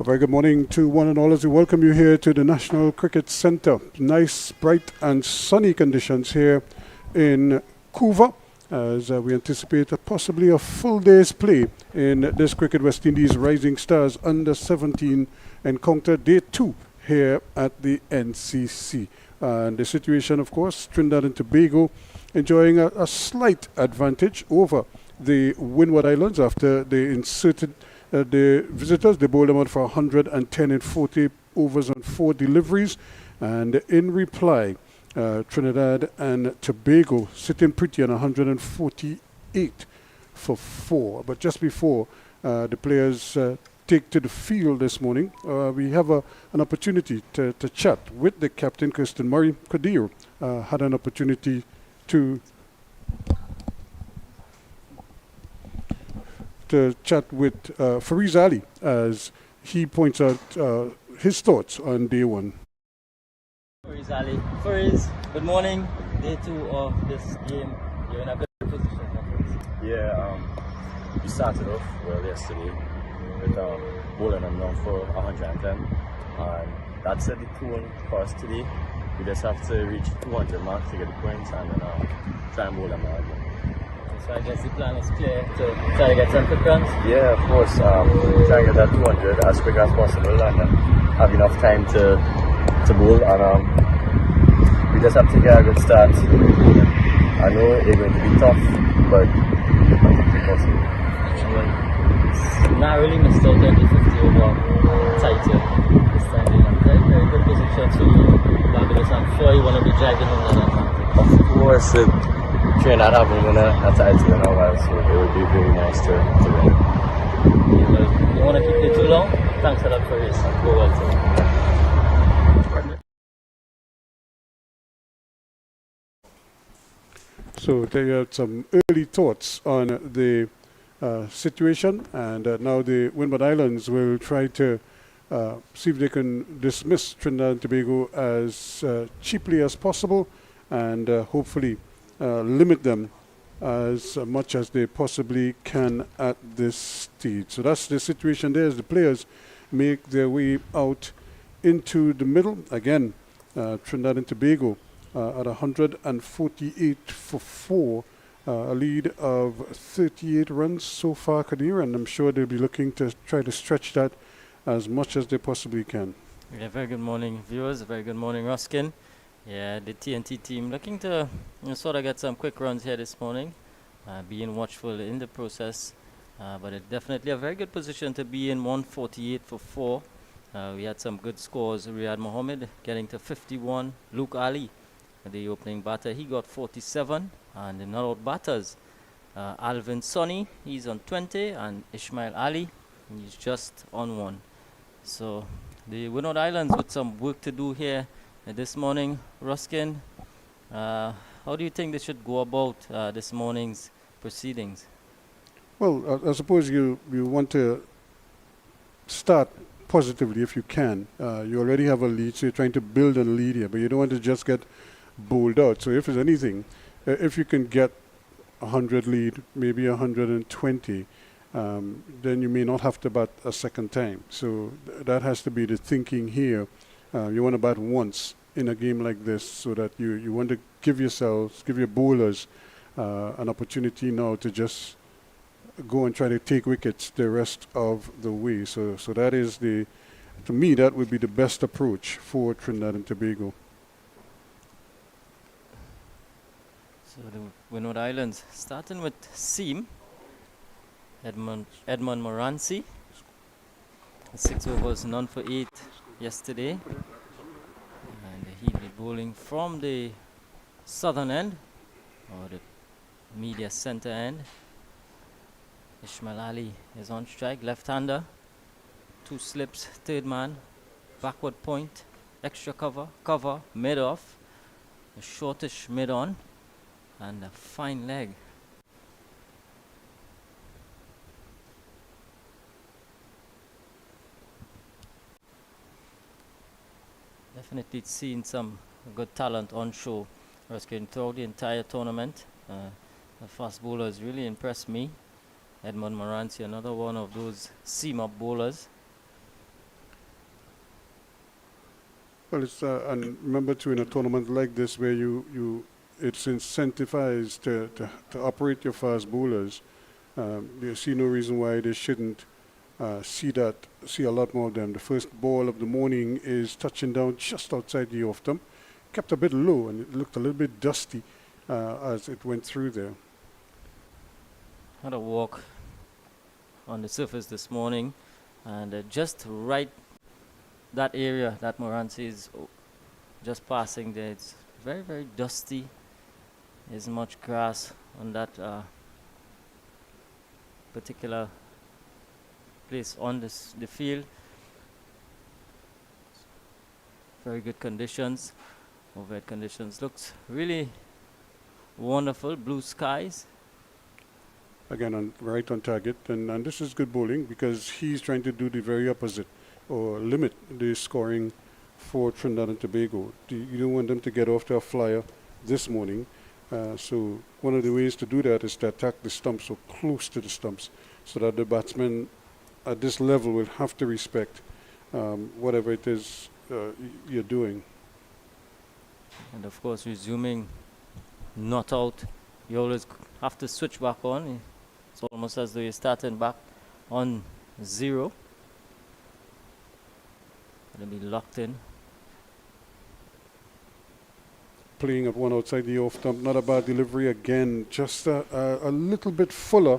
A very good morning to one and all as we welcome you here to the National Cricket Centre. Nice, bright and sunny conditions here in Couva as we anticipate possibly a full day's play in this Cricket West Indies Rising Stars Under 17 encounter day 2 here at the NCC. And the situation, of course, Trinidad and Tobago enjoying a slight advantage over the Windward Islands after they inserted the visitors. They bowled them out for 110 in 40 overs and 4 deliveries. And in reply, Trinidad and Tobago sitting pretty on 148 for 4. But just before the players take to the field this morning, we have an opportunity to chat with the captain, Kirsten Murray. Kadir had an opportunity to chat with Fariz Ali as he points out his thoughts on day 1. Fariz Ali. Fariz, good morning. Day 2 of this game. You're in a good position. Yeah, we started off well yesterday with bowling them down for 110, and that set the tone for us today. We just have to reach 200 marks to get the points and then try and bowl them out again. So I guess the plan is clear to try to get some quick runs? Yeah, of course. Try and get that 200 as quick as possible and then have enough time to bowl. And we just have to get a good start. I know it's going to be tough, but it's possible. It's narrowly missed out 20-50 over tighter this time. In a very, very good position. So Barbados, I'm sure you want to be dragging on that advantage. Of course. Trinidad haven't won a title in a while, so it would be very nice to win. You don't want to keep it too long? Thanks a lot for this. Go well, So there you have some early thoughts on the situation, and now the Windward Islands will try to see if they can dismiss Trinidad and Tobago as cheaply as possible and hopefully limit them as much as they possibly can at this stage. So that's the situation there as the players make their way out into the middle. Again, Trinidad and Tobago at 148 for 4, a lead of 38 runs so far, Kadir, and I'm sure they'll be looking to try to stretch that as much as they possibly can. Yeah, very good morning, viewers. Very good morning, Ruskin. Yeah, the TNT team looking to sort of get some quick runs here this morning, being watchful in the process, but it's definitely a very good position to be in. 148 for 4. We had some good scores. Riyad Mohammed getting to 51. Luke Ali, the opening batter, he got 47. And the not-out batters, Alvin Sonny, he's on 20, and Ismail Ali, he's just on 1. So the Windward Islands with some work to do here this morning. Ruskin, how do you think they should go about this morning's proceedings? Well, I suppose you want to start positively if you can. You already have a lead, so you're trying to build a lead here, but you don't want to just get bowled out. So if there's anything, if you can get 100 lead, maybe 120, then you may not have to bat a second time. So that has to be the thinking here. You want to bat once in a game like this so that you want to give your bowlers an opportunity now to just go and try to take wickets the rest of the way. So that is to me, that would be the best approach for Trinidad and Tobago. So the Windward Islands starting with seam. Edmund Moranci. 6 overs, none for 8 yesterday. And he'll be bowling from the southern end, or the media center end. Ismail Ali is on strike, left-hander. 2 slips, third man, backward point, extra cover, mid-off, a shortish mid-on, and a fine leg. Definitely seen some good talent on show throughout the entire tournament. The fast bowlers really impressed me. Edmund Moranci, another one of those seam-up bowlers. Well, it's and remember too, in a tournament like this where it's incentivized to operate your fast bowlers. You see no reason why they shouldn't see a lot more of them. The first ball of the morning is touching down just outside the off stump, kept a bit low, and it looked a little bit dusty as it went through there. Had a walk on the surface this morning, and just right that area that Moranci is just passing there, it's very, very dusty. There's much grass on that particular place on the field. Very good conditions, overhead conditions. Looks really wonderful, blue skies. Again, right on target, and this is good bowling because he's trying to do the very opposite, or limit the scoring for Trinidad and Tobago. You don't want them to get off to a flyer this morning. So one of the ways to do that is to attack the stumps or close to the stumps, so that the batsmen at this level will have to respect whatever it is you're doing. And of course, resuming not out, you always have to switch back on. It's almost as though you're starting back on 0. Gonna be locked in. Playing at one outside the off stump, not a bad delivery again, just a little bit fuller,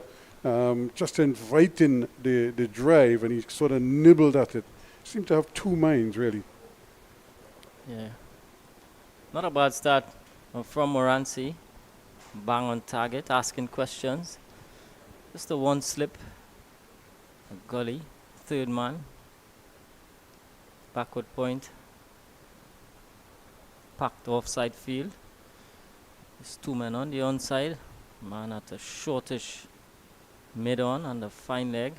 just inviting the drive, and he sort of nibbled at it. Seemed to have two minds, really. Yeah. Not a bad start from Moranci. Bang on target, asking questions. Just a one slip. A gully, third man. Backward point. Packed offside field. There's 2 men on the onside. Man at a shortish mid on and a fine leg.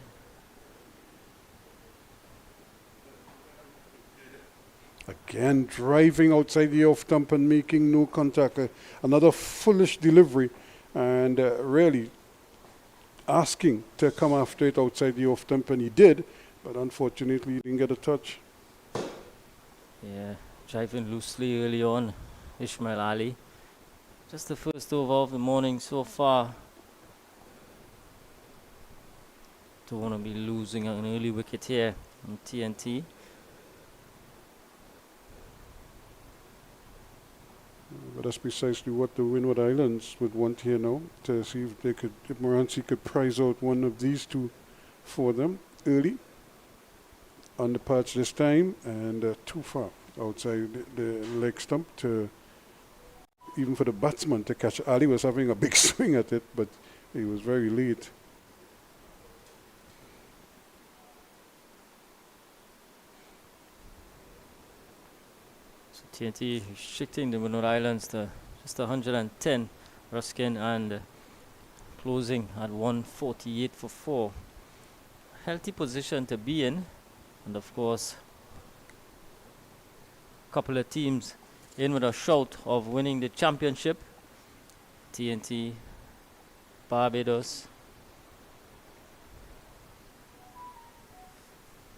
Again, driving outside the off stump and making no contact. Another foolish delivery, and really asking to come after it outside the off stump, and he did, but unfortunately he didn't get a touch. Yeah, driving loosely early on, Ismail Ali. Just the first over of the morning so far. Don't want to be losing an early wicket here in TNT. But that's precisely what the Windward Islands would want here now, to see if they could, if Moranci could prize out one of these two for them early on the patch this time, and too far outside the leg stump to even for the batsman to catch. Ali was having a big swing at it, but he was very late. TNT restricting the Windward Islands to just 110 Ruskin, and closing at 148 for 4. Healthy position to be in, and of course a couple of teams in with a shout of winning the championship. TNT, Barbados.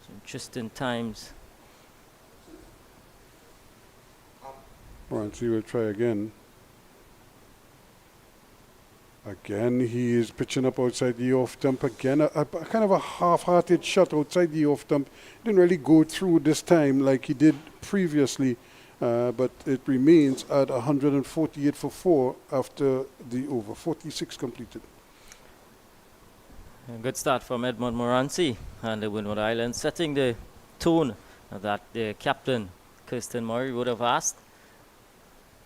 Some interesting times. Moranci will try again. Again, he is pitching up outside the off stump again. A kind of a half-hearted shot outside the off stump. Didn't really go through this time like he did previously, but it remains at 148 for 4 after the over. 46 completed. A good start from Edmund Moranci and the Windward Islands, setting the tone that the captain, Kirsten Murray, would have asked.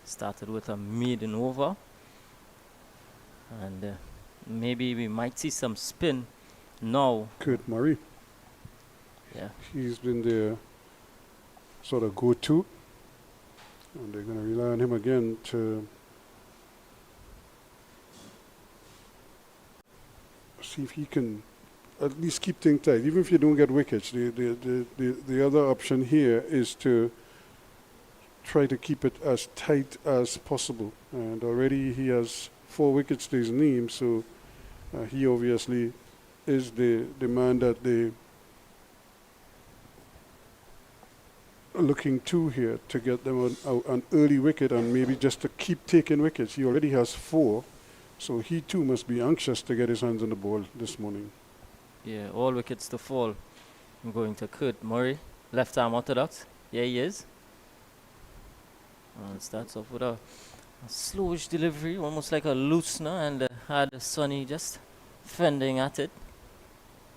Started with a maiden over, and maybe we might see some spin now. Kurt Murray. Yeah. He's been their sort of go-to, and they're going to rely on him again to see if he can at least keep things tight. Even if you don't get wickets, the other option here is to try to keep it as tight as possible. And already he has 4 wickets to his name, so he obviously is the man that they looking to here to get them an early wicket and maybe just to keep taking wickets. He already has 4, so he too must be anxious to get his hands on the ball this morning. Yeah, all wickets to fall. I'm going to Kurt Murray, left arm orthodox. Yeah, he is. And starts off with a slowish delivery, almost like a loosener, and had Sonny just fending at it.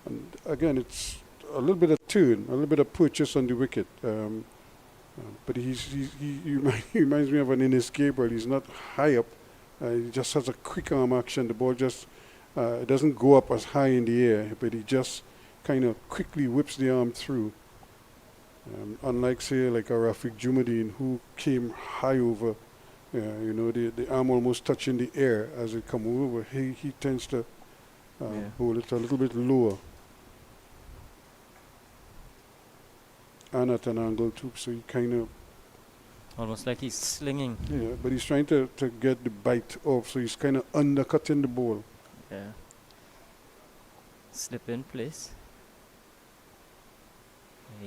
And again, it's a little bit of turn, a little bit of purchase on the wicket. But he reminds me of an Innis Gabriel. He's not high up. He just has a quick arm action. The ball just it doesn't go up as high in the air, but he just kind of quickly whips the arm through. Unlike, say, like a Rafiq Jumadeen, who came high over, the arm almost touching the air as it come over. He tends to hold it a little bit lower. And at an angle too, so he kind of... Almost like he's slinging. Yeah, but he's trying to get the bite off, so he's kind of undercutting the ball. Yeah. Slip in place.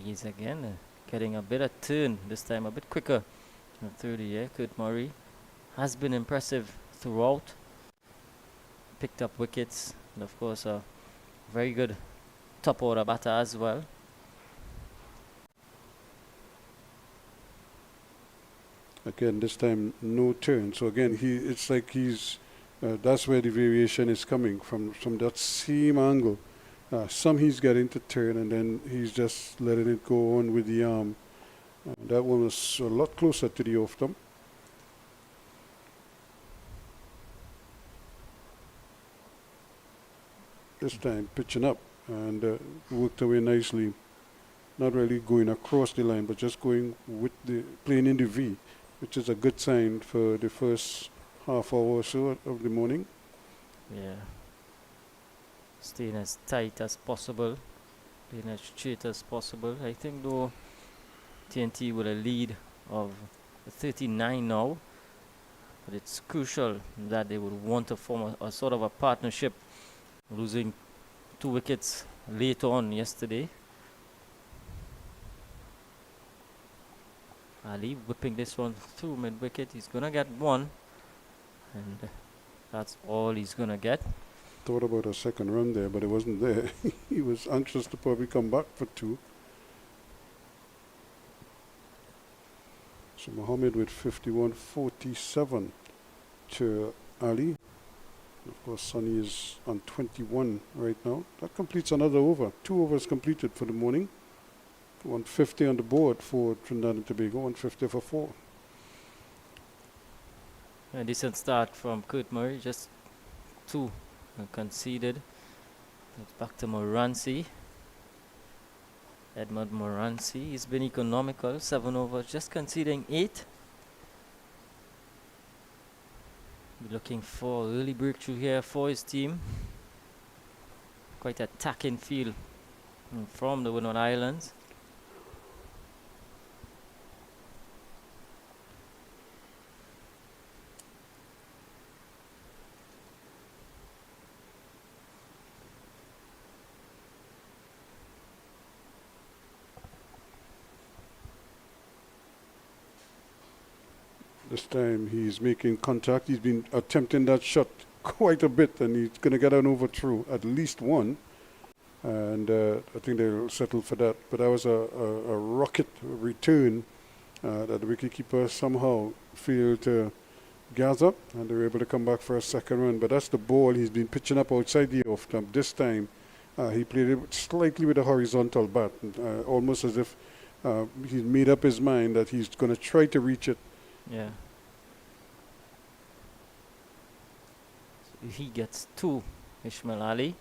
He's again getting a bit of turn, this time a bit quicker through the air. Kurt Murray has been impressive throughout. Picked up wickets, and of course a very good top order batter as well. Again, this time no turn. So again, it's like he's that's where the variation is coming from that same angle. Some he's getting to turn, and then he's just letting it go on with the arm. That one was a lot closer to the off stump. This time pitching up and worked away nicely. Not really going across the line, but just going with playing in the V, which is a good sign for the first half hour or so of the morning. Yeah. Staying as tight as possible, playing as straight as possible. I think though TNT with a lead of 39 now, but it's crucial that they would want to form a sort of a partnership, losing 2 wickets late on yesterday. Ali whipping this one through mid-wicket. He's going to get 1, and that's all he's going to get. Thought about a second run there, but it wasn't there. He was anxious to probably come back for 2. So Mohammed with 51-47 to Ali. Of course, Sonny is on 21 right now. That completes another over. 2 overs completed for the morning. 150 on the board for Trinidad and Tobago, 150 for 4. A decent start from Kurt Murray, just 2 conceded. It's back to Moranci. Edmund Moranci. He's been economical, 7 overs, just conceding 8. Looking for early breakthrough here for his team. Quite attacking feel from the Windward Islands. This time he's making contact. He's been attempting that shot quite a bit, and he's going to get an over through, at least 1. And I think they'll settle for that. But that was a rocket return that the wicketkeeper somehow failed to gather, and they were able to come back for a second run. But that's the ball he's been pitching up outside the off stump. This time he played it slightly with a horizontal bat, almost as if he's made up his mind that he's going to try to reach it. Yeah. So he gets 2, Ishmael Ali.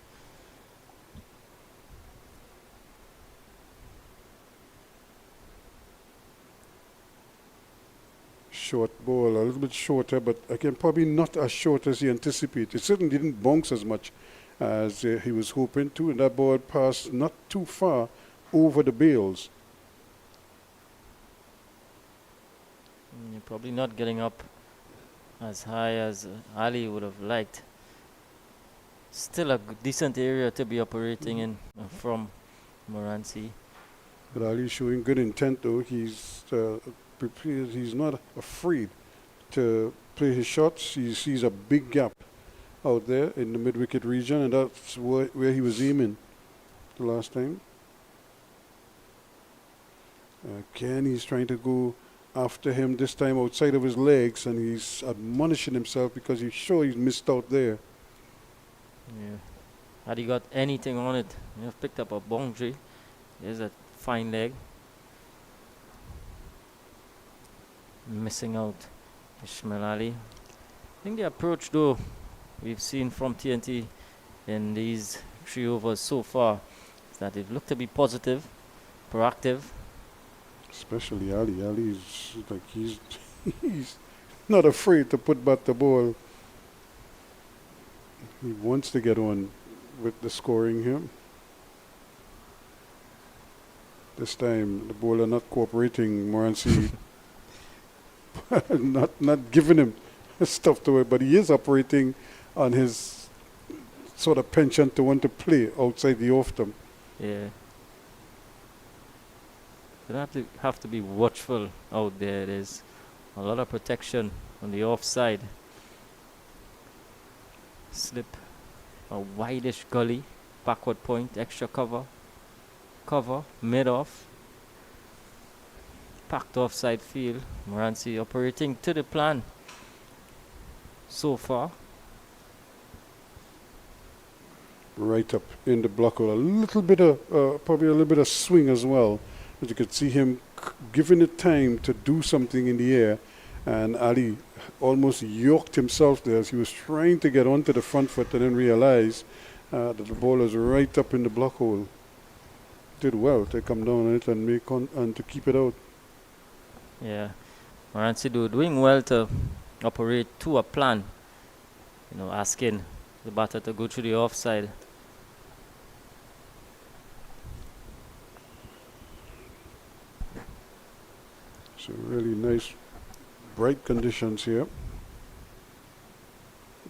Short ball, a little bit shorter, but again, probably not as short as he anticipated. It certainly didn't bounce as much as he was hoping to, and that ball passed not too far over the bails. You're probably not getting up as high as Ali would have liked. Still a decent area to be operating in from Moranci. But Ali showing good intent though. He's prepared. He's not afraid to play his shots. He sees a big gap out there in the mid-wicket region, and that's where he was aiming the last time. Again, he's trying to go after him, this time outside of his legs, and he's admonishing himself because he's sure he's missed out there. Yeah. Had he got anything on it, picked up a boundary. There's a fine leg. Missing out Ishmael Ali. I think the approach though we've seen from TNT in these 3 overs so far is that they've looked to be positive, proactive. Especially Ali. Ali's like he's not afraid to put back the ball. He wants to get on with the scoring here. This time the bowler not cooperating, Morancy not giving him stuff to it, but he is operating on his sort of penchant to want to play outside the off stump. Yeah. You have to be watchful out there. There's a lot of protection on the offside. Slip, a wideish gully, backward point, extra cover, mid-off. Packed offside field. Morancy operating to the plan so far. Right up in the block hole. A little bit of, probably a little bit of swing as well. But you could see him giving it time to do something in the air. And Ali almost yoked himself there as he was trying to get onto the front foot and then realized that the ball was right up in the block hole. Did well to come down on it and and to keep it out. Yeah, Morancy doing well to operate to a plan. Asking the batter to go through the offside. So really nice, bright conditions here.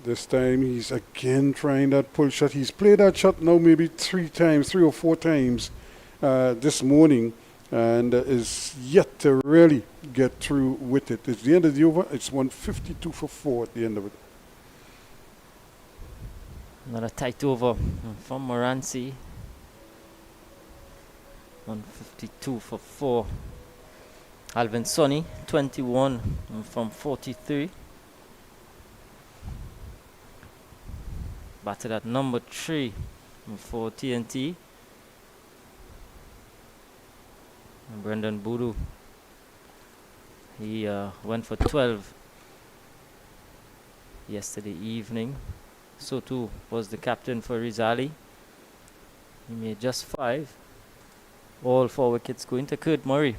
This time he's again trying that pull shot. He's played that shot now maybe 3 or 4 times this morning, and is yet to really get through with it. It's the end of the over. It's 152 for 4 at the end of it. Another tight over from Morancy. 152 for 4. Alvin Sonny, 21 from 43. Batted at number 3 for TNT. And Brendan Boodoo, he went for 12 yesterday evening. So too was the captain for Rizali. He made just 5. All 4 wickets going to Kurt Murray,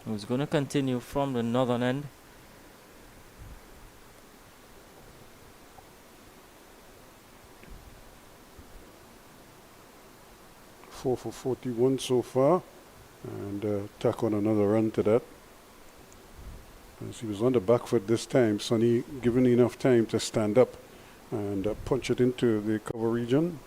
who's going to continue from the northern end. Four for 41 so far, and tack on another run to that. As he was on the back foot this time, Sonny given enough time to stand up and punch it into the cover region.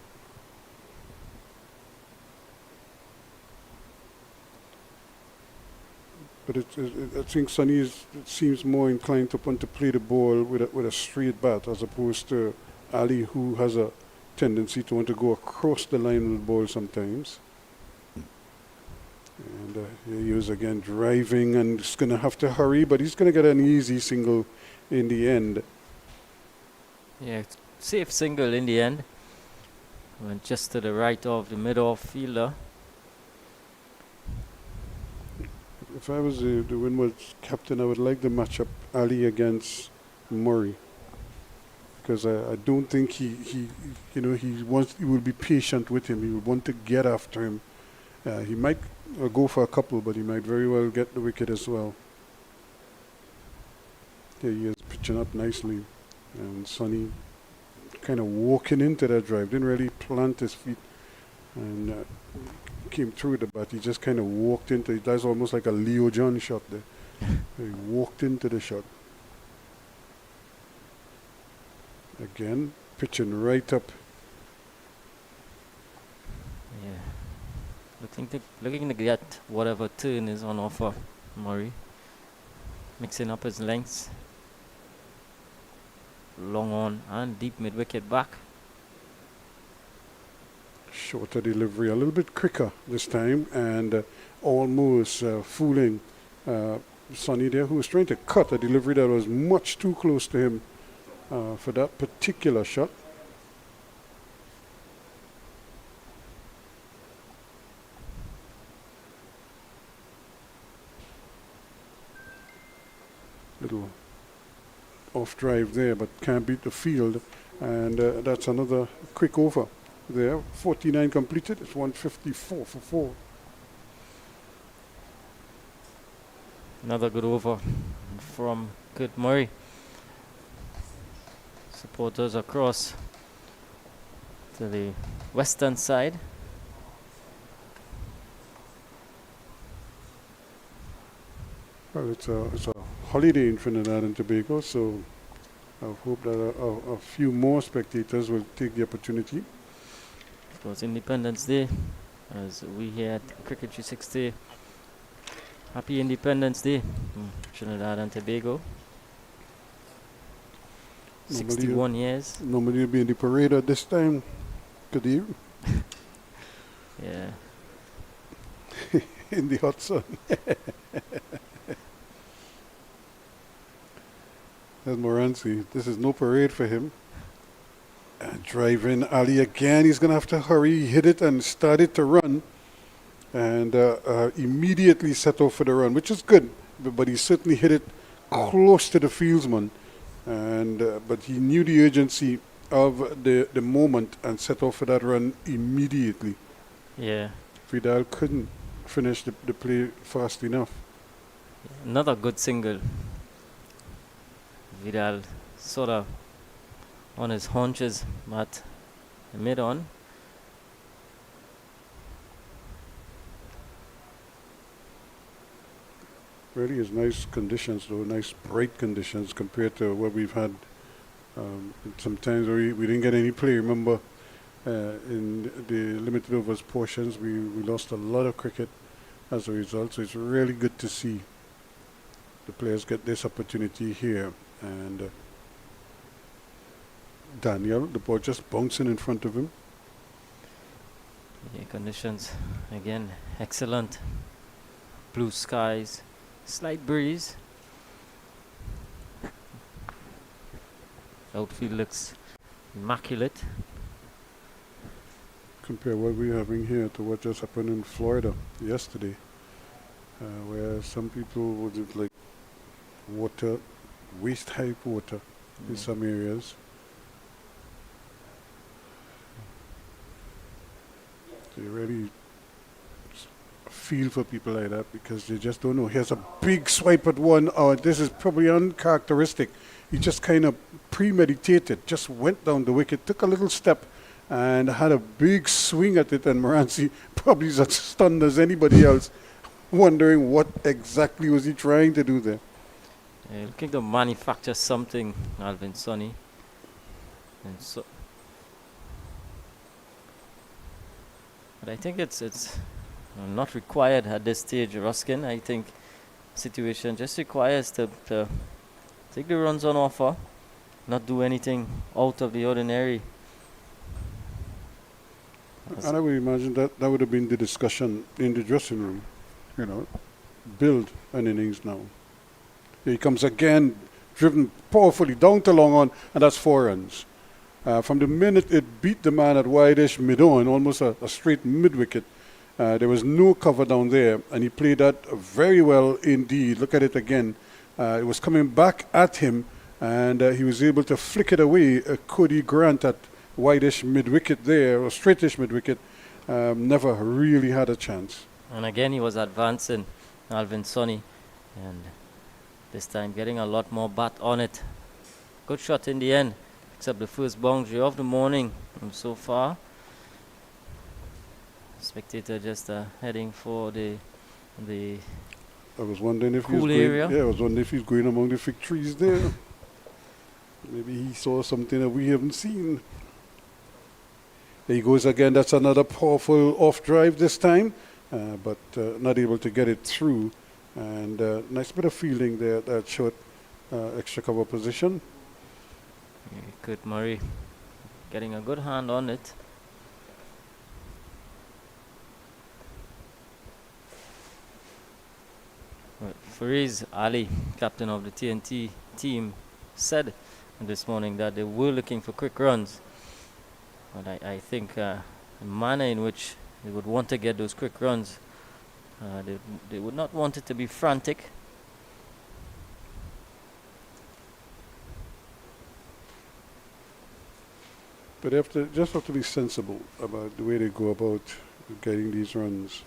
But I think Sonny seems more inclined to want to play the ball with a straight bat as opposed to Ali, who has a tendency to want to go across the line with the ball sometimes. And here he is again driving, and he's going to have to hurry, but he's going to get an easy single in the end. Yeah, safe single in the end. Went just to the right of the mid-off fielder. If I was the Windward captain, I would like to match up Ali against Murray, because I don't think he will be patient with him. He would want to get after him. He might go for a couple, but he might very well get the wicket as well. There he is pitching up nicely, and Sonny kind of walking into that drive, didn't really plant his feet, and came through the bat. He just kind of walked into it. That's almost like a Leo John shot there. He walked into the shot. Again, pitching right up. Yeah. looking to get whatever turn is on offer. Murray mixing up his lengths. Long on and deep mid wicket back. Shorter delivery, a little bit quicker this time, and almost fooling Sonny there, who was trying to cut a delivery that was much too close to him for that particular shot. Little off drive there, but can't beat the field, and that's another quick over there. 49 completed. It's 154 for 4. Another good over from Kurt Murray. Supporters across to the western side. Well, it's a holiday in Trinidad and Tobago, so I hope that a few more spectators will take the opportunity. It was Independence Day, as we here at Cricket 360. Happy Independence Day, Trinidad and Tobago. 61 years. Normally you'll be in the parade at this time. Good evening. Yeah. In the hot sun. There's Moranci. This is no parade for him. Drive in Ali again. He's going to have to hurry. He hit it and started to run. And immediately set off for the run, which is good. But he certainly hit it close to the fieldsman. And but he knew the urgency of the moment and set off for that run immediately. Yeah. Vidal couldn't finish the play fast enough. Another good single. Vidal sort of on his haunches, but mid-on. Really is nice conditions, though, nice bright conditions compared to what we've had. Sometimes we didn't get any play. Remember, in the limited overs portions, we lost a lot of cricket as a result. So it's really good to see the players get this opportunity here. And Daniel, the ball just bouncing in front of him. Yeah, conditions again excellent. Blue skies. Slight breeze. Outfield looks immaculate. Compare what we're having here to what just happened in Florida yesterday, where some people would have like water, waist-high water in some areas. They really feel for people like that because they just don't know. Here's a big swipe at one. Oh, this is probably uncharacteristic. He just kind of premeditated, just went down the wicket, took a little step, and had a big swing at it. And Moranci probably is as stunned as anybody else, wondering what exactly was he trying to do there. Yeah, looking to manufacture something, Alvin Sonny. And so, but I think it's not required at this stage, Ruskin. I think situation just requires to take the runs on offer, not do anything out of the ordinary. And I would imagine that would have been the discussion in the dressing room. You know, build an innings now. Here he comes again, driven powerfully down to long on, and that's 4 runs. From the minute it beat the man at wide-ish mid-on, almost a straight mid-wicket, there was no cover down there, and he played that very well indeed. Look at it again. It was coming back at him, and he was able to flick it away. Cody Grant at wide-ish mid-wicket there, or straight-ish mid-wicket, never really had a chance. And again, he was advancing, Alvin Sonny, and this time getting a lot more bat on it. Good shot in the end, except the first boundary of the morning so far. Spectator just heading for the I was wondering if cool he's area. going, yeah, I was wondering if he's going among the fig trees there. Maybe he saw something that we haven't seen. There he goes again. That's another powerful off drive this time. but not able to get it through. And nice bit of fielding there at that short extra cover position. Good Murray getting a good hand on it. Fariz Ali, captain of the TNT team, said this morning that they were looking for quick runs. But I think the manner in which they would want to get those quick runs, they would not want it to be frantic. But they just have to be sensible about the way they go about getting these runs.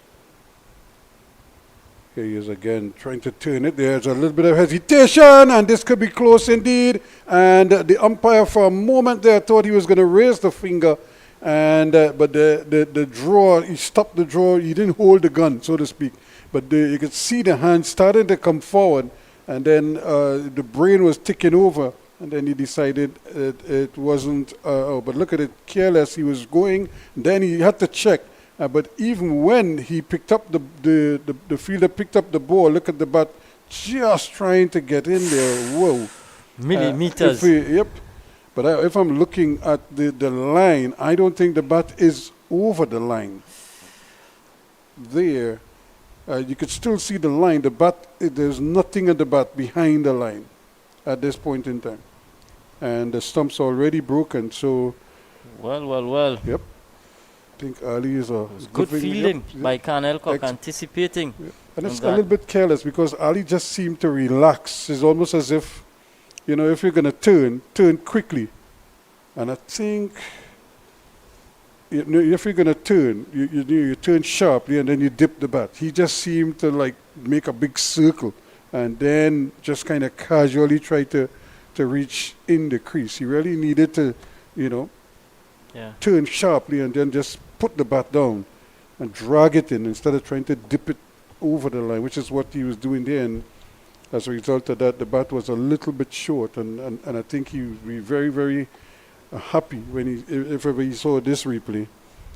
Here he is again trying to turn it. There's a little bit of hesitation, and this could be close indeed. And the umpire for a moment there thought he was going to raise the finger, and but the draw, he stopped the draw. He didn't hold the gun, so to speak. But you could see the hand starting to come forward, and then the brain was ticking over. And then he decided it wasn't, but look at it, careless. He was going, then he had to check. But even when he picked up the fielder picked up the ball, look at the bat, just trying to get in there. Whoa. Millimeters. Yep. But if I'm looking at the line, I don't think the bat is over the line. There, you could still see the line. The bat, there's nothing at the bat behind the line at this point in time. And the stump's already broken, so... Well. Yep. I think Ali is a... Good fielding by Khan Elcock, anticipating. Yeah. And it's a little bit careless because Ali just seemed to relax. It's almost as if, if you're going to turn quickly. And I think, if you're going to turn, you turn sharply and then you dip the bat. He just seemed to make a big circle and then just kind of casually try to reach in the crease. He really needed to, turn sharply and then just put the bat down and drag it in instead of trying to dip it over the line, which is what he was doing there. And as a result of that, the bat was a little bit short. And I think he would be very, very happy when if ever he saw this replay.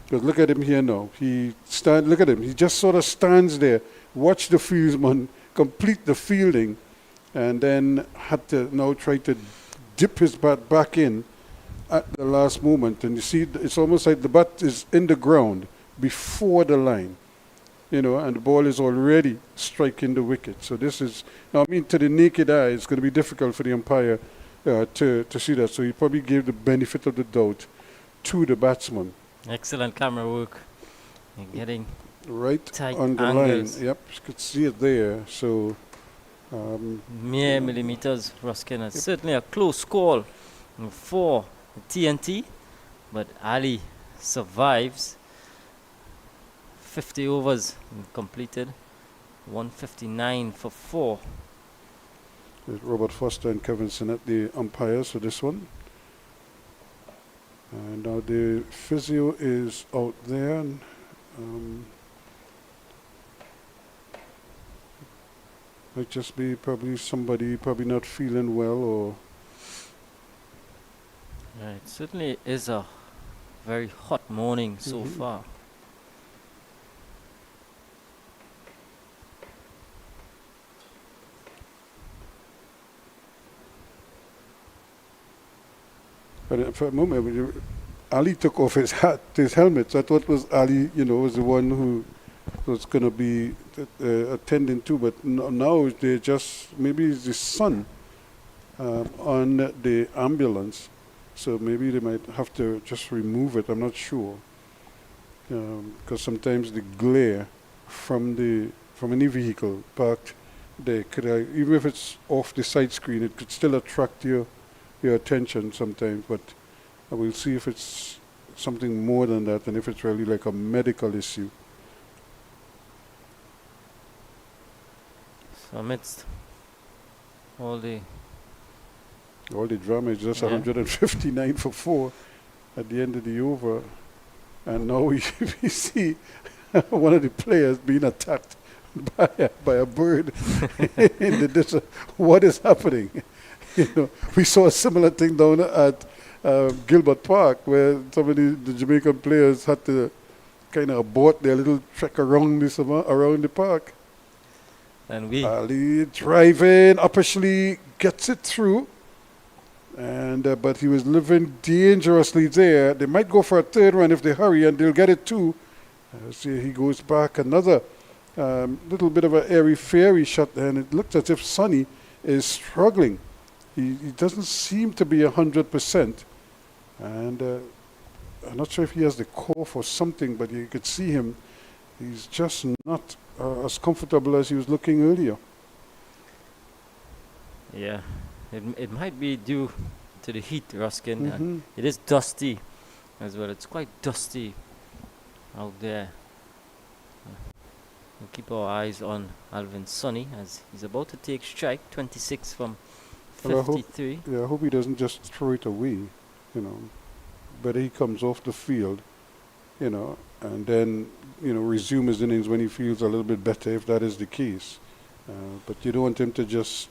Because look at him here now. Look at him. He just sort of stands there, watch the fieldsman complete the fielding, and then had to now try to dip his bat back in at the last moment. And you see, it's almost like the bat is in the ground before the line, and the ball is already striking the wicket. So this is, to the naked eye, it's going to be difficult for the umpire to see that. So he probably gave the benefit of the doubt to the batsman. Excellent camera work. You're getting right tight on the angles. line. Yep, you could see it there. So mere millimeters, Ruskin. It's certainly a close call for TNT, but Ali survives. 50 overs completed, 159 for 4. There's Robert Foster and Kevin Sinnott, the umpires for this one. And now the physio is out there. And, might just be probably somebody not feeling well, or... Yeah, it certainly is a very hot morning so far. But for a moment, Ali took off his helmet. So I thought it was Ali, was the one who was going to be attending to. But now they just, maybe it's the son on the ambulance. So maybe they might have to just remove it. I'm not sure. Because sometimes the glare from any vehicle parked there could, even if it's off the side screen, it could still attract your attention sometimes. But I will see if it's something more than that and if it's really like a medical issue. So amidst all the drama, is just 159 for 4 at the end of the over. And now we see one of the players being attacked by a bird in the distance. What is happening? We saw a similar thing down at Gilbert Park where the Jamaican players had to kind of abort their little trek around around the park. And we Ali driving, upperly gets it through. And but he was living dangerously there. They might go for a third run if they hurry, and they'll get it too. See, he goes back another little bit of an airy-fairy shot, and it looks as if Sonny is struggling. He doesn't seem to be 100%, and I'm not sure if he has the cough or something, but you could see him. He's just not as comfortable as he was looking earlier. Yeah, it might be due to the heat, Ruskin. And it is dusty as well. It's quite dusty out there. We'll keep our eyes on Alvin Sonny as he's about to take strike, 26 from 53. I hope he doesn't just throw it away, But he comes off the field, and then, resume his innings when he feels a little bit better, if that is the case. But you don't want him to just,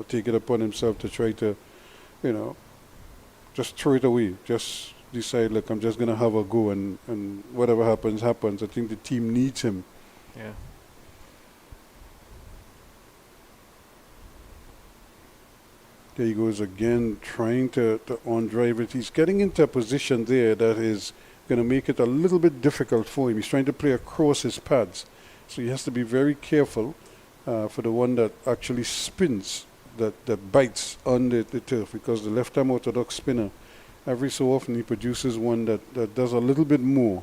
take it upon himself to try to, just throw it away. Just decide, look, I'm just going to have a go, and whatever happens, happens. I think the team needs him. Yeah. There he goes again, trying to on-drive it. He's getting into a position there that is going to make it a little bit difficult for him. He's trying to play across his pads. So he has to be very careful for the one that actually spins, that bites on the turf, because the left-arm orthodox spinner, every so often he produces one that does a little bit more.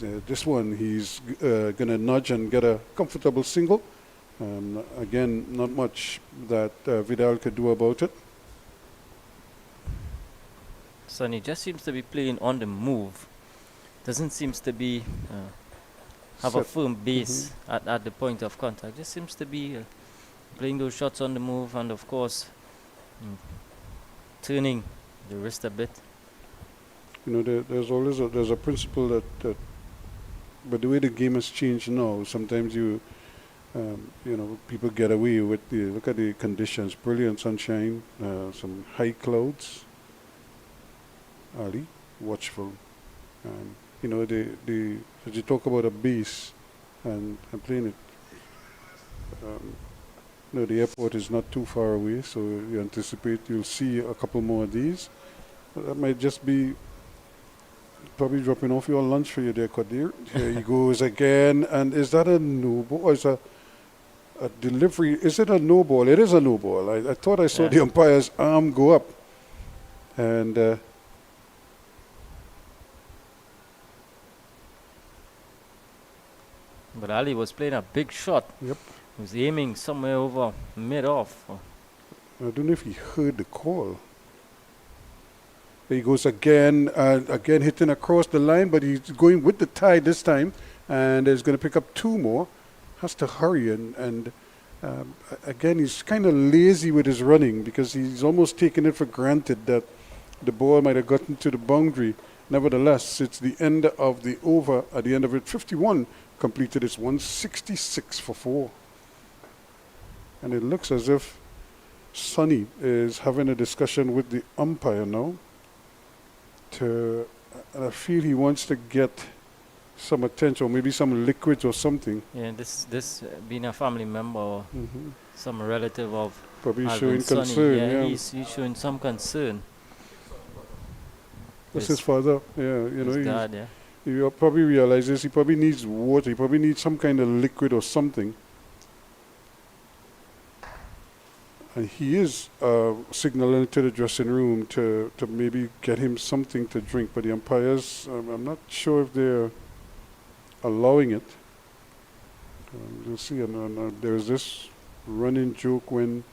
This one, he's going to nudge and get a comfortable single. Again, not much that Vidal could do about it. Sonny just seems to be playing on the move. Doesn't seem to be have a firm base at the point of contact. Just seems to be playing those shots on the move, and of course turning the wrist a bit. There's always there's a principle that but the way the game has changed now, sometimes people get away with look at the conditions, brilliant sunshine, some high clouds. Ali, watchful. As you talk about a base and playing it, the airport is not too far away, so you anticipate you'll see a couple more of these. That might just be probably dropping off your lunch for you there, Qadir. Here he goes again, and is that a no ball? Is a delivery? Is it a no ball? It is a no ball. I thought I saw the umpire's arm go up, and but Ali was playing a big shot. Yep. He was aiming somewhere over mid-off. I don't know if he heard the call. There he goes again, again hitting across the line, but he's going with the tide this time, and is going to pick up two more. Has to hurry, and again, he's kind of lazy with his running, because he's almost taken it for granted that the ball might have gotten to the boundary. Nevertheless, it's the end of the over. At the end of it, 51 completed. It's 166 for 4. And it looks as if Sonny is having a discussion with the umpire now. And I feel he wants to get some attention, or maybe some liquids or something. Yeah, this being a family member or some relative of probably Alvin showing Sonny. concern. Yeah, Yeah, he's showing some concern. that's his father. Yeah, His dad, yeah. he probably realizes he probably needs water. He probably needs some kind of liquid or something. And he is signaling to the dressing room to maybe get him something to drink. But the umpires, I'm not sure if they're allowing it. You'll see, and there's this running joke when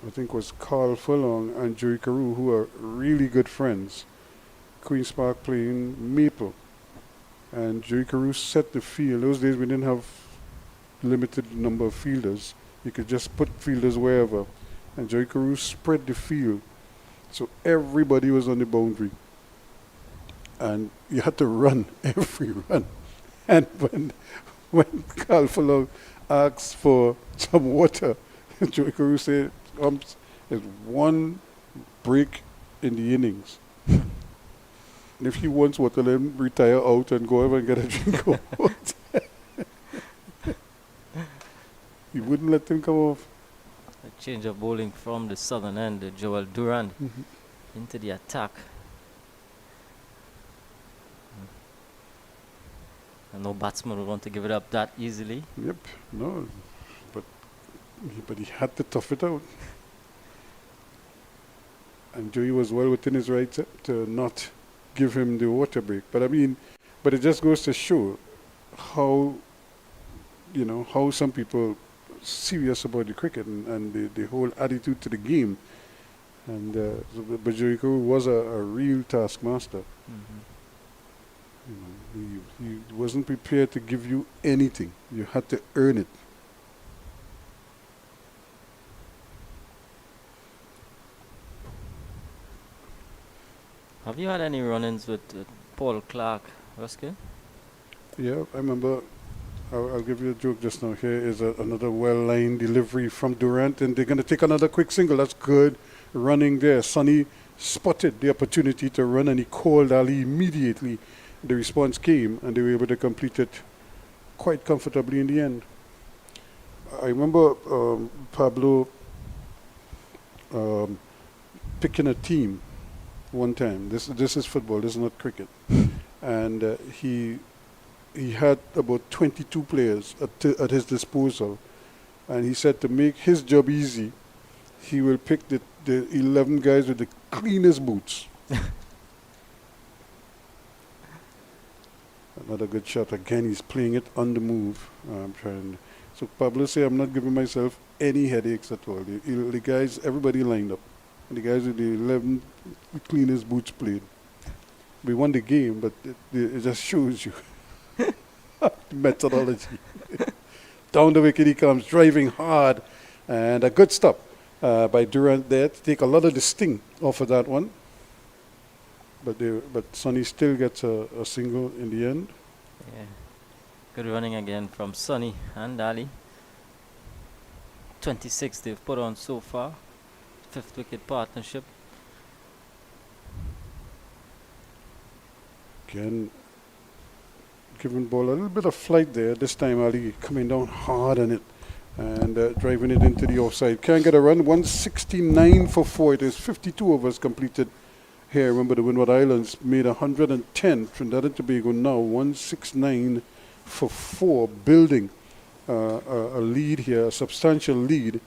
I think it was Carl Furlong and Joey Carew, who are really good friends. Queen's Park playing Maple. And Joey Carew set the field. Those days we didn't have limited number of fielders. You could just put fielders wherever. And Joey Carew spread the field. So everybody was on the boundary. And you had to run every run. And when Carl Furlong asked for some water, Joey Carew said, there's one break in the innings. And if he wants water, let him retire out and go over and get a drink of water. He wouldn't let him come off. A change of bowling from the southern end, Joel Durand, into the attack. And no batsman would want to give it up that easily. Yep, no, but he had to tough it out. And Joey was well within his rights to not give him the water break. But I mean, but it just goes to show how, you know, how some people serious about the cricket and the whole attitude to the game. And but Joico was a real taskmaster. You know, he wasn't prepared to give you anything. You had to earn it. Have you had any run-ins with Paul Clark, Ruskin? Yeah, I remember. I'll give you a joke just now. Here is another well-lined delivery from Durant, and they're going to take another quick single. That's good running there. Sonny spotted the opportunity to run, and he called Ali immediately. The response came, and they were able to complete it quite comfortably in the end. I remember Pablo picking a team one time. This is football. This is not cricket. And he had about 22 players at his disposal, and he said to make his job easy, he will pick the 11 guys with the cleanest boots. Another good shot. Again, he's playing it on the move. So Pablo said, I'm not giving myself any headaches at all. The guys, everybody lined up. And the guys with the 11 cleanest boots played. We won the game, but it just shows you methodology. Down the wicket he comes, driving hard. And a good stop by Durant there to take a lot of the sting off of that one. But Sonny still gets a single in the end. Yeah. Good running again from Sonny and Ali. 26 they've put on so far. 5th wicket partnership. Again, giving ball a little bit of flight there. This time Ali coming down hard on it and driving it into the offside. Can't get a run. 169 for 4. It is 52 overs completed here. Remember, the Windward Islands made 110. Trinidad and Tobago now 169 for 4, building a lead here, a substantial lead.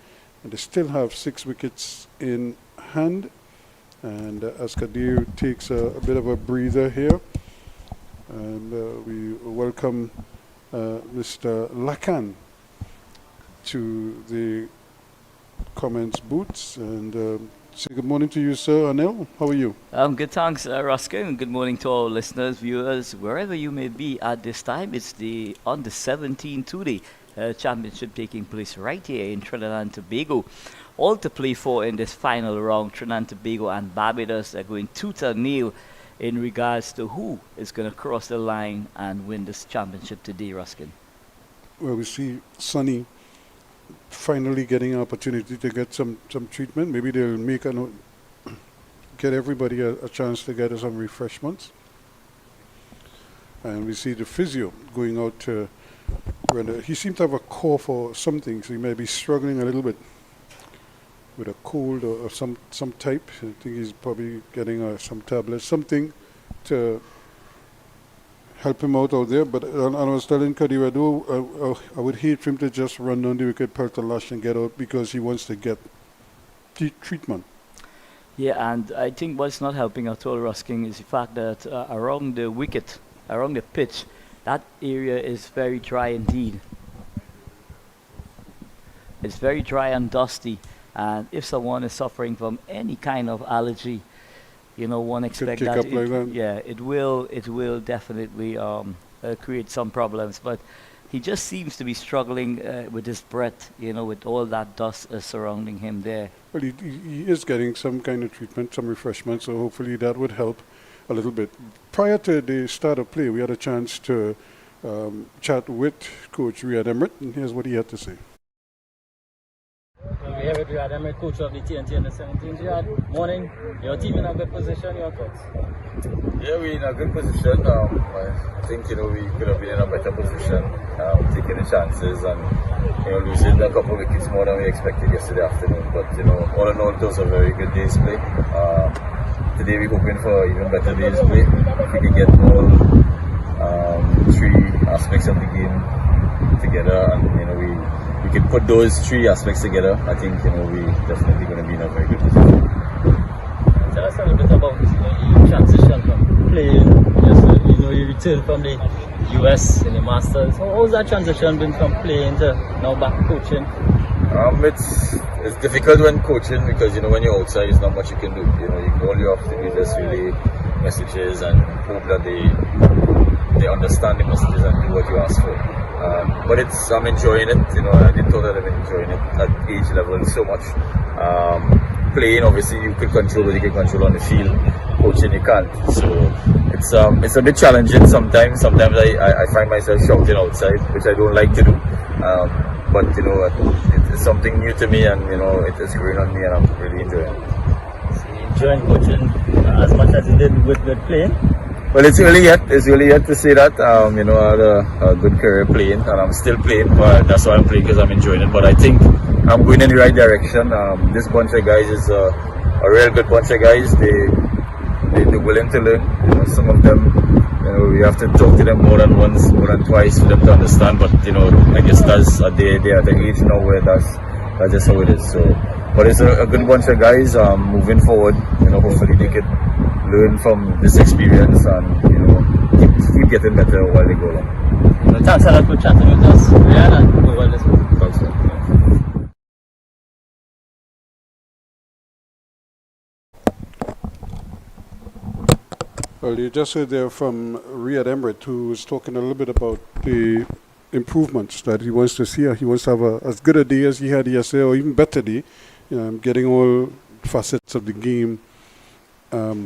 And they still have 6 wickets in hand. And as Kadir takes a bit of a breather here. And we welcome Mr. Lakan to the comments booths. And say good morning to you, sir. Anil, how are you? Good, thanks, Roscoe, and good morning to all listeners, viewers, wherever you may be at this time. It's the under 17 today championship taking place right here in Trinidad and Tobago. All to play for in this final round. Trinidad and Tobago and Barbados are going tooth and nail in regards to who is going to cross the line and win this championship today, Ruskin. Well, we see Sonny finally getting an opportunity to get some treatment. Maybe they'll get everybody a chance to get some refreshments. And we see the physio going out to he seemed to have a cough or something, so he may be struggling a little bit with a cold or some type. I think he's probably getting some tablets, something to help him out there. But I was telling Kadir, I would hate for him to just run down the wicket, pelt a lash and get out, because he wants to get treatment. Yeah, and I think what's not helping at all, Ruskin, is the fact that around the wicket, around the pitch, that area is very dry indeed. It's very dry and dusty. And if someone is suffering from any kind of allergy, you know, one expects that, it will definitely create some problems. But he just seems to be struggling with his breath, you know, with all that dust surrounding him there. Well, he is getting some kind of treatment, some refreshment, so hopefully that would help a little bit. Prior to the start of play, we had a chance to chat with Coach Riyad Emrit, and here's what he had to say. We have a with Riyad Ahmed, coach of the TNT under 17. Riyad, morning. Your team in a good position. Your thoughts? Yeah, we're in a good position. I think we could have been in a better position, taking the chances and losing a couple of wickets more than we expected yesterday afternoon. But all in all, it was a very good day's play. Today we're hoping for even better day's play. If we can get all three aspects of the game together, and we can put those three aspects together, I think we're definitely going to be in a very good position. Tell us a little bit about your transition from playing. You returned from the US in the Masters. How's that transition been from playing to now back coaching? It's difficult when coaching because when you're outside, there's not much you can do. All you have to do is just relay messages and hope that they understand the messages and do what you ask for. But I'm enjoying it. I didn't thought that I've been enjoying it at age level so much. Playing, obviously, you could control what you can control on the field. Coaching, you can't. So it's a bit challenging sometimes. Sometimes I find myself shouting outside, which I don't like to do. But it's something new to me, and it is growing on me, and I'm really enjoying it. So you enjoying coaching as much as you did with playing? Well, it's early yet. It's early yet to say that. I had a good career playing, and I'm still playing. But that's why I'm playing, because I'm enjoying it. But I think I'm going in the right direction. This bunch of guys is a real good bunch of guys. They're willing to learn. Some of them, we have to talk to them more than once, more than twice for them to understand. But I guess they're at the age now where that's just how it is. So, but it's a good bunch of guys. Moving forward, hopefully they could learn from this experience and keep getting better while they go along. Thanks a lot for chatting with us. Yeah, and go well this week. Thanks, sir. Well, you just heard there from Riyad Ahmed, who was talking a little bit about the improvements that he wants to see. He wants to have as good a day as he had yesterday, or even better day, getting all facets of the game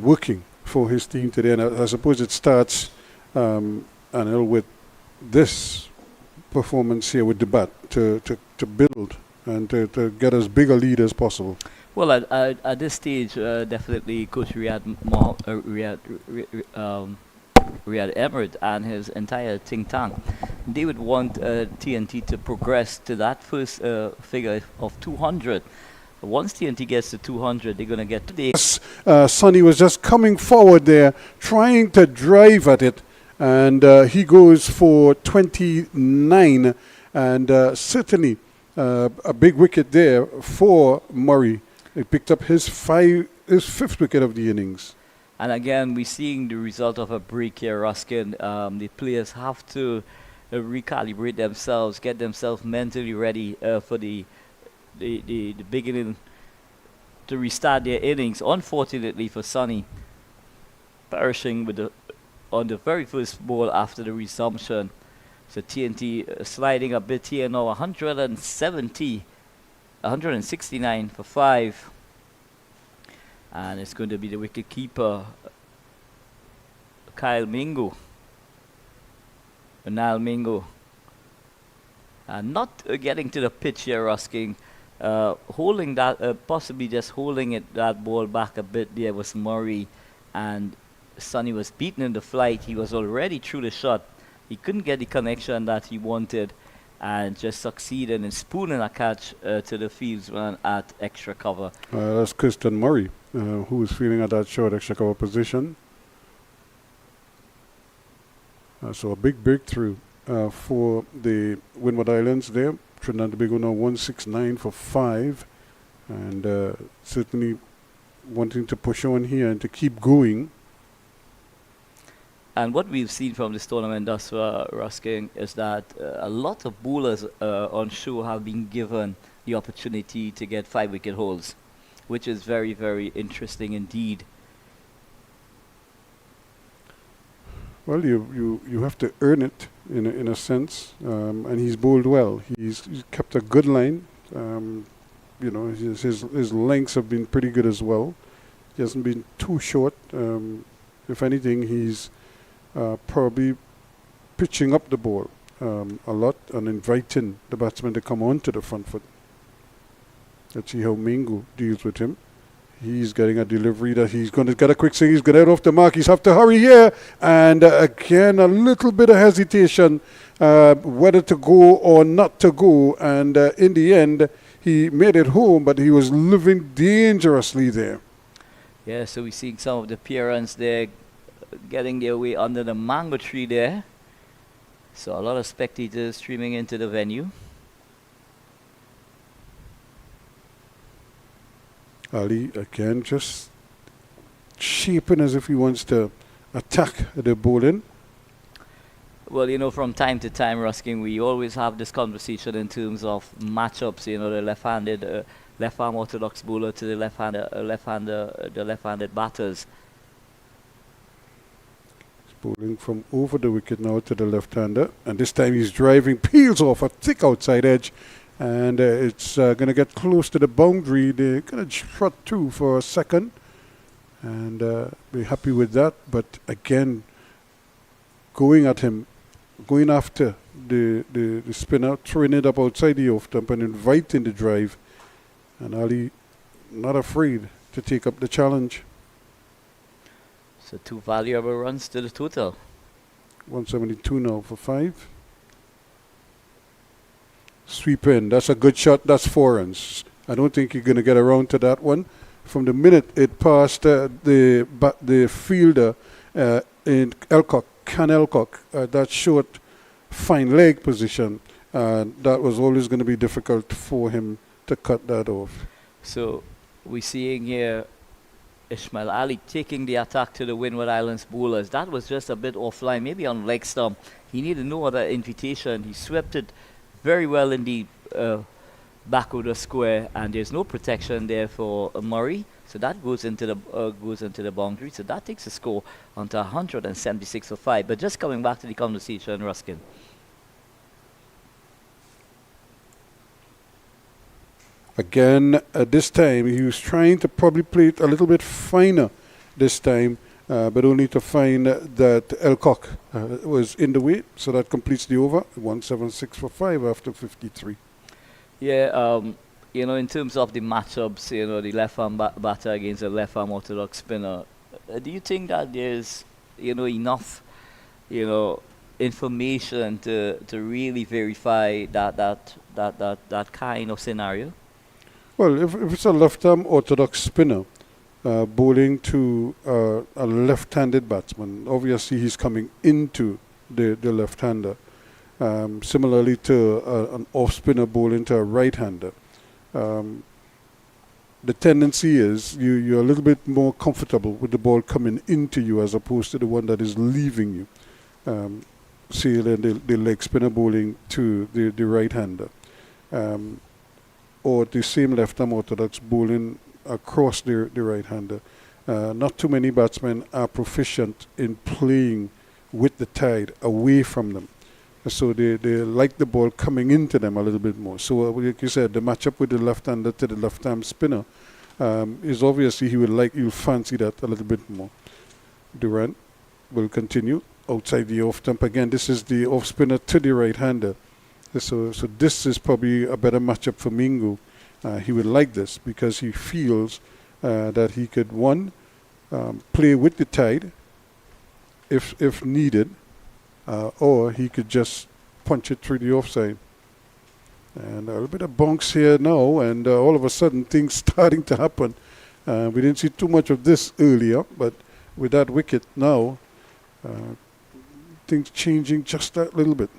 working for his team today. And I suppose it starts with this performance here with the bat to build and to get as big a lead as possible. Well, at this stage, definitely Coach Riyad Ahmed and his entire think tank, they would want TNT to progress to that first figure of 200. Once TNT gets to 200, they're going to get to the... Sonny was just coming forward there, trying to drive at it, and he goes for 29, and certainly a big wicket there for Murray. He picked up his fifth wicket of the innings. And again, we're seeing the result of a break here, Ruskin. The players have to recalibrate themselves, get themselves mentally ready for the beginning to restart their innings. Unfortunately for Sonny, perishing on the very first ball after the resumption. So TNT sliding a bit here now, 169 for 5. And it's going to be the wicket keeper, Nile Mingo. Not getting to the pitch here, Rusking. Holding that, possibly just holding that ball back a bit there was Murray, and Sonny was beaten in the flight. He was already through the shot. He couldn't get the connection that he wanted, and just succeeded in spooning a catch to the fieldsman at extra cover. That's Christian Murray, who was feeling at that short extra cover position. So a big breakthrough for the Windward Islands there. Trinidad and Tobago now 169 for 5, and certainly wanting to push on here and to keep going. And what we've seen from this tournament thus far, Rusking, is that a lot of bowlers on show have been given the opportunity to get 5-wicket hauls, which is very, very interesting indeed. Well, you have to earn it in a sense, and he's bowled well. He's kept a good line. His lengths have been pretty good as well. He hasn't been too short. If anything, he's probably pitching up the ball a lot and inviting the batsman to come onto the front foot. Let's see how Mingo deals with him. He's getting a delivery that he's going to get a quick swing. He's going to head off the mark. He's have to hurry here. And again, a little bit of hesitation whether to go or not to go. And in the end, he made it home, but he was living dangerously there. Yeah, so we're seeing some of the parents there getting their way under the mango tree there. So a lot of spectators streaming into the venue. Ali again just shaping as if he wants to attack the bowling. Well, you know, from time to time, Ruskin, we always have this conversation in terms of matchups. You know, the left-handed, left-arm orthodox bowler to the the left-handed batters. He's bowling from over the wicket now to the left-hander, and this time he's driving, peels off a thick outside edge. And it's going to get close to the boundary. They're going to trot through for a second. And be happy with that. But again, going at him, going after the spinner, throwing it up outside the off stump and inviting the drive. And Ali not afraid to take up the challenge. So 2 valuable runs to the total. 172 now for 5. Sweep in. That's a good shot. That's 4 runs. I don't think you're going to get around to that one. From the minute it passed the fielder in Can Elcock, that short, fine leg position, that was always going to be difficult for him to cut that off. So we're seeing here Ismail Ali taking the attack to the Windward Islands bowlers. That was just a bit offline, maybe on leg stump. He needed no other invitation. He swept it very well in the back of the square, and there's no protection there for Murray, so that goes into the boundary. So that takes the score onto 176 for 5. But just coming back to the conversation, Ruskin. Again, at this time, he was trying to probably play it a little bit finer this time, but only to find that Elcock was in the way, so that completes the over. 176 for 5 after 53. Yeah, you know, in terms of the matchups, you know, the left-arm batter against the left-arm orthodox spinner, do you think that there's, you know, enough, you know, information to really verify that kind of scenario? Well, if it's a left-arm orthodox spinner bowling to a left-handed batsman, obviously he's coming into the left-hander. Similarly to an off-spinner bowling to a right-hander. The tendency is you're a little bit more comfortable with the ball coming into you as opposed to the one that is leaving you. Say the leg spinner bowling to the right-hander. Or the same left-arm orthodox bowling across the right-hander. Not too many batsmen are proficient in playing with the tide away from them. So they like the ball coming into them a little bit more. So like you said, the matchup with the left-hander to the left-arm spinner is obviously you'll fancy that a little bit more. Durant will continue outside the off-stump. Again, this is the off-spinner to the right-hander. So this is probably a better matchup for Mingo. He would like this because he feels that he could, play with the tide if needed, or he could just punch it through the offside. And a little bit of bunks here now, and all of a sudden things starting to happen. We didn't see too much of this earlier, but with that wicket now, things changing just that little bit.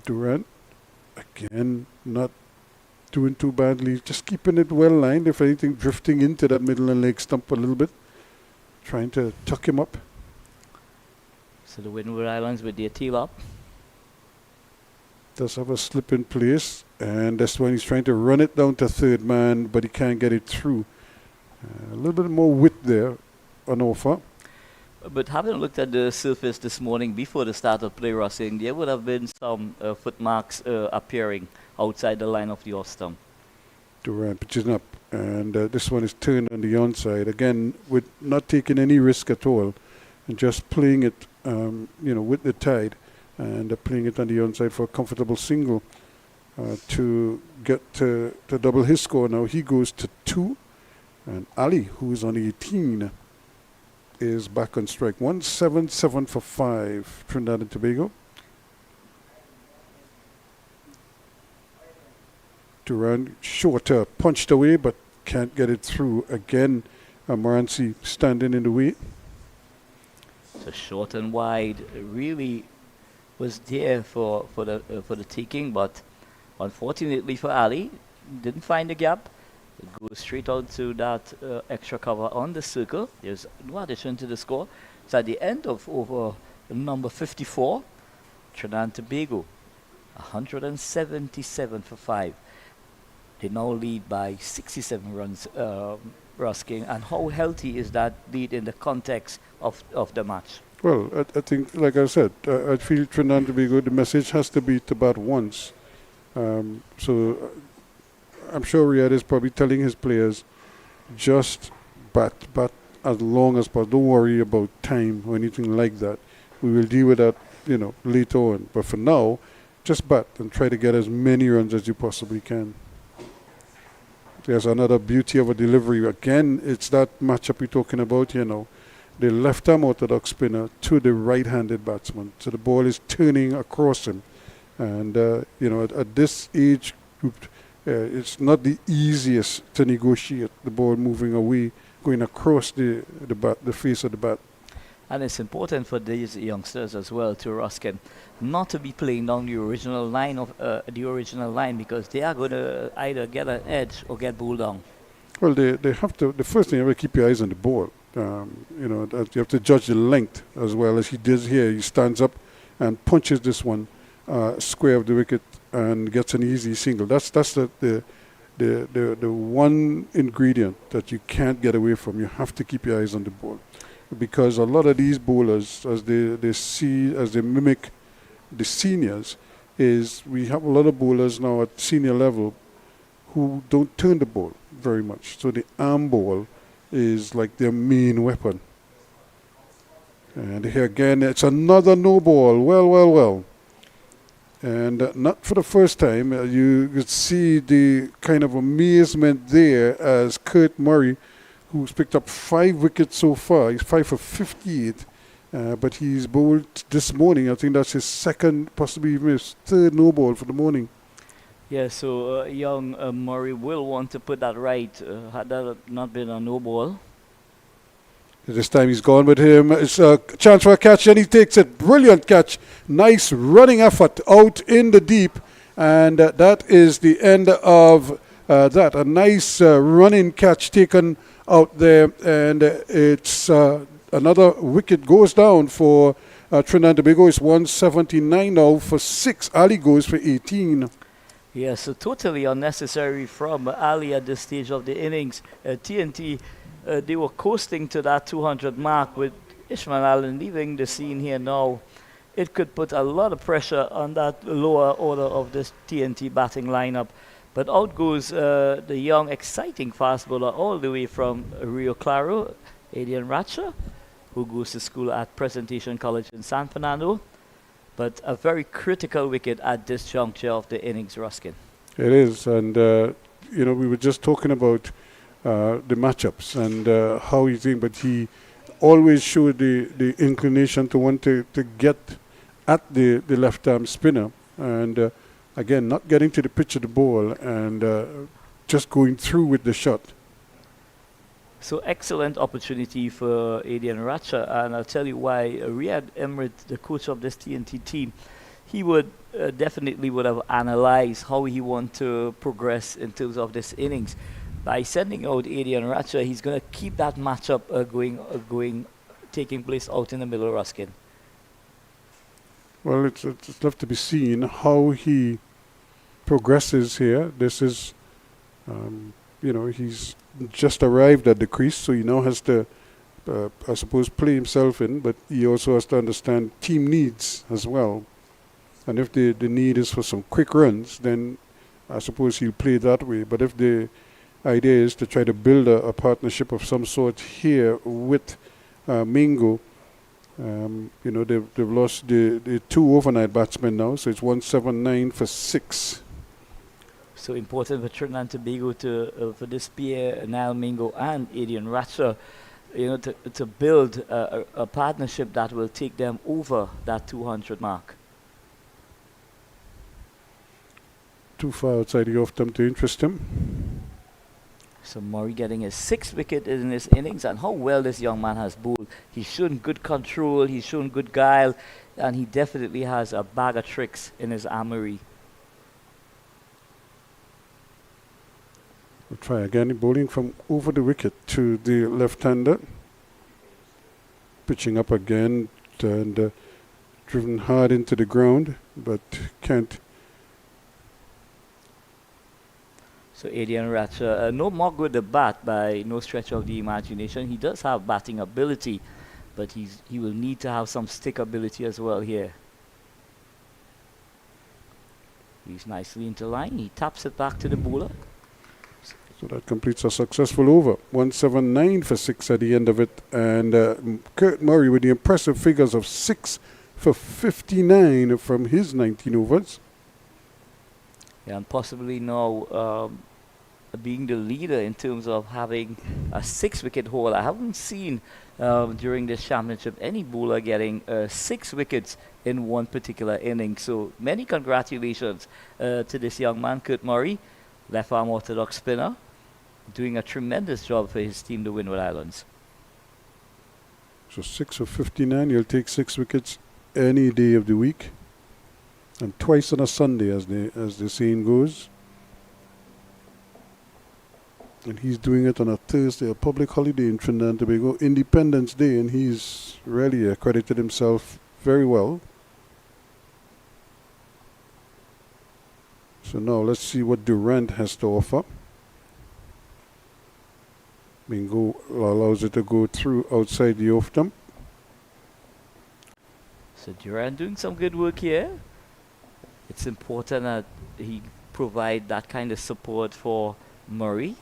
Durant, again, not doing too badly, just keeping it well lined, if anything, drifting into that middle and leg stump a little bit, trying to tuck him up. So the Windward Islands with their tail up. Does have a slip in place, and that's when he's trying to run it down to third man, but he can't get it through. A little bit more width there on offer. But having looked at the surface this morning before the start of play, Russing, there would have been some footmarks appearing outside the line of the off stump. Durant pitching up, and this one is turned on the onside again, with not taking any risk at all, and just playing it, with the tide. and playing it on the onside for a comfortable single to get to double his score. Now he goes to 2, and Ali, who's on 18, is back on strike. 177 for 5, Trinidad and Tobago. Duran shorter, punched away, but can't get it through. Again, Moranci standing in the way. So short and wide really was there for the taking, but unfortunately for Ali, didn't find the gap. It goes straight out to that extra cover on the circle. There's no addition to the score. It's at the end of over number 54. Trinidad and Tobago, 177 for 5. They now lead by 67 runs, Ruskin. And how healthy is that lead in the context of the match? Well, I think, like I said, I feel Trinidad and Tobago, the message has to be to bat once. So I'm sure Riyadh is probably telling his players, just bat as long as possible. Don't worry about time or anything like that. We will deal with that, later on. But for now, just bat and try to get as many runs as you possibly can. There's another beauty of a delivery. Again, it's that matchup you're talking about, the left-arm orthodox spinner to the right-handed batsman. So the ball is turning across him. And, at this age group, it's not the easiest to negotiate the ball moving away, going across the face of the bat. And it's important for these youngsters as well, to Ruskin, not to be playing down the original line because they are going to either get an edge or get bowled down. Well, they have to. The first thing, you have to keep your eyes on the ball. That you have to judge the length as well as he does here. He stands up and punches this one square of the wicket and gets an easy single. That's the one ingredient that you can't get away from. You have to keep your eyes on the ball, because a lot of these bowlers, as they mimic the seniors, is we have a lot of bowlers now at senior level who don't turn the ball very much. So the arm ball is like their main weapon. And here again, it's another no ball. Well. And not for the first time. You could see the kind of amazement there as Kurt Murray, who's picked up 5 wickets so far. He's 5 for 58. But he's bowled this morning. I think that's his second, possibly even his third no ball for the morning. Yeah, so young Murray will want to put that right. Had that not been a no ball. This time he's gone with him. It's a chance for a catch, and he takes it. Brilliant catch. Nice running effort out in the deep. And that is the end of that. A nice running catch taken out there. And it's another wicket goes down for Trinidad and Tobago. It's 179 now for 6. Ali goes for 18. Yeah, so totally unnecessary from Ali at this stage of the innings. TNT, they were coasting to that 200 mark with Ishmael Allen leaving the scene here now. It could put a lot of pressure on that lower order of this TNT batting lineup. But out goes the young, exciting fast bowler all the way from Rio Claro, Adrian Ratcher, who goes to school at Presentation College in San Fernando. But a very critical wicket at this juncture of the innings, Ruskin. It is, and we were just talking about the matchups and how he think, but he always showed the inclination to want to get at the left arm spinner, and again, not getting to the pitch of the ball and just going through with the shot. So excellent opportunity for Adrian Ratcher, and I'll tell you why. Riyad Emrit, the coach of this TNT team, he would definitely would have analyzed how he want to progress in terms of this innings. By sending out Adrian Ratcher, he's going to keep that matchup taking place out in the middle, Ruskin. Well, it's left to be seen how he progresses here. This is, he's just arrived at the crease, so he now has to, I suppose, play himself in, but he also has to understand team needs as well. And if the need is for some quick runs, then I suppose he'll play that way. But if the idea is to try to build a partnership of some sort here with Mingo, They've lost the two overnight batsmen now, so it's 179 for 6. So important for Trinidad and Tobago for this pair, Niall Mingo and Adrian Ratcher, to build a partnership that will take them over that 200 mark. Too far outside the off stump to interest him. So Murray getting his 6th wicket in his innings, and how well this young man has bowled. He's shown good control, he's shown good guile, and he definitely has a bag of tricks in his armory. We'll try again, bowling from over the wicket to the left-hander. Pitching up again and driven hard into the ground, but can't. So Adrian Ratcher, no more good at bat by no stretch of the imagination. He does have batting ability, but he will need to have some stick ability as well here. He's nicely into line. He taps it back to the bowler. So that completes a successful over. 179 for 6 at the end of it. And Kurt Murray with the impressive figures of 6 for 59 from his 19 overs. Yeah, and possibly now being the leader in terms of having a 6-wicket haul. I haven't seen during this championship any bowler getting 6 wickets in one particular inning. So many congratulations to this young man, Kurt Murray, left arm orthodox spinner, doing a tremendous job for his team, the Windward Islands. So 6 for 59, he'll take 6 wickets any day of the week. And twice on a Sunday, as the saying goes. And he's doing it on a Thursday, a public holiday in Trinidad and Tobago, Independence Day, and he's really accredited himself very well. So now let's see what Durant has to offer. Mingo allows it to go through outside the off stump. So Durant doing some good work here. It's important that he provide that kind of support for Murray.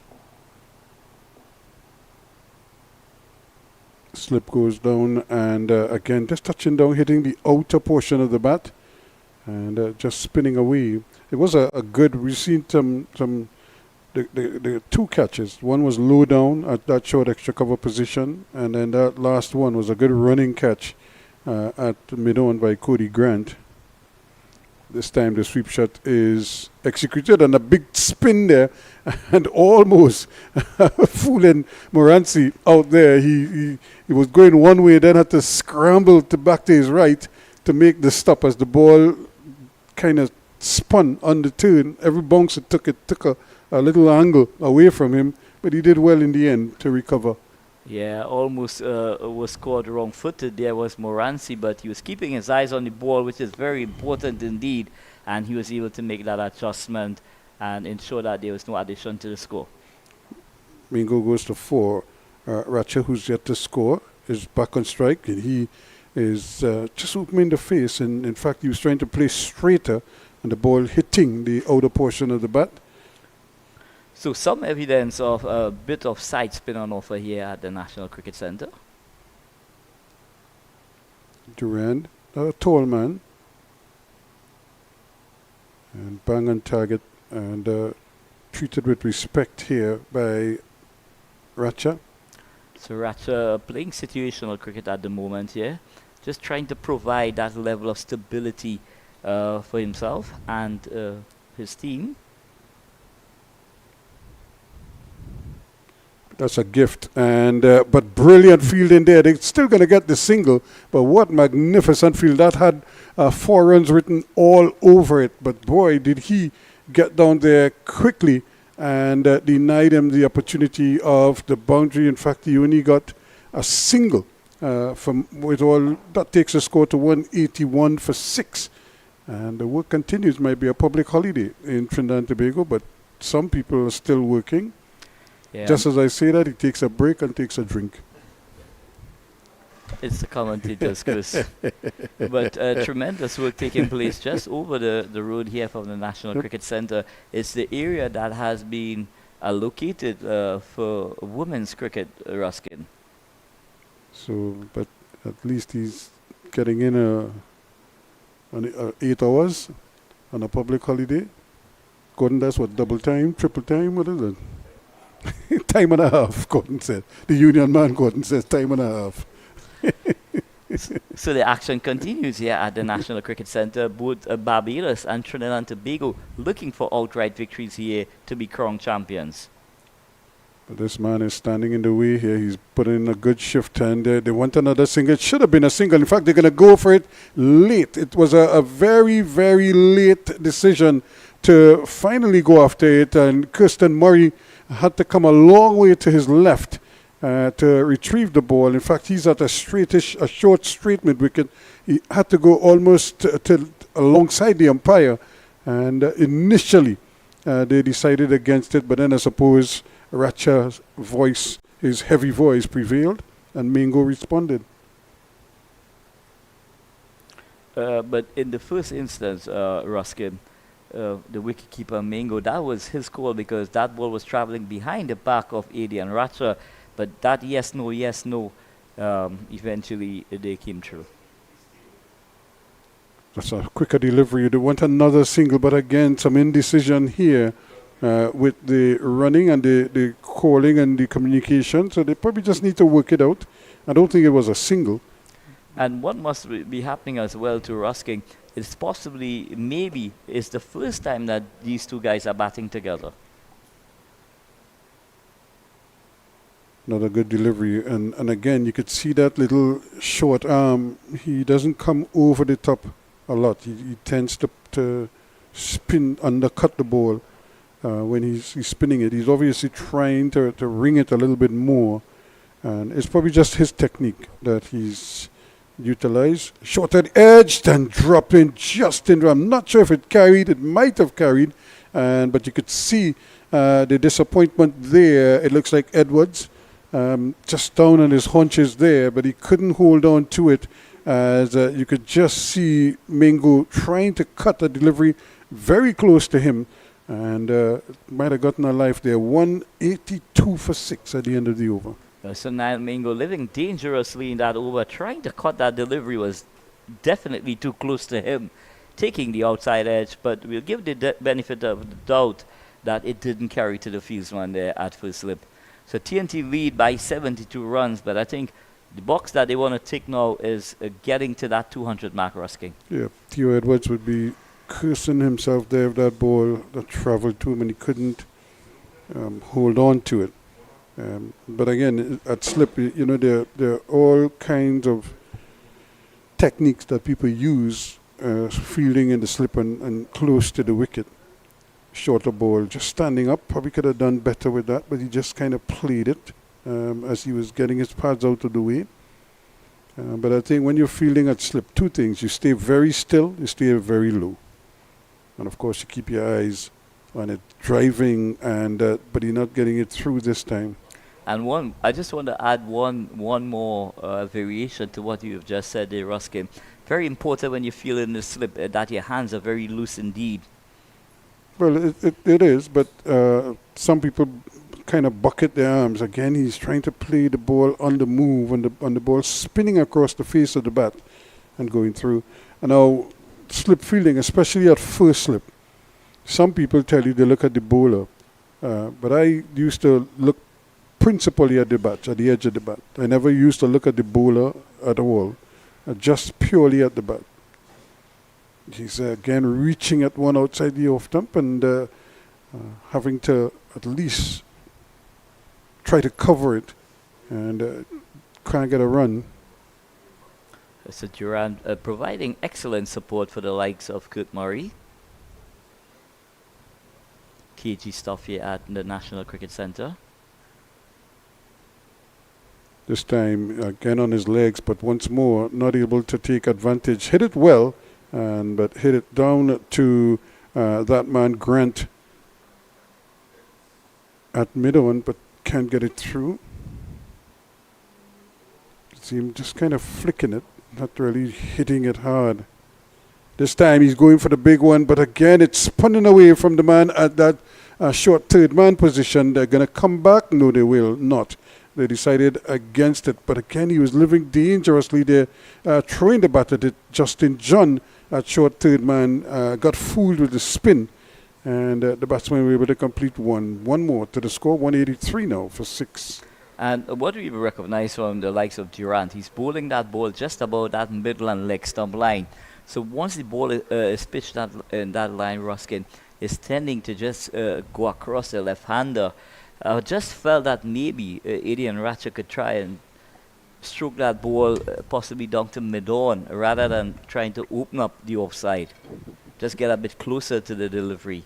Slip goes down, and again just touching down, hitting the outer portion of the bat, and just spinning away. It was a good. We've seen the 2 catches. One was low down at that short extra cover position, and then that last one was a good running catch at mid-on by Cody Grant. This time the sweep shot is executed, and a big spin there, and almost fooling Moranci out there. He was going one way, then had to scramble back to his right to make the stop as the ball kind of spun on the turn. Every bounce it took a little angle away from him, but he did well in the end to recover. Yeah, almost was scored wrong-footed there was Moranci, but he was keeping his eyes on the ball, which is very important indeed, and he was able to make that adjustment and ensure that there was no addition to the score. Mingo goes to 4. Ratcher, who's yet to score, is back on strike, and he is just opening the face, and in fact he was trying to play straighter, and the ball hitting the outer portion of the bat. So some evidence of a bit of side spin on offer here at the National Cricket Centre. Durand, a tall man, and bang on target, and treated with respect here by Ratcher. So Ratcher playing situational cricket at the moment here, just trying to provide that level of stability for himself and his team. That's a gift, and but brilliant fielding there. They're still going to get the single, but what magnificent field. That had 4 runs written all over it, but boy, did he get down there quickly and denied him the opportunity of the boundary. In fact, he only got a single from with all. That takes the score to 181 for 6, and the work continues. Might be a public holiday in Trinidad and Tobago, but some people are still working. Yeah. Just as I say that, he takes a break and takes a drink. It's the commentators, Chris. But tremendous work taking place just over the road here from the National Cricket Centre. It's the area that has been allocated for women's cricket, Ruskin. So, but At least he's getting in 8 hours on a public holiday. Gordon, that's what, double time, triple time, what is it? Time and a half, Gordon said. The union man, Gordon says, time and a half. So the action continues here at the National Cricket Centre. Both Barbados and Trinidad and Tobago looking for outright victories here to be crowned champions. But this man is standing in the way here. He's putting in a good shift, and they want another single. It should have been a single. In fact, they're going to go for it late. It was a very, very late decision to finally go after it, and Kirsten Murray had to come a long way to his left to retrieve the ball. In fact, he's at a short straight mid-wicket. He had to go almost to alongside the umpire, and initially they decided against it, but then I suppose Racha's voice, his heavy voice, prevailed, and Mingo responded. But in the first instance, Ruskin, the wicketkeeper Mingo, that was his call because that ball was travelling behind the back of Adi and Racha. But that yes, no, eventually they came through. That's a quicker delivery. They want another single, but again, some indecision here. With the running and the calling and the communication. So they probably just need to work it out. I don't think it was a single. And what must be happening as well to Ruskin is possibly, maybe, it's the first time that these two guys are batting together. Another good delivery. And again, you could see that little short arm. He doesn't come over the top a lot. He tends to spin, undercut the ball. When he's spinning it, he's obviously trying to ring it a little bit more, and it's probably just his technique that he's utilized. Short and edged and dropped in just in. I'm not sure if it carried. It might have carried, but you could see the disappointment there. It looks like Edwards just down on his haunches there, but he couldn't hold on to it. As you could just see Mingo trying to cut the delivery very close to him. And might have gotten a life there. 182 for 6 at the end of the over. So now Mingo living dangerously in that over. Trying to cut that delivery was definitely too close to him. Taking the outside edge, but we'll give the benefit of the doubt that it didn't carry to the fieldsman there at first slip. So TNT lead by 72 runs, but I think the box that they want to tick now is getting to that 200 mark, Ruskin. Yeah, Theo Edwards would be cursing himself there with that ball that traveled to him and he couldn't hold on to it. But again, at slip, there are all kinds of techniques that people use fielding in the slip and close to the wicket. Shorter ball, just standing up, probably could have done better with that, but he just kind of played it as he was getting his pads out of the way. But I think when you're fielding at slip, two things: you stay very still, you stay very low. And of course, you keep your eyes on it driving, but you're not getting it through this time. And I just want to add one more variation to what you have just said there, Ruskin. Very important when you feel in the slip that your hands are very loose indeed. Well, it is, but some people kind of bucket their arms. Again, he's trying to play the ball on the move, on the ball spinning across the face of the bat and going through. And now, slip fielding, especially at first slip, some people tell you they look at the bowler, but I used to look principally at the bat, at the edge of the bat. I never used to look at the bowler at all, just purely at the bat. He's again reaching at one outside the off stump and having to at least try to cover it and can't get a run. So Durant providing excellent support for the likes of Kurt Murray. KG stuff here at the National Cricket Centre. This time again on his legs, but once more not able to take advantage. Hit it well, but hit it down to that man Grant at mid-on, but can't get it through. See him just kind of flicking it. Not really hitting it hard. This time he's going for the big one, but again it's spinning away from the man at that short third man position. They're going to come back. No, they will not. They decided against it. But again, he was living dangerously there, throwing the bat at it. Justin John, at short third man, got fooled with the spin. And the batsmen were able to complete one. One more to the score, 183 now for 6. And what we recognize from the likes of Durant, he's bowling that ball just about that middle and leg stump line. So once the ball is pitched in that line, Ruskin is tending to just go across the left-hander. I just felt that maybe Adrian Ratcher could try and stroke that ball possibly down to mid-on rather than trying to open up the offside. Just get a bit closer to the delivery.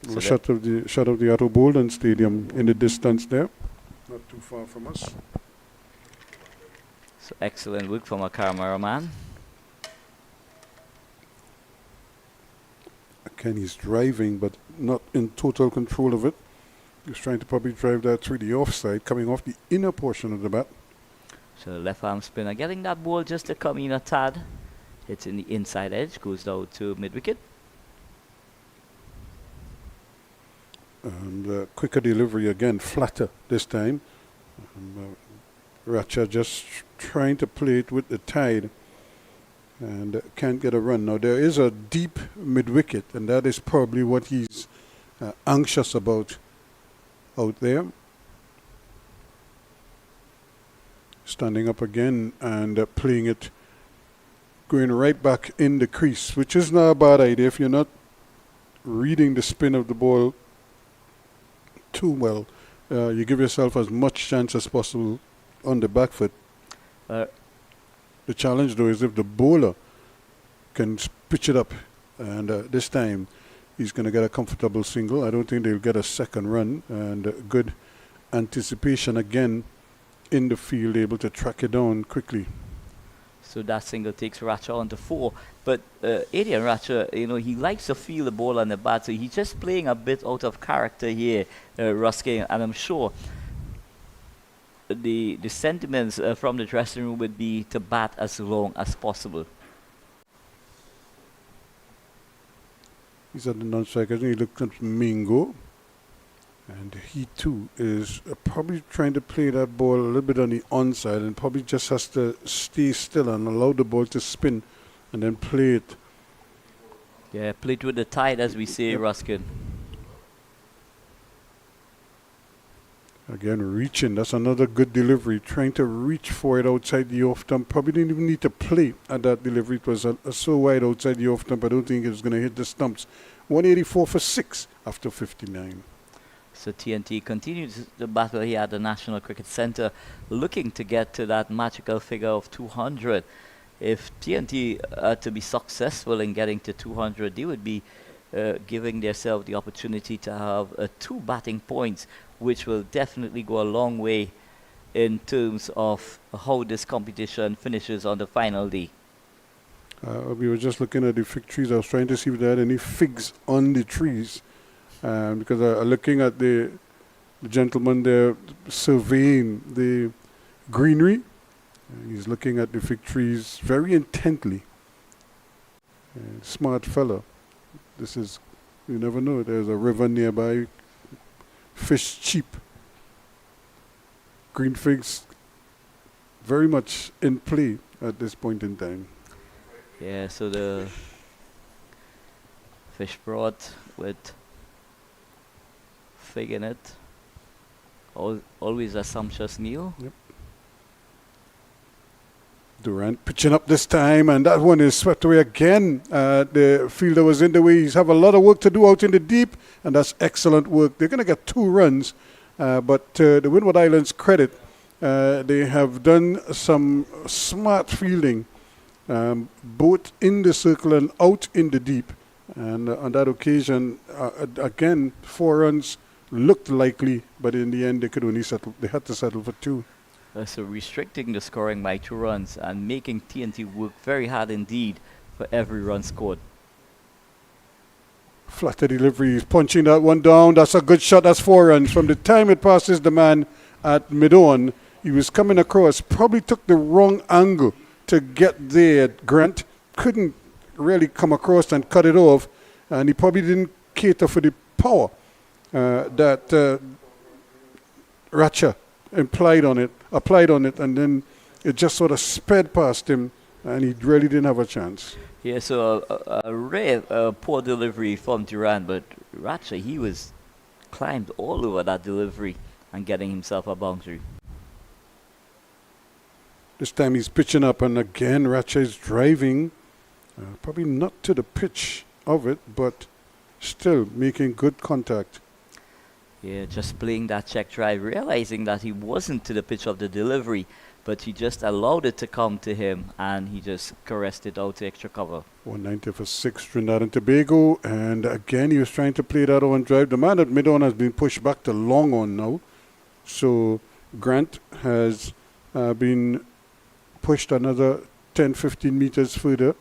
So shot of the Otto Bolden Stadium in the distance there, not too far from us. So excellent work from our cameraman. Again, he's driving, but not in total control of it. He's trying to probably drive that through the offside, coming off the inner portion of the bat. So left arm spinner getting that ball just to come in a tad. It's in the inside edge, goes down to mid-wicket. And quicker delivery again, flatter this time. Ratcher just trying to play it with the tide and can't get a run. Now there is a deep mid-wicket, and that is probably what he's anxious about out there. Standing up again and playing it, going right back in the crease, which is not a bad idea if you're not reading the spin of the ball too well. You give yourself as much chance as possible on the back foot. The challenge though is if the bowler can pitch it up, and this time he's going to get a comfortable single. I don't think they'll get a second run, and good anticipation again in the field, able to track it down quickly. So that single takes Ratcher on to 4. But Adrian Ratcher, he likes to feel the ball on the bat, so he's just playing a bit out of character here, Ruskin. And I'm sure the sentiments from the dressing room would be to bat as long as possible. He's at the non-strike. I think he looked at Mingo. And he too is probably trying to play that ball a little bit on the onside, and probably just has to stay still and allow the ball to spin and then play it. Yeah, play it with the tide, as we say, Ruskin. Again, reaching. That's another good delivery. Trying to reach for it outside the off stump. Probably didn't even need to play at that delivery. It was so wide outside the off stump. I don't think it was going to hit the stumps. 184 for 6 after 59. So TNT continues the battle here at the National Cricket Centre, looking to get to that magical figure of 200. If TNT are to be successful in getting to 200, they would be giving themselves the opportunity to have 2 batting points, which will definitely go a long way in terms of how this competition finishes on the final day. We were just looking at the fig trees. I was trying to see if there had any figs on the trees. Because looking at the gentleman there surveying the greenery, he's looking at the fig trees very intently. Smart fellow. This is, you never know, there's a river nearby, fish cheap. Green figs very much in play at this point in time. Yeah, so the fish broth with fig in it. Always a sumptuous meal. Yep. Durant pitching up this time, and that one is swept away again. The fielder was in the way. He's have a lot of work to do out in the deep, and that's excellent work. They're going to get 2 runs, but to the Windward Islands' credit, they have done some smart fielding, both in the circle and out in the deep. And on that occasion, again, 4 runs looked likely, but in the end they could only settle. They had to settle for 2. So restricting the scoring by 2 runs and making TNT work very hard indeed for every run scored. Flatter delivery, he's punching that one down. That's a good shot. That's 4 runs. From the time it passes the man at mid-on, he was coming across. Probably took the wrong angle to get there. Grant couldn't really come across and cut it off, and he probably didn't cater for the power that Ratcher applied on it, and then it just sort of sped past him, and he really didn't have a chance. Yeah, so a rare poor delivery from Durant, but Ratcher, he was climbed all over that delivery and getting himself a boundary. This time he's pitching up, and again Ratcher is driving, probably not to the pitch of it, but still making good contact. Yeah, just playing that check drive, realizing that he wasn't to the pitch of the delivery, but he just allowed it to come to him, and he just caressed it out to extra cover. 190 for 6, Trinidad and Tobago, and again he was trying to play that on drive. The man at mid-on has been pushed back to long on now, so Grant has been pushed another 10-15 meters further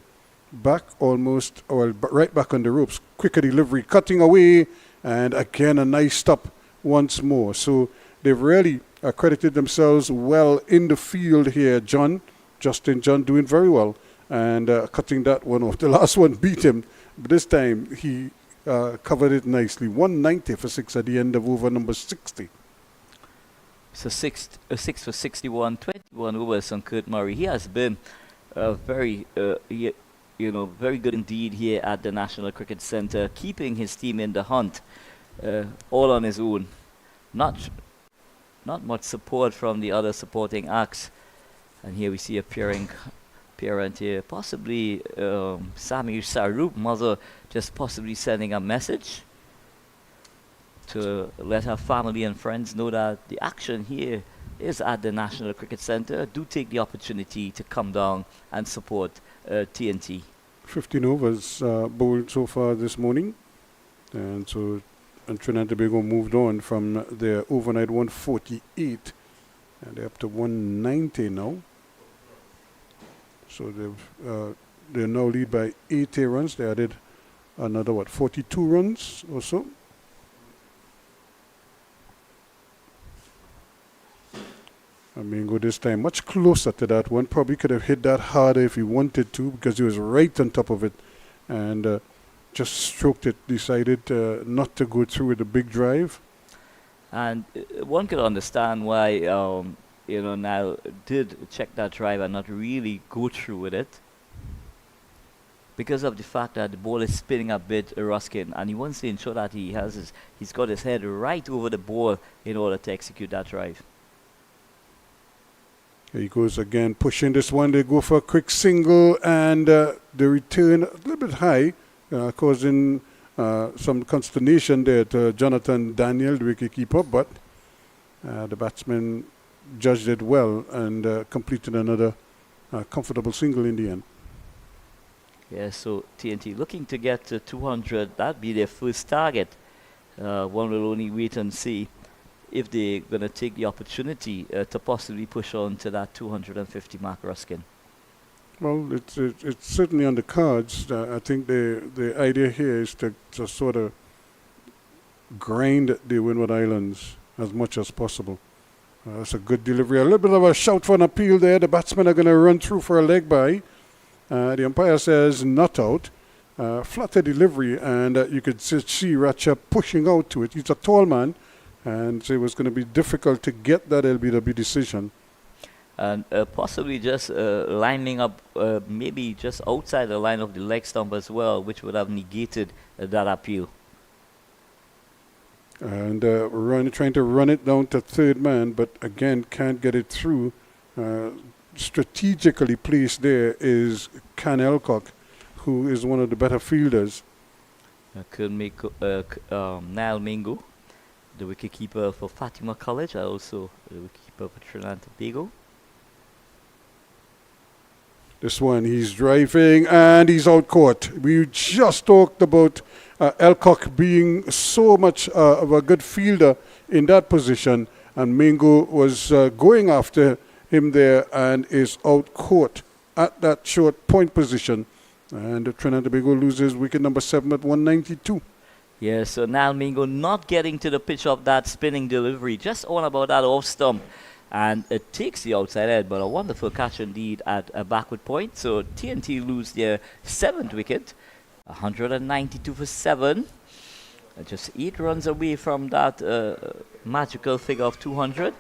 back, almost, well, right back on the ropes. Quicker delivery, cutting away, and again a nice stop once more. So they've really accredited themselves well in the field here. Justin John doing very well, and cutting that one off. The last one beat him, but this time he covered it nicely. 190 for 6 at the end of over number 60. So 6 for 61, 21 overs on Kurt Murray. He has been very very good indeed here at the National Cricket Centre, keeping his team in the hunt all on his own. Not much support from the other supporting acts. And here we see appearant here, possibly Sami Sarup, mother, just possibly sending a message to let her family and friends know that the action here is at the National Cricket Centre. Do take the opportunity to come down and support TNT. 15 overs bowled so far this morning, and Trinidad and Tobago moved on from their overnight 148, and they're up to 190 now. So they now lead by 80 runs. They added another 42 runs or so. Mingo this time much closer to that one. Probably could have hit that harder if he wanted to, because he was right on top of it, and just stroked it. Decided not to go through with a big drive. And one could understand why Niall did check that drive and not really go through with it, because of the fact that the ball is spinning a bit, Ruskin, and he wants to ensure that he's got his head right over the ball in order to execute that drive. Here he goes again, pushing this one. They go for a quick single, and the return a little bit high, causing some consternation there to Jonathan Daniel, the wicketkeeper, but the batsman judged it well and completed another comfortable single in the end. Yeah, so TNT looking to get to 200. That'd be their first target. One will only wait and see if they're going to take the opportunity to possibly push on to that 250 mark, Ruskin. Well, it's certainly on the cards. I think the idea here is to sort of grind the Windward Islands as much as possible. That's a good delivery. A little bit of a shout for an appeal there. The batsmen are going to run through for a leg by. The umpire says not out. Flatter delivery, and you could see Ratcher pushing out to it. He's a tall man, and so it was going to be difficult to get that LBW decision. And possibly just lining up maybe just outside the line of the leg stump as well, which would have negated that appeal. And trying to run it down to third man, but again can't get it through. Strategically placed there is Can Elcock, who is one of the better fielders. Niall Mingo, the wicketkeeper for Fatima College, also the wicketkeeper for Trinidad and Tobago. This one, he's driving and he's out caught. We just talked about Elcock being so much of a good fielder in that position, and Mingo was going after him there and is out caught at that short point position. And Trinidad and Tobago loses wicket number 7 at 192. Yeah, so now Mingo not getting to the pitch of that spinning delivery, just on about that off stump. And it takes the outside edge, but a wonderful catch indeed at a backward point. So TNT lose their 7th wicket, 192 for 7. Just 8 runs away from that magical figure of 200.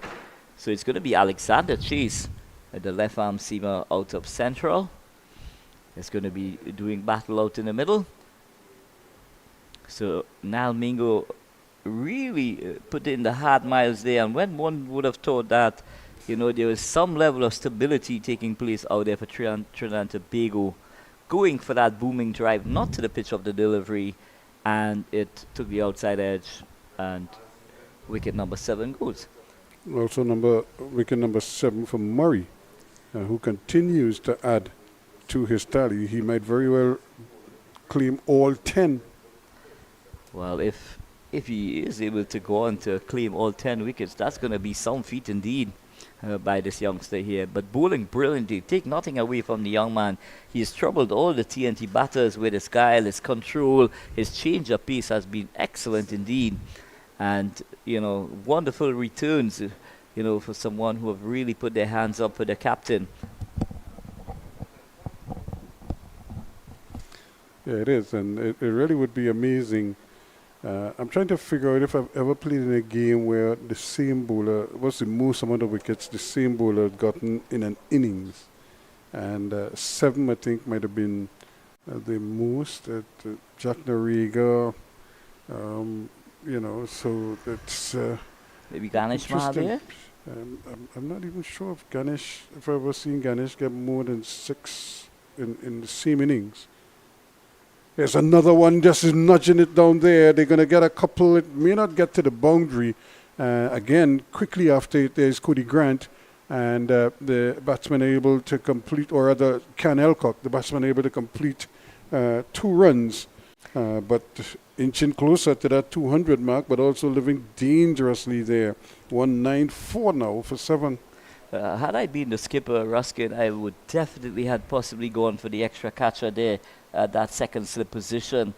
So it's going to be Alexander Chase, the left arm seamer out of central. It's going to be doing battle out in the middle. So Nal Mingo really put in the hard miles there, and when one would have thought that, you know, there was some level of stability taking place out there for Trinidad and Tobago, going for that booming drive, not to the pitch of the delivery, and it took the outside edge, and wicket number 7 goes. Also wicket number 7 for Murray, who continues to add to his tally. He might very well claim all 10. Well, if he is able to go on to claim all 10 wickets, that's going to be some feat indeed by this youngster here. But bowling brilliantly, take nothing away from the young man. He's troubled all the TNT batters with his style, his control, his change of pace has been excellent indeed. And, you know, wonderful returns, you know, for someone who have really put their hands up for the captain. Yeah, it is, and it really would be amazing. I'm trying to figure out if I've ever played in a game where the same bowler, what's the most amount of wickets the same bowler had gotten in an innings. And 7, I think, might have been the most at Jack Noriega. You know, so that's Maybe Ganesh Mahathir? I'm not even sure if I've ever seen Ganesh get more than 6 in the same innings. There's another one just is nudging it down there. They're going to get a couple. It may not get to the boundary. Again, quickly after it, there's Cody Grant, and the batsman able to complete, or rather, Ken Elcock, the batsman able to complete 2 runs. But inching closer to that 200 mark, but also living dangerously there. 194 now for 7. Had I been the skipper, Ruskin, I would definitely had possibly gone for the extra catcher there at that second slip position.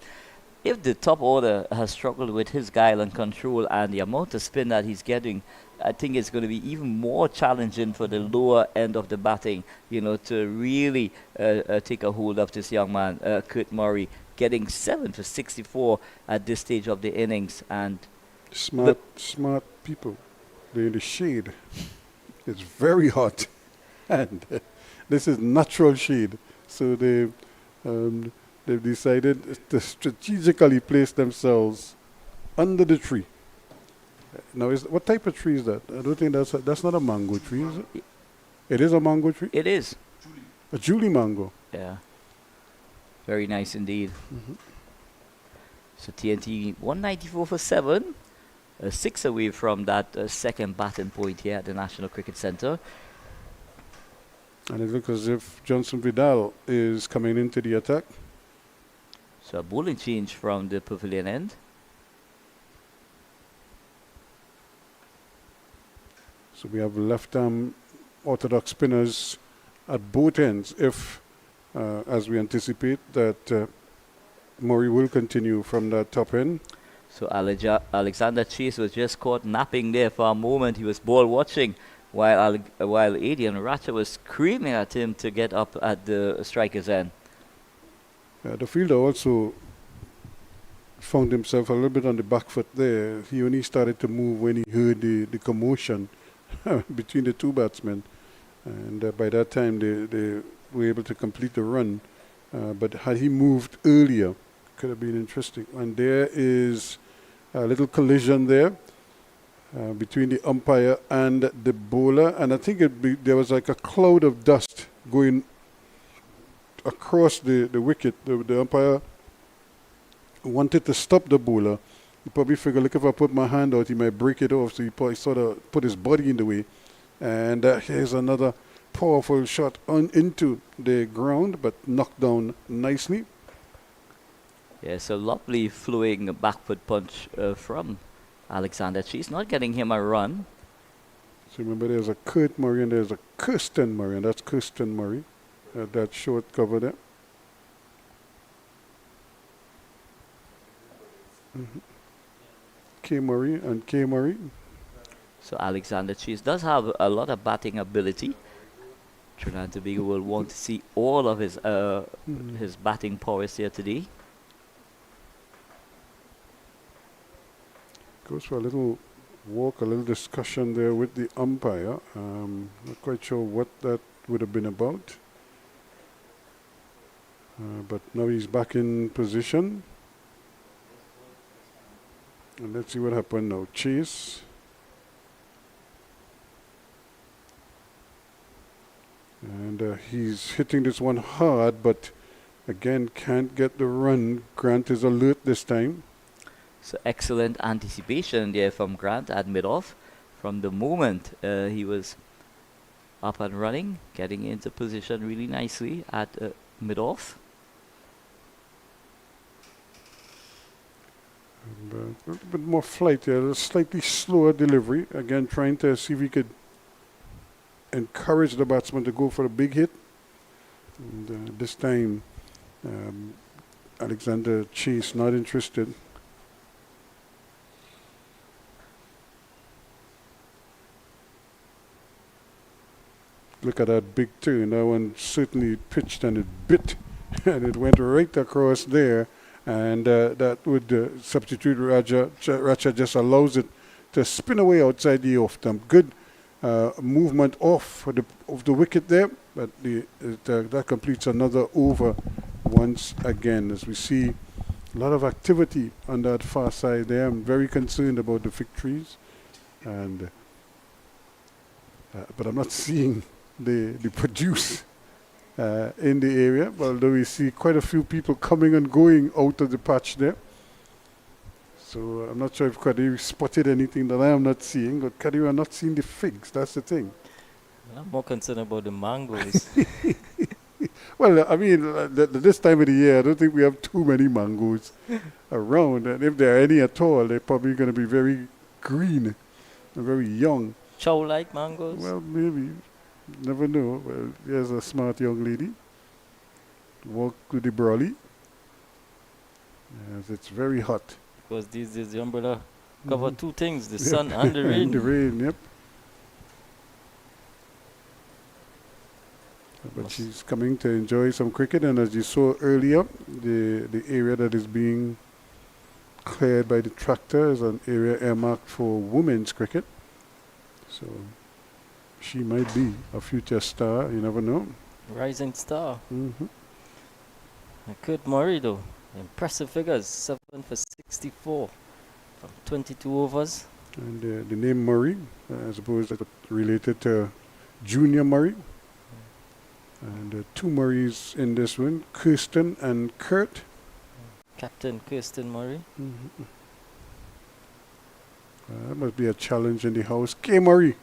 If the top order has struggled with his guile and control and the amount of spin that he's getting, I think it's going to be even more challenging for the lower end of the batting, you know, to really take a hold of this young man, Kurt Murray, getting 7 for 64 at this stage of the innings. And smart people. They're in the shade. It's very hot, and this is natural shade. So they've decided to strategically place themselves under the tree. Now, what type of tree is that? I don't think that's not a mango tree, is it? It is a mango tree? it is. A Julie mango. Yeah. Very nice indeed. Mm-hmm. So TNT 194 for 7. 6 away from that second batting point here at the National Cricket Centre. And it looks as if Johnson Vidal is coming into the attack. So a bowling change from the pavilion end. So we have left-arm orthodox spinners at both ends if, as we anticipate, that Murray will continue from that top end. So Alexander Chase was just caught napping there for a moment. He was ball watching while Adrian Ratcher was screaming at him to get up at the striker's end. The fielder also found himself a little bit on the back foot there. He only started to move when he heard the commotion between the 2 batsmen. And by that time, they were able to complete the run. But had he moved earlier, could have been interesting. And there is a little collision there between the umpire and the bowler. And I think there was like a cloud of dust going across the wicket. The umpire wanted to stop the bowler. He probably figured, look, if I put my hand out, he might break it off. So he probably sort of put his body in the way. And here's another powerful shot into the ground, but knocked down nicely. Yes, a lovely flowing back foot punch from Alexander Chase, not getting him a run. So remember, there's a Kurt Murray and there's a Kirsten Murray, and that's Kirsten Murray, that short cover there. Mm-hmm. K. Murray and K. Murray. So Alexander Chase does have a lot of batting ability. Trinidad and Tobago will want to see all of his batting prowess here today. Goes for a little walk, a little discussion there with the umpire. Not quite sure what that would have been about. But now he's back in position. And let's see what happened now. Chase. And he's hitting this one hard, but again can't get the run. Grant is alert this time. So excellent anticipation there from Grant at mid-off. From the moment he was up and running, getting into position really nicely at mid-off. And, a little bit more flight there, a slightly slower delivery. Again, trying to see if he could encourage the batsman to go for a big hit. And this time, Alexander Chase not interested. Look at that big turn. That one certainly pitched and it bit, and it went right across there. And that would substitute Raja just allows it to spin away outside the off stump. Good movement off the wicket there, but that completes another over once again. As we see a lot of activity on that far side there. I'm very concerned about the victories, and but I'm not seeing the produce in the area, although we see quite a few people coming and going out of the patch there. So I'm not sure if Kadiri spotted anything that I am not seeing, but Kadiri are not seeing the figs. That's the thing. I'm more concerned about the mangoes. Well, I mean, this time of the year, I don't think we have too many mangoes around. And if there are any at all, they're probably going to be very green and very young. Chow-like mangoes? Well, maybe. Never know. Well, here's a smart young lady. Walk with the brolly. Yes, it's very hot. Because these days the umbrella cover two things, the sun and the rain. And the rain, yep. But she's coming to enjoy some cricket, and as you saw earlier, the area that is being cleared by the tractor is an area earmarked for women's cricket. So she might be a future star, you never know. Rising star. Mm-hmm. And Kurt Murray though, impressive figures, 7 for 64 from 22 overs. And the name Murray, I suppose that's related to Junior Murray. And two Murrays in this one, Kirsten and Kurt. Captain Kirsten Murray. Mm-hmm. That must be a challenge in the house. K. Murray.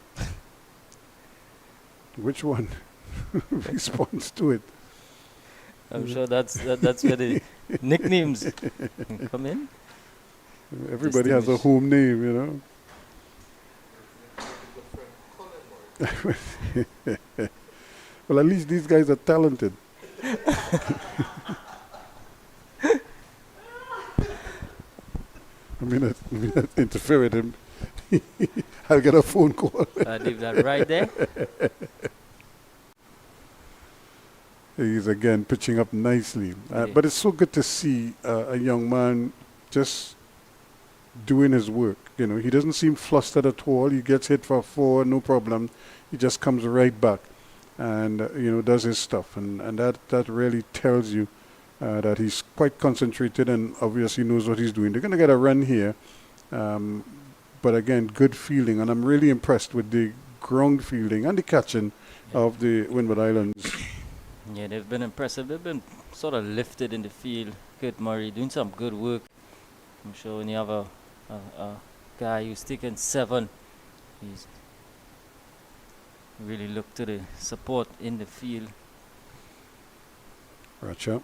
Which one responds to it? I'm sure that's where the nicknames come in. Everybody has a home name, you know. Well, at least these guys are talented. I mean, not interfere with him. I'll get a phone call. I'll leave that right there. He's again pitching up nicely. But it's so good to see a young man just doing his work. You know, he doesn't seem flustered at all. He gets hit for 4, no problem. He just comes right back and, you know, does his stuff. And that really tells you that he's quite concentrated and obviously knows what he's doing. They're going to get a run here. But again, good fielding. And I'm really impressed with the ground fielding and the catching of the Windward Islands. Yeah, they've been impressive. They've been sort of lifted in the field. Kurt Murray doing some good work. I'm sure when you have a guy who's taken 7, he's really looked to the support in the field. Racha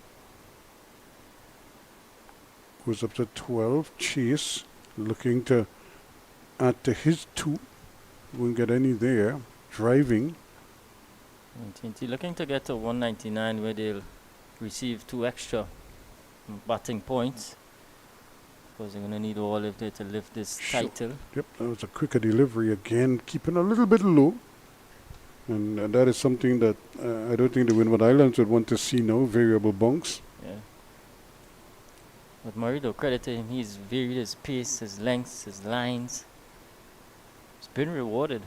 goes up to 12. Chase looking to add to his 2. Won't get any there. Driving. And TNT looking to get to 199 where they'll receive 2 extra batting points. Because they're going to need all of it to lift this title. Yep, that was a quicker delivery again, keeping a little bit low. And that is something that I don't think the Windward Islands would want to see now, variable bunks. Yeah. But Murray, though, credit to him, he's varied his pace, his lengths, his lines. been rewarded.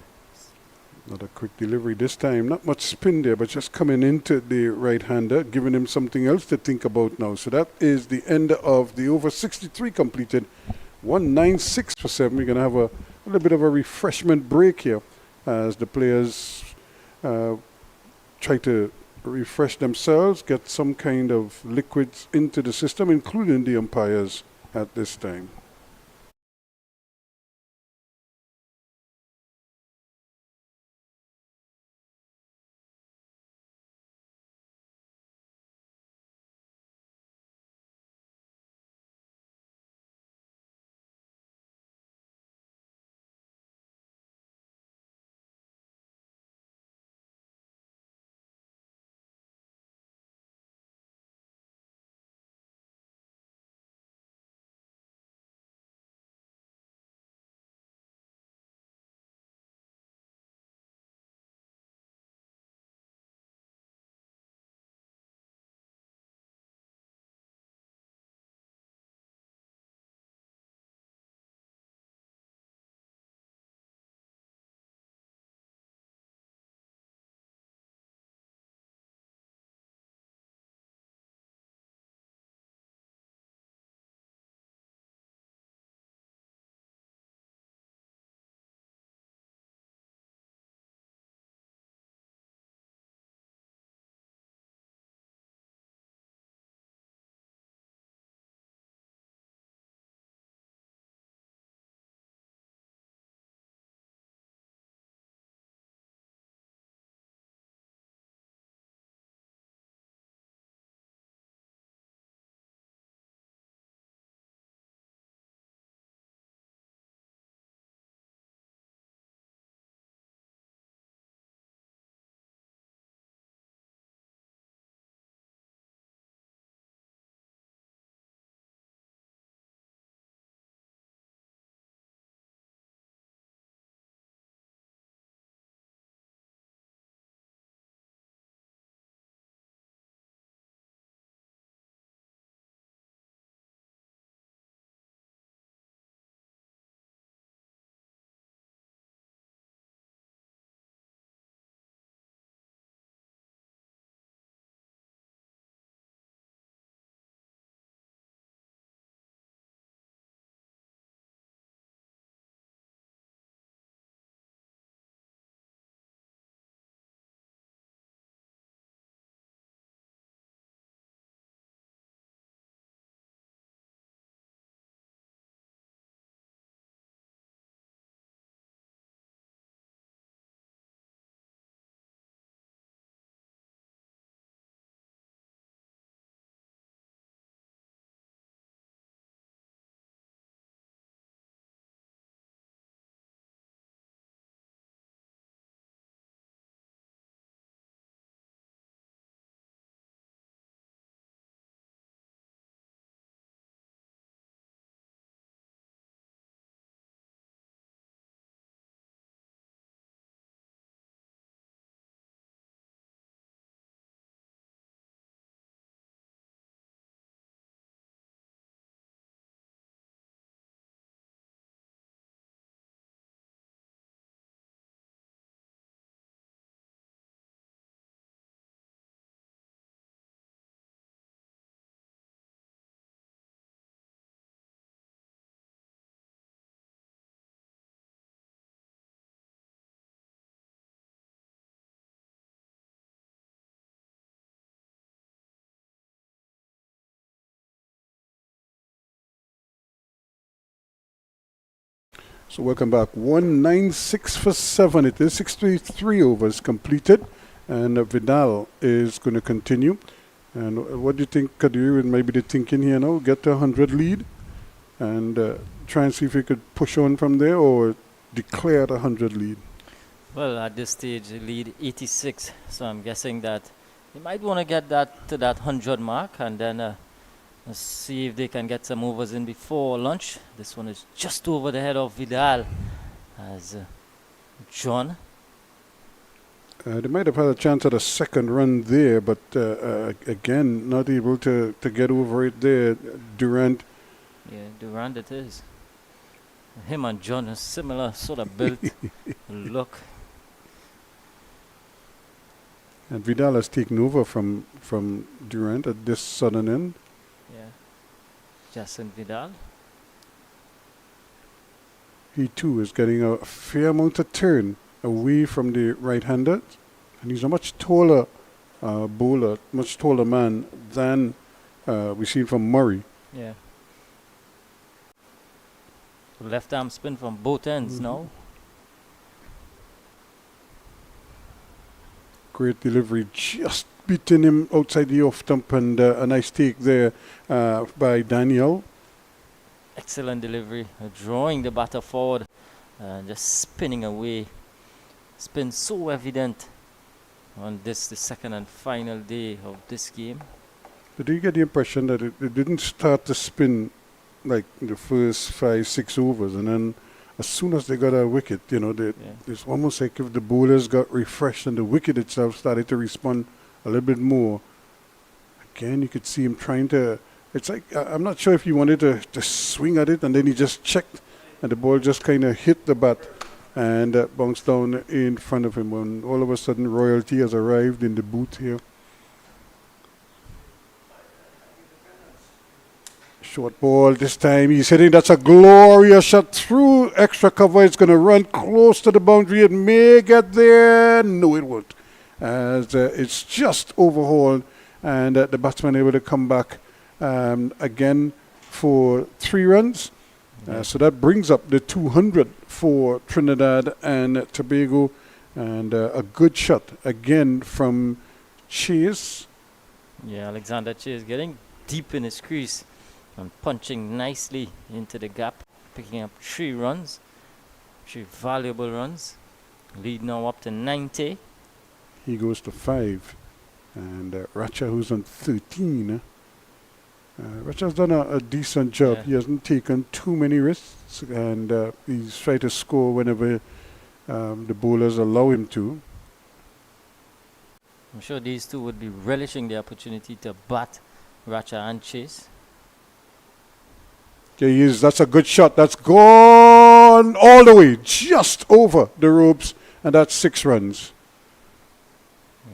Another quick delivery this time. Not much spin there, but just coming into the right-hander, giving him something else to think about now. So that is the end of the over 63 completed. 196 for 7. We're going to have a little bit of a refreshment break here as the players try to refresh themselves, get some kind of liquids into the system, including the umpires at this time. So welcome back. 196 for 7. It is 63 overs completed, and Vidal is going to continue. And what do you think, Kadir, and maybe the thinking here now, get to 100 lead and try and see if we could push on from there, or declare the 100 lead? Well, at this stage, the lead 86, so I'm guessing that they might want to get that to that 100 mark, and then see if they can get some overs in before lunch. This one is just over the head of Vidal as John. They might have had a chance at a second run there, but again, not able to get over it there. Durant. Yeah, Durant it is. Him and John are similar sort of built look. And Vidal has taken over from Durant at this southern end. Yeah. Jason Vidal. He too is getting a fair amount of turn away from the right-hander. And he's a much taller bowler, much taller man than we've seen from Murray. Yeah. Left arm spin from both ends now. Great delivery, just beating him outside the off stump, and a nice take there by Daniel. Excellent delivery, drawing the batter forward and just spinning away. Spin so evident on this, the second and final day of this game. But do you get the impression that it didn't start to spin like the first 5-6 overs, and then as soon as they got a wicket, you know, it's almost like if the bowlers got refreshed and the wicket itself started to respond a little bit more. Again, you could see him trying to, it's like, I'm not sure if he wanted to swing at it, and then he just checked, and the ball just kind of hit the bat and bounced down in front of him, when all of a sudden royalty has arrived in the booth here. Short ball this time. He's hitting. That's a glorious shot through extra cover. It's going to run close to the boundary. It may get there. No, it won't. As it's just overhauled, and the batsman able to come back again for 3 runs. So that brings up the 200 for Trinidad and Tobago, and a good shot again from Chase. Yeah, Alexander Chase getting deep in his crease and punching nicely into the gap, picking up 3 runs, 3 valuable runs. Lead now up to 90. He goes to 5, and Racha, who's on 13. Racha's done a decent job. Yeah. He hasn't taken too many risks, and he's tried to score whenever the bowlers allow him to. I'm sure these two would be relishing the opportunity to bat Racha and Chase. Okay, that's a good shot. That's gone all the way, just over the ropes, and that's 6 runs.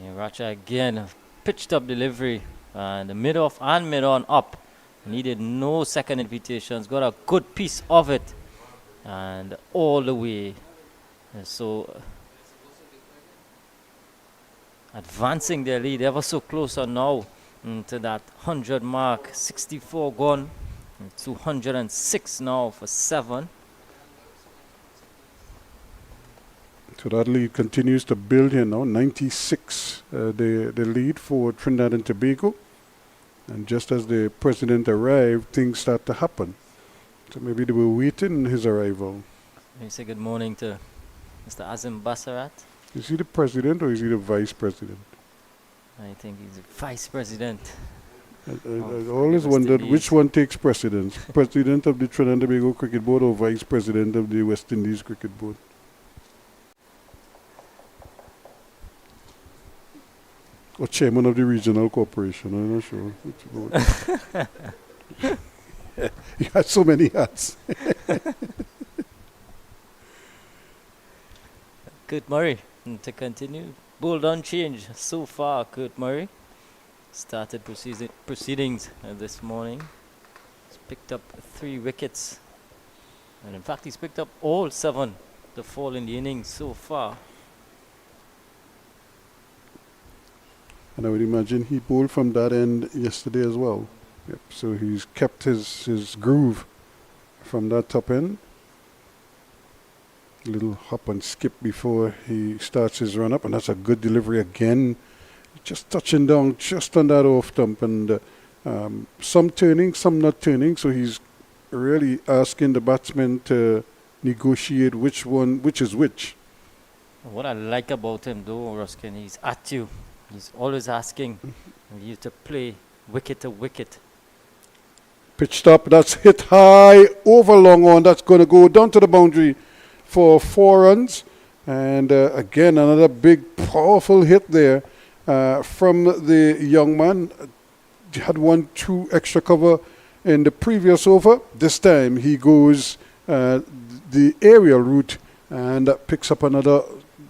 Yeah, Racha again, pitched up delivery, and the mid-off and mid-on up. Needed no second invitations, got a good piece of it, and all the way. And so advancing their lead ever so closer now to that 100 mark. 64 gone, and 206 now for 7. So that lead continues to build here now. 96 the lead for Trinidad and Tobago. And just as the president arrived, things start to happen. So maybe they were waiting his arrival. Let me say good morning to Mr. Azim Basarat. Is he the president or is he the vice president? I think he's the vice president. I always wondered which one takes precedence. President of the Trinidad and Tobago Cricket Board or vice president of the West Indies Cricket Board? Or chairman of the regional corporation, I'm not sure. He had so many hats. Kurt Murray to continue. Bold on change so far. Kurt Murray started proceedings this morning. He's picked up 3 wickets, and in fact he's picked up all 7 to fall in the innings so far. And I would imagine he bowled from that end yesterday as well. Yep. So he's kept his groove from that top end. Little hop and skip before he starts his run up, and that's a good delivery again. Just touching down just on that off stump, and some turning, some not turning. So he's really asking the batsman to negotiate which is which. What I like about him though, Ruskin, he's at you. He's always asking you to play wicket to wicket. Pitched up, that's hit high, over long on, that's going to go down to the boundary for 4 runs. And again, another big, powerful hit there from the young man. He had 1-2 extra cover in the previous over. This time he goes the aerial route, and that picks up another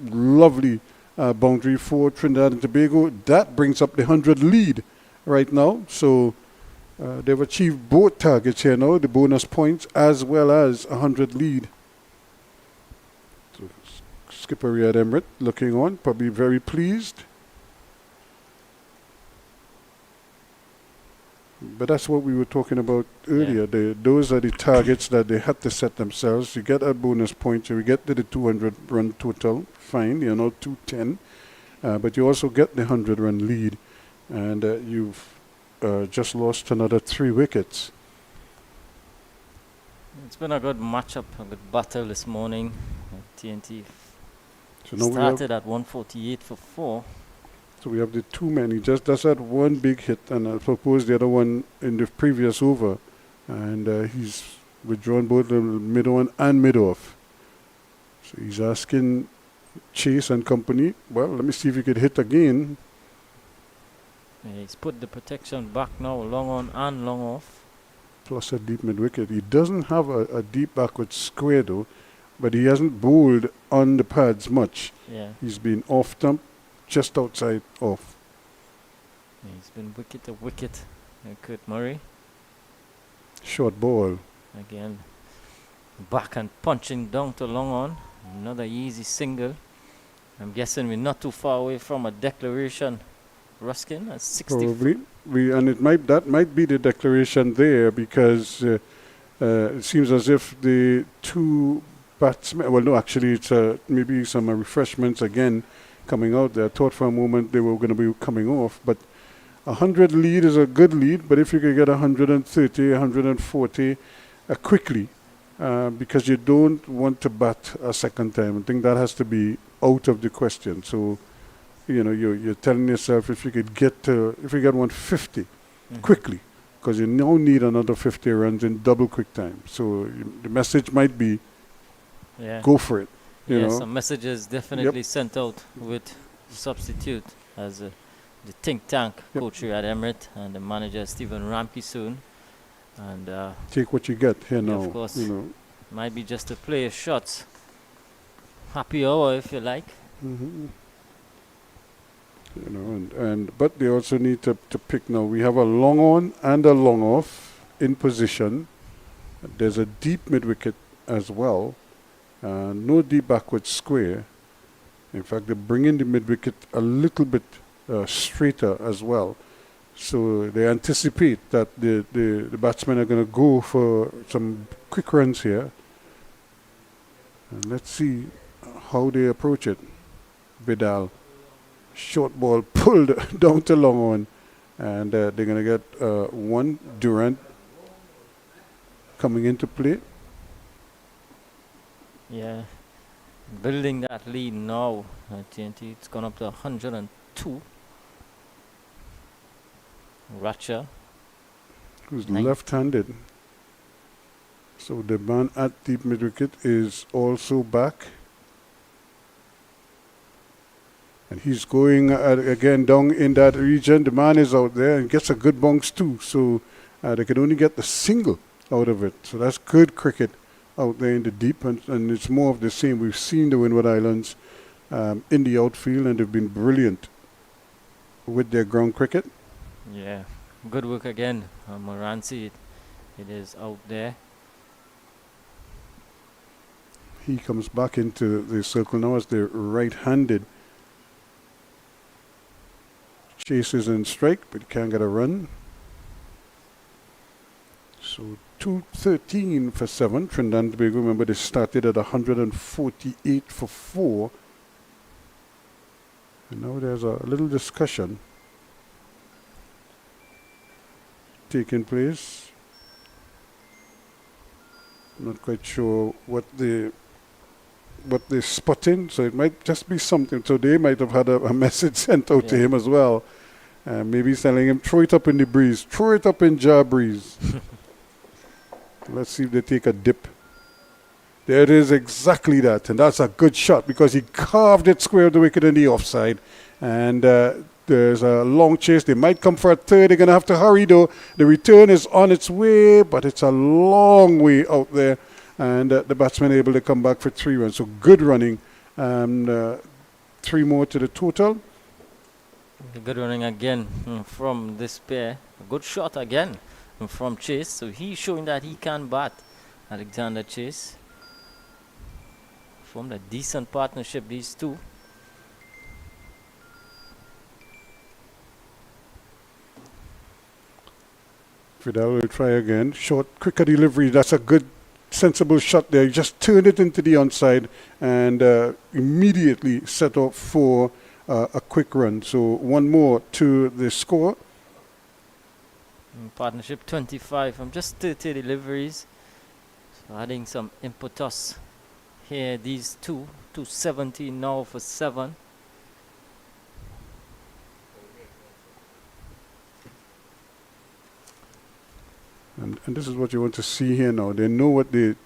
lovely boundary for Trinidad and Tobago. That brings up the 100 lead right now. So they've achieved both targets here now, the bonus points as well as 100 lead. So skipper Riyad Emirates looking on, probably very pleased. But that's what we were talking about earlier. Those are the targets that they had to set themselves. You get a bonus point, you get to the 200 run total, fine, you're not 210. But you also get the 100 run lead. And you've just lost another 3 wickets. It's been a good matchup, a good battle this morning. TNT So now started at 148 for 4. So we have the 2 men. He just does that one big hit, and I propose the other one in the previous over. And he's withdrawn both the mid on and mid off. So he's asking Chase and company, well, let me see if he could hit again. Yeah, he's put the protection back now, long on and long off. Plus a deep mid wicket. He doesn't have a deep backward square though, but he hasn't bowled on the pads much. Yeah. He's been off stump, just outside off. Yeah, he's been wicket to wicket. Kurt Murray Short ball. again, back and punching down to long on. Another easy single. I'm guessing we're not too far away from a declaration. Ruskin at 60. Probably. That might be the declaration there, because it seems as if the 2 batsmen, well no, actually it's maybe some refreshments again coming out there. I thought for a moment they were going to be coming off, but 100 lead is a good lead, but if you could get 130, 140 quickly, because you don't want to bat a second time. I think that has to be out of the question. So, you're telling yourself if you get 150 quickly, because you now need another 50 runs in double quick time. So the message might be, go for it. You know? Some messages definitely sent out with substitute as the think tank coach at Emirates and the manager Stephen Ramke soon. And take what you get here now. Of course, might be just to play your shots. Happy hour if you like. Mm-hmm. But they also need to pick now. We have a long on and a long off in position. There's a deep mid wicket as well. No deep backward square. In fact, they bring in the mid wicket a little bit straighter as well. So they anticipate that the batsmen are going to go for some quick runs here. And let's see how they approach it. Vidal. Short ball pulled down to long on. And they're going to get one Durant coming into play. Yeah. Building that lead now. TNT, it's gone up to 102. Ratcha. Who's left-handed. So the man at deep mid-wicket is also back. And he's going again down in that region. The man is out there and gets a good bounce too. So they can only get the single out of it. So that's good cricket out there in the deep. And it's more of the same. We've seen the Windward Islands in the outfield, and they've been brilliant with their ground cricket. Yeah, good work again. Moranci, it is out there. He comes back into the circle now as they're right-handed. Chases in strike, but he can't get a run. So 213 for 7. Trinidad and Tobago, remember, they started at 148 for 4. And now there's a little discussion taking place. I'm not quite sure what they're spotting, so it might just be something. So they might have had a message sent out to him as well. Maybe he's telling him, throw it up in the breeze, throw it up in jar breeze. Let's see if they take a dip. There it is, exactly that. And that's a good shot because he carved it square of the wicket in the offside. And there's a long chase. They might come for a third. They're going to have to hurry though. The return is on its way, but it's a long way out there. and the batsman able to come back for 3 runs. So good running, and 3 more to the total. Good running again from this pair. A good shot again from Chase. So he's showing that he can bat. Alexander Chase. Formed a decent partnership, these two. Vidal will try again. Short, quicker delivery. That's a good, sensible shot there. He just turned it into the onside and immediately set up for a quick run. So 1 more to the score. Partnership 25 from just 30 deliveries. So adding some impetus here. These two. 217 now for 7. And this is what you want to see here now. They know what the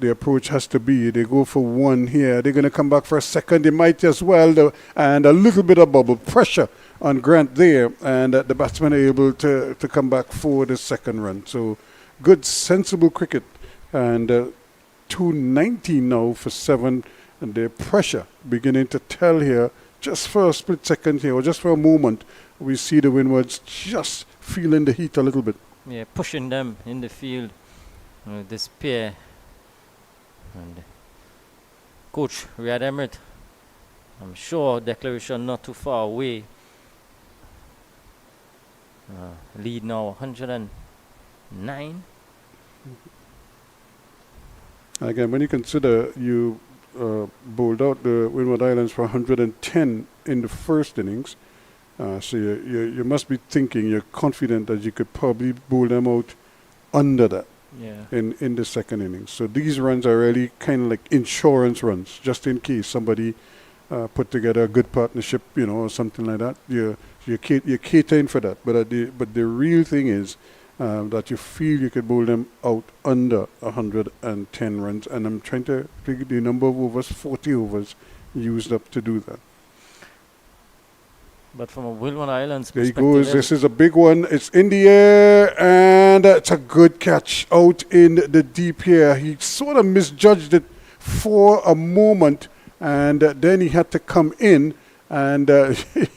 approach has to be. They go for 1 here. They're going to come back for a second. They might as well. And a little bit of bubble pressure on Grant there. And the batsmen are able to come back for the second run. So good, sensible cricket. And 219 now for 7. And the pressure beginning to tell here. Just for a split second here, or just for a moment, we see the Windwards just feeling the heat a little bit. Yeah, pushing them in the field. This pair. And Coach Riyad Emirates, I'm sure declaration not too far away. Lead now 109. Again, when you consider you bowled out the Windward Islands for 110 in the first innings, so you must be thinking, you're confident that you could probably bowl them out under that in the second innings. So these runs are really kind of like insurance runs, just in case somebody put together a good partnership, or something like that. You're catering for that. But the real thing is that you feel you could bowl them out under 110 runs. And I'm trying to figure the number of overs, 40 overs used up to do that. But from a Windward Islands there he perspective, goes. This is a big one. It's in the air, and it's a good catch out in the deep here. He sort of misjudged it for a moment, and then he had to come in, and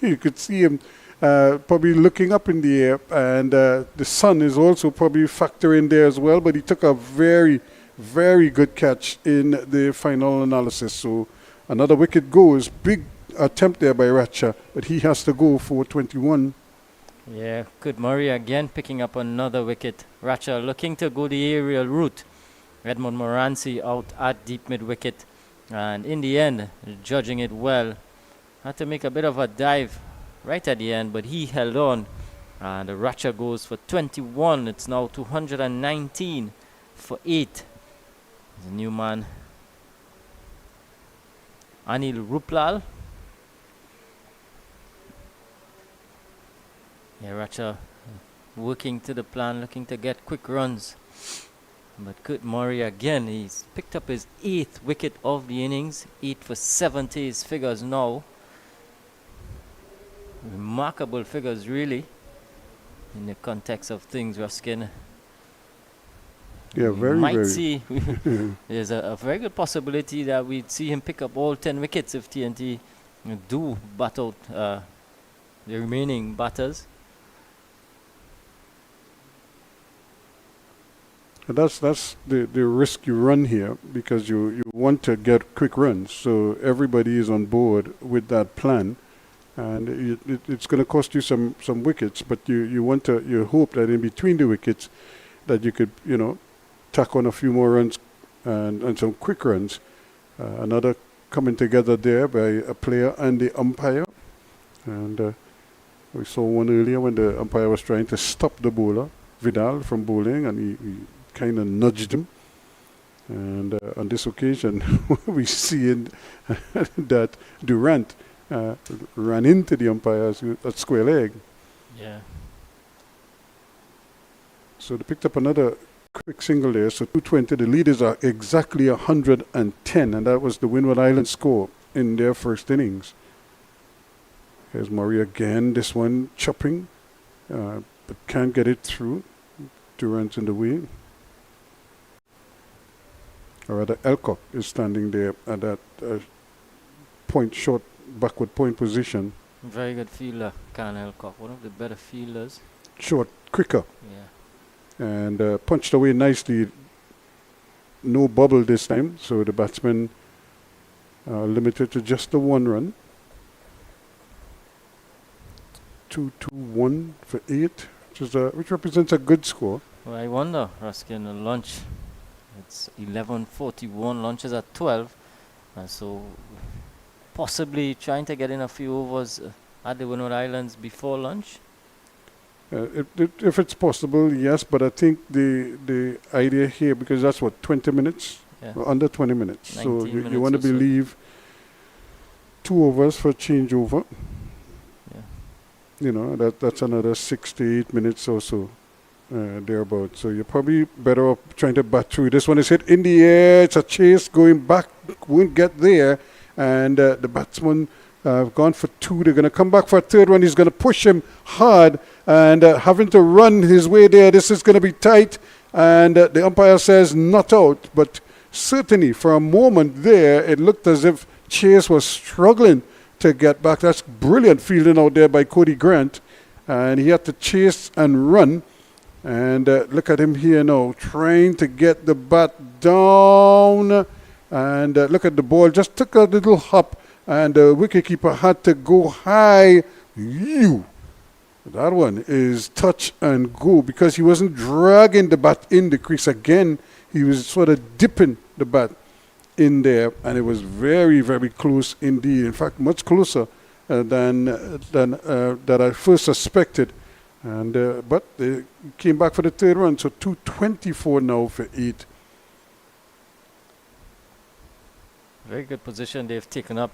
you could see him probably looking up in the air, and the sun is also probably factoring there as well, but he took a very, very good catch in the final analysis. So another wicket goes. Big attempt there by Ratcha, but he has to go for 21. Yeah, good Murray again picking up another wicket. Ratcha looking to go the aerial route. Edmund Moranci out at deep mid wicket, and in the end, judging it well. Had to make a bit of a dive right at the end, but he held on. And the Ratcha goes for 21. It's now 219 for 8. The new man, Anil Ruplal. Yeah, Ratcha working to the plan, looking to get quick runs. But Kurt Murray again, he's picked up his 8th wicket of the innings. 8 for 70 his figures now. Remarkable figures, really, in the context of things, Ruskin. Yeah, very. See, there's a very good possibility that we'd see him pick up all 10 wickets if TNT do bat out the remaining batters. That's the risk you run here, because you want to get quick runs. So everybody is on board with that plan. And it's going to cost you some wickets, but you hope that in between the wickets that you could, tack on a few more runs and some quick runs. Another coming together there by a player and the umpire. And we saw one earlier when the umpire was trying to stop the bowler, Vidal, from bowling, and he kind of nudged him. And on this occasion, we see that Durant ran into the umpires at square leg. Yeah. So they picked up another quick single there. So 220. The leaders are exactly 110, and that was the Windward Islands score in their first innings. Here's Murray again. This one chopping, but can't get it through. Durant's in the way. or rather Elcock is standing there at that short backward point position. Very good fielder, Can Elcock. One of the better fielders. Short, quicker, Yeah. and punched away nicely. No bubble this time, so the batsman limited to just the 1 run. 2-2-1 for 8, which represents a good score. Well, I wonder, Ruskin, lunch. It's 11:41. Lunch is at 12, so possibly trying to get in a few overs at the Windward Islands before lunch. If it's possible, yes, but I think the idea here, because that's what, 20 minutes? Yeah. Well, under 20 minutes. So 19 you minutes want to or so. believe 2 overs for changeover. Yeah. You know, that's another 6 to 8 minutes or so, thereabouts. So you're probably better off trying to bat through. This one is hit in the air. It's a chase going back, won't get there. And the batsman have gone for 2. They're going to come back for a 3rd one. He's going to push him hard and having to run his way there. This is going to be tight. And the umpire says not out. But certainly for a moment there, it looked as if Chase was struggling to get back. That's brilliant fielding out there by Cody Grant. And he had to chase and run. And look at him here now, trying to get the bat down. And look at the ball, just took a little hop. And the wicketkeeper had to go high. That one is touch and go because he wasn't dragging the bat in the crease. Again, he was sort of dipping the bat in there, and it was very, very close indeed. In fact, much closer than that I first suspected. And but they came back for the 3rd run, so 224 now for 8. Very good position they've taken up,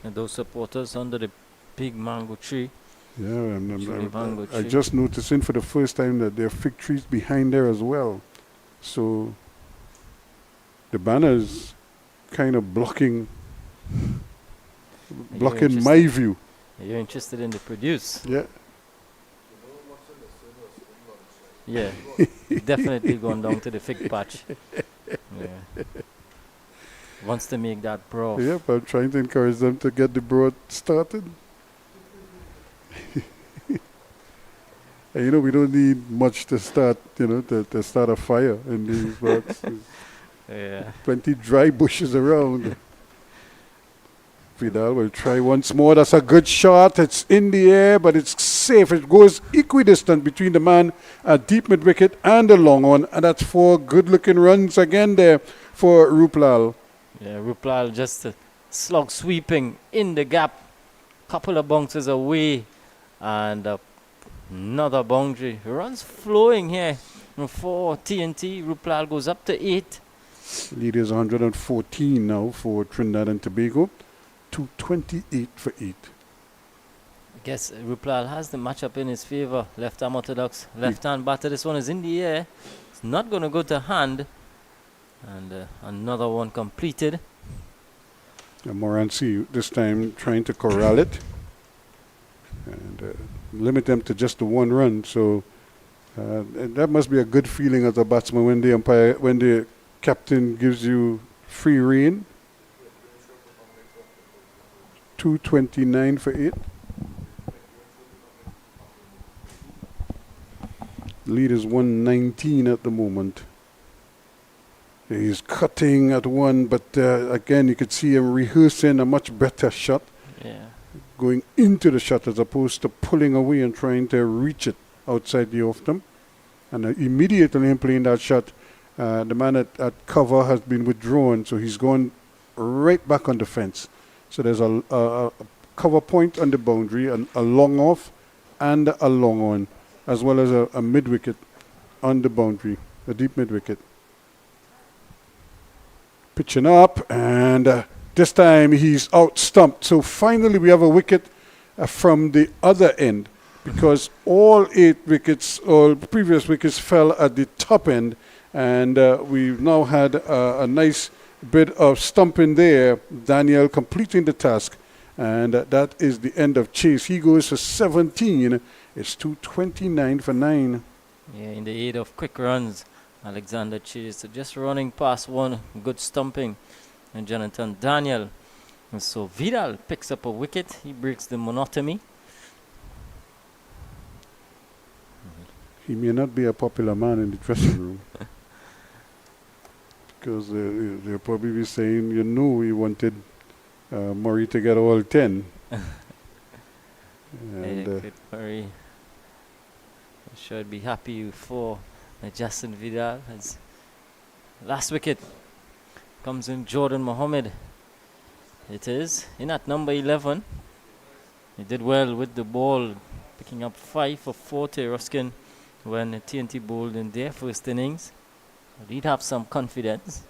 and those supporters under the big mango tree. Yeah, and mango I tree. just noticed for the first time that there are fig trees behind there as well. So the banner's kind of blocking my view. You're interested in the produce? Yeah. Yeah, definitely going down to the fig patch. Yeah. Wants to make that broth. Yep, I'm trying to encourage them to get the broth started. And you know, we don't need much to start, to start a fire in these broths. Yeah. Plenty dry bushes around. Vidal will try once more. That's a good shot. It's in the air, but it's safe. It goes equidistant between the man at deep mid-wicket and the long one. And that's 4 good-looking runs again there for Ruplal. Yeah, Ruplal just slog sweeping in the gap. Couple of bounces away. And another boundary. Runs flowing here for TNT. Ruplal goes up to 8. Lead is 114 now for Trinidad and Tobago. 228 for 8. I guess Ruplal has the matchup in his favor. Left arm orthodox, left hand batter. This one is in the air. It's not going to go to hand. And another one completed. And Morancy this time trying to corral it and limit them to just the 1 run. So that must be a good feeling as a batsman when the captain gives you free rein. 229 for 8. Lead is 119 at the moment. He's cutting at 1, but again, you could see him rehearsing a much better shot. Yeah. Going into the shot as opposed to pulling away and trying to reach it outside the off stump. And immediately in playing that shot, the man at cover has been withdrawn, so he's gone right back on the fence. So there's a cover point on the boundary, a long off and a long on, as well as a mid-wicket on the boundary, a deep mid-wicket. Pitching up, and this time he's out-stumped. So finally we have a wicket from the other end, because all 8 wickets, or previous wickets, fell at the top end, and we've now had a nice bit of stumping there. Daniel completing the task, and that is the end of Chase. He goes for 17. It's 229 for 9. Yeah, in the aid of quick runs, Alexander Chase just running past one. Good stumping. And Jonathan Daniel. And so Vidal picks up a wicket. He breaks the monotony. He may not be a popular man in the dressing room. Because they'll probably be saying, you know, we wanted Murray to get all 10. And Good Murray. I'm sure I'd be happy for Justin Vidal. As last wicket comes in Jordan Mohammed. It is in at number 11. He did well with the ball, picking up 5 for 40, Ruskin, when TNT bowled in their first innings. He'd have some confidence.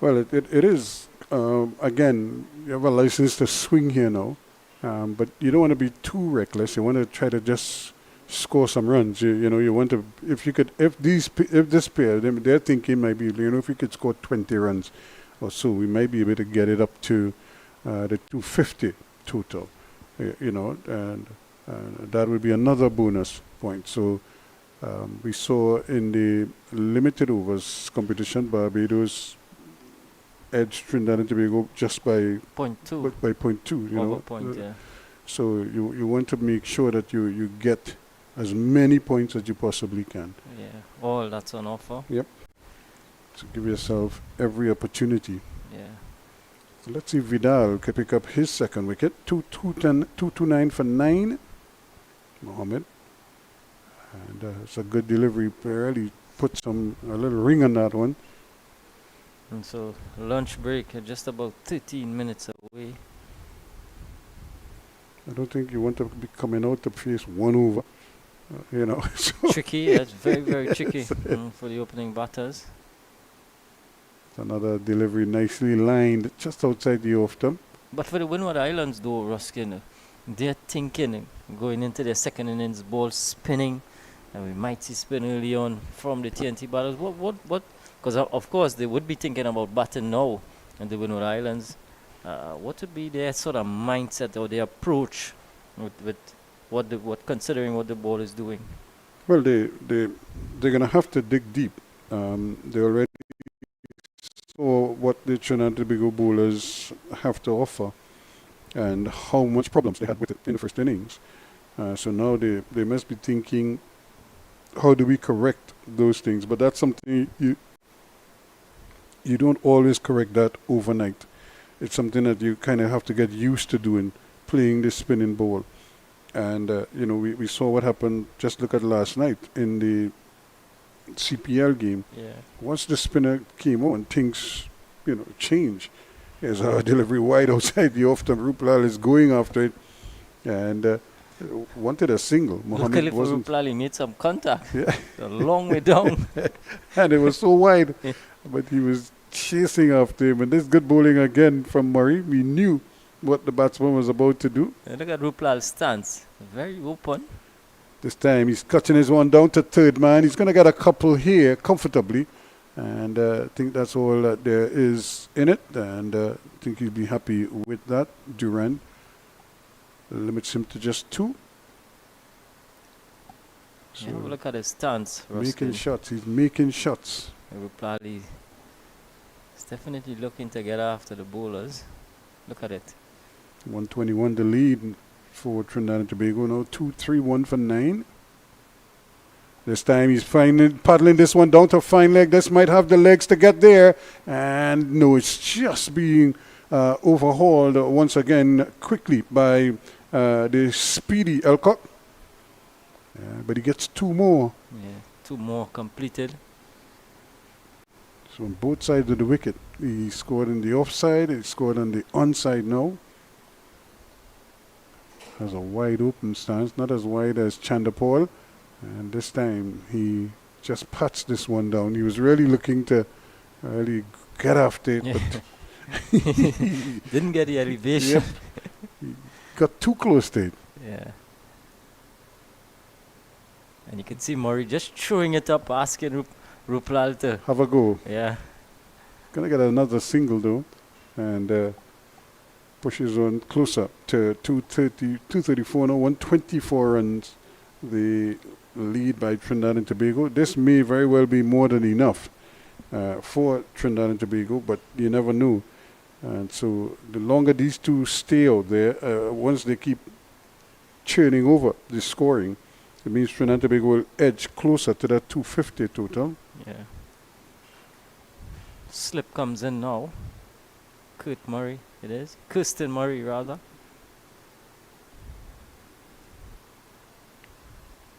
well, it is, again, you have a license to swing here now, but you don't want to be too reckless. You want to try to just score some runs. You know, you want to, if this pair, they're thinking maybe, you know, if we could score 20 runs or so, we might be able to get it up to the 250 total, you know, and that would be another bonus point. So we saw in the limited overs competition, Barbados edged Trinidad and Tobago just by 0.2. by 0.2, you Over know. point, yeah. So you want to make sure that you get as many points as you possibly can. Yeah, all that's on offer. So give yourself every opportunity. Yeah. So let's see if Vidal can pick up his second wicket. 229 for 9. Mohammed. And it's a good delivery. Really put a little ring on that one. And so lunch break just about 13 minutes away. I don't think you want to be coming out to face one over. You know. So Tricky, that's very, very tricky for the opening batters. another delivery nicely lined just outside the off stump. But for the Windward Islands though, Ruskin, they're thinking going into their second innings, ball spinning, and we might see spin early on from the TNT batters. What? Because of course they would be thinking about batting now in the Windward Islands. What would be their sort of mindset or their approach with considering what the ball is doing? Well, they're going to have to dig deep. They already saw what the Trinidad and Tobago bowlers have to offer and how much problems they had with it in the first innings. So now they must be thinking, how do we correct those things? But that's something you don't always correct that overnight. It's something that you kind of have to get used to doing, playing the spinning ball. And, you know, we saw what happened. Just look at last night in the CPL game. Yeah. Once the spinner came on, things, you know, change. There's a delivery wide outside the off-stump. Ruplal is going after it and wanted a single. Luckily for Ruplal, he made some contact. Yeah. A long way down. And it was so wide. But he was chasing after him. And this good bowling again from Murray. We knew what the batsman was about to do. And look at Ruplal's stance. Very open. This time he's cutting his one down to third man. He's going to get a couple here comfortably. And I think that's all that there is in it. And I think he'll be happy with that. Durand limits him to just 2. So yeah, look at his stance. Making shots. He's making shots. Ruplal is definitely looking to get after the bowlers. Look at it. 121 the lead for Trinidad and Tobago now. 2-3-1 for 9. This time he's paddling this one down to fine leg. This might have the legs to get there. And no, it's just being overhauled once again quickly by the speedy Alcock. But he gets 2 more. Yeah, 2 more completed. So on both sides of the wicket. He scored in the offside. He scored on the onside now. Has a wide open stance. Not as wide as Chandapal. And this time he just pats this one down. He was really looking to really get after it. Yeah. But didn't get the elevation. Yep. He got too close to it. Yeah. And you can see Murray just throwing it up, asking Ruplal to have a go. Yeah. Gonna get another single though. And pushes on closer to 234 now, 124 runs the lead by Trinidad and Tobago. This may very well be more than enough for Trinidad and Tobago, but you never know. And so the longer these two stay out there, once they keep churning over the scoring, it means Trinidad and Tobago will edge closer to that 250 total. Yeah. Slip comes in now. Kirsten Murray rather.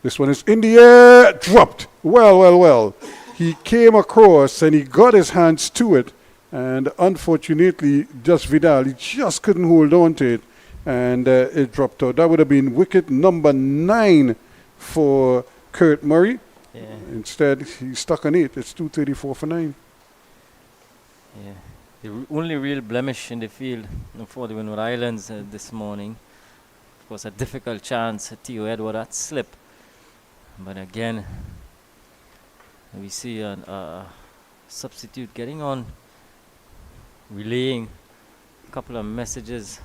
This one is in the air, dropped. Well. He came across and he got his hands to it. And unfortunately, just Vidal, he just couldn't hold on to it. And it dropped out. That would have been wicket number 9 for Kurt Murray. Yeah. Instead, he stuck on 8. It's 234 for 9. Yeah. The only real blemish in the field for the Windward Islands this morning was a difficult chance. Theo Edward at slip. But again, we see a substitute getting on, relaying a couple of messages.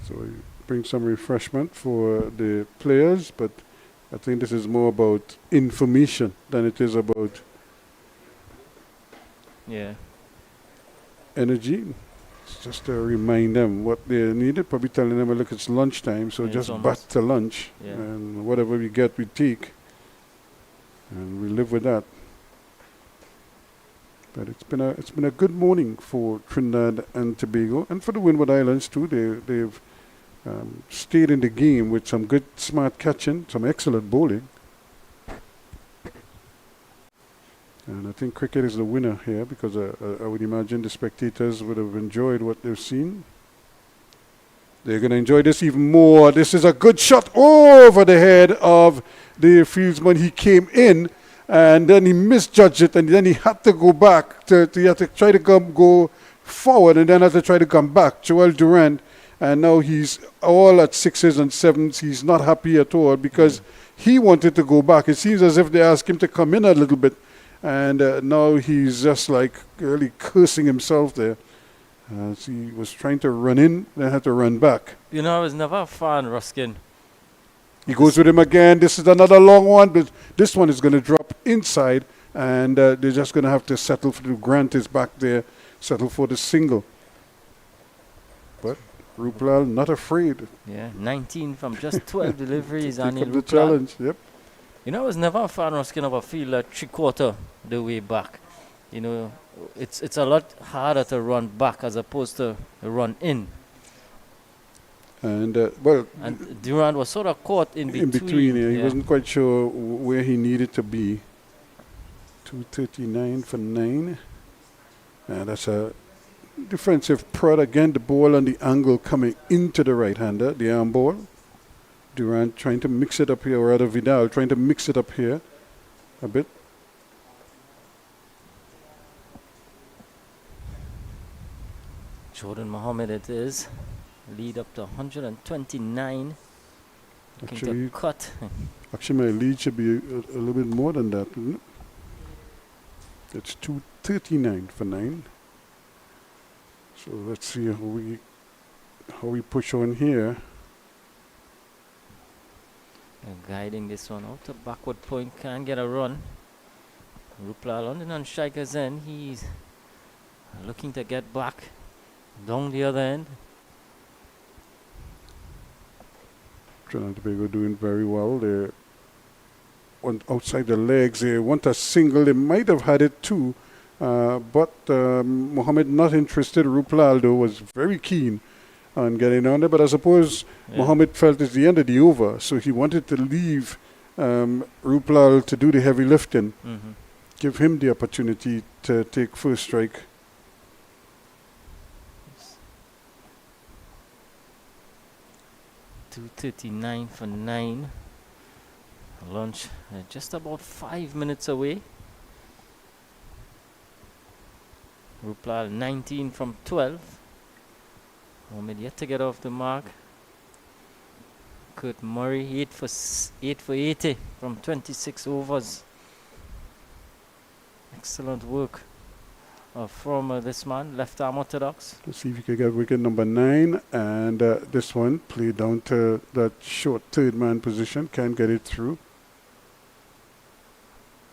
So he brings some refreshment for the players, but I think this is more about information than it is about energy. It's just to remind them what they needed. Probably telling them, look, it's lunchtime, so just back to lunch. Yeah. And whatever we get, we take. And we live with that. But it's been a good morning for Trinidad and Tobago, and for the Windward Islands too. They've stayed in the game with some good, smart catching, some excellent bowling. And I think cricket is the winner here, because I would imagine the spectators would have enjoyed what they've seen. They're going to enjoy this even more. This is a good shot over the head of the fieldsman. He came in and then he misjudged it, and then he had to go back. He had to try to go forward and then had to try to come back. Joel Durant, and now he's all at 6s and 7s. He's not happy at all because he wanted to go back. It seems as if they asked him to come in a little bit. And now he's just like really cursing himself there. So he was trying to run in, then had to run back. You know, I was never a fan, Ruskin. He goes with him again. This is another long one, but this one is going to drop inside, and they're just going to have to settle for the Grant is back there, settle for the single. But Ruplal not afraid. Yeah, 19 from just 12 deliveries. Take Anil up the Ruplal. challenge. Yep. You know, I was never a fan, Ruskin, of a field at 3/4 the way back. You know, it's a lot harder to run back as opposed to run in. And Durant was sort of caught in between. Yeah. He wasn't quite sure where he needed to be. 239 for 9. That's a defensive prod again. The ball on the angle coming into the right-hander, the arm ball. Durant trying to mix it up here, or rather Vidal trying to mix it up here a bit. Jordan Mohammed it is. Lead up to 129. Looking to cut. Actually, my lead should be a little bit more than that, isn't it? It's 239 for 9. So let's see how we push on here. Guiding this one out to backward point, can't get a run. Ruplal on the non-striker's end. He's looking to get back down the other end. Trinidad and Tobago doing very well. They want outside the legs. They want a single. They might have had it too, but Mohammed not interested. Ruplal though was very keen on getting on there, but I suppose Mohammed felt it's the end of the over, so he wanted to leave Ruplal to do the heavy lifting, give him the opportunity to take first strike. .239 for 9. Lunch just about 5 minutes away. Ruplal 19 from 12. Mohammed yet to get off the mark. Kurt Murray 8 for 80 from 26 overs. Excellent work. from this man, left arm orthodox. Let's see if you can get wicket number 9. And this one played down to that short third man position. Can't get it through.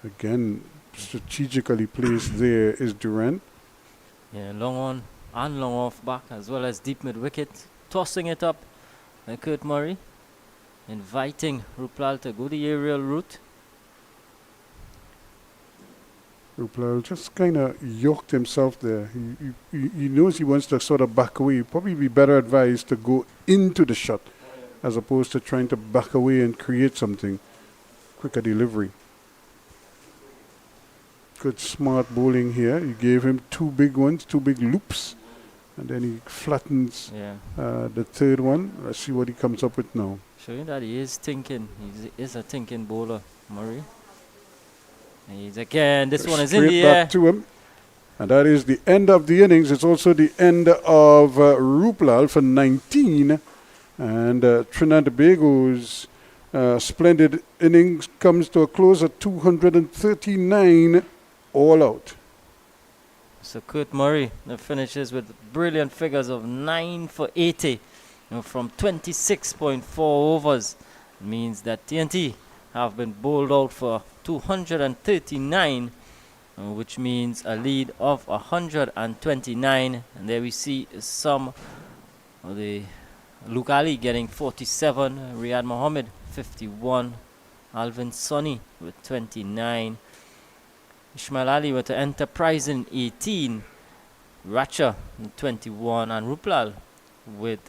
Again, strategically placed there is Durant. Yeah, long on and long off back, as well as deep mid wicket. Tossing it up, Kurt Murray, inviting Ruplal to go the aerial route. Ruplal just kind of yoked himself there. He knows he wants to sort of back away. He'd probably be better advised to go into the shot as opposed to trying to back away and create something. Quicker delivery. Good smart bowling here. He gave him 2 big ones, 2 big loops. And then he flattens the third one. Let's see what he comes up with now. Showing that he is thinking. He is a thinking bowler, Murray. He's again, this one is in the air. Back to him. And that is the end of the innings. It's also the end of Ruplal for 19. And Trinidad and Tobago's splendid innings comes to a close at 239 all out. So Kurt Murray finishes with brilliant figures of 9 for 80 from 26.4 overs. It means that TNT have been bowled out for 239, which means a lead of 129. And there we see some of the Luke Ali getting 47, Riyad Mohammed 51, Alvin Sonny with 29, Ismail Ali with an enterprising 18, Racha 21, and Ruplal with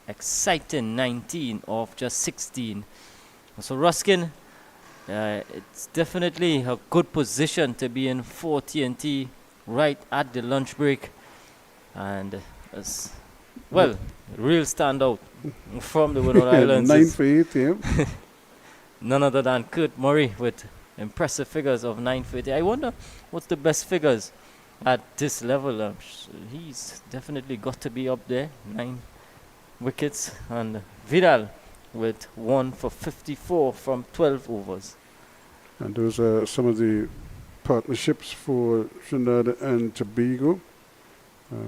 exciting 19 off just 16. So Ruskin, it's definitely a good position to be in for TNT right at the lunch break. And as well, real standout from the Windward Islands. 9 for 8, yeah. None other than Kurt Murray with impressive figures of 9 for 80. I wonder what's the best figures at this level. He's definitely got to be up there. 9 wickets. And Vidal with 1 for 54 from 12 overs. And those are some of the partnerships for Trinidad and Tobago.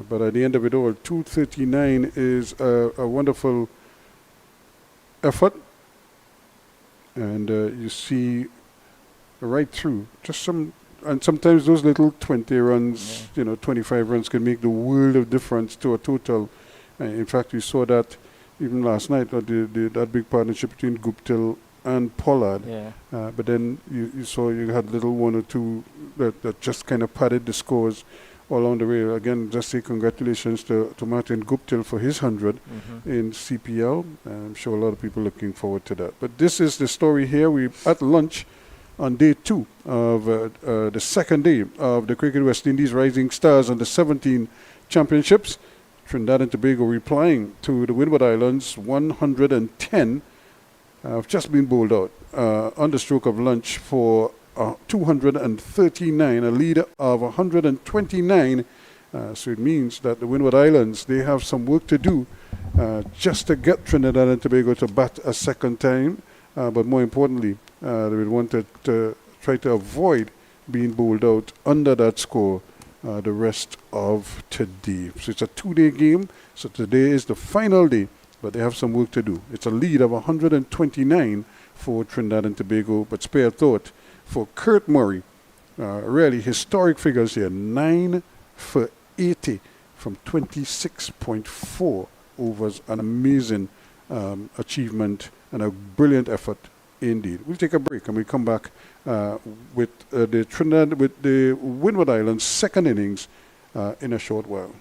But at the end of it all, 239 is a wonderful effort. And you see right through just some, and sometimes those little 20 runs, 25 runs can make the world of difference to a total. In fact, we saw that even last night, that big partnership between Guptill and Pollard. But then you saw you had little 1 or 2 that just kind of padded the scores all along the way. Again, just say congratulations to Martin Guptill for his 100 in CPL. I'm sure a lot of people looking forward to that. But this is the story here. We're at lunch on day 2 of the second day of the Cricket West Indies Rising Stars Under 17 Championships. Trinidad and Tobago replying to the Windward Islands 110 have just been bowled out on the stroke of lunch for 239, a lead of 129. So it means that the Windward Islands, they have some work to do just to get Trinidad and Tobago to bat a second time. But more importantly, they would want to try to avoid being bowled out under that score the rest of today. So it's a 2-day game. So today is the final day, but they have some work to do. It's a lead of 129 for Trinidad and Tobago, but spare thought for Kurt Murray. Really historic figures here. 9 for 80 from 26.4 overs. An amazing achievement and a brilliant effort indeed. We'll take a break and we come back with the Windward Islands second innings in a short while.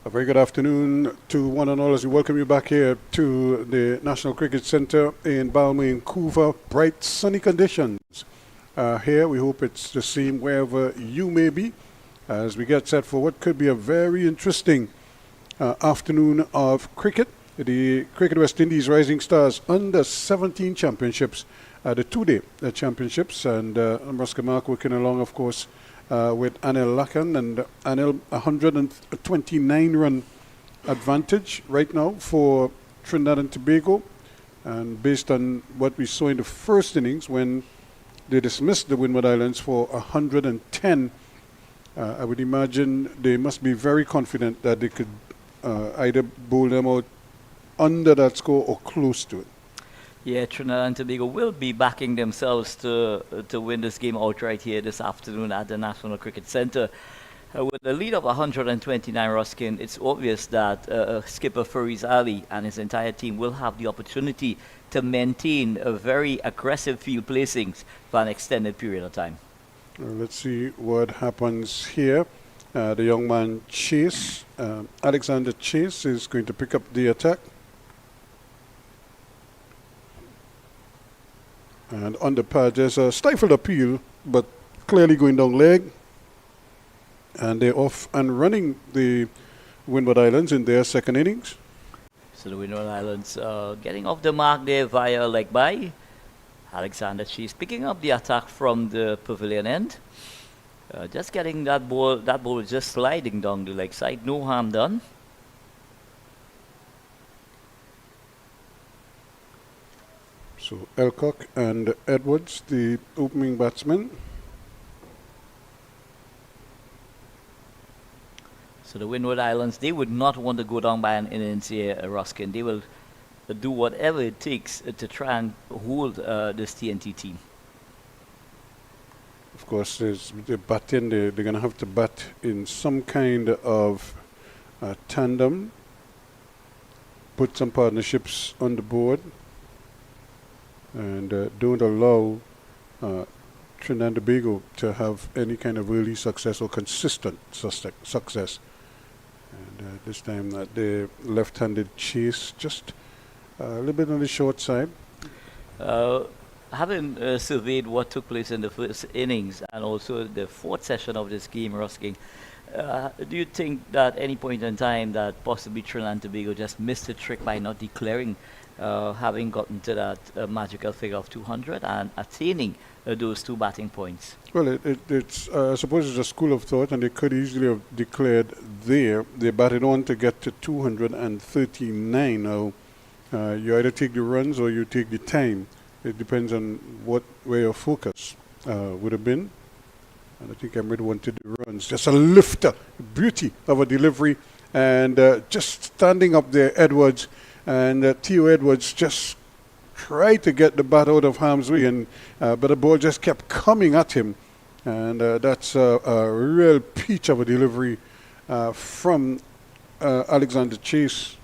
A very good afternoon to one and all as we welcome you back here to the National Cricket Centre in Balmain, Couva. Bright, sunny conditions. Here, we hope it's the same wherever you may be as we get set for what could be a very interesting afternoon of cricket. The Cricket West Indies Rising Stars Under 17 Championships, the two-day championships, and Ruska Mark working along, of course, with Anil Lakan, and Anil 129-run advantage right now for Trinidad and Tobago. And based on what we saw in the first innings when they dismissed the Windward Islands for 110, I would imagine they must be very confident that they could either bowl them out under that score or close to it. Yeah, Trinidad and Tobago will be backing themselves to win this game outright here this afternoon at the National Cricket Centre. With a lead of 129 Ruskin, it's obvious that skipper Fariz Ali and his entire team will have the opportunity to maintain a very aggressive field placings for an extended period of time. Let's see what happens here. The young man Chase, Alexander Chase, is going to pick up the attack. And on the pad, there's a stifled appeal, but clearly going down leg. And they're off and running the Windward Islands in their second innings. So the Windward Islands getting off the mark there via leg by. Alexander Chase picking up the attack from the pavilion end. Just getting that ball just sliding down the leg side, no harm done. So Elcock and Edwards, the opening batsmen. So the Windward Islands, they would not want to go down by an innings here, Ruskin. They will do whatever it takes to try and hold this TNT team. Of course, they're batting. They're going to have to bat in some kind of tandem. Put some partnerships on the board. And don't allow Trinidad and Tobago to have any kind of early success or consistent success. And this time the left-handed Chase just a little bit on the short side. Having surveyed what took place in the first innings and also the fourth session of this game, Ruskin, do you think that any point in time that possibly Trinidad and Tobago just missed a trick by not declaring, having gotten to that magical figure of 200 and attaining those two batting points? Well, it's I suppose it's a school of thought, and they could easily have declared there. They batted on to get to 239. Now, you either take the runs or you take the time. It depends on where your focus would have been. And I think Emirates wanted the runs. Just a lifter, beauty of a delivery, and just standing up there, Edwards, and Theo Edwards just tried to get the bat out of harm's way, and but the ball just kept coming at him, and that's a real peach of a delivery from Alexander Chase.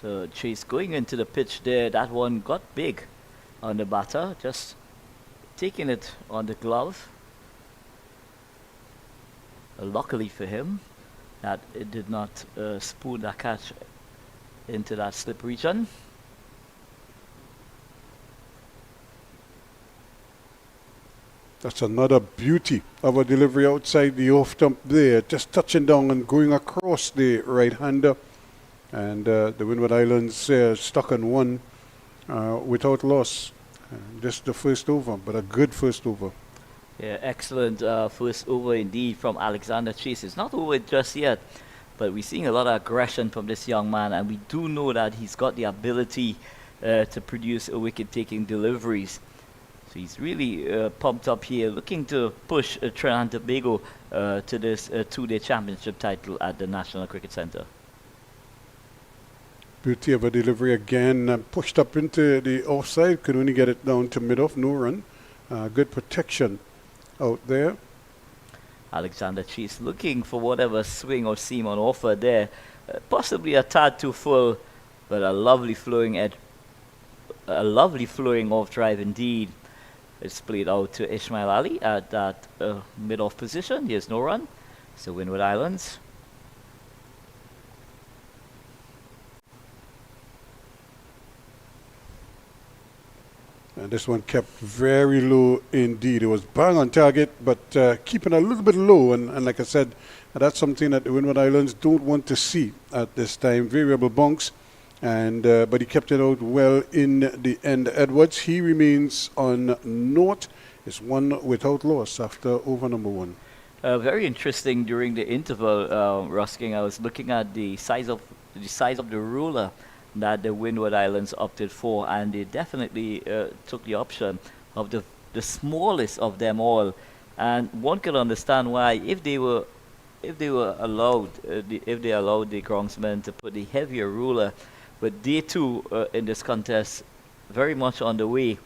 So Chase going into the pitch there, that one got big on the batter, just taking it on the glove. Luckily for him, that it did not spoon that catch into that slip region. That's another beauty of a delivery outside the off stump there, just touching down and going across the right-hander. And the Windward Islands stuck on one without loss. Just the first over, but a good first over. Yeah, excellent first over indeed from Alexander Chase. It's not over just yet, but we're seeing a lot of aggression from this young man, and we do know that he's got the ability to produce wicket-taking deliveries. So he's really pumped up here, looking to push Trinidad and Tobago to this two-day championship title at the National Cricket Centre. Beauty of a delivery again, pushed up into the offside, could only get it down to mid-off, no run. Good protection out there. Alexander Chase looking for whatever swing or seam on offer there. Possibly a tad too full, but a lovely flowing off drive indeed. It's played out to Ismail Ali at that mid-off position. There's no run. So Windward Islands This one kept very low indeed. It was bang on target, but keeping a little bit low. And like I said, that's something that the Windward Islands don't want to see at this time. Variable bunks, and but he kept it out well in the end. Edwards, he remains on naught. It's one without loss after over number one. Very interesting during the interval, Rusking. I was looking at the size of the ruler that the Windward Islands opted for, and they definitely took the option of the smallest of them all. And one can understand why, if they allowed the groundsmen to put the heavier ruler, but they too in this contest very much on the way.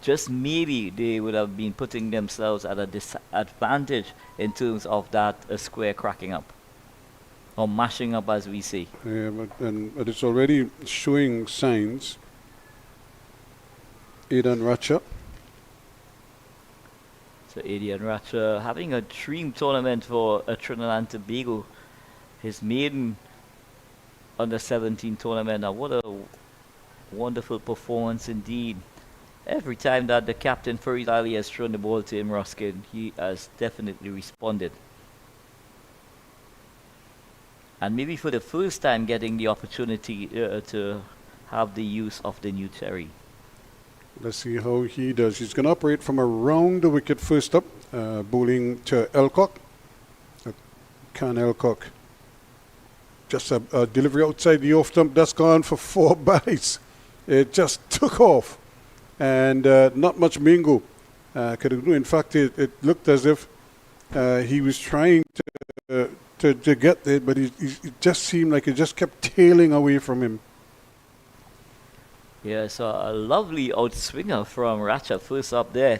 Just maybe they would have been putting themselves at a disadvantage in terms of that square cracking up, or mashing up, as we say. Yeah, but it's already showing signs. Aidan Ratcher. So Aidan Ratcher having a dream tournament for Trinidad and Tobago, his maiden under 17 tournament. Now what a wonderful performance indeed. Every time that the captain for Italy has thrown the ball to him, Ruskin, he has definitely responded. And maybe for the first time getting the opportunity to have the use of the new cherry. Let's see how he does. He's going to operate from around the wicket first up, bowling to Elcock. Can Elcock. Just a delivery outside the off stump. That's gone for 4 byes. It just took off. And not much mingo could do. In fact, it looked as if he was trying to get there, but it just seemed like it just kept tailing away from him. Yeah, so a lovely outswinger from Ratcher first up there,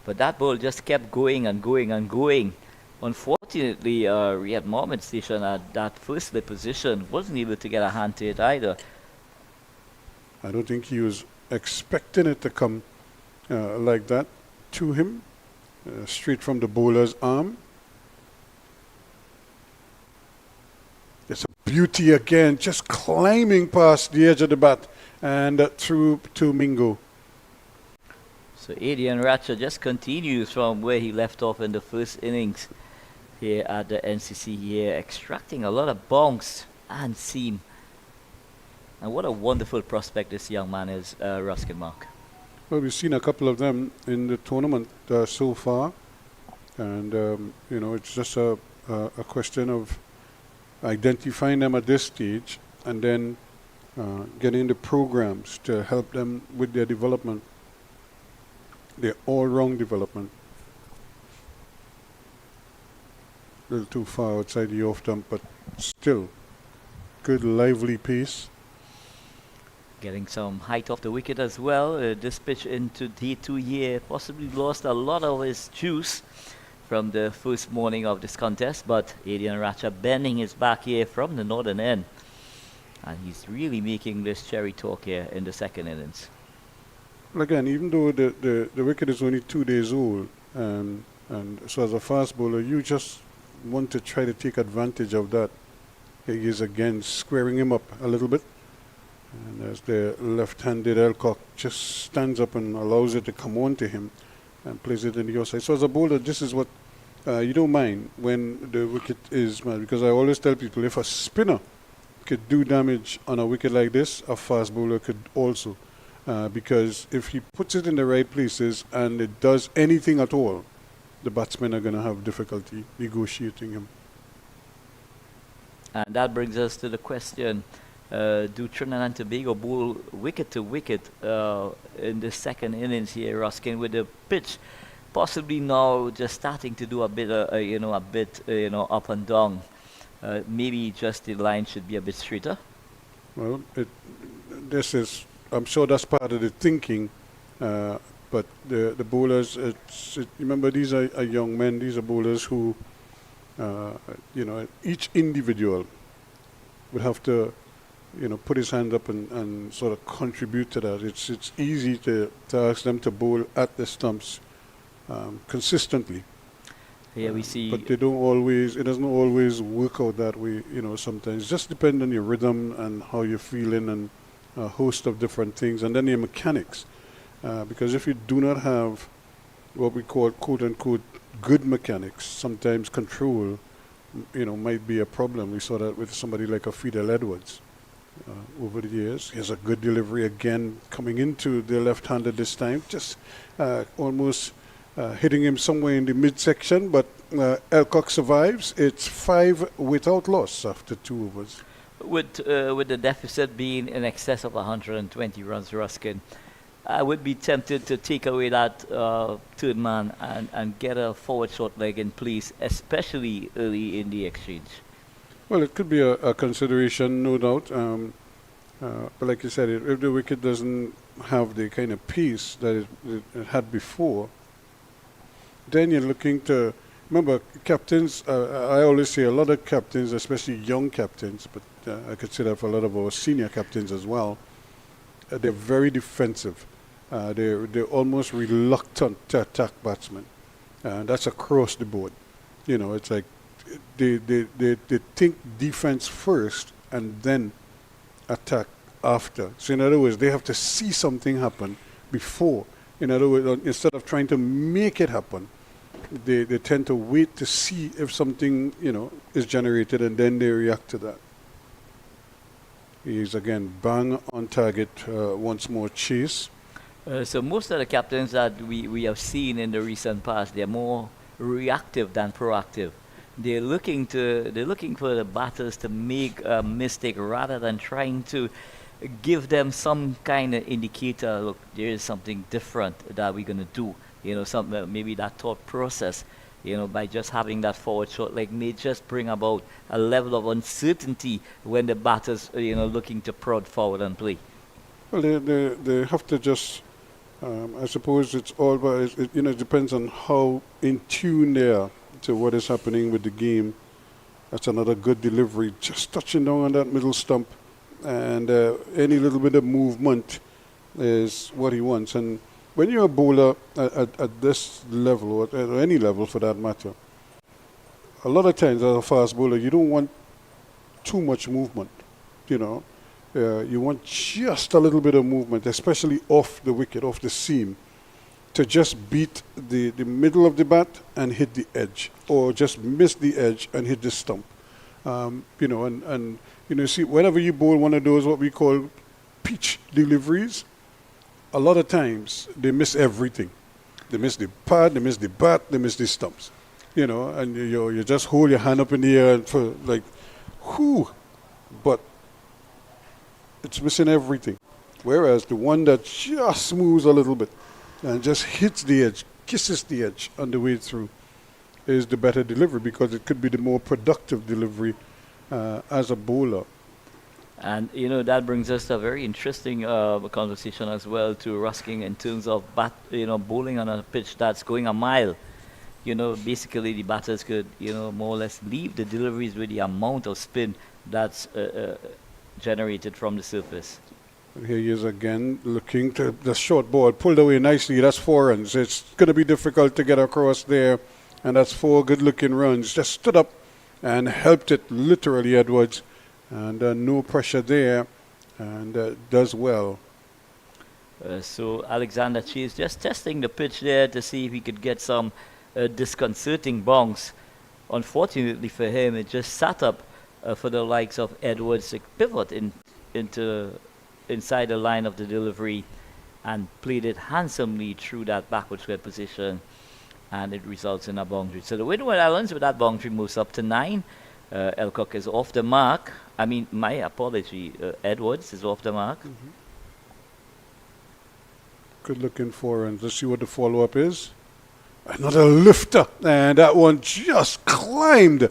but that ball just kept going and going and going. Unfortunately, Riyad Mohammed station at that first slip position wasn't able to get a hand to it either. I don't think he was expecting it to come like that to him, straight from the bowler's arm. It's a beauty again, just climbing past the edge of the bat and through to Mingo. So Aidan Ratcher just continues from where he left off in the first innings here at the NCC here, extracting a lot of bounce and seam. And what a wonderful prospect this young man is, Ruskin Mark. Well, we've seen a couple of them in the tournament so far, and it's just a question of identifying them at this stage and then getting the programs to help them with their development, their all-round development. A little too far outside the off-dump, but still good lively pace. Getting some height off the wicket as well. This pitch into day 2 here possibly lost a lot of his juice from the first morning of this contest, but Aidan Ratcher bending his back here from the northern end, and he's really making this cherry talk here in the second innings. Well, again, even though the wicket is only 2 days old, and so as a fast bowler, you just want to try to take advantage of that. He is again squaring him up a little bit. And as the left-handed Elcock just stands up and allows it to come on to him and plays it in the outside. So as a bowler, this is what you don't mind when the wicket is mad, because I always tell people, if a spinner could do damage on a wicket like this, a fast bowler could also. Because if he puts it in the right places and it does anything at all, the batsmen are going to have difficulty negotiating him. And that brings us to the question, do Trinidad and Tobago bowl wicket to wicket in the second innings here, Ruskin, with the pitch possibly now just starting to do a bit up and down? Maybe just the line should be a bit straighter. Well, I'm sure that's part of the thinking, but the bowlers, remember, these are young men. These are bowlers who, each individual would have to, put his hand up and sort of contribute to that. It's easy to ask them to bowl at the stumps consistently. Yeah, we see. But it doesn't always work out that way, sometimes. It just depends on your rhythm and how you're feeling and a host of different things, and then your mechanics. Because if you do not have what we call quote unquote good mechanics, sometimes control, might be a problem. We saw that with somebody like a Fidel Edwards over the years. He has a good delivery again coming into the left-hander this time, just almost hitting him somewhere in the midsection, but Elcock survives. It's 5 without loss after 2 overs. With the deficit being in excess of 120 runs, Ruskin, I would be tempted to take away that third man and get a forward short leg in place, especially early in the exchange. Well, it could be a consideration, no doubt. But like you said, if the wicket doesn't have the kind of pace that it had before, then you're looking to... Remember, captains, I always say a lot of captains, especially young captains, but I could say that for a lot of our senior captains as well, they're very defensive. They're almost reluctant to attack batsmen. That's across the board. It's like they think defense first and then attack after. So in other words, they have to see something happen before. In other words, instead of trying to make it happen, they tend to wait to see if something, is generated, and then they react to that. He's again bang on target once more, Chase. So most of the captains that we have seen in the recent past, they're more reactive than proactive. They're looking for the batters to make a mistake rather than trying to give them some kind of indicator. Look, there is something different that we're going to do. Maybe that thought process, by just having that forward short leg may just bring about a level of uncertainty when the batters, looking to prod forward and play. Well, they have to just, I suppose it's all about, it depends on how in tune they are to what is happening with the game. That's another good delivery, just touching down on that middle stump, and any little bit of movement is what he wants. And when you're a bowler at this level, or at any level for that matter, a lot of times as a fast bowler, you don't want too much movement, you want just a little bit of movement, especially off the wicket, off the seam, to just beat the middle of the bat and hit the edge, or just miss the edge and hit the stump. See, whenever you bowl one of those what we call pitch deliveries, a lot of times they miss everything. They miss the pad, they miss the bat, they miss the stumps. And you just hold your hand up in the air for like, whew, but it's missing everything. Whereas the one that just moves a little bit and just hits the edge, kisses the edge on the way through, is the better delivery, because it could be the more productive delivery as a bowler. And that brings us to a very interesting conversation as well to Ruskin in terms of bowling on a pitch that's going a mile. Basically the batters could more or less leave the deliveries with the amount of spin that's generated from the surface. And here he is again, looking to the short ball, pulled away nicely. That's 4 runs. It's going to be difficult to get across there, and that's 4 good-looking runs. Just stood up and helped it, literally, Edwards, and no pressure there, and does well. So Alexander Chase just testing the pitch there to see if he could get some disconcerting bounce. Unfortunately for him, it just sat up for the likes of Edwards to pivot inside the line of the delivery and played it handsomely through that backward square position, and it results in a boundary. So the Windward Islands with that boundary moves up to 9. Elcock is off the mark. My apology, Edwards is off the mark. Mm-hmm. Good looking 4 runs. Let's see what the follow-up is. Another lifter, and that one just climbed,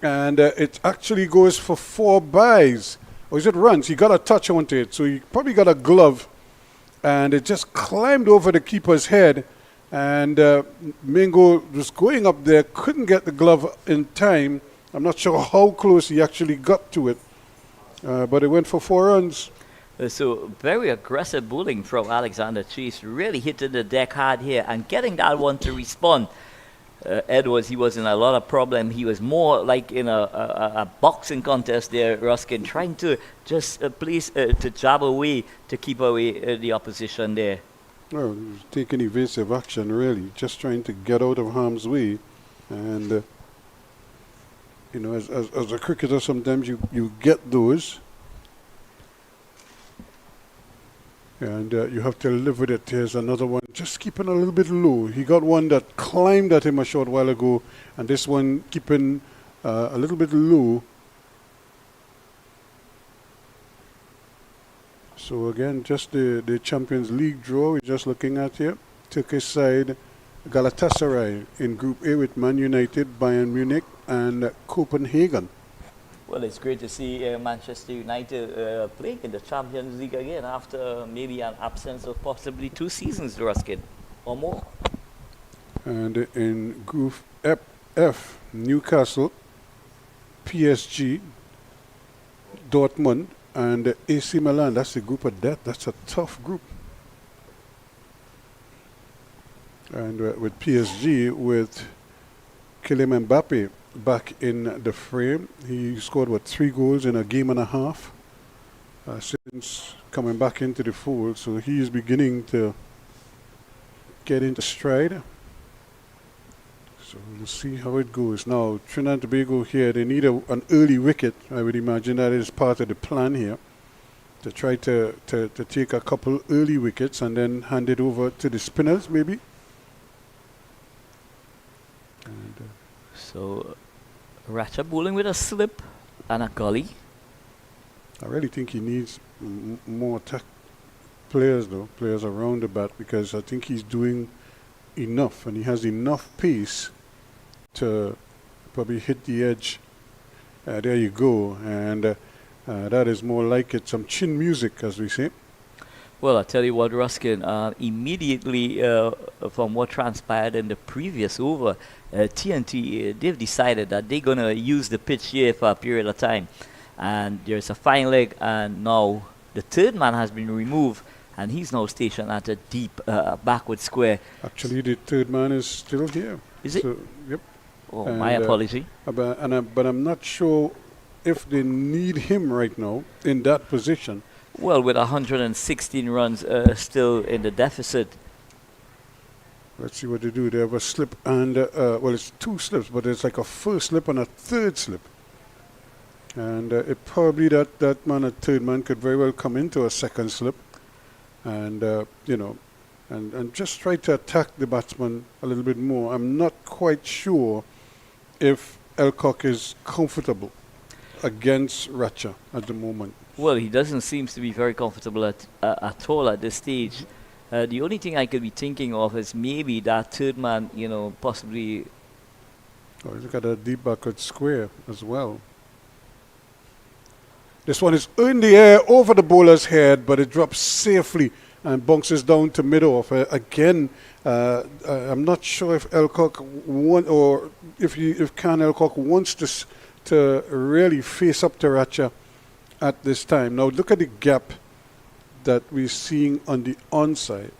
and it actually goes for 4 byes. Or is it runs? He got a touch onto it, so he probably got a glove, and it just climbed over the keeper's head, and Mingo was going up there, couldn't get the glove in time. I'm not sure how close he actually got to it, but it went for 4 runs. So very aggressive bowling from Alexander Chase, really hitting the deck hard here and getting that one to respond. Edwards, he was in a lot of problem. He was more like in a boxing contest there, Ruskin, trying to just to jab away to keep away the opposition there. Well, he was taking evasive action, really, just trying to get out of harm's way. And, you know, as a cricketer, sometimes you get those. And you have to live with it. Here's another one, just keeping a little bit low. He got one that climbed at him a short while ago, and this one keeping a little bit low. So again, just the Champions League draw we're just looking at here. Turkish side, Galatasaray in Group A with Man United, Bayern Munich, and Copenhagen. Well, it's great to see Manchester United playing in the Champions League again after maybe an absence of possibly 2 seasons, Ruskin, or more. And in Group F, Newcastle, PSG, Dortmund, and AC Milan. That's the group of death. That's a tough group. And with PSG, with Kylian Mbappe back in the frame. He scored, 3 goals in a game and a half since coming back into the fold. So he is beginning to get into stride. So we'll see how it goes. Now, Trinidad and Tobago here, they need an early wicket. I would imagine that is part of the plan here, to try to take a couple early wickets and then hand it over to the spinners, maybe. And, so, Ratcha bowling with a slip and a gully. I really think he needs more attack players around the bat, because I think he's doing enough and he has enough pace to probably hit the edge. There you go. And that is more like it, some chin music, as we say. Well, I tell you what, Ruskin, immediately from what transpired in the previous over, TNT, they've decided that they're going to use the pitch here for a period of time. And there's a fine leg, and now the third man has been removed, and he's now stationed at a deep backward square. Actually, the third man is still here. Is it? So, yep. Oh, and my apology. But I'm not sure if they need him right now in that position. Well, with 116 runs still in the deficit. Let's see what they do. They have a slip and, well, it's 2 slips, but it's like a first slip and a third slip. And it probably that man, a third man, could very well come into a second slip and, you know, and just try to attack the batsman a little bit more. I'm not quite sure if Elcock is comfortable against Ratcha at the moment. Well, he doesn't seem to be very comfortable at all at this stage. The only thing I could be thinking of is maybe that third man, you know, possibly. Oh, look at that deep backward square as well. This one is in the air over the bowler's head, but it drops safely and bounces down to mid-off. Again, I'm not sure if Elcock or if Can Elcock wants to really face up to Ratcha at this time. Now look at the gap that we're seeing on the onside,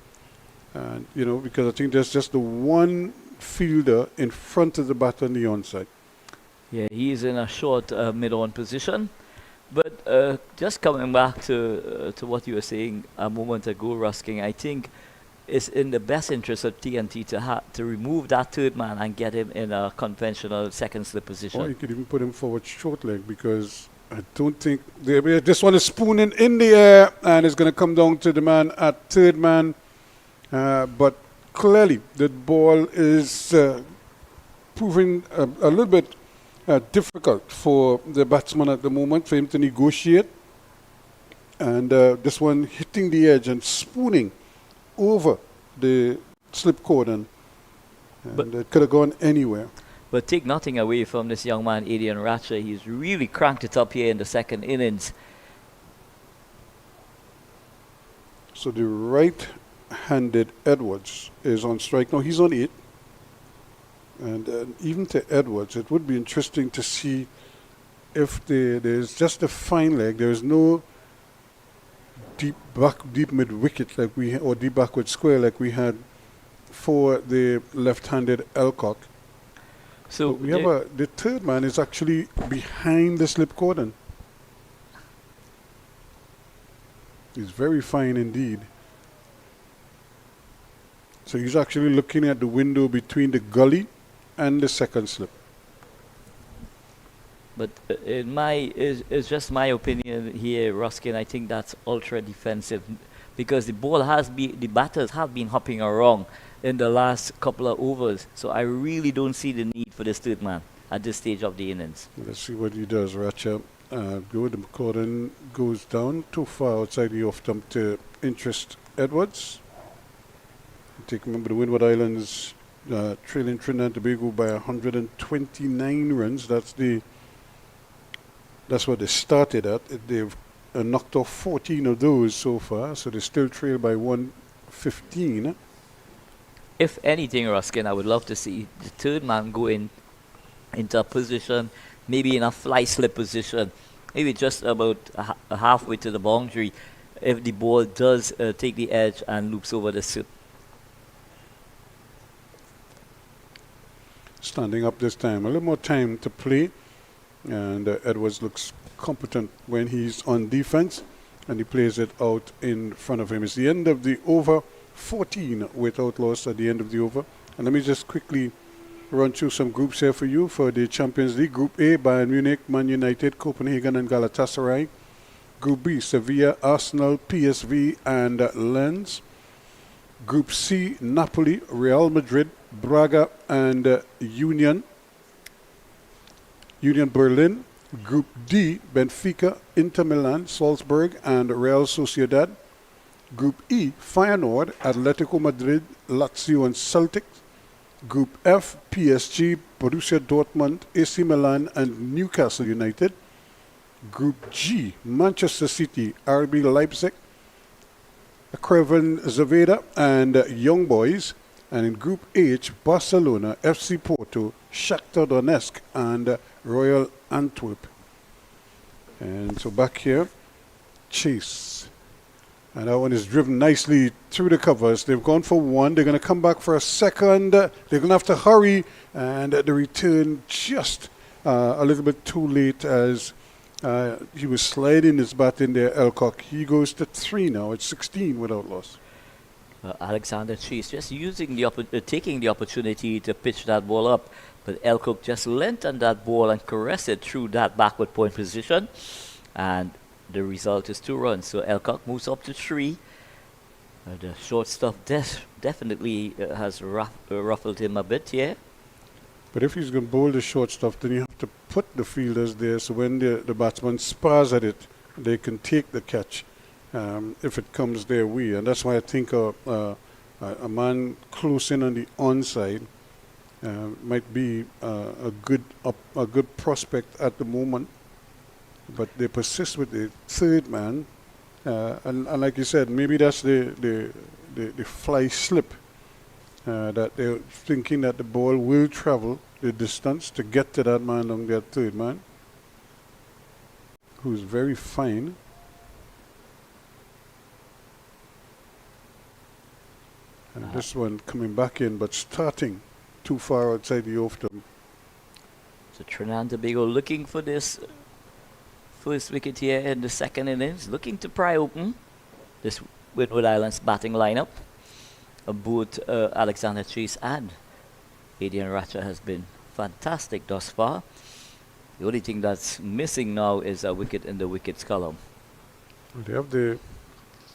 and you know, because I think there's just the one fielder in front of the batter on the onside. Yeah, he is in a short mid-on position. But just coming back to what you were saying a moment ago, Ruskin, I think it's in the best interest of TNT to remove that third man and get him in a conventional second slip position. Or you could even put him forward short leg, because I don't think this one is spooning in the air and it's going to come down to the man at third man. But clearly the ball is proving a little bit difficult for the batsman at the moment, for him to negotiate. And this one hitting the edge and spooning over the slip cordon. And it could have gone anywhere. But take nothing away from this young man, Adrian Ratcha. He's really cranked it up here in the second innings. So the right-handed Edwards is on strike. Now he's on 8. And even to Edwards, it would be interesting to see if there's just a fine leg. There's no deep mid wicket like or deep backward square like we had for the left-handed Elcock. So we have the third man is actually behind the slip cordon. He's very fine indeed. So he's actually looking at the window between the gully and the second slip. But it's just my opinion here, Ruskin. I think that's ultra defensive because the batters have been hopping around in the last couple of overs. So I really don't see the need for this third man at this stage of the innings. Let's see what he does, Ratcha. Good. McCorden goes down too far outside the off stump to interest Edwards. Remember the Windward Islands trailing Trinidad and Tobago by 129 runs. That's what they started at. They've knocked off 14 of those so far, so they still trail by 115. If anything, Ruskin, I would love to see the third man go into a position, maybe in a fly slip position, maybe just about halfway to the boundary, if the ball does take the edge and loops over the slip. Standing up this time, a little more time to play, and Edwards looks competent when he's on defense, and he plays it out in front of him. It's the end of the over, 14 without loss at the end of the over. And let me just quickly run through some groups here for you for the Champions League. Group A, Bayern Munich, Man United, Copenhagen and Galatasaray. Group B, Sevilla, Arsenal, PSV and Lens. Group C, Napoli, Real Madrid, Braga and Union Berlin. Group D, Benfica, Inter Milan, Salzburg and Real Sociedad. Group E, Feyenoord, Atletico Madrid, Lazio and Celtic. Group F, PSG, Borussia Dortmund, AC Milan and Newcastle United. Group G, Manchester City, RB Leipzig, Craven Zaveda and Young Boys. And in Group H, Barcelona, FC Porto, Shakhtar Donetsk and Royal Antwerp. And so back here, Chase. And that one is driven nicely through the covers. They've gone for one. They're going to come back for a second. They're going to have to hurry. And the return just a little bit too late as he was sliding his bat in there, Elcock. He goes to 3 now. It's 16 without loss. Alexander Chase just taking the opportunity to pitch that ball up. But Elcock just leant on that ball and caressed it through that backward point position. And the result is 2 runs. So Elcock moves up to 3. The short stuff definitely has ruffled him a bit here. But if he's going to bowl the short stuff, then you have to put the fielders there so when the batsman spars at it, they can take the catch if it comes their way. And that's why I think a man close in on the onside might be a good prospect at the moment. But they persist with the third man, and like you said, maybe that's the fly slip that they're thinking that the ball will travel the distance to get to that man on their third man, who's very fine. And this one coming back in, but starting too far outside the off stump. So Trinidad and Tobago looking for this first wicket here in the second innings, looking to pry open this Windward Islands batting lineup. Both Alexander Chase and Adrian Ratcher has been fantastic thus far. The only thing that's missing now is a wicket in the wickets column. They have the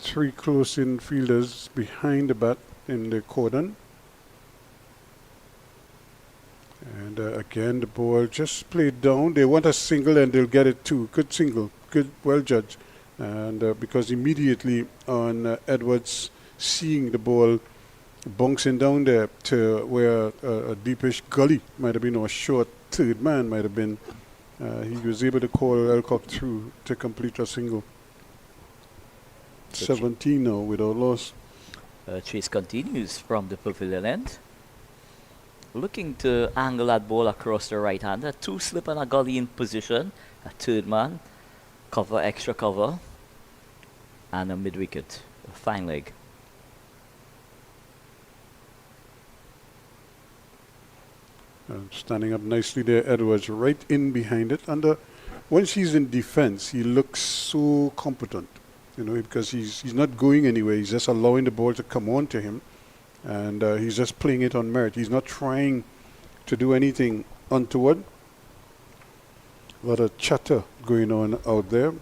3 close-in fielders behind the bat in the cordon. And again, the ball just played down. They want a single and they'll get it too. Good single. Good, well judged. And because immediately on Edwards seeing the ball bouncing down there to where a deepish gully might have been, or a short third man might have been, he was able to call Elcock through to complete a single. 17 now without loss. Chase continues from the pavilion end, looking to angle that ball across the right hander. 2 slip and a gully in position. A third man, cover, extra cover, and a mid wicket. A fine leg. Standing up nicely there, Edwards right in behind it. And once he's in defense, he looks so competent, you know, because he's not going anywhere. He's just allowing the ball to come on to him. And he's just playing it on merit. He's not trying to do anything untoward. A lot of chatter going on out there.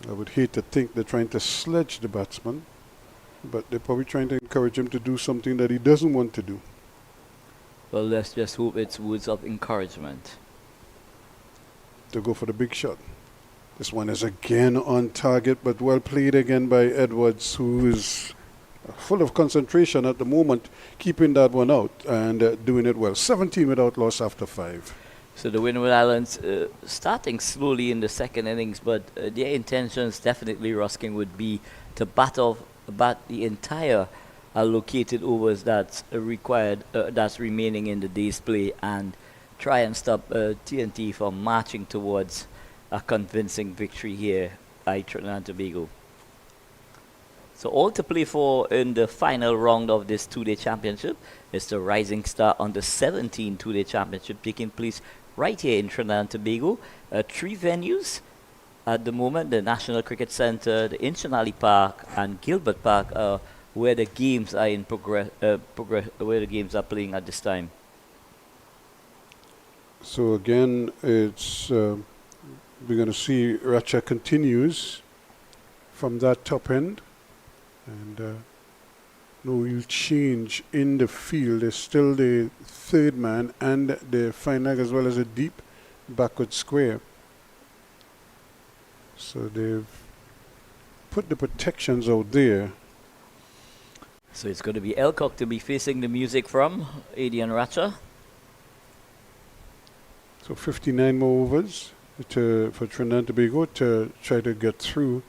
I would hate to think they're trying to sledge the batsman, but they're probably trying to encourage him to do something that he doesn't want to do. Well, let's just hope it's words of encouragement. To go for the big shot. This one is again on target, but well played again by Edwards, who is full of concentration at the moment, keeping that one out and doing it well. 17 without loss after 5. So the Windward Islands starting slowly in the second innings, but their intentions definitely, Ruskin, would be to bat the entire allocated overs that's required, that's remaining in the day's play, and try and stop TNT from marching towards a convincing victory here by Trinidad and Tobago. So all to play for in the final round of this two-day championship is the Rising Star Under-17 two-day championship taking place right here in Trinidad and Tobago. 3 venues at the moment: the National Cricket Centre, the Inchinali Park, and Gilbert Park, where the games are in where the games are playing at this time. So again, it's we're going to see Racha continues from that top end, and no real change in the field. There's still the third man and the fine leg, as well as a deep backward square. So they've put the protections out there. So it's going to be Elcock to be facing the music from Adian Racha. So 59 more overs for Trinidad and Tobago to try to get through.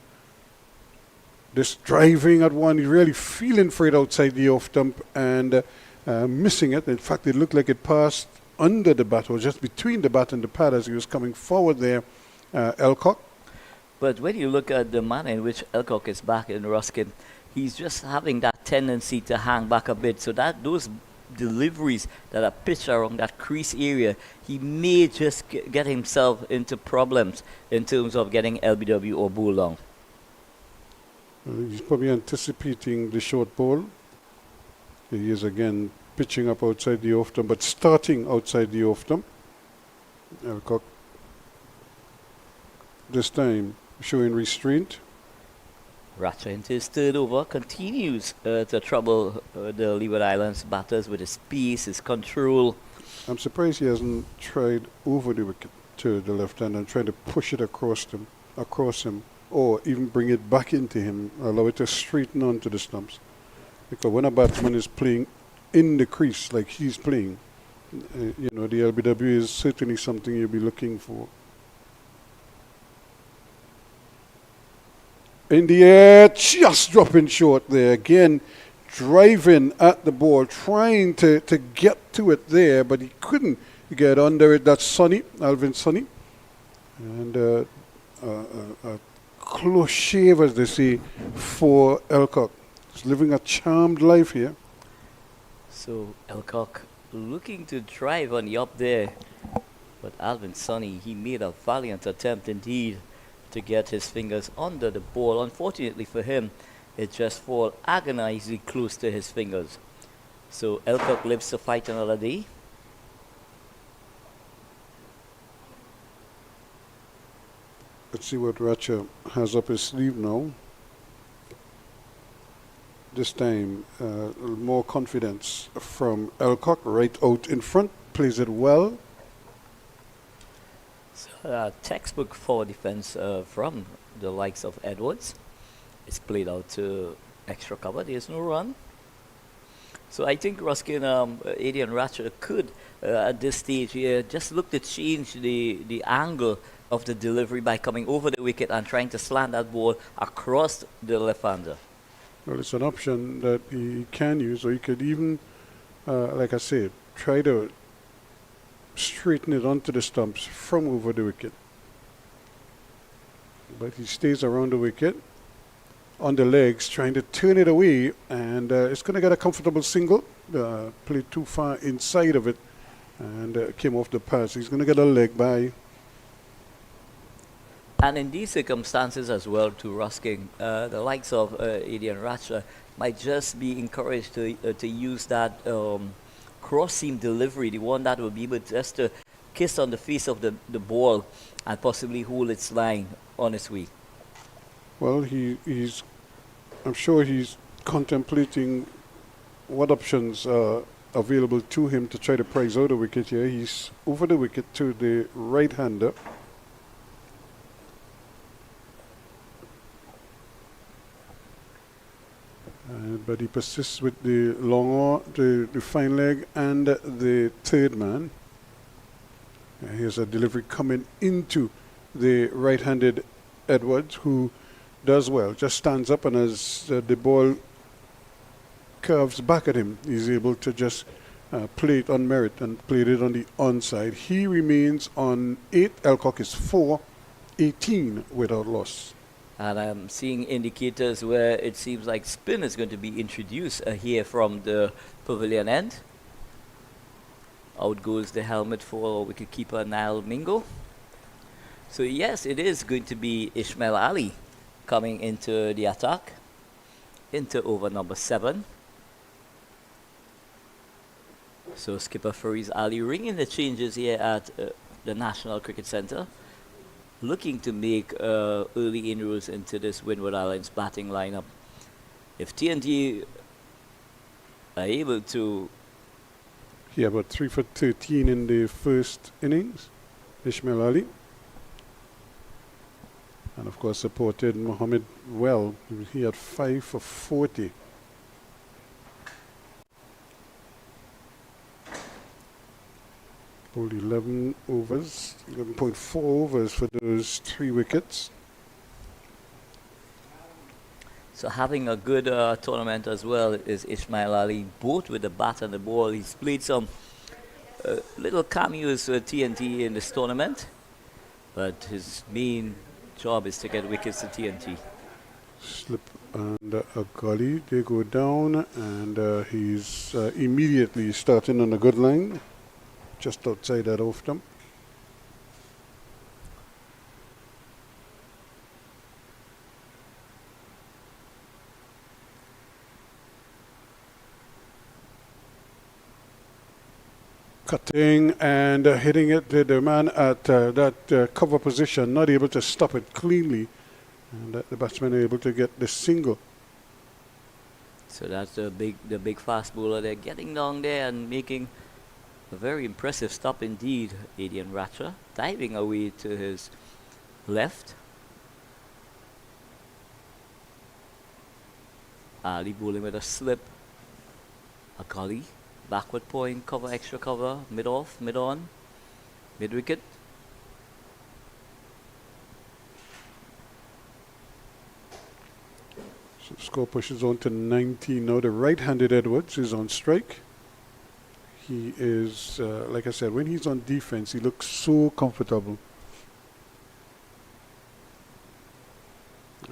This driving at one, really feeling for it outside the off stump and missing it. In fact, it looked like it passed under the bat, or just between the bat and the pad as he was coming forward there, Elcock. But when you look at the manner in which Elcock is back in Ruskin, he's just having that tendency to hang back a bit, so that those deliveries that are pitched around that crease area, he may just get himself into problems in terms of getting LBW or ball long. He's probably anticipating the short ball. He is again pitching up outside the off stump, but starting outside the off stump. Elcock this time showing restraint. Racha into his third over continues to trouble the Leeward Islands batters with his pace, his control. I'm surprised he hasn't tried over the wicket to the left hand and tried to push it across him, or even bring it back into him, allow it to straighten onto the stumps. Because when a batsman is playing in the crease like he's playing, the LBW is certainly something you'll be looking for. In the air, just dropping short there. Again, driving at the ball, trying to get to it there, but he couldn't get under it. That's Sonny, Alvin Sonny. And a close shave, as they say, for Elcock. He's living a charmed life here. So Elcock looking to drive on the up there, but Alvin Sonny, he made a valiant attempt indeed to get his fingers under the ball. Unfortunately for him, it just fall agonizingly close to his fingers. So Elcock lives to fight another day. Let's see what Racha has up his sleeve now. This time, more confidence from Elcock, right out in front, plays it well. Textbook forward defense from the likes of Edwards. It's played out to extra cover. There's no run. So I think Ruskin, Adian Racha could, at this stage here, just look to change the angle of the delivery by coming over the wicket and trying to slant that ball across the left-hander. Well, it's an option that he can use, or he could even, like I said, try to straighten it onto the stumps from over the wicket. But he stays around the wicket on the legs, trying to turn it away, and it's going to get a comfortable single. Played too far inside of it and came off the pass. He's going to get a leg by. And in these circumstances as well, to Ruskin, the likes of Adrian Ratcher might just be encouraged to use that cross-seam delivery, the one that will be able just to kiss on the face of the ball and possibly hold its line on its way. Well, I'm sure he's contemplating what options are available to him to try to prize out a wicket here. He's over the wicket to the right-hander. But he persists with the long the fine leg and the third man. Here's a delivery coming into the right-handed Edwards, who does well, just stands up, and as the ball curves back at him, he's able to just play it on merit and played it on the onside. He remains on 8. Alcock is 4, 18 without loss. And I'm seeing indicators where it seems like spin is going to be introduced here from the pavilion end. Out goes the helmet for wicketkeeper Niall Mingo. So yes, it is going to be Ismail Ali coming into the attack, into over number 7. So skipper Fariz Ali ringing the changes here at the National Cricket Centre, looking to make early inroads into this Windward Islands batting lineup. If TNT are able to... Yeah, about 3 for 13 in the first innings, Ismail Ali. And of course supported Mohammed well. He had 5 for 40. Bowled 11 overs, 11.4 overs for those 3 wickets. So having a good tournament as well is Ismail Ali, both with the bat and the ball. He's played some little cameos for TNT in this tournament, but his main job is to get wickets to TNT. Slip and a gully, they go down, and he's immediately starting on a good line, just outside that off stump. Cutting and hitting it, the man at that cover position, not able to stop it cleanly, and the batsmen are able to get the single. So that's the big fast bowler there, getting down there and making a very impressive stop indeed. Adrian Ratcher diving away to his left. Ali bowling with a slip, a gully, backward point, cover, extra cover, mid off, mid on, mid wicket. So score pushes on to 19 now. The right-handed Edwards is on strike. He is, like I said, when he's on defense, he looks so comfortable.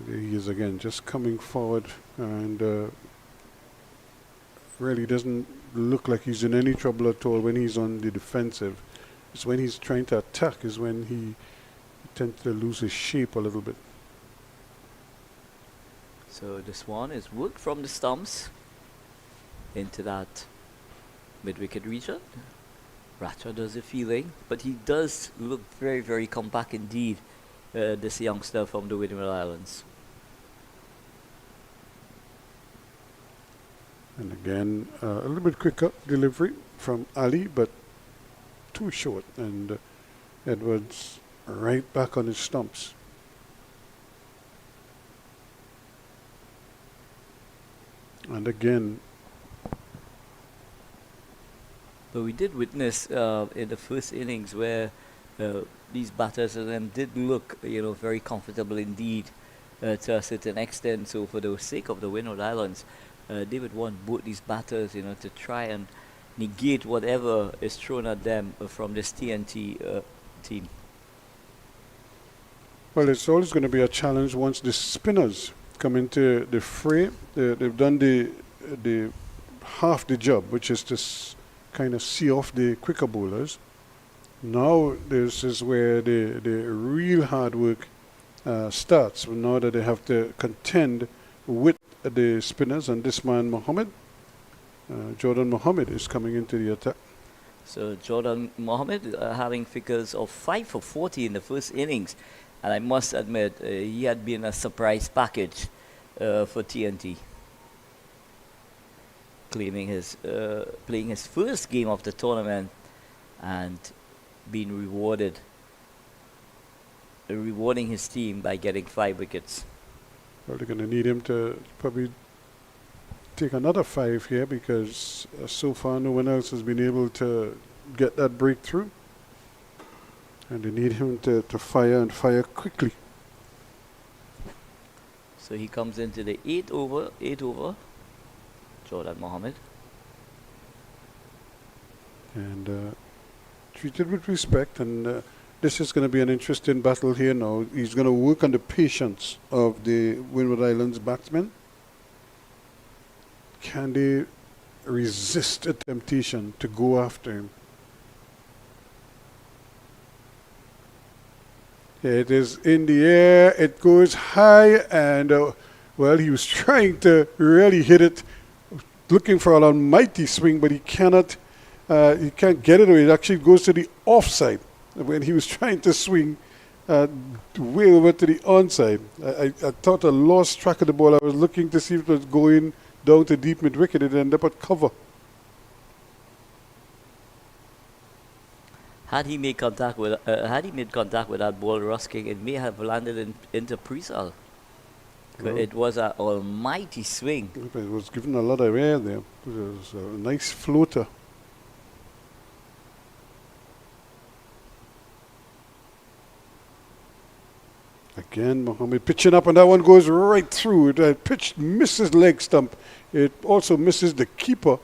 There he is again, just coming forward, and really doesn't look like he's in any trouble at all when he's on the defensive. It's when he's trying to attack is when he tends to lose his shape a little bit. So this one is worked from the stumps into that mid-wicket region. Ratcher does the feeling, but he does look very, very compact indeed, this youngster from the Windward Islands. And again, a little bit quicker delivery from Ali, but too short, and Edwards right back on his stumps. And again, but we did witness in the first innings where these batters of them did look, very comfortable indeed to a certain extent. So for the sake of the Windward Islands, they would want both these batters, to try and negate whatever is thrown at them from this TNT team. well, it's always going to be a challenge once the spinners come into the fray. They've done the half the job, which is to kind of see off the quicker bowlers. Now this is where the real hard work starts. Now that they have to contend with the spinners, and this man Jordan Mohammed is coming into the attack. So Jordan Mohammed having figures of 5 for 40 in the first innings, and I must admit he had been a surprise package for TNT. Playing his first game of the tournament and being rewarding his team by getting 5 wickets. Well, they're going to need him to probably take another 5 here, because so far no one else has been able to get that breakthrough, and they need him to fire and fire quickly. So he comes into the 8 over, Jordan Mohammed. And treated with respect, and this is going to be an interesting battle here now. He's going to work on the patience of the Windward Islands batsmen. Can they resist a temptation to go after him? It is in the air, it goes high, and well, he was trying to really hit it, looking for an almighty swing, but he cannot. He can't get it away. It actually goes to the offside when he was trying to swing way over to the onside. I thought I lost track of the ball. I was looking to see if it was going down to deep mid wicket. It ended up at cover. Had he made contact with that ball, Rusking, it may have landed into Presal. Well, it was an almighty swing. It was given a lot of air there. It was a nice floater. Again, Mohammed pitching up, and that one goes right through. The pitch misses leg stump. It also misses the keeper.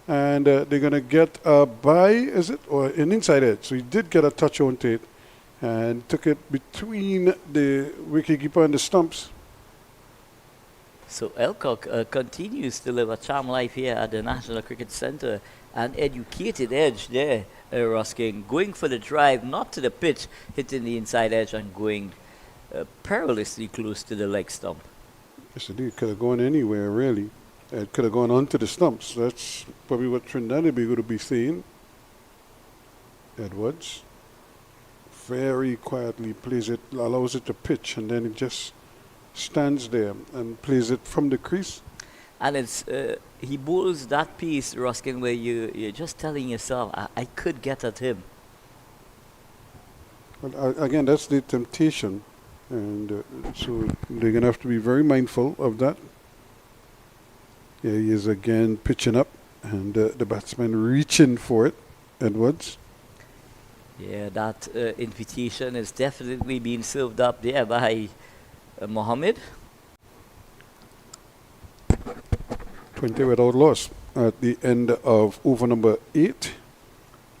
And they're going to get a bye, is it? Or an inside edge. So he did get a touch on it and took it between the wicketkeeper and the stumps. So Elcock continues to live a charm life here at the National Cricket Centre. An educated edge there, Rusking. Going for the drive, not to the pitch, hitting the inside edge and going perilously close to the leg stump. Yes, indeed. Could have gone anywhere, really. It could have gone onto the stumps. That's probably what Trinidad and Tobago to be seeing. Edwards very quietly plays it, allows it to pitch, and then it just stands there and plays it from the crease. And it's he bowls that piece, Ruskin, where you're just telling yourself, I could get at him. Well, again, that's the temptation, and so they're going to have to be very mindful of that. Yeah, he is again pitching up, and the batsman reaching for it, Edwards. Yeah, that invitation is definitely being served up there by Mohammed. 20 without loss at the end of over number 8.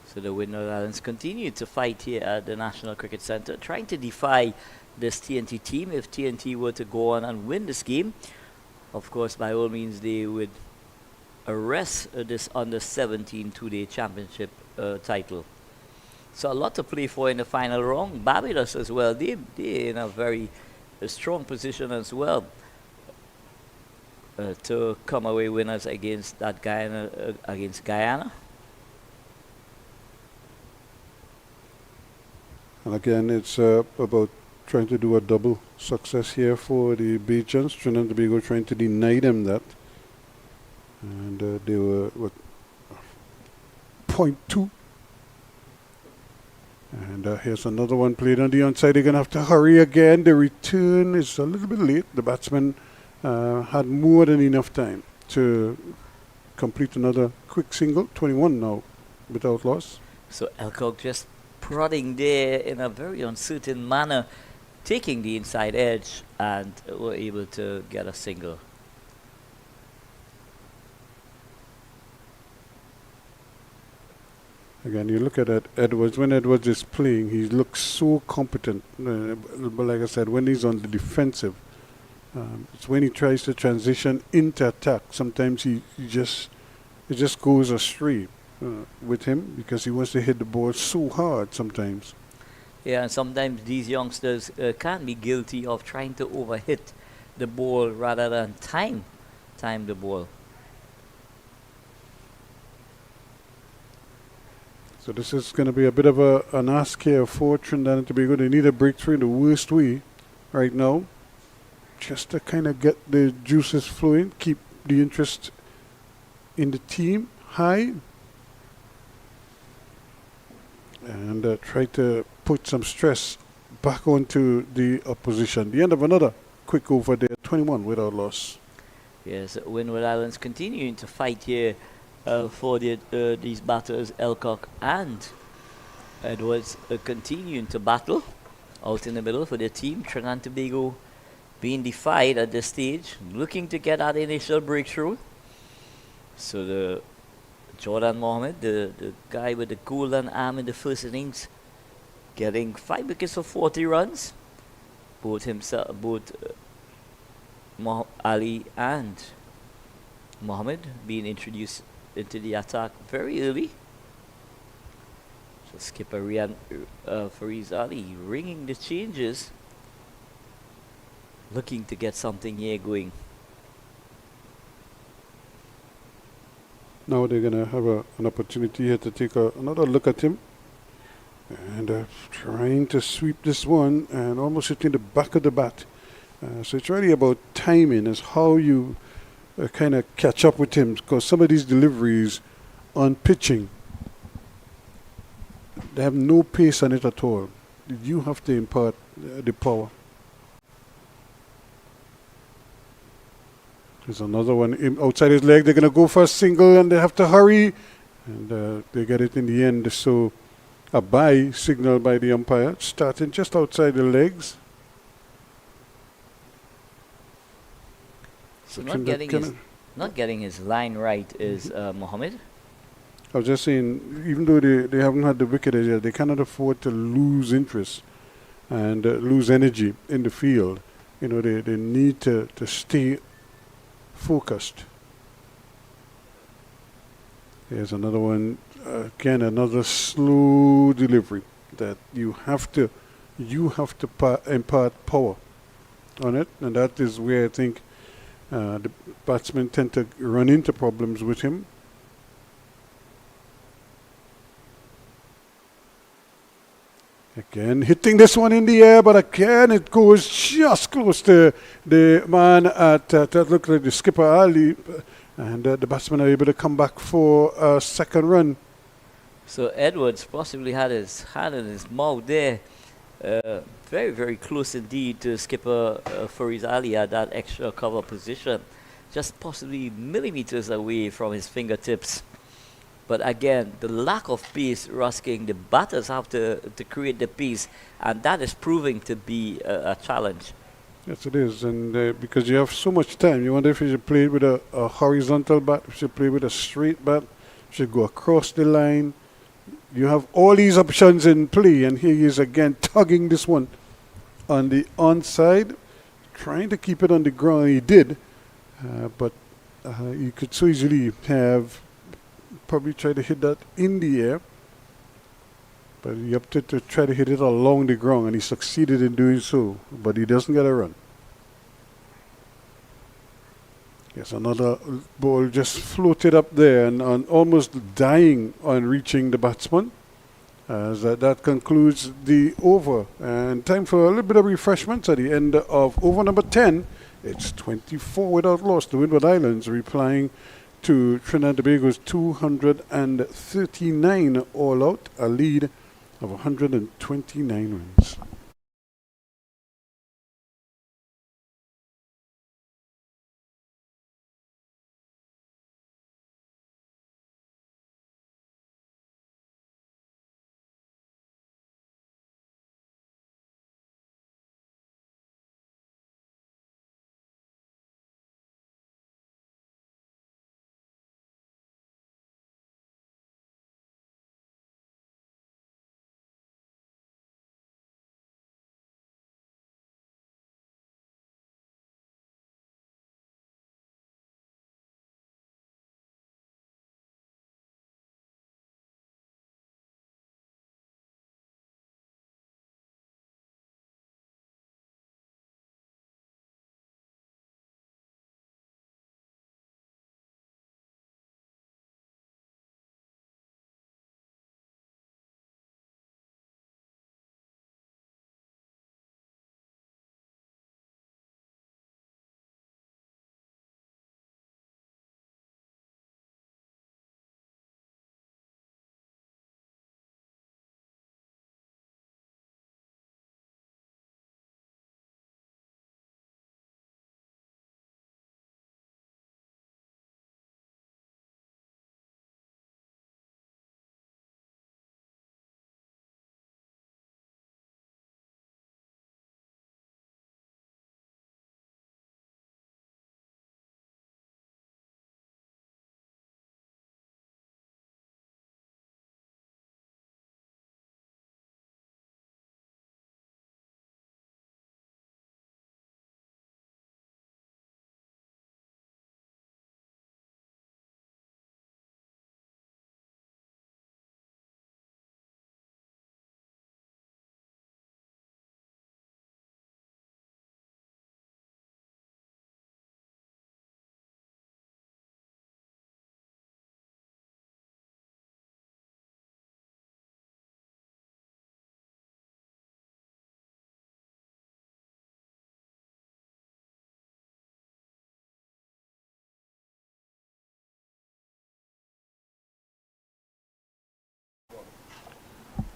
So the Windward Islands continue to fight here at the National Cricket Centre, trying to defy this TNT team. If TNT were to go on and win this game, of course, by all means, they would arrest this under-17 two-day championship title. So a lot to play for in the final round. Barbados as well, they're in a very strong position as well to come away winners against that Guyana. And again, it's about trying to do a double success here for the Bajans. Trinidad and Tobago trying to deny them that. And they were, 0.2. And here's another one played on the onside. They're going to have to hurry again. The return is a little bit late. The batsman had more than enough time to complete another quick single. 21 now, without loss. So Elcock just prodding there in a very uncertain manner, taking the inside edge, and were able to get a single. Again, you look at Edwards. When Edwards is playing, he looks so competent. But like I said, when he's on the defensive, it's when he tries to transition into attack. Sometimes it just goes astray with him because he wants to hit the ball so hard sometimes. Yeah, and sometimes these youngsters can be guilty of trying to overhit the ball rather than time the ball. So this is going to be a bit of an ask here for Trinidad and Tobago. They need a breakthrough in the worst way right now, just to kind of get the juices flowing, keep the interest in the team high, and try to put some stress back onto the opposition. The end of another quick over there, 21 without loss. Yes, Windward Islands continuing to fight here for these batters, Elcock and Edwards, continuing to battle out in the middle for their team. Trinidad and Tobago being defied at this stage, looking to get that initial breakthrough. So the Jordan Mohammed, the guy with the golden arm in the first innings, getting 5 wickets for 40 runs. Both Ali and Mohammed being introduced into the attack very early. So skipper Fariz Ali ringing the changes, looking to get something here going. Now they're going to have an opportunity here to take another look at him. And trying to sweep this one and almost hitting the back of the bat. So it's really about timing, is how you kind of catch up with him, because some of these deliveries on pitching, they have no pace on it at all. You have to impart the power. There's another one outside his leg. They're going to go for a single and they have to hurry. And they get it in the end. So a bye signal by the umpire, starting just outside the legs. So not getting his line right is Mohammed. I was just saying, even though they haven't had the wicket as yet, they cannot afford to lose interest and lose energy in the field. You know, they need to stay focused. Here's another one. Again, another slow delivery that you have to impart power on it, and that is where I think the batsmen tend to run into problems with him. Again, hitting this one in the air, but again it goes just close to the man that looked like the skipper Ali, and the batsmen are able to come back for a second run. So Edwards possibly had his hand in his mouth there. Very, very close indeed to skipper Fariz Ali at that extra cover position. Just possibly millimeters away from his fingertips. But again, the lack of pace, Rusking, the batters have to create the pace, and that is proving to be a challenge. Yes, it is, and because you have so much time, you wonder if you should play with a horizontal bat, if you should play with a straight bat, if you should go across the line. You have all these options in play, and here he is again tugging this one on the onside, trying to keep it on the ground. He did, but you could so easily have probably tried to hit that in the air, but he opted to try to hit it along the ground, and he succeeded in doing so, but he doesn't get a run. Yes, another ball just floated up there and almost dying on reaching the batsman. As that concludes the over. And time for a little bit of refreshments at the end of over number 10. It's 24 without loss. The Windward Islands replying to Trinidad and Tobago's 239 all out, a lead of 129 runs.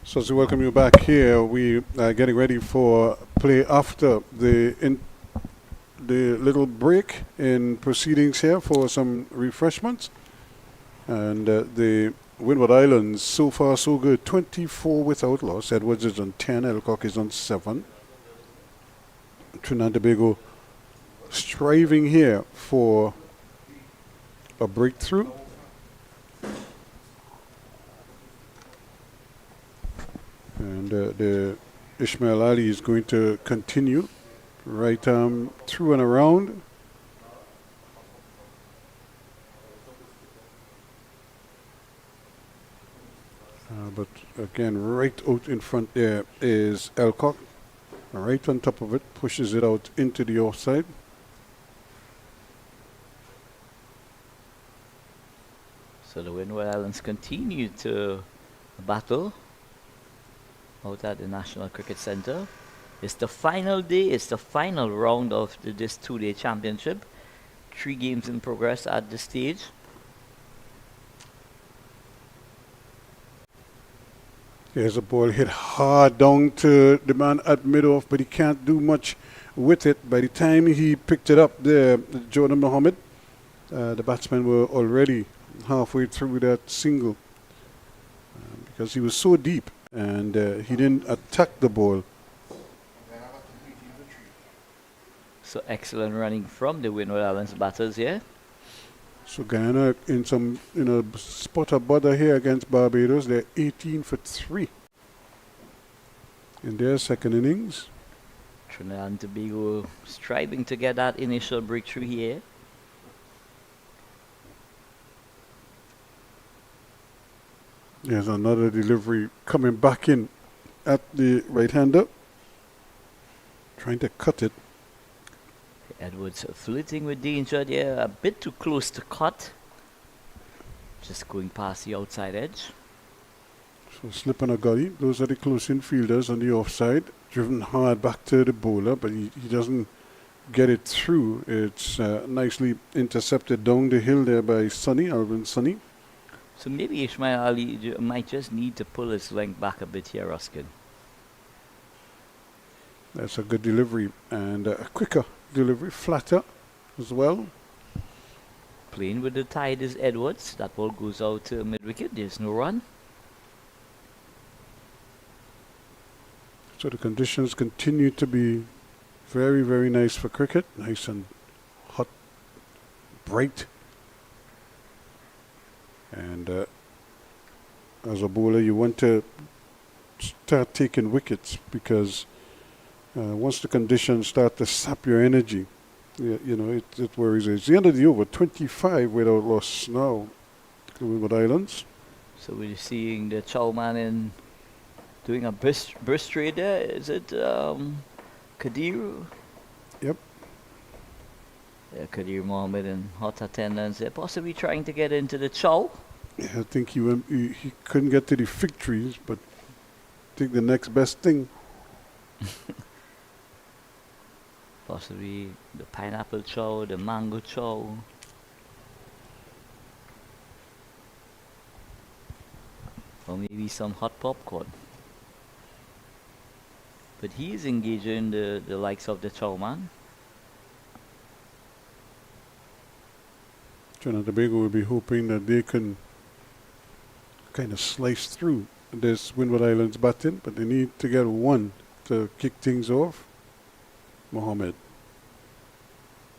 So as we welcome you back here, we are getting ready for play after the little break in proceedings here for some refreshments. And the Windward Islands, so far so good, 24 without loss. Edwards is on 10, Elcock is on 7. Trinidad and Tobago striving here for a breakthrough. And the Ishmael Ali is going to continue right arm through and around. But again, right out in front there is Elcock. Right on top of it, pushes it out into the offside. So the Windward Islands continue to battle out at the National Cricket Centre. It's the final day, it's the final round of this two-day championship. 3 games in progress at this stage. Here's a ball hit hard down to the man at mid-off, but he can't do much with it. By the time he picked it up there, Jordan Mohammed, the batsmen were already halfway through that single because he was so deep and he didn't attack the ball. So excellent running from the Windward Islands batters here. So Guyana in some spot of bother here against Barbados. They're 18 for 3 in their second innings. Trinidad and Tobago striving to get that initial breakthrough here. There's another delivery coming back in at the right-hander. Trying to cut it. Edwards flirting with danger there, a bit too close to cut. Just going past the outside edge. So slip on a gully. Those are the close infielders on the offside. Driven hard back to the bowler, but he doesn't get it through. It's nicely intercepted down the hill there by Alvin Sunny. So maybe Ishmael Ali might just need to pull his length back a bit here, Ruskin. That's a good delivery and a quicker delivery, flatter as well. Playing with the tide is Edwards. That ball goes out to mid-wicket. There's no run. So the conditions continue to be very, very nice for cricket. Nice and hot, bright. And as a bowler, you want to start taking wickets because once the conditions start to sap your energy, it worries you. It's the end of the over, 25 without loss now, the Windward Islands. So we're seeing the Chowman doing a burst trade there. Is it Kadir? Yep. Yeah, Kadir Mohammed in hot attendance. They're possibly trying to get into the Chow. Yeah, I think he couldn't get to the fig trees, but I think the next best thing. Possibly the pineapple chow, the mango chow. Or maybe some hot popcorn. But he is engaging the likes of the chow man. Trinidad and Tobago will be hoping that they can kind of slice through this Windward Islands batting, but they need to get one to kick things off. Mohammed.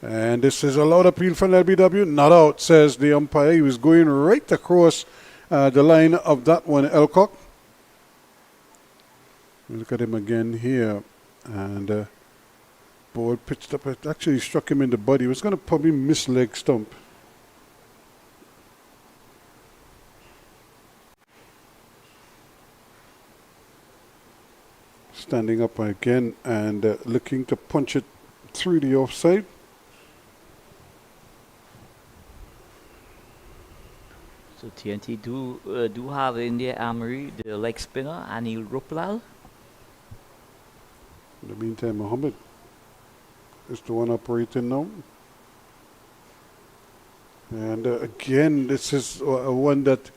And this is a loud appeal from LBW. Not out, says the umpire. He was going right across the line of that one, Elcock. Look at him again here. And ball pitched up. It actually struck him in the body. He was going to probably miss leg stump. Standing up again and looking to punch it through the offside. So TNT do have in their armory the leg spinner Anil Ruplal. In the meantime, Mohammed is the one operating now. And again, this is one that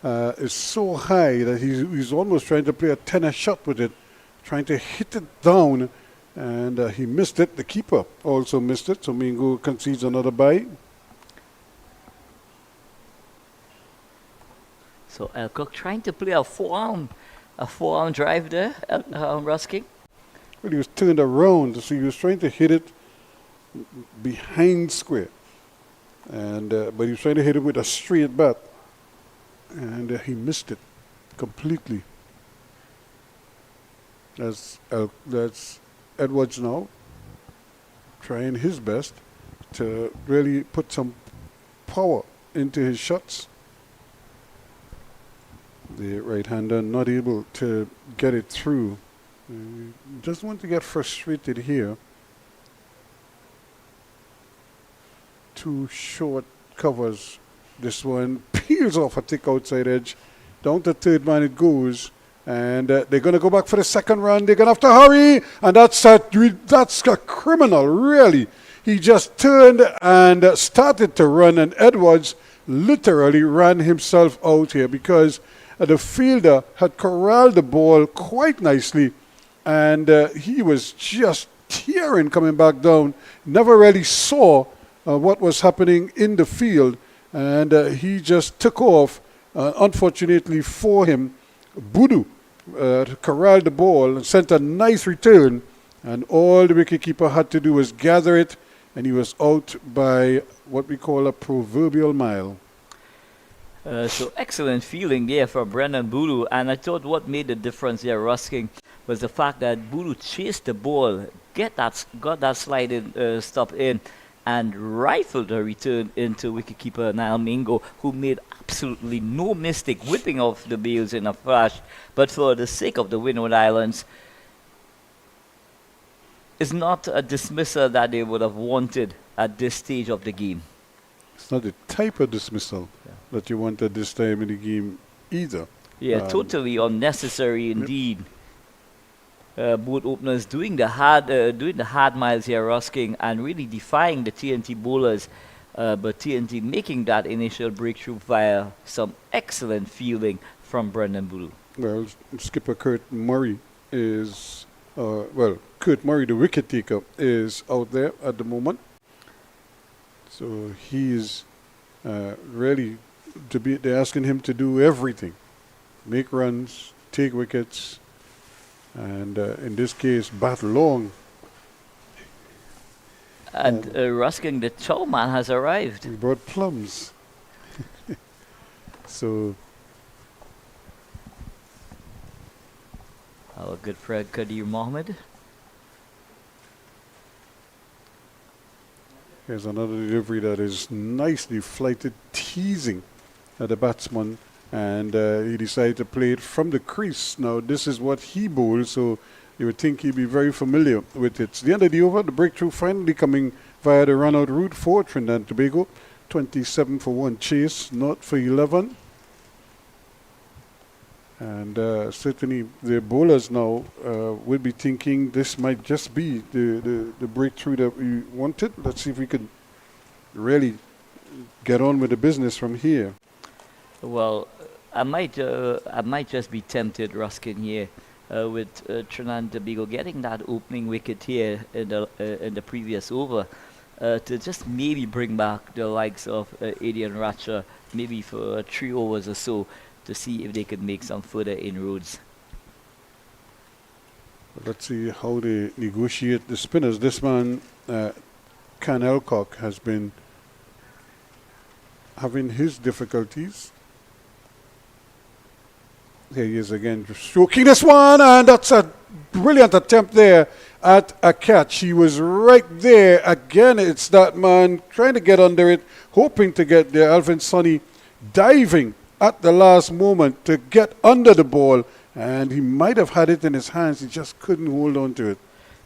is so high that he's almost trying to play a tennis shot with it, trying to hit it down, and he missed it. The keeper also missed it, so Mingo concedes another bye. So Alcock trying to play a forearm drive there, Ruskin. Well, he was turned around, so he was trying to hit it behind square, and but he was trying to hit it with a straight bat, and he missed it completely. That's Edwards now trying his best to really put some power into his shots. The right-hander not able to get it through. Doesn't want to get frustrated here. Two short covers. This one peels off a thick outside edge. Down to third man it goes. And they're going to go back for the second run. They're going to have to hurry. And that's a criminal, really. He just turned and started to run. And Edwards literally ran himself out here because the fielder had corralled the ball quite nicely. And he was just tearing coming back down. Never really saw what was happening in the field. And he just took off. Unfortunately for him, Boodoo corralled the ball and sent a nice return, and all the wicketkeeper had to do was gather it, and he was out by what we call a proverbial mile. So excellent feeling there for Brendan Boodoo, and I thought what made the difference there, Rusking, was the fact that Boodoo chased the ball, got that sliding stop in, and rifled a return into wicketkeeper Niall Mingo, who made absolutely no mistake, whipping off the bails in a flash. But for the sake of the Windward Islands, it's not a dismissal that they would have wanted at this stage of the game. It's not the type of dismissal that you want at this time in the game either. Yeah, totally unnecessary indeed. Both openers doing the hard miles here, Rusking, and really defying the TNT bowlers. But TNT making that initial breakthrough via some excellent fielding from Brendan Boodoo. Well, skipper Kurt Murray is, Kurt Murray, the wicket taker, is out there at the moment. So he's really, they're asking him to do everything. Make runs, take wickets, and in this case, bat long. And Ruskin, the chow man, has arrived. We brought plums. So our good friend Kadir Mohammed. here's another delivery that is nicely flighted, teasing at the batsman, and he decided to play it from the crease. Now this is what he bowls, so you would think he'd be very familiar with it. It's the end of the over, the breakthrough finally coming via the run-out route for Trinidad and Tobago. 27 for 1 chase, not for 11. And certainly the bowlers now will be thinking this might just be the breakthrough that we wanted. Let's see if we can really get on with the business from here. Well, I might just be tempted, Ruskin, here with Trinidad and Tobago getting that opening wicket here in the previous over to just maybe bring back the likes of Adian Ratcher, maybe for 3 overs or so, to see if they could make some further inroads. Let's see how they negotiate the spinners. This man, Can Alcock, has been having his difficulties. Here he is again, stroking this one, and that's a brilliant attempt there at a catch. He was right there. Again, it's that man trying to get under it, hoping to get there. Alvin Sonny diving at the last moment to get under the ball, and he might have had it in his hands. He just couldn't hold on to it.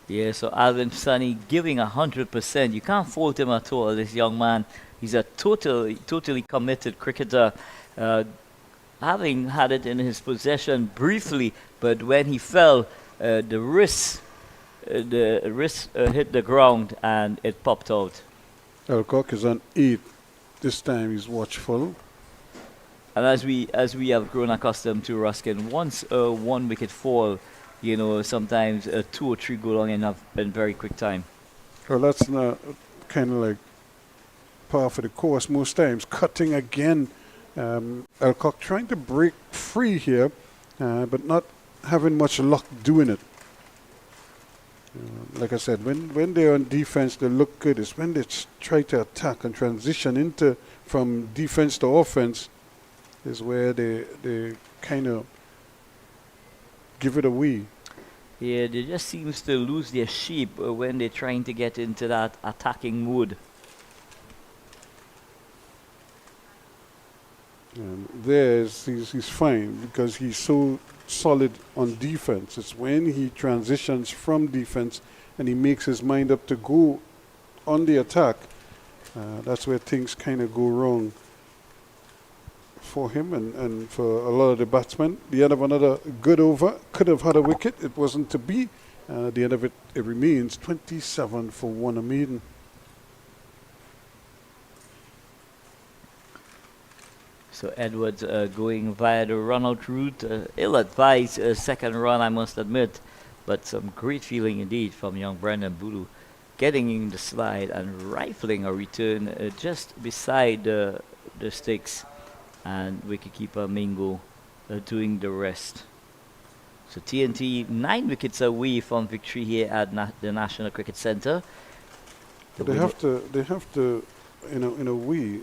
Yeah, so Alvin Sonny giving 100%. You can't fault him at all, this young man. He's a totally committed cricketer. Having had it in his possession briefly, but when he fell, the wrist hit the ground and it popped out. Alcock is on 8. This time he's watchful. And as we have grown accustomed to, Ruskin, once a 1 wicket fall, sometimes 2 or 3 go long in very quick time. Well, that's not kind of like par for the course most times. Cutting again. Alcock trying to break free here, but not having much luck doing it. Like I said, when they're on defense, they look good. It's when they try to attack and transition from defense to offense is where they kind of give it away. Yeah, they just seems to lose their shape when they're trying to get into that attacking mode. He's fine because he's so solid on defense. It's when he transitions from defense and he makes his mind up to go on the attack. That's where things kind of go wrong for him and for a lot of the batsmen. The end of another good over. Could have had a wicket. It wasn't to be. At the end of it, it remains 27 for 1 a maiden. So Edwards going via the run-out route. Ill-advised second run, I must admit. But some great feeling indeed from young Brandon Bulu. Getting in the slide and rifling a return just beside the sticks. And wicketkeeper Mingo doing the rest. So TNT 9 wickets away from victory here at the National Cricket Centre. They have to, in a way,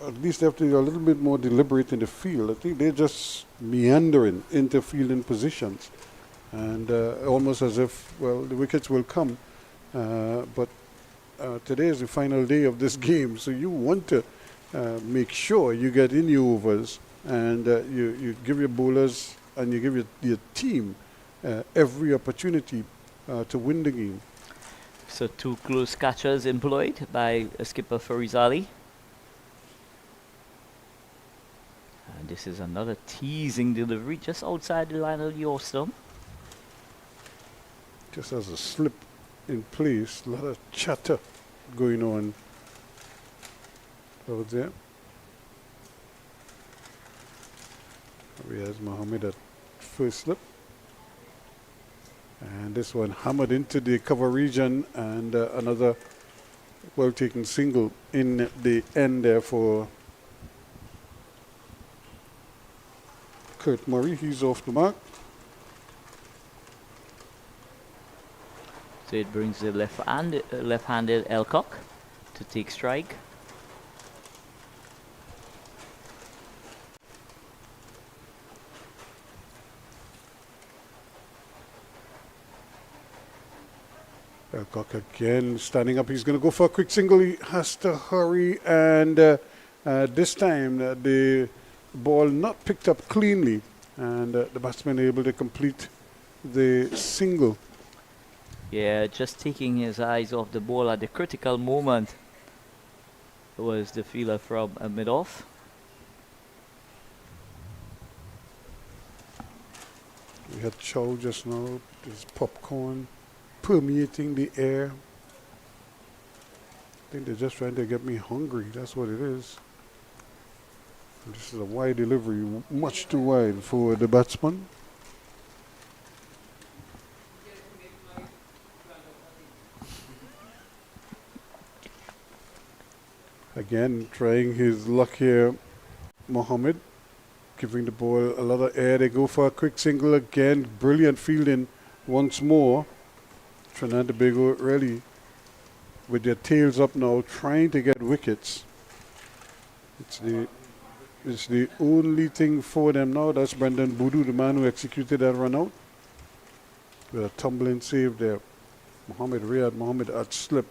at least they have to be a little bit more deliberate in the field. I think they're just meandering into fielding positions. And almost as if, well, the wickets will come. But today is the final day of this game, so you want to make sure you get in your overs and you give your bowlers and you give your team every opportunity to win the game. So 2 close catchers employed by skipper Farizali. And this is another teasing delivery just outside the line of the off stump. Just as a slip in place, a lot of chatter going on over there. Here's Mohammed at first slip. And this one hammered into the cover region and another well taken single in the end there for Kurt Murray. He's off the mark. So it brings the left-handed Alcock to take strike. Alcock again standing up. He's going to go for a quick single. He has to hurry, and this time the ball not picked up cleanly, and the batsman able to complete the single. Yeah, just taking his eyes off the ball at the critical moment was the fielder from mid-off. We had chow just now. There's popcorn permeating the air. I think they're just trying to get me hungry. That's what it is. And this is a wide delivery, much too wide for the batsman. Again, trying his luck here, Mohammed, giving the ball a lot of air. They go for a quick single again. Brilliant fielding once more. Trinidad and Tobago really with their tails up now, trying to get wickets. It's the only thing for them now. That's Brendan Boodoo, the man who executed that run out. With a tumbling save there. Mohammed at slip.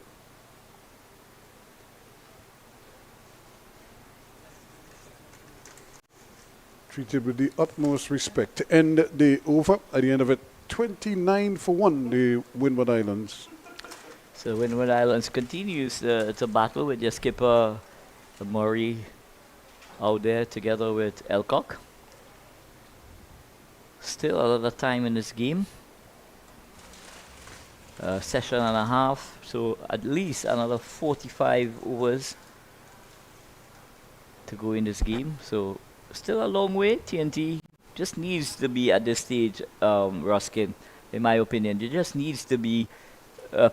Treated with the utmost respect to end the over. At the end of it, 29 for 1, the Windward Islands. So Windward Islands continues to battle with their skipper Murray out there together with Alcock. Still a lot of time in this game. Session and a half, so at least another 45 overs. to go in this game. So still a long way. TNT just needs to be at this stage, Ruskin, in my opinion. It just needs to be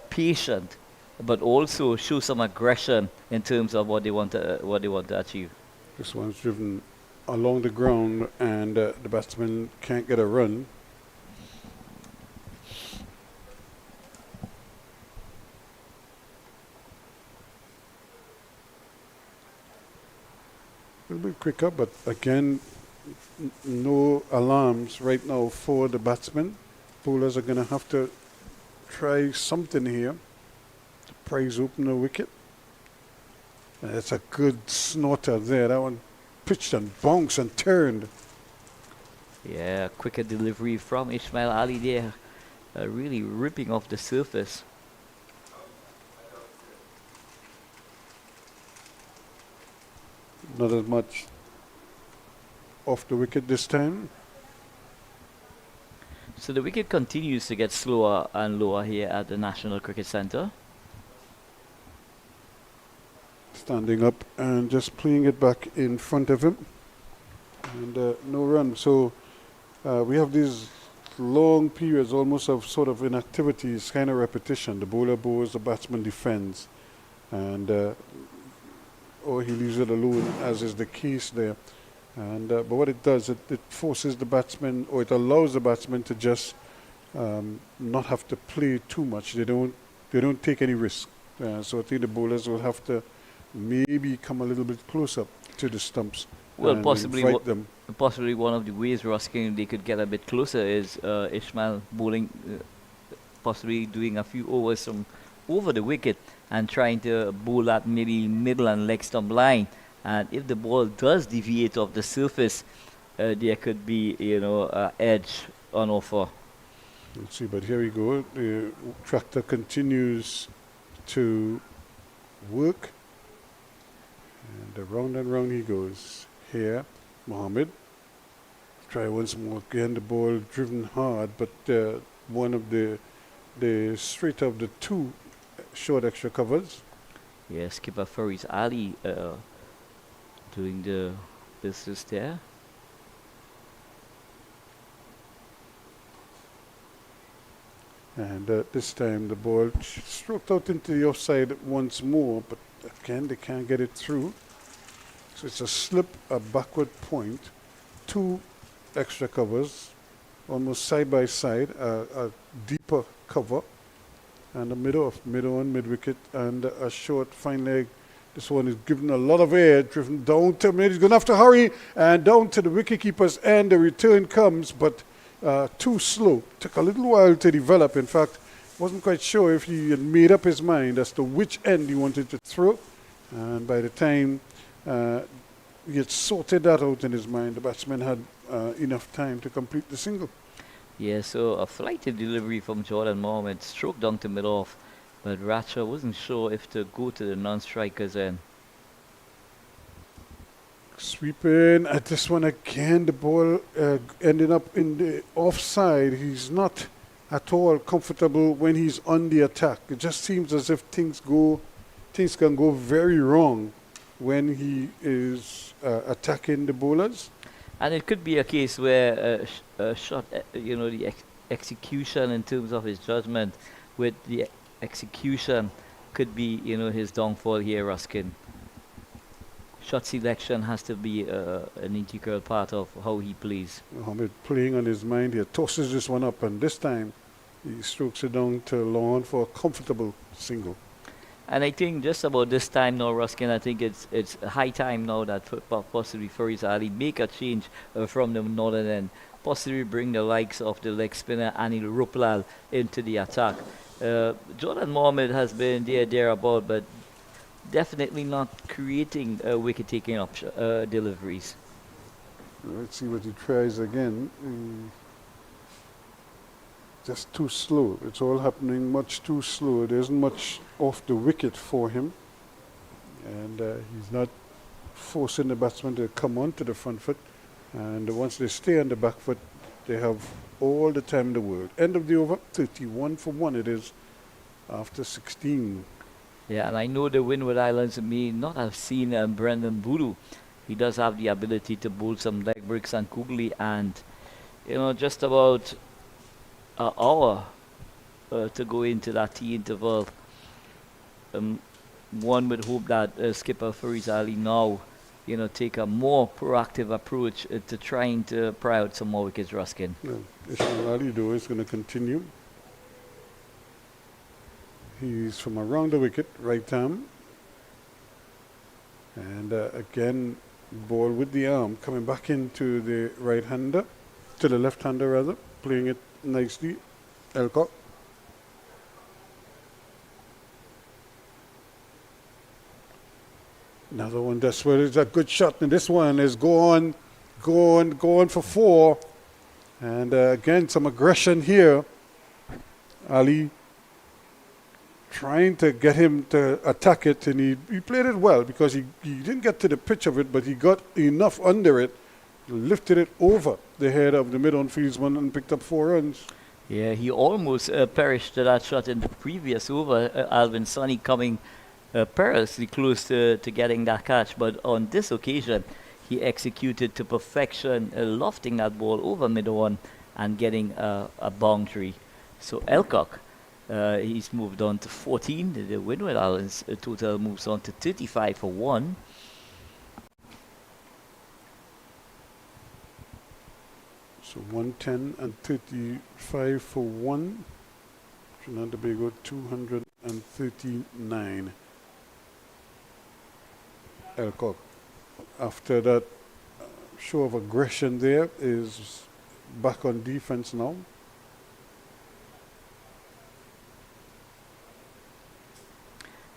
patient, but also show some aggression in terms of what they want to achieve. This one's driven along the ground, and the batsman can't get a run. A little bit quicker, but again, no alarms right now for the batsmen. Bowlers are going to have to try something here to prise open the wicket. That's a good snorter there. That one pitched and bounced and turned. Yeah, quicker delivery from Ismail Ali there, really ripping off the surface. Not as much off the wicket this time. So the wicket continues to get slower and lower here at the National Cricket Centre. Standing up and just playing it back in front of him. And no run. So we have these long periods almost of sort of inactivities, kind of repetition. The bowler bowls, the batsman defends. And or he leaves it alone, as is the case there. And but what it does, it forces the batsman, or it allows the batsman to just not have to play too much. They don't take any risk. So I think the bowlers will have to maybe come a little bit closer to the stumps. Well, and possibly invite them. possibly one of the ways, Ruskin, they could get a bit closer is Ismail bowling, possibly doing a few overs from over the wicket and trying to bowl at maybe middle and leg stump line. And if the ball does deviate off the surface, there could be, edge on offer. Let's see, but here we go. The tractor continues to work. And round he goes. Here, Mohammed. Try once more. Again, the ball driven hard, but one of the straight of the two short extra covers. Yeah, skipper Faris Ali doing the business there. And this time the ball stroked out into the offside once more, but again they can't get it through. So it's a slip, a backward point, two extra covers, almost side by side, a deeper cover, and a mid wicket, and a short fine leg. This one is given a lot of air, driven down to mid. He's going to have to hurry and down to the wicketkeeper's end. The return comes, but too slow. Took a little while to develop. In fact, wasn't quite sure if he had made up his mind as to which end he wanted to throw. And by the time he had sorted that out in his mind, the batsman had enough time to complete the single. Yeah, so a flighted delivery from Jordan Mohammed, stroked down to mid-off, but Ratcha wasn't sure if to go to the non-strikers end. Sweeping at this one again, the ball ended up in the offside. He's not at all comfortable when he's on the attack. It just seems as if things can go very wrong when he is attacking the bowlers. And it could be a case where a shot, the execution in terms of his judgment with the execution could be, his downfall here, Ruskin. Shot selection has to be an integral part of how he plays. Mohammed playing on his mind here, tosses this one up, and this time he strokes it down to lawn for a comfortable single. And I think just about this time now, Ruskin, I think it's high time now that possibly Faris Ali make a change from the northern end, possibly bring the likes of the leg spinner Anil Ruplal into the attack. Jordan Mohammed has been thereabout, but definitely not creating wicket-taking deliveries. Let's see what he tries again. Just too slow. It's all happening much too slow. There isn't much off the wicket for him. And he's not forcing the batsman to come onto the front foot. And once they stay on the back foot, they have all the time in the world. End of the over, 31 for 1 it is after 16. Yeah, and I know the Windward Islands may not have seen Brendan Boodoo He does have the ability to bowl some leg breaks and googly, and just about an hour to go into that tea interval. One would hope that skipper Fariz Ali now, take a more proactive approach to trying to pry out some more wickets, Ruskin. Ishmael Ali, though, is going to continue. He's from around the wicket, right arm. And again, ball with the arm coming back into the right-hander, to the left-hander rather, playing it nicely. Elcock. Another one, that's where it's a good shot, and this one is going for 4. And again, some aggression here. Ali trying to get him to attack it, and he played it well because he didn't get to the pitch of it, but he got enough under it, lifted it over the head of the mid-on fieldsman and picked up 4 runs. Yeah, he almost perished to that shot in the previous over. Alvin Sonny coming perilously close to getting that catch, but on this occasion he executed to perfection, lofting that ball over mid-on and getting a boundary. So Elcock, he's moved on to 14. The Windward Islands total moves on to 35 for 1. So 110 and 35 for 1. Trinidad and Tobago 239. Elcock, after that show of aggression there, is back on defense now.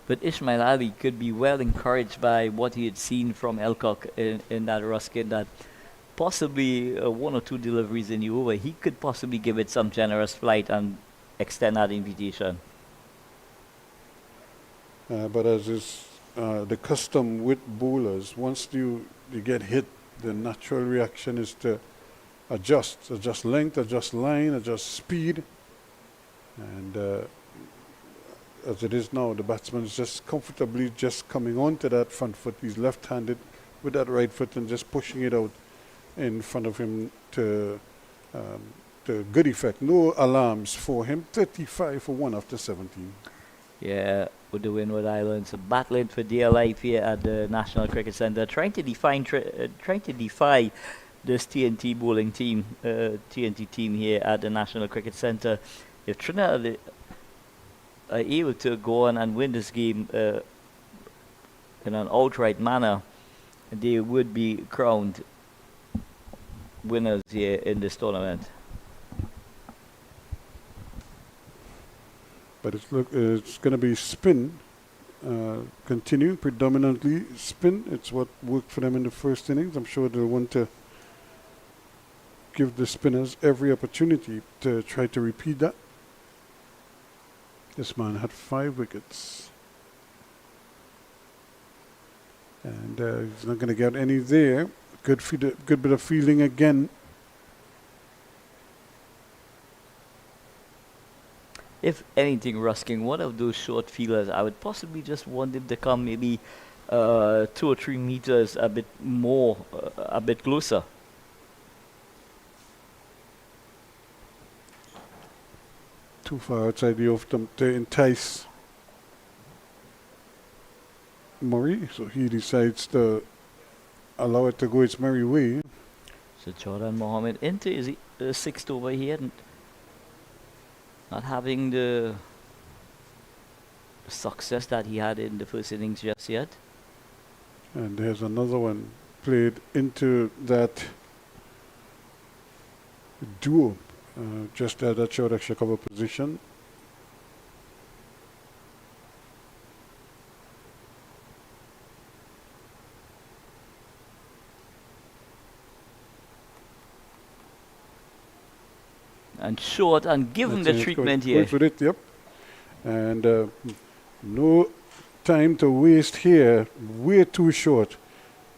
But Ismail Ali could be well encouraged by what he had seen from Elcock in that Ruskin, that possibly 1 or 2 deliveries in the over, he could possibly give it some generous flight and extend that invitation. But as is the custom with bowlers, once you get hit, the natural reaction is to adjust length, adjust line, adjust speed. And as it is now, the batsman is just comfortably just coming onto that front foot. He's left-handed with that right foot and just pushing it out in front of him to good effect. No alarms for him. 35 for 1 after 17. Yeah, with the Windward Islands battling for dear life here at the National Cricket Centre, trying to defy this TNT bowling team, TNT team here at the National Cricket Centre. If Trinidad are able to go on and win this game in an outright manner, they would be crowned winners here in this tournament. But it's going to be spin, continuing predominantly spin. It's what worked for them in the first innings. I'm sure they'll want to give the spinners every opportunity to try to repeat that. This man had 5 wickets. And he's not going to get any there. Good bit of fielding again. If anything, Ruskin, one of those short fielders, I would possibly just want him to come maybe 2 or 3 meters a bit more, a bit closer. Too far outside the off them to entice Murray, so he decides to allow it to go its merry way. So Jordan Mohammed into his 6th over here, not having the success that he had in the first innings just yet. And there's another one played into that duo, just at that short extra cover position. And short, and give him the treatment here. With it, yep. And no time to waste here. Way too short.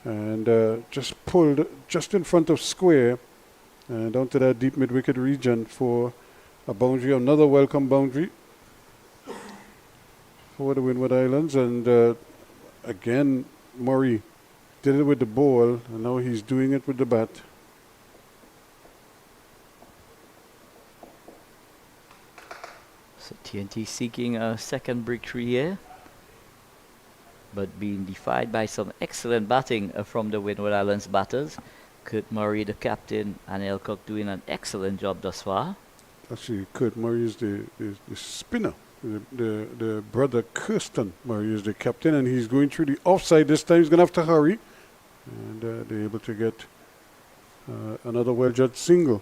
And just pulled just in front of square and down to that deep mid-wicket region for a boundary. Another welcome boundary for the Windward Islands. And again, Murray Did it with the ball, and now he's doing it with the bat. So TNT seeking a second breakthrough here, but being defied by some excellent batting from the Windward Islands batters. Kurt Murray, the captain, and Elcock doing an excellent job thus far. Actually, Kurt Murray is the spinner. The brother Kirsten Murray is the captain, and he's going through the offside this time. He's going to have to hurry, and they're able to get another well-judged single.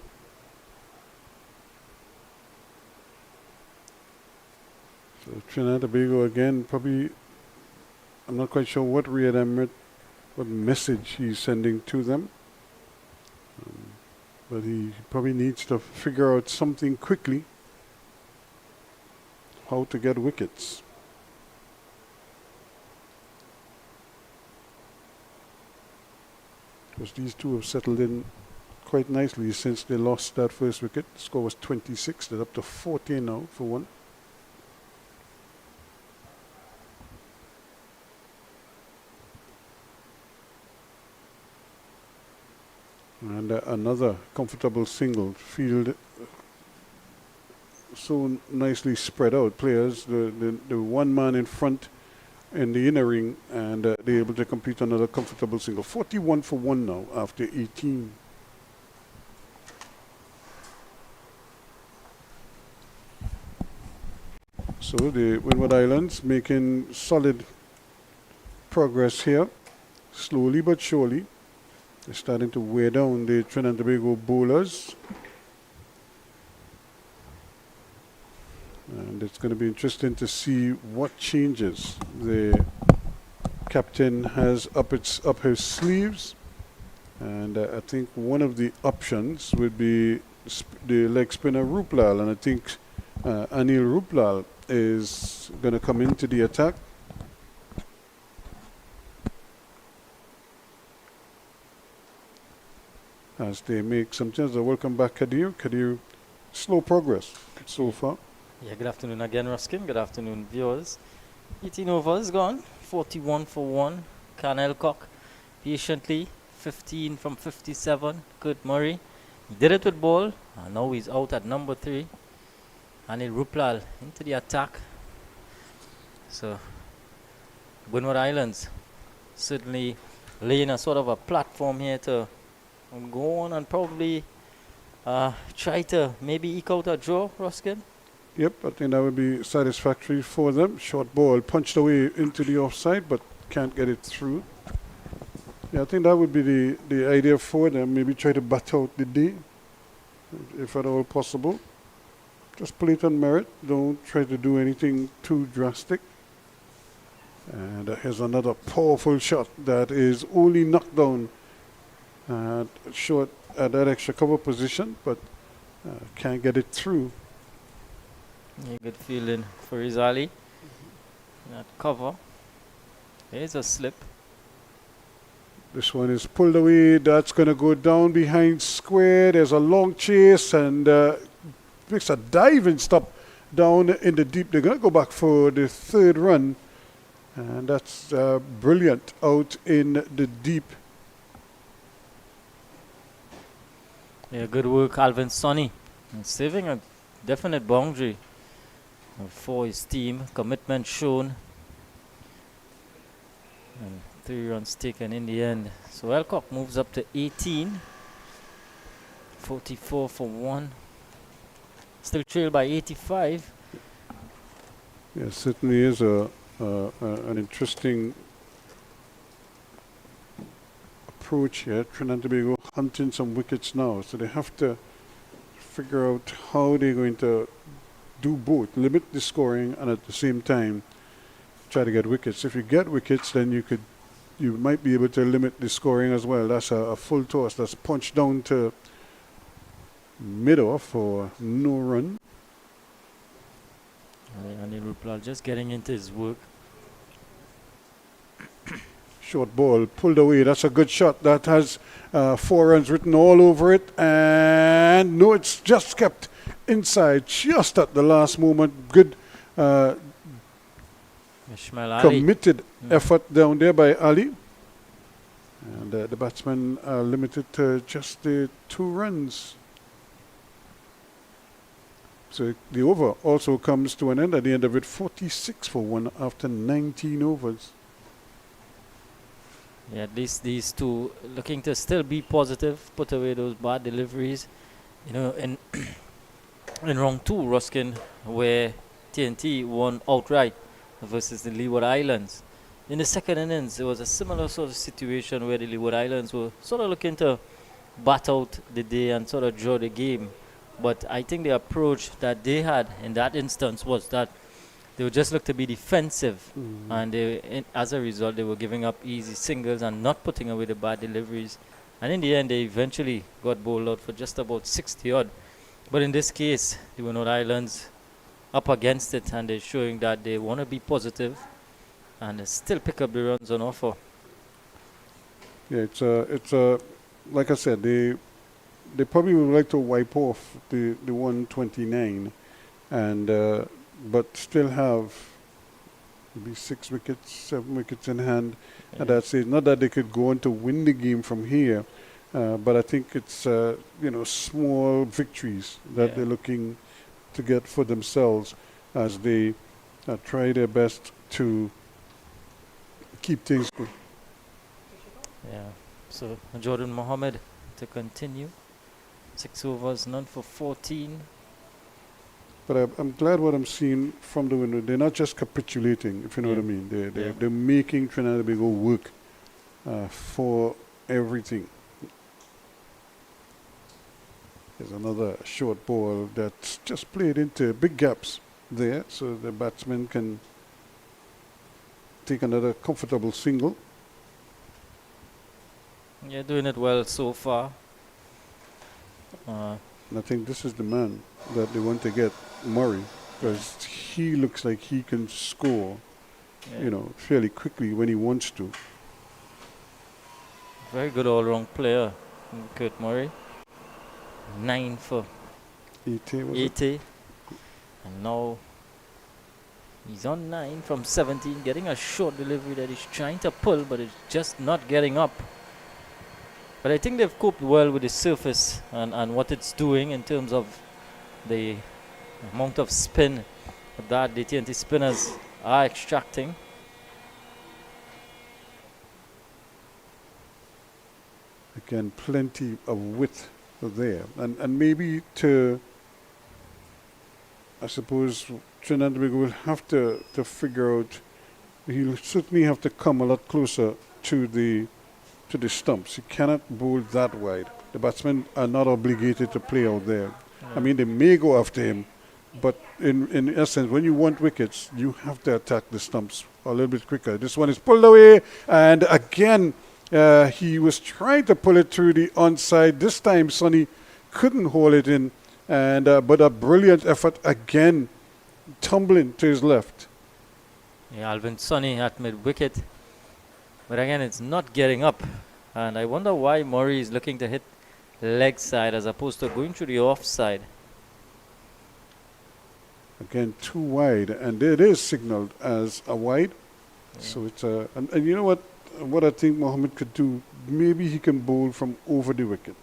So Trinidad and Tobago again, probably, I'm not quite sure what Riyad Emirates, what message he's sending to them. But he probably needs to figure out something quickly, how to get wickets. Because these two have settled in quite nicely since they lost that first wicket. The score was 26, they're up to 14 now for one. And another comfortable single field, so nicely spread out. Players, the one man in front in the inner ring, and they're able to complete another comfortable single. 41 for one now after 18. So the Windward Islands making solid progress here, slowly but surely. They're starting to wear down the Trinidad and Tobago bowlers. And it's going to be interesting to see what changes the captain has up his sleeves. And I think one of the options would be the leg spinner Ruplal. And I think Anil Ruplal is going to come into the attack. As they make some changes. Welcome back, Kadir. Kadir, slow progress so far. Yeah, good afternoon again, Ruskin. Good afternoon, viewers. 18 overs gone, 41 for 1. Can Elcock patiently, 15 from 57. Kurt Murray, he did it with ball, and now he's out at number 3. Anil Ruplal into the attack. So, Windward Islands certainly laying a sort of a platform here to go on and probably try to maybe eke out a draw, Ruskin. Yep, I think that would be satisfactory for them. Short ball punched away into the offside, but can't get it through. Yeah, I think that would be the idea for them. Maybe try to bat out the day, if at all possible. Just play it on merit. Don't try to do anything too drastic. And here's another powerful shot that is only knocked down short at that extra cover position, but can't get it through. Yeah, good feeling for Rizali. That cover. There's a slip. This one is pulled away. That's going to go down behind square. There's a long chase and makes a diving stop down in the deep. They're going to go back for the third run. And that's brilliant out in the deep. Yeah, good work, Alvin Sonny. And saving a definite boundary for his team. Commitment shown. And 3 runs taken in the end. So Elcock moves up to 18. 44 for 1. Still trailed by 85. Yeah, certainly is an interesting approach here. Trinidad and Tobago hunting some wickets now, so they have to figure out how they're going to do both, limit the scoring and at the same time try to get wickets. If you get wickets, then you might be able to limit the scoring as well. That's a full toss. That's punched down to mid-off for no run. Anil Ruplal just getting into his work. Short ball pulled away. That's a good shot. That has 4 runs written all over it. And no, it's just kept inside just at the last moment. Good Ishmael Ali. committed effort down there by Ali. And the batsmen are limited to just the 2 runs. So the over also comes to an end at the end of it, 46 for 1 after 19 overs. Yeah, these two looking to still be positive, put away those bad deliveries. You know, in in round 2, Ruskin, where TNT won outright versus the Leeward Islands. In the second innings, it was a similar sort of situation where the Leeward Islands were sort of looking to bat out the day and sort of draw the game. But I think the approach that they had in that instance was that they would just look to be defensive, and as a result, they were giving up easy singles and not putting away the bad deliveries. And in the end, they eventually got bowled out for just about 60 odd. But in this case, the Windward Islands up against it, and they're showing that they want to be positive and still pick up the runs on offer. Yeah, it's a like I said, they probably would like to wipe off the 129, and but still have maybe 6 wickets, 7 wickets in hand. Yeah. And that's it. Not that they could go on to win the game from here, but I think it's small victories that they're looking to get for themselves as they try their best to keep things going. Yeah. So Jordan Mohammed to continue. 6 overs, none for 14. But I'm glad what I'm seeing from the window. They're not just capitulating, if you know what I mean. They're making Trinidad and Tobago work for everything. There's another short ball that's just played into big gaps there, so the batsman can take another comfortable single. Yeah, doing it well so far. And I think this is the man that they want to get, Murray, because he looks like he can score, fairly quickly when he wants to. Very good all-round player, Kurt Murray. 9 for 80. And now he's on 9 from 17, getting a short delivery that he's trying to pull, but it's just not getting up. But I think they've coped well with the surface and what it's doing in terms of the amount of spin that the TNT spinners are extracting. Again, plenty of width there. And maybe to, I suppose, Trinidad and Tobago will have to figure out, he'll certainly have to come a lot closer to the stumps. He cannot bowl that wide. The batsmen are not obligated to play out there. I mean, they may go after him, but in essence, when you want wickets, you have to attack the stumps a little bit quicker. This one is pulled away, and again, he was trying to pull it through the onside. This time, Sonny couldn't hold it in, and but a brilliant effort again, tumbling to his left. Yeah, Alvin Sonny at mid-wicket. But again, it's not getting up. And I wonder why Murray is looking to hit leg side as opposed to going through the offside. Again, too wide, and it is signaled as a wide. Yeah. So it's a, and you know what I think Mohammed could do, maybe he can bowl from over the wicket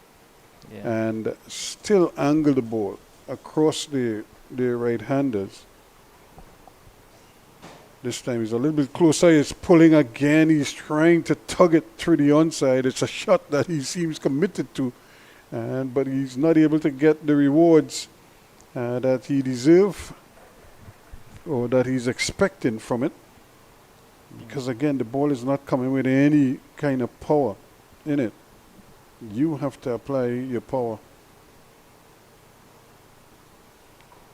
and still angle the ball across the right-handers. This time he's a little bit closer. He's pulling again. He's trying to tug it through the onside. It's a shot that he seems committed to, but he's not able to get the rewards that he deserves or that he's expecting from it. Because again, the ball is not coming with any kind of power in it. You have to apply your power.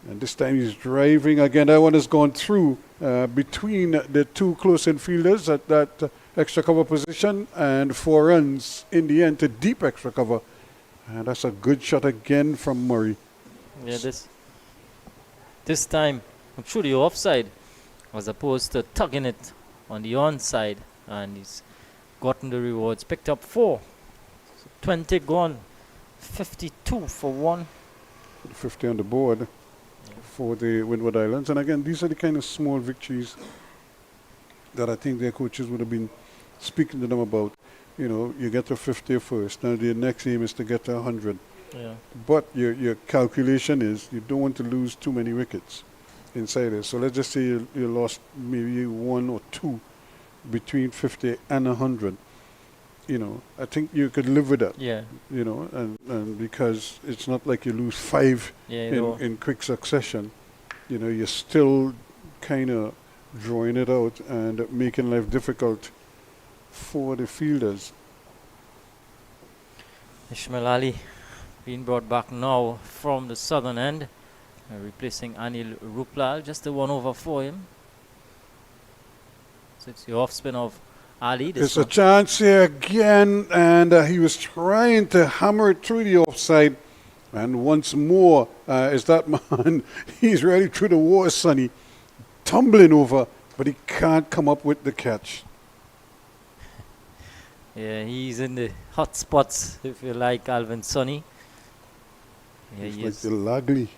And this time he's driving again. That one has gone through between the 2 close-in fielders at that extra cover position, and 4 runs in the end to deep extra cover. And that's a good shot again from Murray. Yeah, this time through the offside as opposed to tugging it on the onside, and he's gotten the rewards. Picked up 4. So 20 gone. 52 for 1. 50 on the board for the Windward Islands. And again, these are the kind of small victories that I think their coaches would have been speaking to them about. you get to 50 first. Now the next aim is to get to 100. Yeah. But your calculation is you don't want to lose too many wickets inside it. So let's just say you lost maybe 1 or 2 between 50 and 100. I think you could live with that. Yeah. And because it's not like you lose 5 in quick succession. You're still kind of drawing it out and making life difficult for the fielders. Ishmael Ali being brought back now from the southern end, replacing Anil Ruplal, just the 1 over for him. So it's the off spin of Ali. There's a chance here again, and he was trying to hammer it through the offside. And once more, is that man, he's really through the water, Sonny, tumbling over, but he can't come up with the catch. Yeah, he's in the hot spots, if you like, Alvin Sonny. Yeah, He's he like is. the Lagly.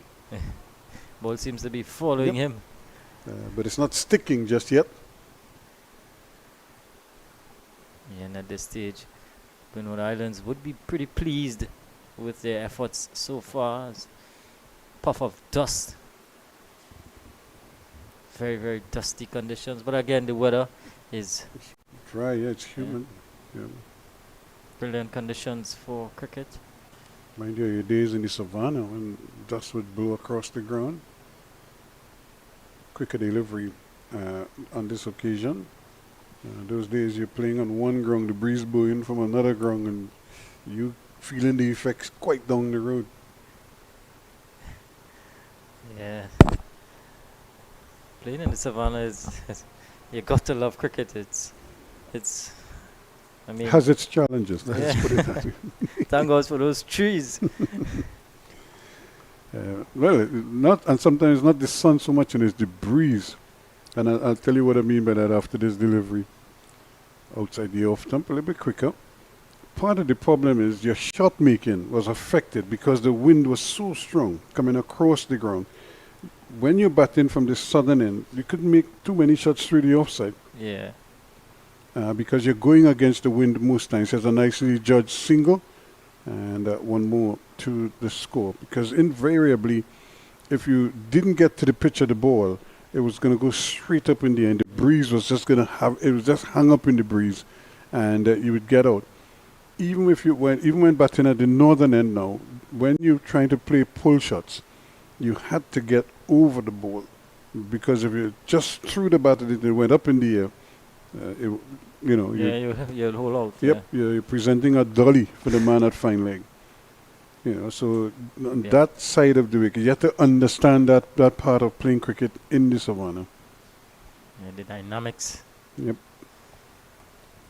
Ball seems to be following him. But it's not sticking just yet. Yeah, and at this stage, Windward Islands would be pretty pleased with their efforts so far. It's puff of dust. Very, very dusty conditions. But again, the weather is Dry, it's humid. Yeah. brilliant conditions for cricket. Mind you, your days in the savannah when dust would blow across the ground. Quicker delivery on this occasion. Those days you're playing on one ground, the breeze blowing from another ground, and you feeling the effects quite down the road. Yeah. Playing in the savannah is you got to love cricket. It's I mean, Has its challenges, let's put it that way. thank God for those trees. And sometimes not the sun so much, and it's the breeze. And I'll tell you what I mean by that after this delivery. Outside the off stump, a little bit quicker. Part of the problem is your shot making was affected because the wind was so strong coming across the ground. When you bat in from the southern end, you couldn't make too many shots through the offside. Yeah. Because you're going against the wind most times. It's a nicely judged single and one more to the score. Because invariably, if you didn't get to the pitch of the ball, it was going to go straight up in the end. The breeze was just going to it was just hung up in the breeze, and you would get out. Even when batting at the northern end now, when you're trying to play pull shots, you had to get over the ball, because if you just threw the bat and it went up in the air, you'll hold out. Yep, you're presenting a dolly for the man at fine leg. So on that side of the wicket, you have to understand that part of playing cricket in the savannah. Yeah, the dynamics. Yep.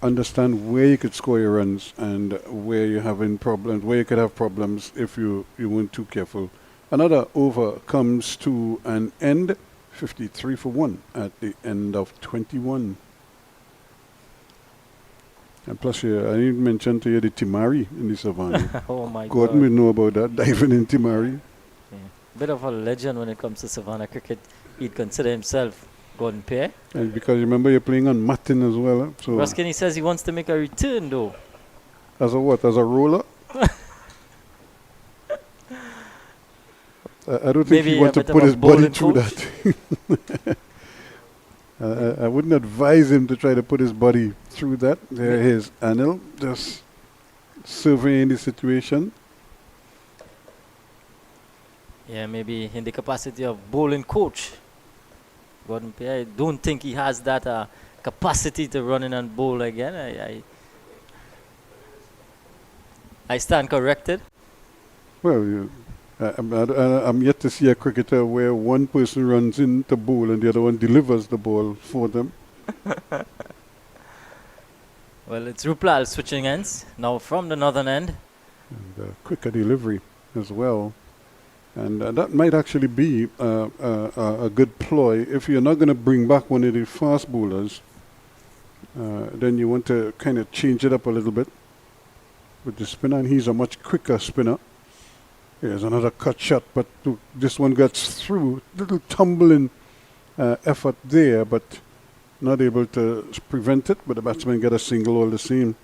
Understand where you could score your runs and where you're having problems, where you could have problems if you weren't too careful. Another over comes to an end, 53 for 1 at the end of 21. And plus, I didn't mention to you the Timari in the savannah. Oh my God. Gordon will know about that, diving in Timari. Yeah. Bit of a legend when it comes to savannah cricket. He'd consider himself Gordon Pear. And because remember you're playing on Martin as well. So Ruskin, he says he wants to make a return though. As a what? As a roller? I don't think Maybe he wants to a bit put of a his body bowling through coach. that. I wouldn't advise him to try to put his body through that. There he is, Anil, just surveying the situation. Yeah, maybe in the capacity of bowling coach. Gordon Pear, I don't think he has that capacity to run in and bowl again. I stand corrected. Well, I'm yet to see a cricketer where one person runs in the bowl and the other one delivers the ball for them. Well, it's Ruplal switching ends now from the northern end. And quicker delivery as well. And that might actually be a good ploy. If you're not going to bring back one of the fast bowlers, then you want to kind of change it up a little bit with the spinner. And he's a much quicker spinner. Here's another cut shot, but this one gets through. Little tumbling effort there, but not able to prevent it. But the batsman get a single all the same.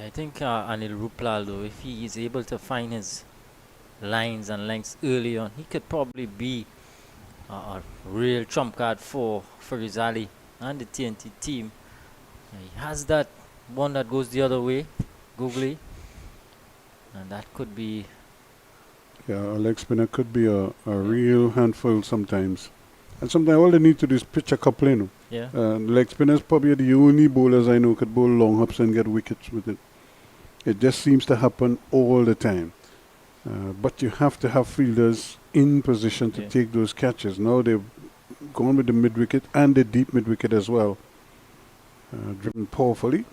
Yeah, I think Anil Rupal, though, if he is able to find his lines and lengths early on, he could probably be a real trump card for Rizali and the TNT team. He has that one that goes the other way, googly, and that could be. Yeah, a leg spinner could be a real handful sometimes. And sometimes all they need to do is pitch a couple in. Yeah. Leg spinners probably the only bowlers I know could bowl long hops and get wickets with it. It just seems to happen all the time. But you have to have fielders in position to take those catches. Now they've gone with the mid wicket and the deep mid wicket as well. Driven powerfully.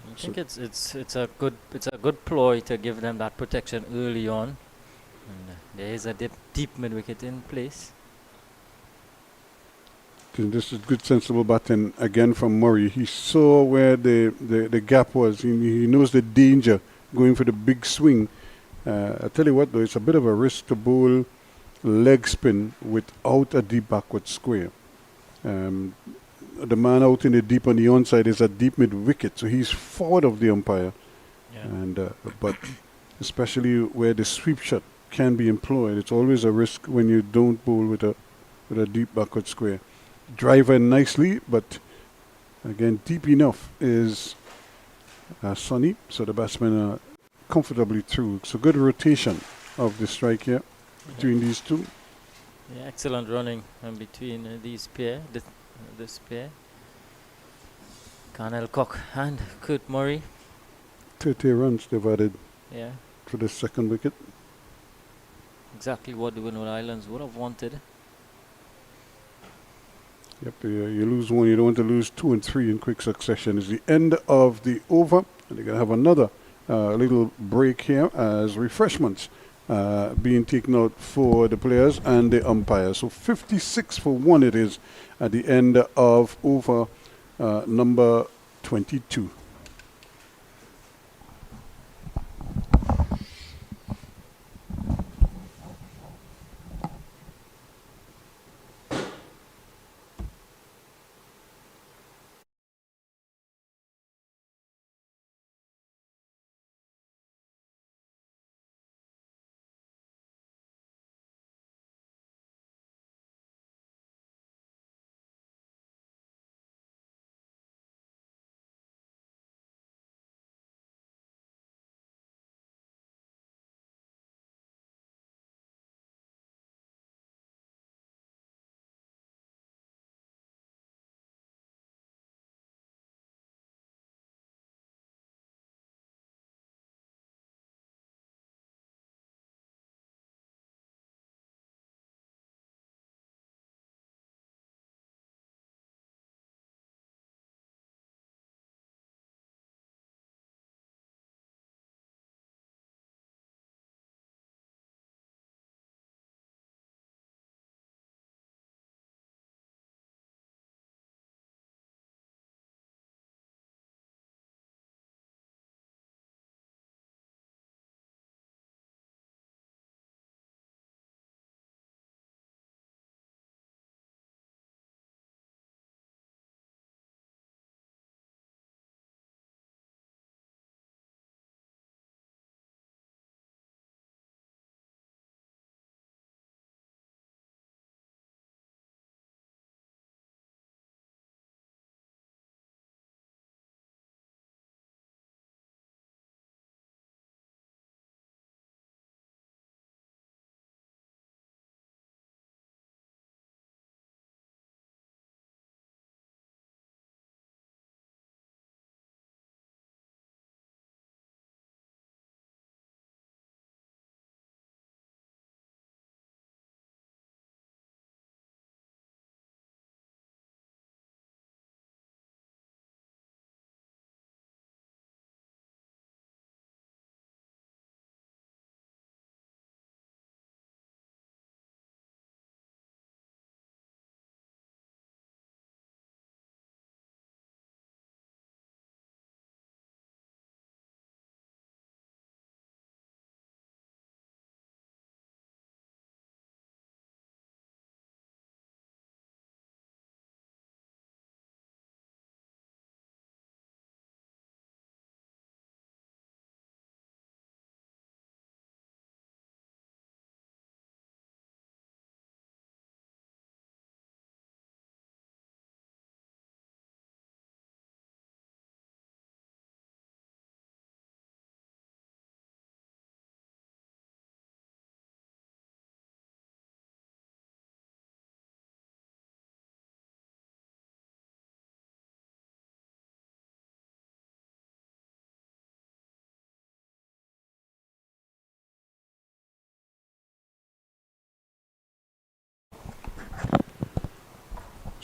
I think it's a good ploy to give them that protection early on. And there is a deep mid wicket in place. This is good sensible batting again from Murray. He saw where the gap was. He knows the danger going for the big swing. I tell you what though, it's a bit of a risk to bowl leg spin without a deep backward square. The man out in the deep on the onside is a deep mid wicket, so he's forward of the umpire. Yeah. And but especially where the sweep shot can be employed, it's always a risk when you don't bowl with a deep backward square. Driver nicely, but again deep enough is sunny, so the batsmen are comfortably through. So good rotation of the strike here between these two. Yeah, excellent running between these pair. This pair. Carnell Cock and Kurt Murray. 30 runs they've added Yeah. for the second wicket. Exactly what the Windward Islands would have wanted. Yep, you lose one, you don't want to lose 2 and 3 in quick succession. It's the end of the over, and they're going to have another little break here as refreshments being taken out for the players and the umpires. So 56 for 1 it is at the end of over number 22.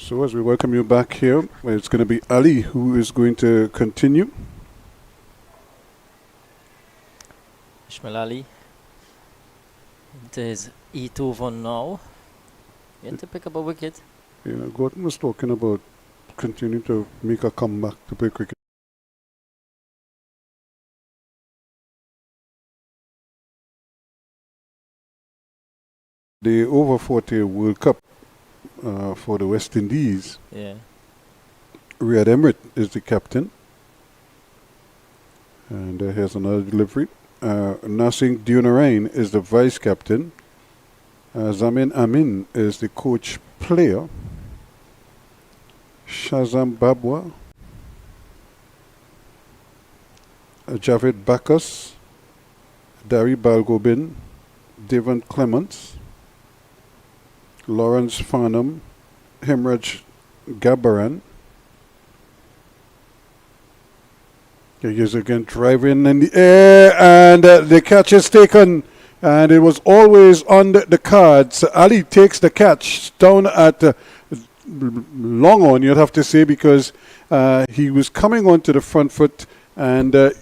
So as we welcome you back here, it's going to be Ali who is going to continue. Ishmael Ali into his 8 over now. Yet to pick up a wicket. You know, Gordon was talking about continuing to make a comeback to play cricket. The over 40 World Cup for the West Indies. Yeah. Riyad Emrit is the captain. And here's another delivery. Nasing Dunarain is the vice captain. Zamin Amin is the coach player. Shazam Babwa. Javed Bakas. Dari Balgobin. Devon Clements. Lawrence Farnham. Hemraj Gabaran. He is again driving in the air, and the catch is taken, and it was always on the cards. Ali takes the catch down at long on, you'd have to say, because he was coming onto the front foot and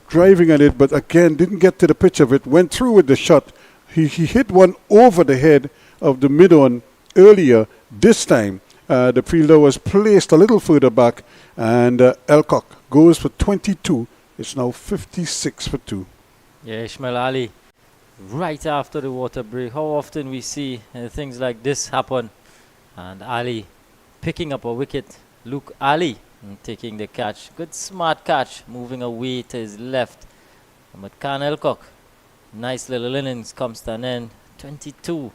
driving at it, but again didn't get to the pitch of it, went through with the shot. He hit one over the head of the mid-on earlier. This time the fielder was placed a little further back, and Elcock goes for 22. It's now 56 for 2. Yeah, Ishmael Ali, right after the water break. How often we see things like this happen. And Ali picking up a wicket. Luke Ali taking the catch. Good smart catch, moving away to his left. But Khan Elcock, nice little innings, comes to an end. 22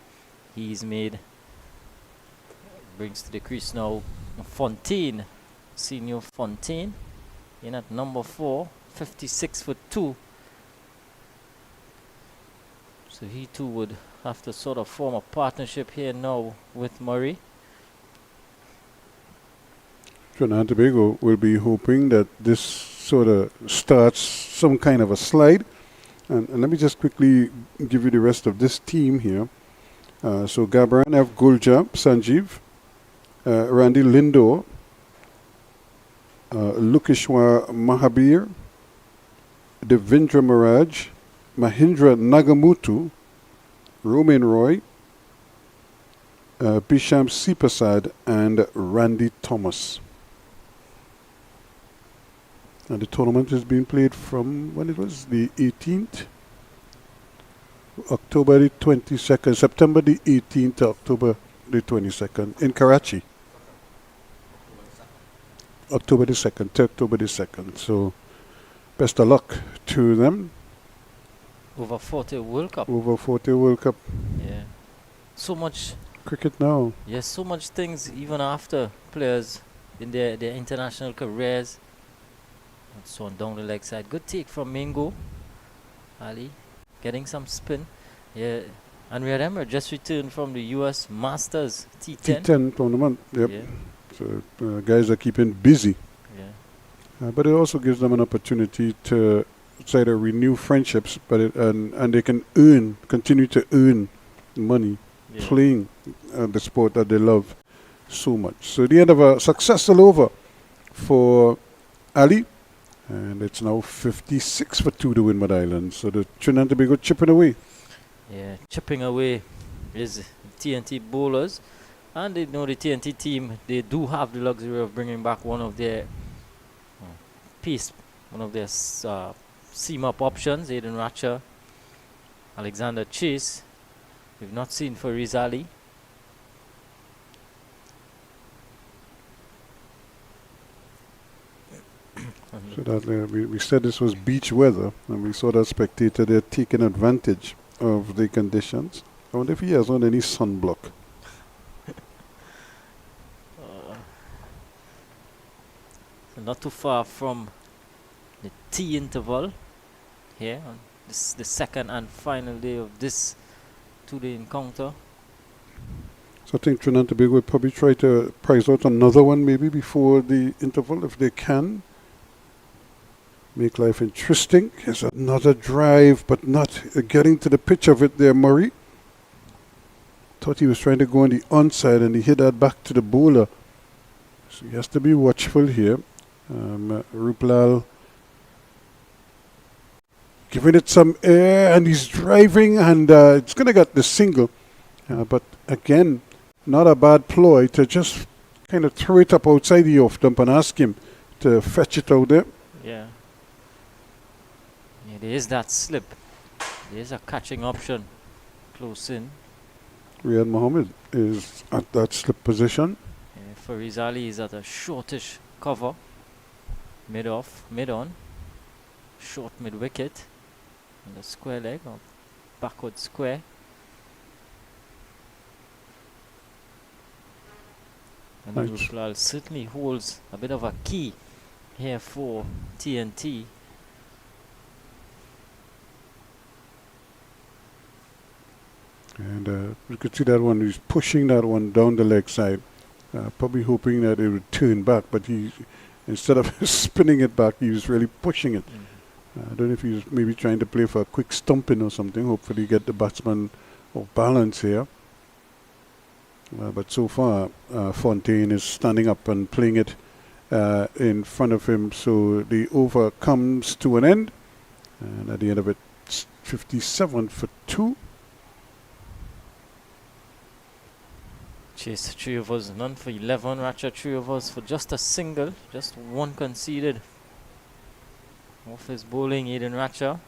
he's made. Brings to the crease now Fontaine, Senior Fontaine, in at number 4, 56 for 2. So he too would have to sort of form a partnership here now with Murray. Trinidad and Tobago will be hoping that this sort of starts some kind of a slide. And let me just quickly give you the rest of this team here. So Gabran F. Gulja, Sanjeev, Randy Lindor, Lukeshwar Mahabir, Devendra Maraj, Mahindra Nagamutu, Romain Roy, Bisham Sipasad, and Randy Thomas. And the tournament is being played from when it was the 18th, October the 22nd, September the 18th to October the 22nd in Karachi. October the 2nd, to October the 2nd. So, best of luck to them. Over 40 World Cup. Over 40 World Cup. Yeah. So much cricket now. Yes, so much things even after players in their international careers. And so on down the leg side. Good take from Mingo. Ali getting some spin. Yeah. And Riyad Emmer just returned from the US Masters T10. T10 tournament. Yep. Yeah. So guys are keeping busy. Yeah. But it also gives them an opportunity to try to renew friendships, but and they can continue to earn money playing the sport that they love so much. So the end of a successful over for Ali, and it's now 56 for 2 to Windward Island. So the Trinidad and Tobago chipping away. Yeah, chipping away is TNT bowlers. And they know the TNT team, they do have the luxury of bringing back one of their seam-up options, Aiden Ratcher, Alexander Chase. We've not seen for Rizali. So that we said this was beach weather, and we saw that spectator there taking advantage of the conditions. I wonder if he has on any sunblock. Not too far from the tea interval here on the second and final day of this two-day encounter. So I think Trinidad and Tobago will probably try to prize out another one maybe before the interval if they can. Make life interesting. Here's another drive, but not getting to the pitch of it there, Murray. thought he was trying to go on the onside and he hit that back to the bowler. So he has to be watchful here. Rupal giving it some air and he's driving and it's going to get the single. But again, not a bad ploy to just kind of throw it up outside the off dump and ask him to fetch it out there. Yeah. Yeah, there is that slip. There's a catching option close in. Riyad Mohammed is at that slip position. Yeah, Fariz Ali is at a shortish cover. Mid-off, mid-on. Short mid-wicket. And the square leg, or backward square. And Nice. Ruplal certainly holds a bit of a key here for TNT. And you could see that one, he's pushing that one down the leg side. Probably hoping that it would turn back, but he, instead of spinning it back, he was really pushing it. I don't know if he was maybe trying to play for a quick stumping or something, hopefully get the batsman off balance here. But so far, Fontaine is standing up and playing it in front of him, so the over comes to an end. And at the end of it, it's 57 for 2. Chase 3 overs, none for 11. Ratcha 3 overs for just a single, just one conceded. Off his bowling, Aiden Ratcha.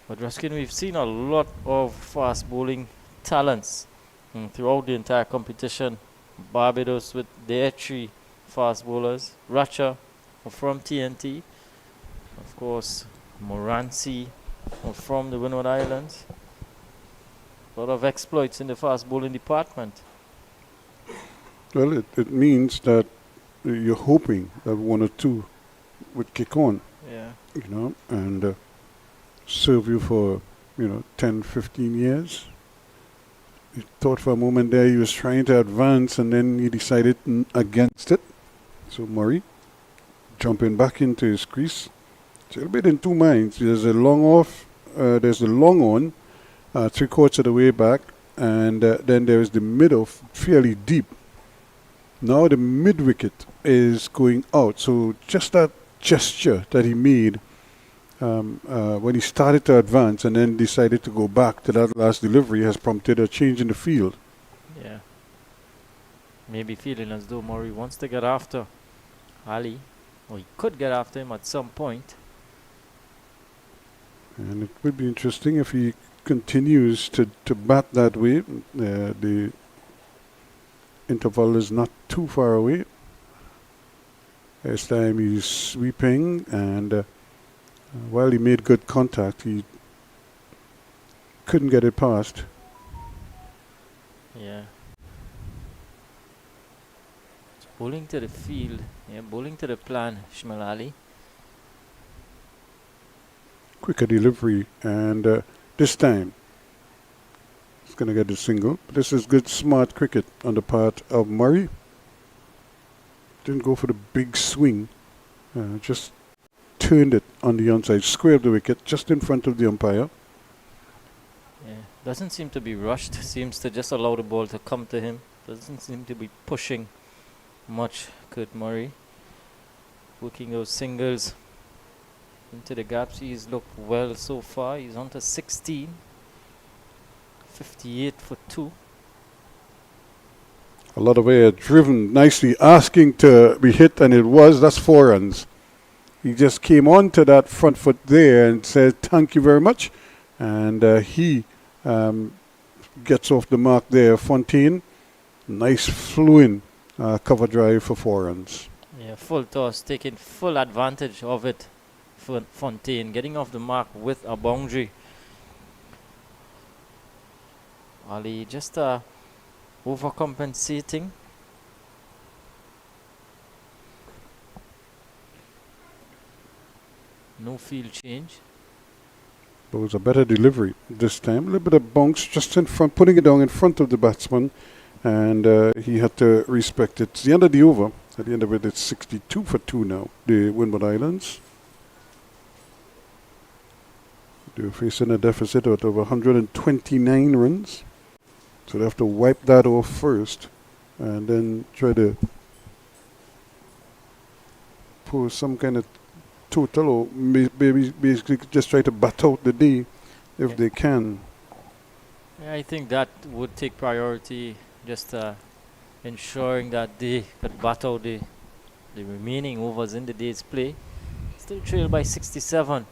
But Ruskin, we've seen a lot of fast bowling talents throughout the entire competition. Barbados with their 3 fast bowlers. Ratcha from TNT. Of course, Moransi from the Windward Islands. A lot of exploits in the fast bowling department. Well, it means that you're hoping that 1 or 2 would kick on, Yeah. and serve you for, 10, 15 years. He thought for a moment there he was trying to advance and then he decided against it. So Murray jumping back into his crease. It's a little bit in two minds. There's a long off, there's a long on, 3/4 of the way back, and then there's the middle fairly deep. Now the mid wicket is going out, so just that gesture that he made when he started to advance and then decided to go back to that last delivery has prompted a change in the field. Yeah. Maybe feeling as though Murray wants to get after Ali, or he could get after him at some point. And it would be interesting if he continues to bat that way. The interval is not too far away. This time he's sweeping, and while he made good contact, he couldn't get it past. Yeah. It's bowling to the field. Yeah, bowling to the plan, Ishmael Ali. Quicker delivery, and this time he's going to get the single. This is good, smart cricket on the part of Murray. Didn't go for the big swing, just turned it on the onside, squared the wicket just in front of the umpire. Yeah. Doesn't seem to be rushed. Seems to just allow the ball to come to him. Doesn't seem to be pushing much, Kurt Murray. Working those singles into the gaps. He's looked well so far. He's on to 16. 58 for 2. A lot of air driven nicely, asking to be hit, and it was. That's 4 runs. He just came on to that front foot there and said, thank you very much. And he gets off the mark there. Fontaine, nice flew-in cover drive for 4 runs. Yeah, full toss, taking full advantage of it. Fontaine getting off the mark with a boundary. Ali just overcompensating. No field change. But it was a better delivery this time. A little bit of bounce just in front, putting it down in front of the batsman, and he had to respect it. It's the end of the over. At the end of it, it's 62 for 2 now, the Windward Islands. They're facing a deficit of 129 runs. So they have to wipe that off first and then try to pull some kind of total, or maybe basically just try to bat out the day if they can. Yeah, I think that would take priority, just ensuring that they could bat out the remaining overs in the day's play. Still trailed by 67.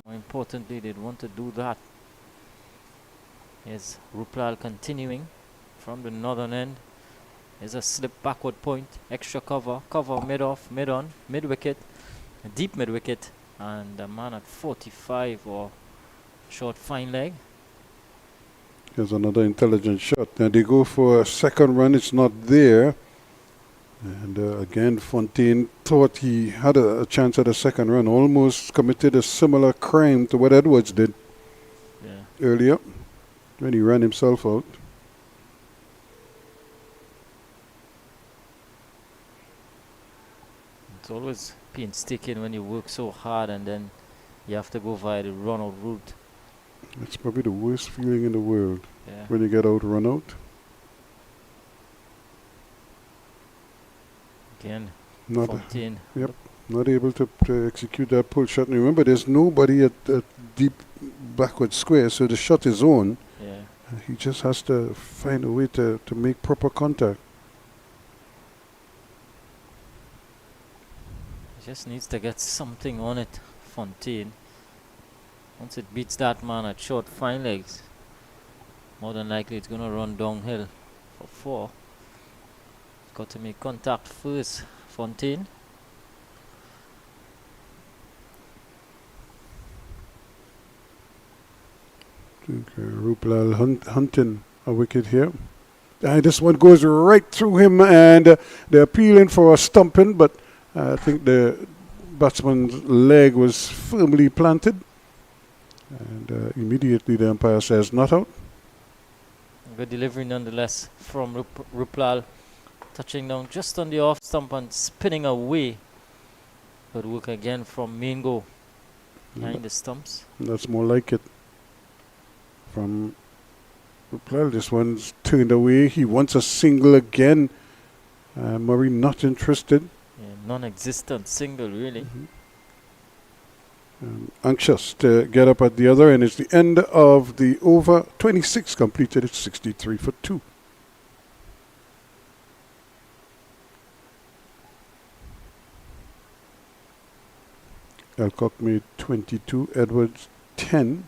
More importantly, they'd want to do that. Here's Ruplal continuing from the northern end. There's a slip backward point, extra cover mid-off, mid-on, mid-wicket, a deep mid-wicket, and a man at 45 or short fine leg. Here's another intelligent shot. Now they go for a second run, it's not there. And again, Fontaine thought he had a chance at a second run, almost committed a similar crime to what Edwards did earlier when he ran himself out. It's always painstaking when you work so hard and then you have to go via the run-out route. It's probably the worst feeling in the world when you get out, run out. Again, Not Fontaine. Not able to execute that pull shot. And remember, there's nobody at deep backward square, so the shot is on. Yeah. He just has to find a way to make proper contact. He just needs to get something on it, Fontaine. Once it beats that man at short fine legs, more than likely it's going to run downhill for 4. Got to make contact first, Fontaine. Ruplal hunting a wicket here. This one goes right through him, and they're appealing for a stumping, but I think the batsman's leg was firmly planted. And immediately the umpire says not out. Good delivery nonetheless from Ruplal. Touching down just on the off stump and spinning away. Good work again from Mingo behind the stumps. That's more like it. From Ruplal, this one's turned away. He wants a single again. Murray not interested. Yeah, non-existent single, really. Anxious to get up at the other end. It's the end of the over. 26 completed. It's 63 for 2. Alcock made 22, Edwards 10.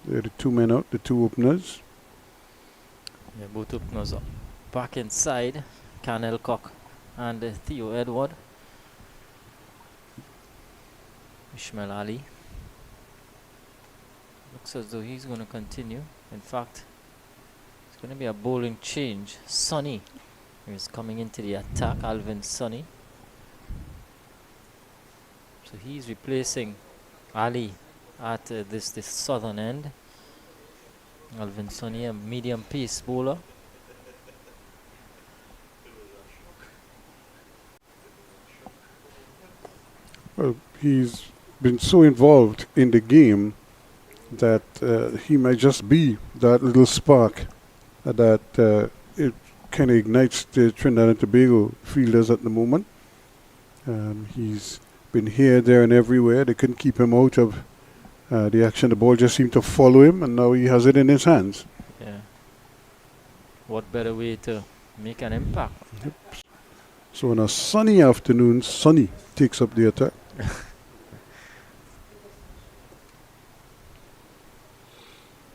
They're the 2 men out, the 2 openers. Yeah, both openers are back inside. Can Alcock and Theo Edward. Ishmael Ali. Looks as though he's going to continue. In fact, it's going to be a bowling change. Sonny is coming into the attack. Alvin Sonny. So he's replacing Ali at this southern end. Alvin Sonny, a medium pace bowler. Well, he's been so involved in the game that he might just be that little spark that it kind of ignites the Trinidad and Tobago fielders at the moment. He's been here, there, and everywhere. They couldn't keep him out of the action. The ball just seemed to follow him, and now he has it in his hands. Yeah. What better way to make an impact? Yep. So on a sunny afternoon, Sonny takes up the attack.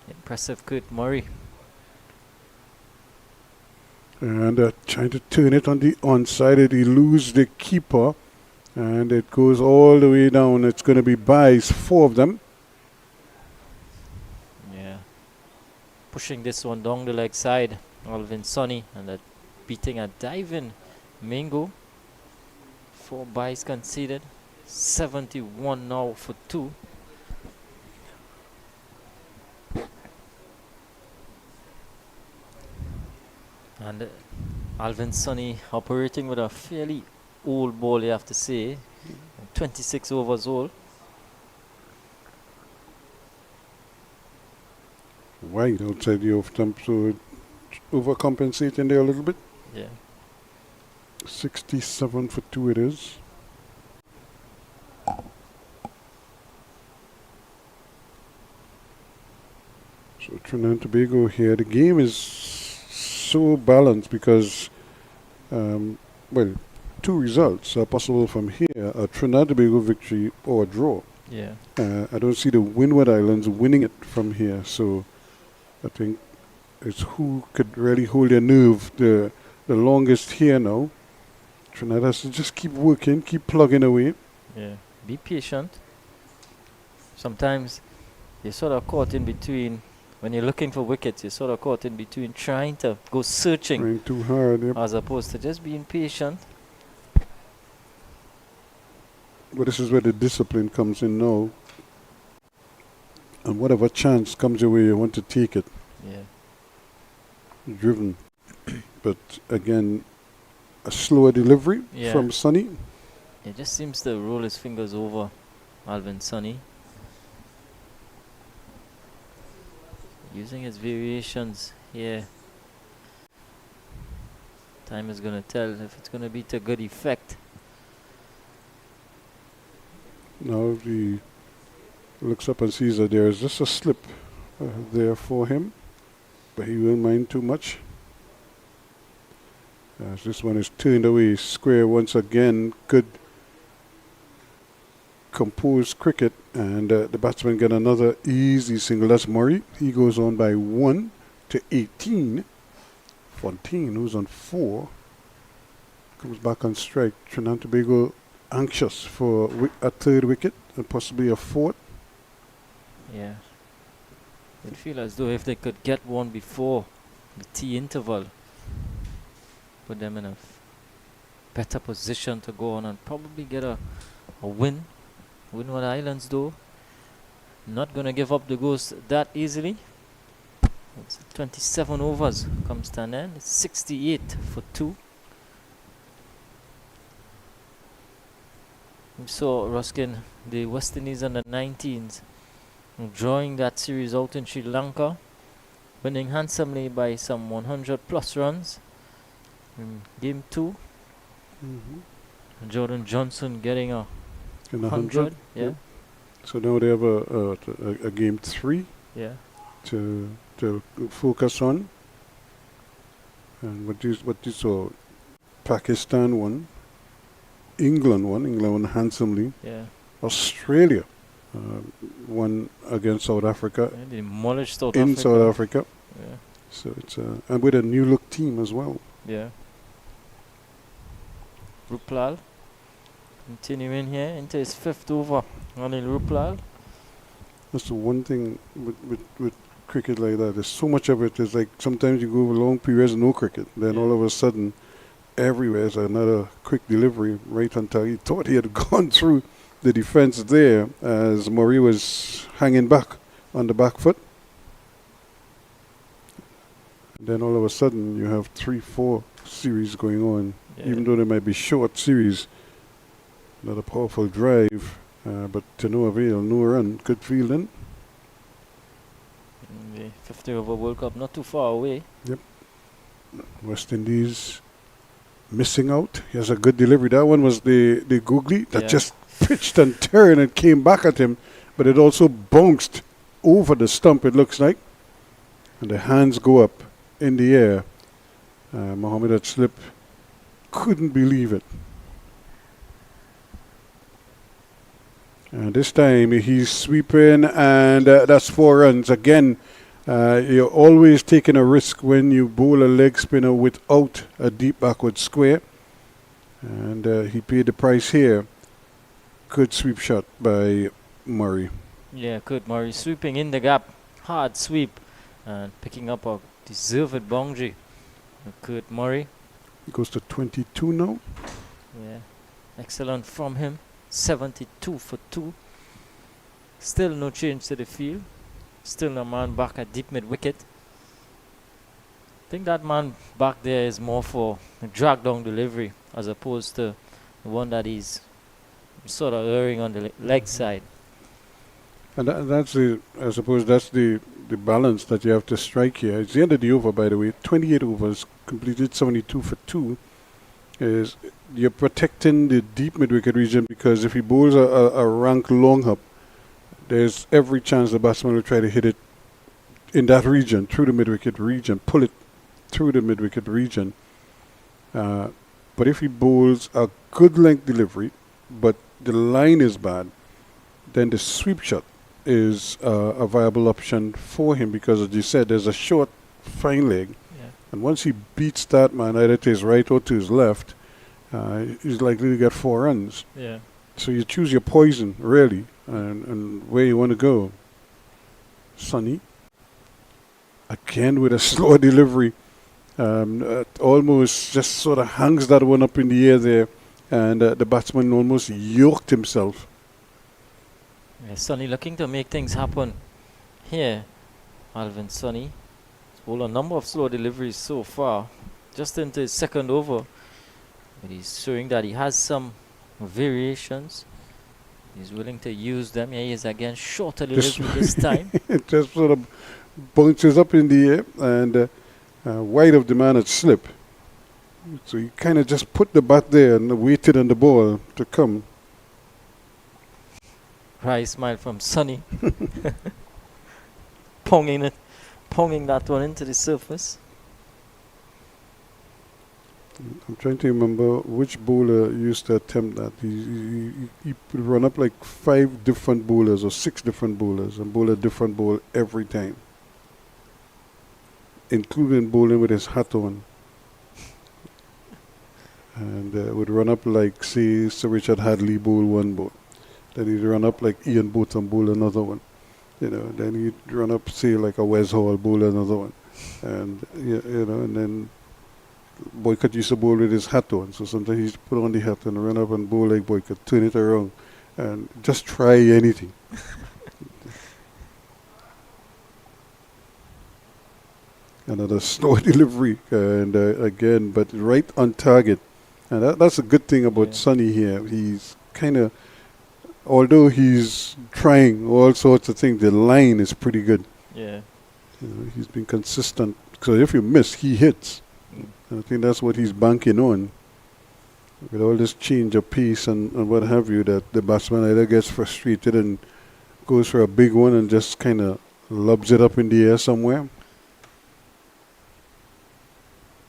Impressive Kurt Murray. And trying to turn it on the onside. He loses the keeper. And it goes all the way down. It's going to be byes, 4 of them. Yeah. Pushing this one down the leg side. Alvin Sonny. And that beating a diving Mingo. 4 byes conceded. 71 now for 2. And Alvin Sonny operating with a fairly old ball, you have to say. 26 overs old. wide outside the off stump, so overcompensating there a little bit. Yeah. 67 for 2 it is. So Trinidad and Tobago here. The game is so balanced because, well, 2 results are possible from here: a Trinidad and Tobago victory or a draw. Yeah. I don't see the Windward Islands winning it from here, so I think it's who could really hold their nerve the longest here now. Trinidad has to just keep working, keep plugging away. Yeah. Be patient. Sometimes you're sort of caught in between. When you're looking for wickets, you're sort of caught in between trying to go searching Trying too hard, yep. as opposed to just being patient. But this is where the discipline comes in now. And whatever chance comes your way, you want to take it. Yeah. Driven. But again, a slower delivery Yeah. from Sonny. It just seems to roll his fingers over Alvin Sonny. Using his variations here. Time is going to tell if it's going to be to good effect. Now he looks up and sees that there is just a slip there for him. But he won't mind too much. As this one is turned away square once again. Good composed cricket, and the batsman get another easy single. That's Murray. He goes on by 1 to 18. Fontaine, who's on 4, comes back on strike. Trinidad and Tobago anxious for a 3rd wicket and possibly a 4th. Yeah. You'd feel as though if they could get one before the tea interval, put them in a better position to go on and probably get a win. Windward Islands, though, not going to give up the ghost that easily. It's 27 overs comes to an end. It's 68 for 2. We saw Ruskin, the West Indies under 19s, drawing that series out in Sri Lanka, winning handsomely by some 100 plus runs in game 2. Jordan Johnson getting a In 100. Yeah. Yep. So now they have a game 3 Yeah. to focus on. And what you saw, Pakistan won, England won handsomely. Yeah. Australia won against South Africa Yeah, they demolished South in Africa. South Africa. Yeah. So it's and with a new look team as well. Yeah. Ruplal continuing here into his 5th over. Anil Ruplal. That's the one thing with cricket like that. There's so much of it. It's like sometimes you go over long periods no cricket. Then Yeah. all of a sudden, everywhere is another quick delivery right until he thought he had gone through the defense there as Murray was hanging back on the back foot. Then all of a sudden you have 3-4 series going on. Yeah. Even though they might be short series. Not a powerful drive, but to no avail, no run. Good fielding. The 50 over World Cup not too far away. West Indies missing out. He has a good delivery. That one was the googly that Yeah. just pitched and turned and came back at him, but it also bounced over the stump, it looks like. And the hands go up in the air. Mohammed had slipped. Couldn't believe it. And this time he's sweeping, and that's 4 runs. Again, you're always taking a risk when you bowl a leg spinner without a deep backward square. And he paid the price here. Good sweep shot by Murray. Yeah, good. Murray sweeping in the gap. Hard sweep. And picking up a deserved boundary. Good Murray. He goes to 22 now. Yeah. Excellent from him. 72 for 2. Still no change to the field. Still no man back at deep mid wicket. I think that man back there is more for a drag down delivery as opposed to the one that he's sort of erring on the leg side. And that's I suppose that's the the balance that you have to strike here. It's the end of the over, by the way. 28 overs, completed 72 for 2. Is you're protecting the deep mid-wicket region, because if he bowls a rank long hop, there's every chance the batsman will try to hit it in that region, through the mid-wicket region, pull it through the mid-wicket region. But if he bowls a good length delivery, but the line is bad, then the sweep shot is a viable option for him, because as you said, there's a short fine leg. And once he beats that man either to his right or to his left, he's likely to get 4 runs. Yeah. So you choose your poison, really, and where you want to go. Sonny, again with a slow delivery, almost just sort of hangs that one up in the air there, and the batsman almost yoked himself. Yeah, Sonny looking to make things happen here. Alvin Sonny. Well, a number of slow deliveries so far, just into his second over. But he's showing that he has some variations. He's willing to use them. Here he is again, shorter delivery this time. It just sort of bounces up in the air and wide of the man at slip. So he kind of just put the bat there and waited on the ball to come. Wry smile from Sonny. Ponging that one into the surface. I'm trying to remember which bowler used to attempt that. He would run up like 5 different bowlers or 6 different bowlers and bowl a different ball every time, including bowling with his hat on. And would run up like, say, Sir Richard Hadley bowl one ball. Then he'd run up like Ian Botham bowl another one. You know, then he'd run up, say, like a Wes Hall bowl another one. And, you know, and then Boycott used to bowl with his hat on. So sometimes he used to put on the hat and run up and bowl like Boycott, turn it around, and just try anything. Another slow delivery, and again, but right on target. And that's a good thing about Sonny here. He's kind of, although he's trying all sorts of things, the line is pretty good. Yeah. You know, he's been consistent. So if you miss, he hits. And I think that's what he's banking on. With all this change of pace and what have you, that the batsman either gets frustrated and goes for a big one and just kind of lobs it up in the air somewhere.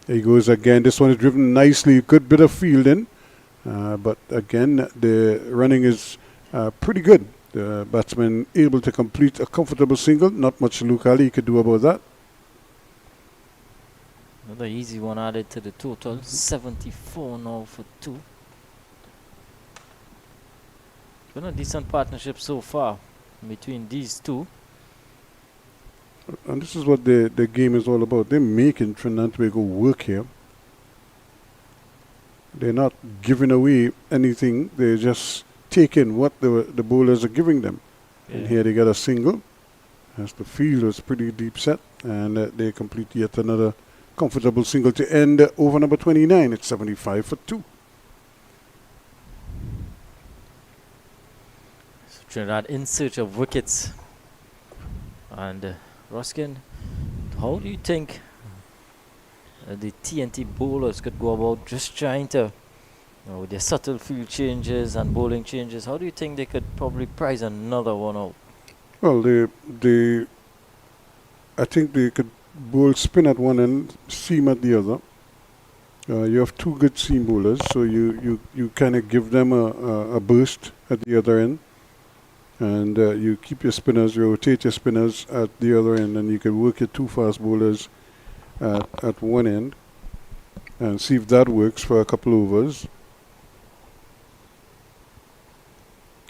There he goes again. This one is driven nicely. Good bit of fielding. But again, the running is pretty good. The batsman able to complete a comfortable single. Not much Luke Ali could do about that. Another easy one added to the total. 74 now for 2. Been a decent partnership so far between these two. And this is what the game is all about. They're making Trinidad and Tobago work here. They're not giving away anything. They're just taking what the bowlers are giving them. And here they got a single. As the field was pretty deep set. And they complete yet another comfortable single to end over number 29. It's 75 for 2. So Trinidad in search of wickets. And Ruskin, how do you think the TNT bowlers could go about just trying to, with their subtle field changes and bowling changes, how do you think they could probably prize another one out? Well, I think they could bowl spin at one end, seam at the other. You have 2 good seam bowlers, so you kind of give them a burst at the other end. And you keep your spinners, rotate your spinners at the other end, and you can work your 2 fast bowlers at one end and see if that works for a couple overs.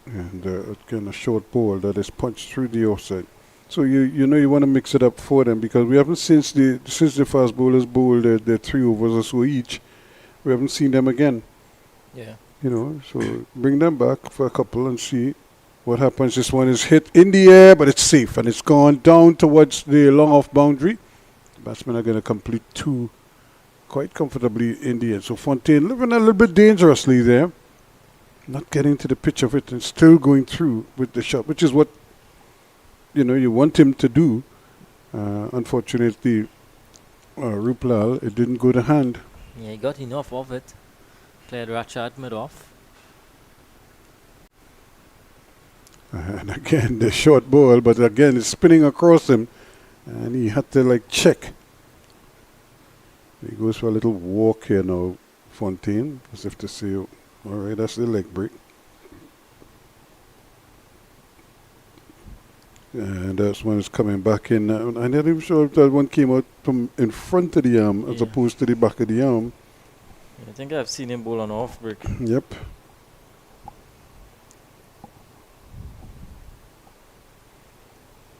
And again, a short ball that is punched through the offside. So you know you want to mix it up for them, because we haven't since the fast bowlers bowled their 3 overs or so each, we haven't seen them again. Yeah. You know, so bring them back for a couple and see what happens. This one is hit in the air, but it's safe, and it's gone down towards the long off boundary. The batsmen are going to complete 2 quite comfortably in the end. So Fontaine living a little bit dangerously there, not getting to the pitch of it and still going through with the shot, which is what you want him to do. Unfortunately, Ruplal, it didn't go to hand. Yeah, he got enough of it. Cleared Ratchat mid-off. And again, the short ball, but again, it's spinning across him. And he had to like check. He goes for a little walk here now, Fontaine, as if to say, all right, that's the leg break. And that's when it's coming back in. I'm not even sure if that one came out from in front of the arm as opposed to the back of the arm. I think I've seen him bowl on off break. Yep.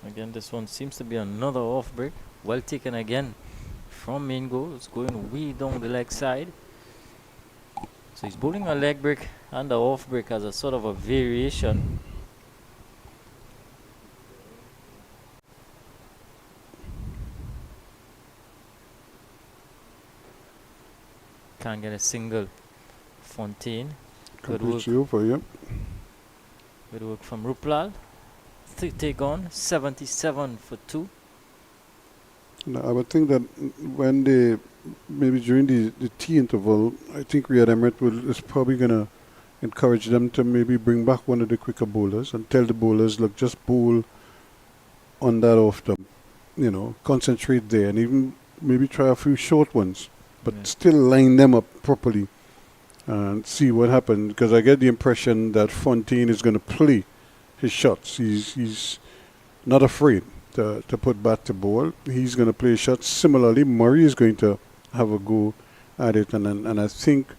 Again, this one seems to be another off break. Well taken again from main goal. It's going way down the leg side. So he's bowling a leg break and the off break as a sort of a variation. Can't get a single. Fontaine. Good work. Yep. Good work from Ruplal. Take on 77 for 2. No, I would think that when they, maybe during the tea interval, I think Riyad Emirates is probably going to encourage them to maybe bring back one of the quicker bowlers and tell the bowlers, look, just bowl on that off them, concentrate there and even maybe try a few short ones, but still line them up properly and see what happens, because I get the impression that Fontaine is going to play his shots. He's not afraid to put bat to ball. He's going to play shots. Similarly, Murray is going to have a go at it, and I think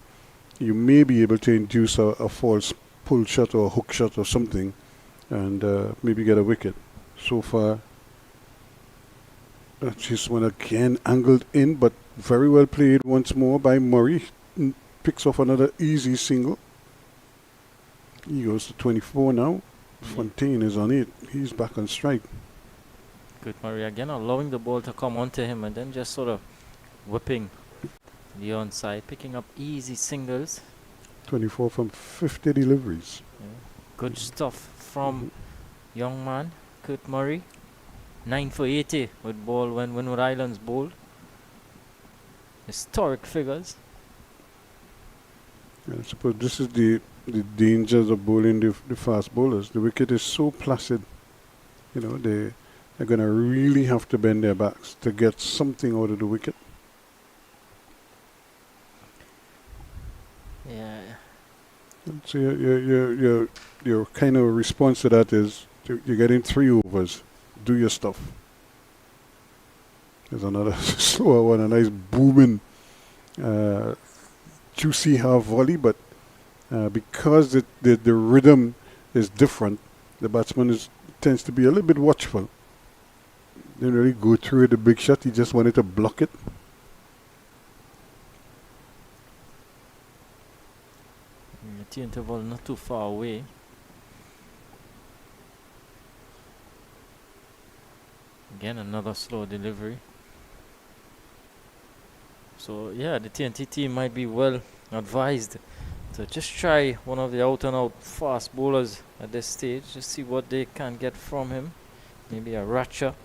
you may be able to induce a false pull shot or a hook shot or something and maybe get a wicket. So far, that's just one again angled in, but very well played once more by Murray. Picks off another easy single. He goes to 24 now. Fontaine is on it. He's back on strike. Good Murray again, allowing the ball to come onto him and then just sort of whipping the onside, picking up easy singles. 24 from 50 deliveries. Good stuff from young man Kurt Murray. 9 for 80 with ball when Windward Islands bowled. Historic figures. I suppose this is the dangers of bowling the fast bowlers. The wicket is so placid. They're going to really have to bend their backs to get something out of the wicket. Yeah. So your kind of response to that is you're getting 3 overs. Do your stuff. There's another slower one, a nice booming, juicy half volley, but because the rhythm is different, the batsman tends to be a little bit watchful. Didn't really go through the big shot. He just wanted to block it. The tea interval not too far away. Again, another slow delivery. So yeah, the TNT team might be well advised to just try one of the out and out fast bowlers at this stage. Just see what they can get from him. Maybe a Ratcha.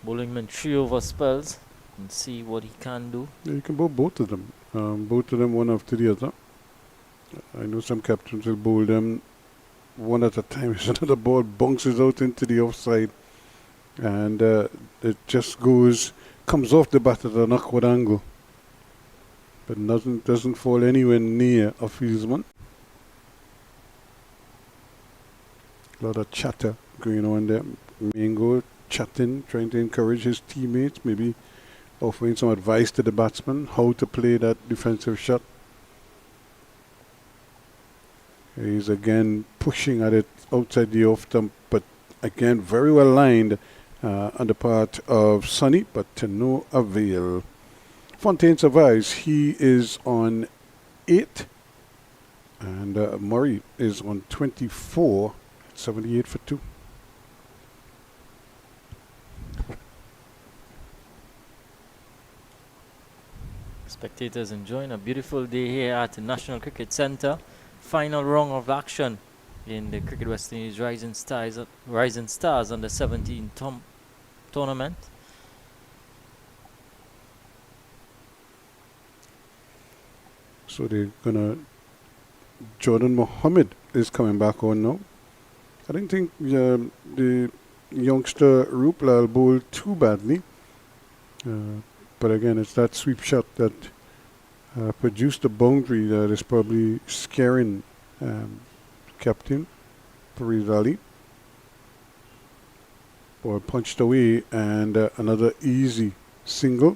Bowling him 3 over spells and see what he can do. Yeah, you can bowl both of them. Both of them one after the other. I know some captains will bowl them one at a time. So the ball bounces out into the offside and it just comes off the bat at an awkward angle, but doesn't fall anywhere near a fieldsman. A lot of chatter going on there. Mingo chatting, trying to encourage his teammates, maybe offering some advice to the batsman how to play that defensive shot. He's again pushing at it outside the off stump, but again very well lined on the part of Sonny, but to no avail. Fontaine survives. He is on 8 and Murray is on 24, 78 for 2. Spectators enjoying a beautiful day here at the National Cricket Centre. Final round of action in the Cricket West Indies Rising Stars under 17 tournament. So they're gonna. Jordan Mohammed is coming back on now. I didn't think the youngster Ruplal bowled too badly. But again, it's that sweep shot that produced a boundary that is probably scaring captain Farid Ali. Ball punched away and another easy single.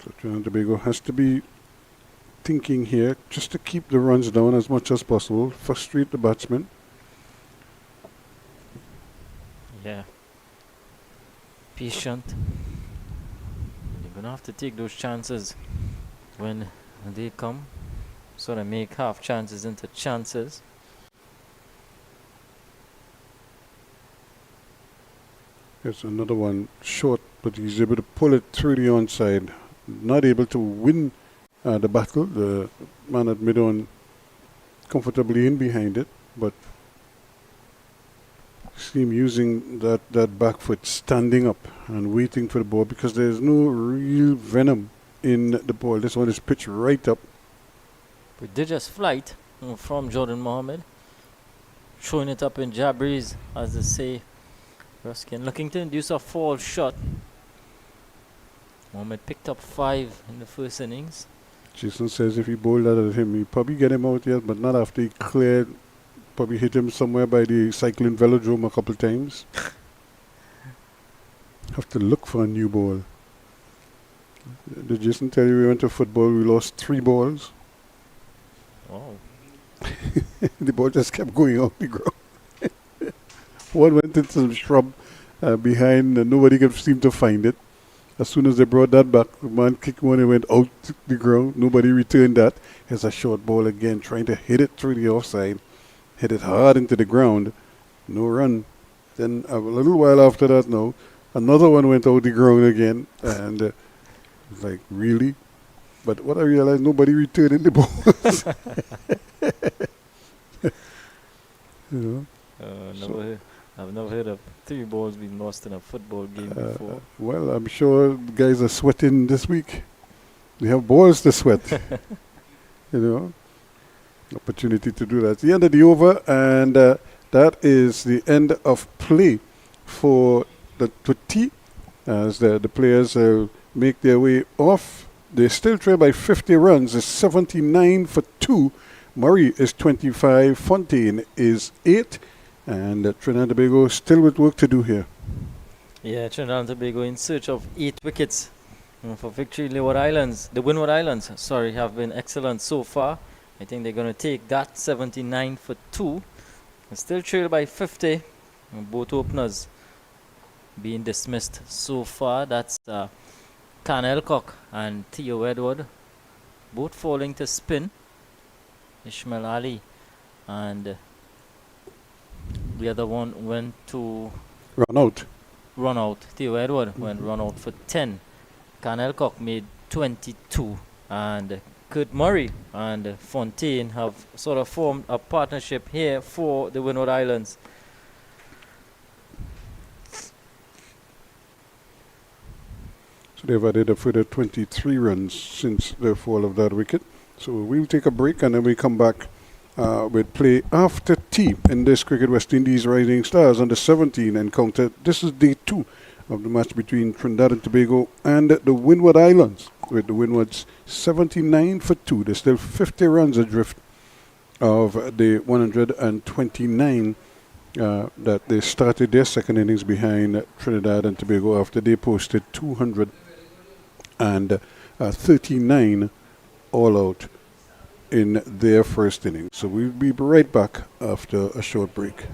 So Trinidad and Tobago has to be thinking here just to keep the runs down as much as possible, frustrate the batsman. Yeah. Patient. You're going to have to take those chances when they come. Sort of make half chances into chances. There's another one short, but he's able to pull it through the onside. Not able to win the battle. The man at mid-on comfortably in behind it, but see him using that back foot, standing up and waiting for the ball because there's no real venom in the ball. This one is pitched right up. Prodigious flight from Jordan Mohammed. Throwing it up in Jabriz, as they say. Ruskin looking to induce a fall shot. Mohammed picked up 5 in the first innings. Jason says if he bowled that at him, he'd probably get him out yet, but not after he cleared. Probably hit him somewhere by the cycling velodrome a couple times. Have to look for a new ball. Did Jason tell you we went to football, we lost 3 balls? Oh. The ball just kept going off the ground. One went into some shrub behind and nobody could seem to find it. As soon as they brought that back, the man kicked one and went out the ground. Nobody returned that. Here's a short ball again, trying to hit it through the offside. Hit it hard into the ground. No run. Then a little while after that now, another one went out the ground again. And it's like, really? But what I realized, nobody returned the balls. You know? I've never heard of 3 balls being lost in a football game before. Well, I'm sure the guys are sweating this week. They have balls to sweat. You know? Opportunity to do that. It's the end of the over, and that is the end of play for the T as the players make their way off. They still trail by 50 runs. It's 79 for 2. Murray is 25. Fontaine is 8. And Trinidad and Tobago still with work to do here. Yeah, Trinidad and Tobago in search of 8 wickets for victory. The Windward Islands, have been excellent so far. I think they're going to take that 79 for 2. And still trailed by 50. Both openers being dismissed so far. That's Can Elcock and Theo Edward. Both falling to spin. Ishmael Ali and the other one went to run out. Theo Edward went run out for 10. Can Elcock made 22. And Kurt Murray and Fontaine have sort of formed a partnership here for the Windward Islands. So they've added a further 23 runs since the fall of that wicket. So we'll take a break and then we come back with play after tea in this Cricket West Indies Rising Stars under 17 encounter. This is day 2 of the match between Trinidad and Tobago and the Windward Islands, with the Windwards 79 for 2. There's still 50 runs adrift of the 129 that they started their second innings behind Trinidad and Tobago after they posted 239 all out in their first inning. So we'll be right back after a short break.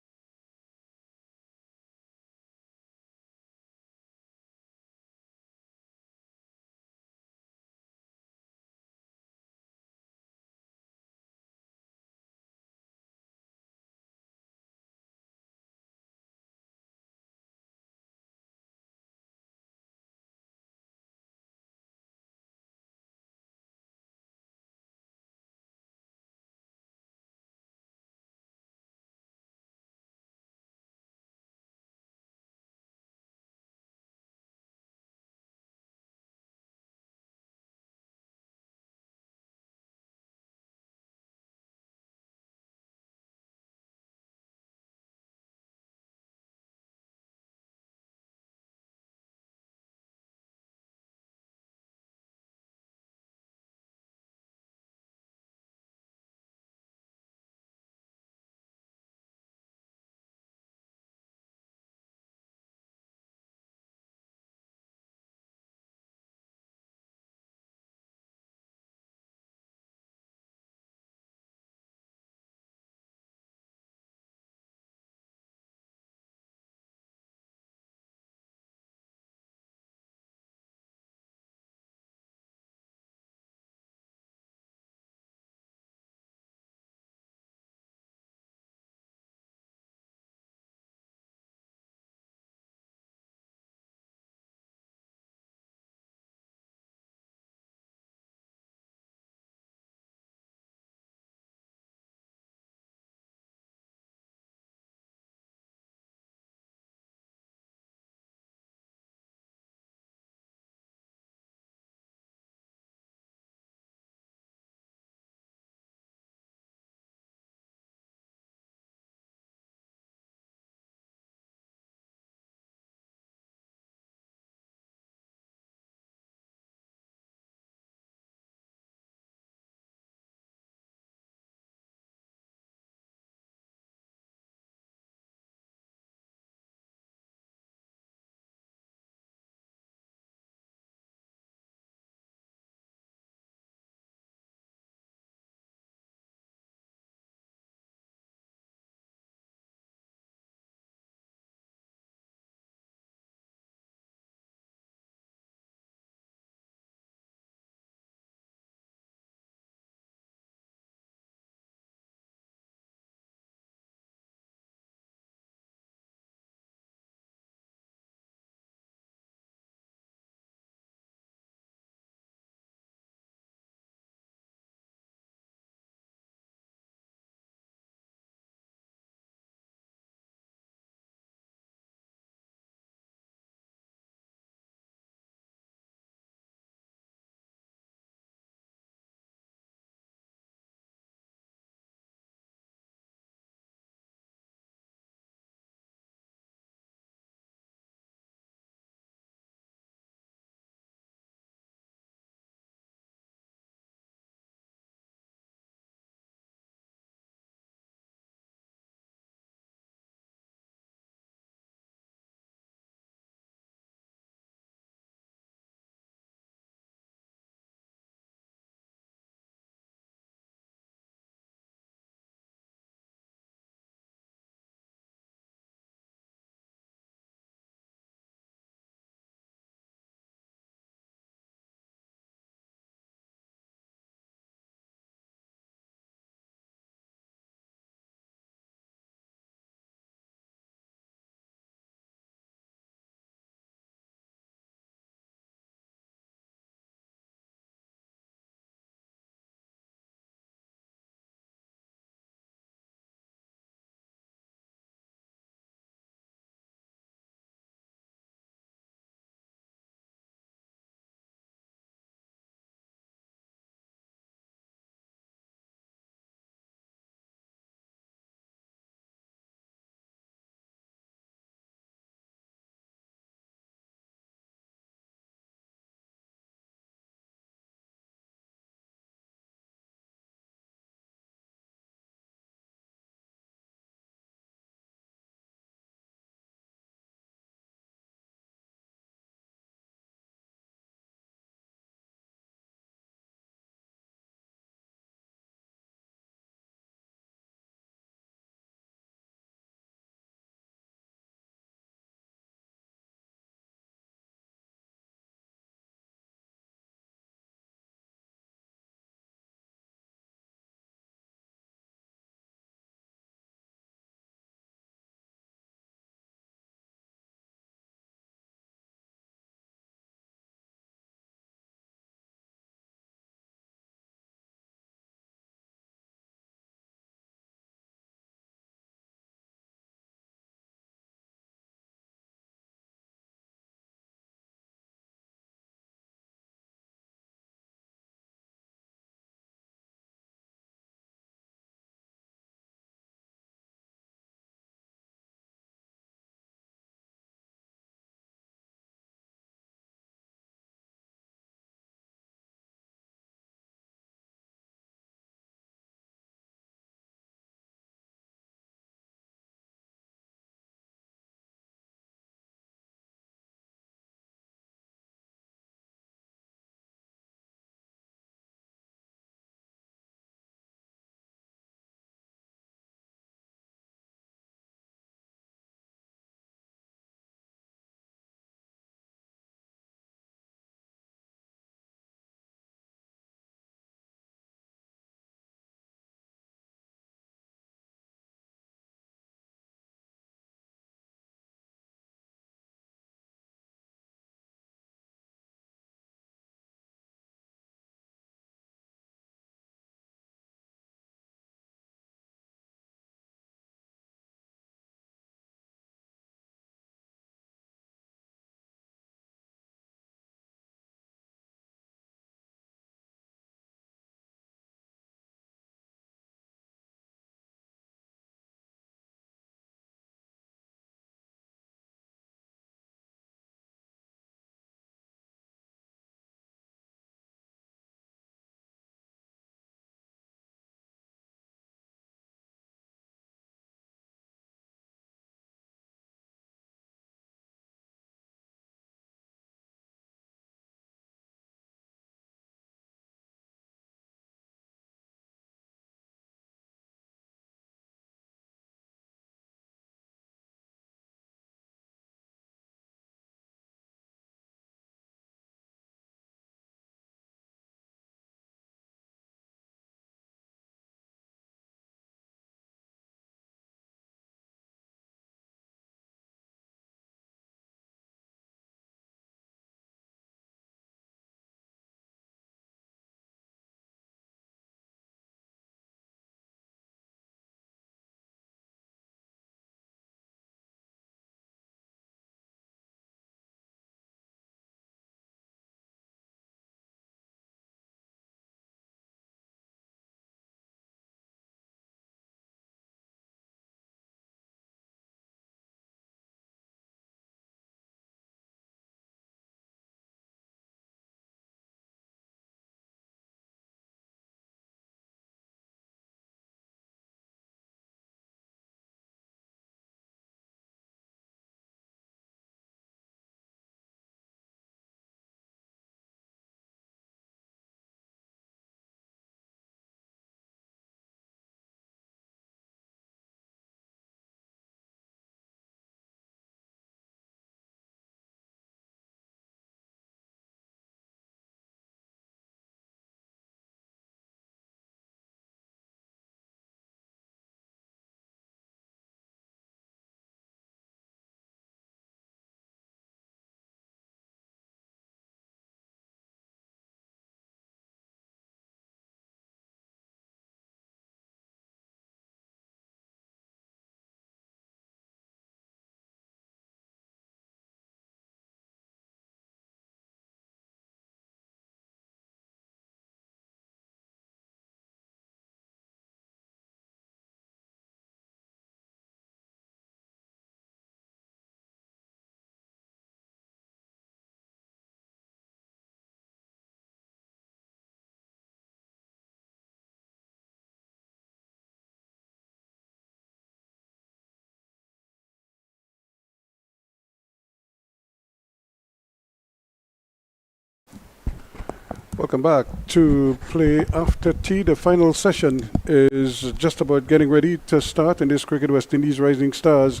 Welcome back to Play After Tea. The final session is just about getting ready to start in this Cricket West Indies Rising Stars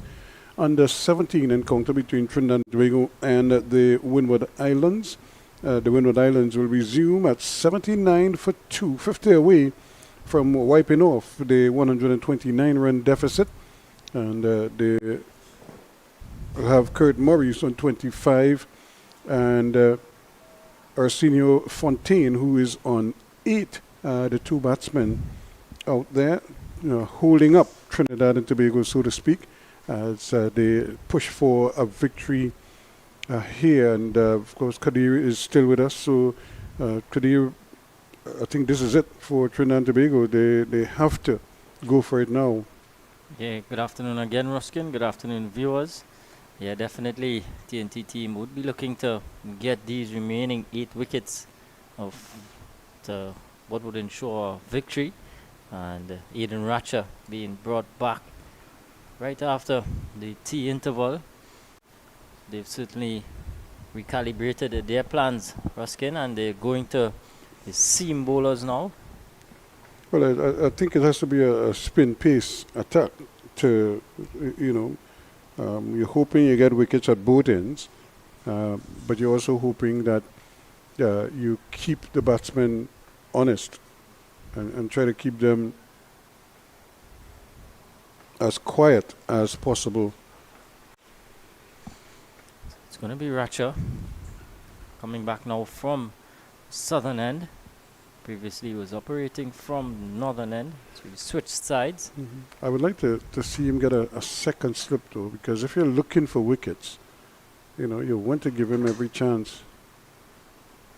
under 17 encounter between Trinidad and Tobago and the Windward Islands. The Windward Islands will resume at 79 for 2, 50 away from wiping off the 129-run deficit. And they have Kurt Morris on 25 and Arsenio Fontaine, who is on 8, the two batsmen out there, holding up Trinidad and Tobago, so to speak, as they push for a victory here. And of course, Kadir is still with us. So, Kadir, I think this is it for Trinidad and Tobago. They have to go for it now. Yeah, good afternoon again, Ruskin. Good afternoon, viewers. Yeah, definitely TNT team would be looking to get these remaining 8 wickets of what would ensure victory. And Aiden Ratcher being brought back right after the tea interval. They've certainly recalibrated their plans, Ruskin, and they're going to the seam bowlers now. Well, I think it has to be a spin pace attack to, you're hoping you get wickets at both ends, but you're also hoping that you keep the batsmen honest and try to keep them as quiet as possible. It's going to be Ratcher coming back now from southern end. Previously he was operating from northern end, so he switched sides. I would like to see him get a second slip though, because if you're looking for wickets, you want to give him every chance.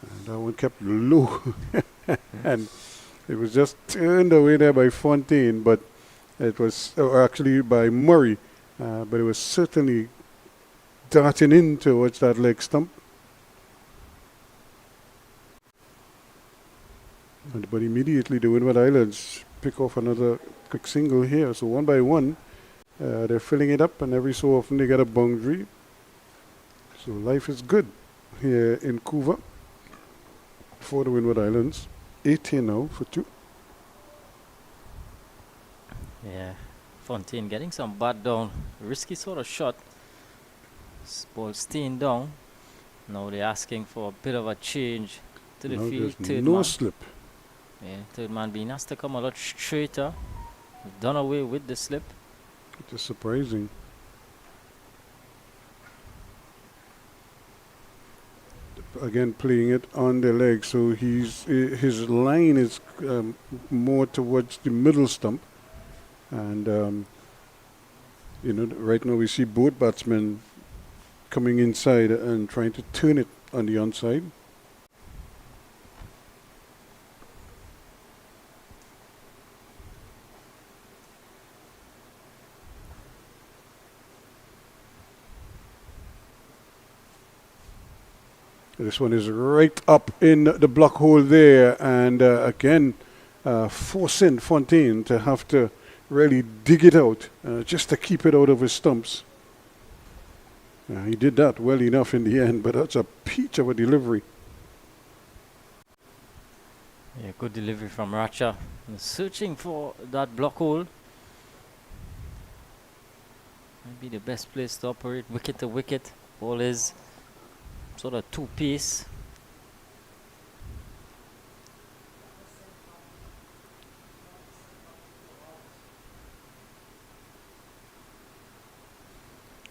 And that one kept low. And it was just turned away there by Fontaine, but it was actually by Murray, but it was certainly darting in towards that leg stump. But immediately the Windward Islands pick off another quick single here. So one by one, they're filling it up, and every so often they get a boundary. So life is good here in Couva for the Windward Islands. 18 now for 2. Yeah, Fontaine getting some bat down. Risky sort of shot. Ball staying down. Now they're asking for a bit of a change to the Now field. there's no slip. Yeah, third man being asked to come a lot straighter. Done away with the slip. It is surprising. Again, playing it on the leg, so his line is more towards the middle stump, and right now we see both batsmen coming inside and trying to turn it on the onside. This one is right up in the block hole there, and again forcing Fontaine to have to really dig it out just to keep it out of his stumps. He did that well enough in the end, but that's a peach of a delivery. Yeah, good delivery from Ratcher. Searching for that block hole. Might be the best place to operate wicket to wicket. Ball is sort of two-piece.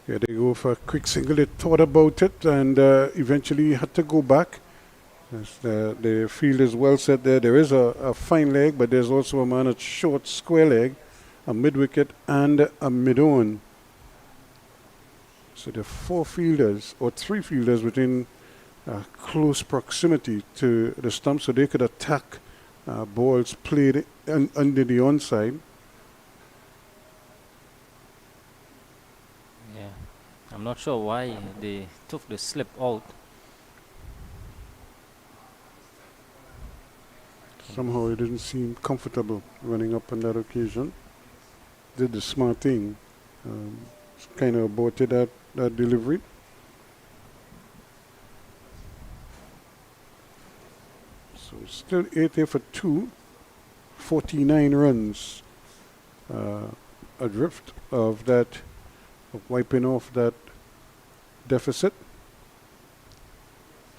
Here they go for a quick single. They thought about it and eventually had to go back. As the field is well set there. There is a fine leg, but there's also a man at short square leg, a mid-wicket and a mid-on. So there are 4 fielders or 3 fielders within close proximity to the stump, so they could attack balls played under the onside. Yeah, I'm not sure why they took the slip out. Somehow it didn't seem comfortable running up on that occasion. Did the smart thing. Kind of aborted that delivery. Still 8 for 2, 49 runs adrift of that, of wiping off that deficit.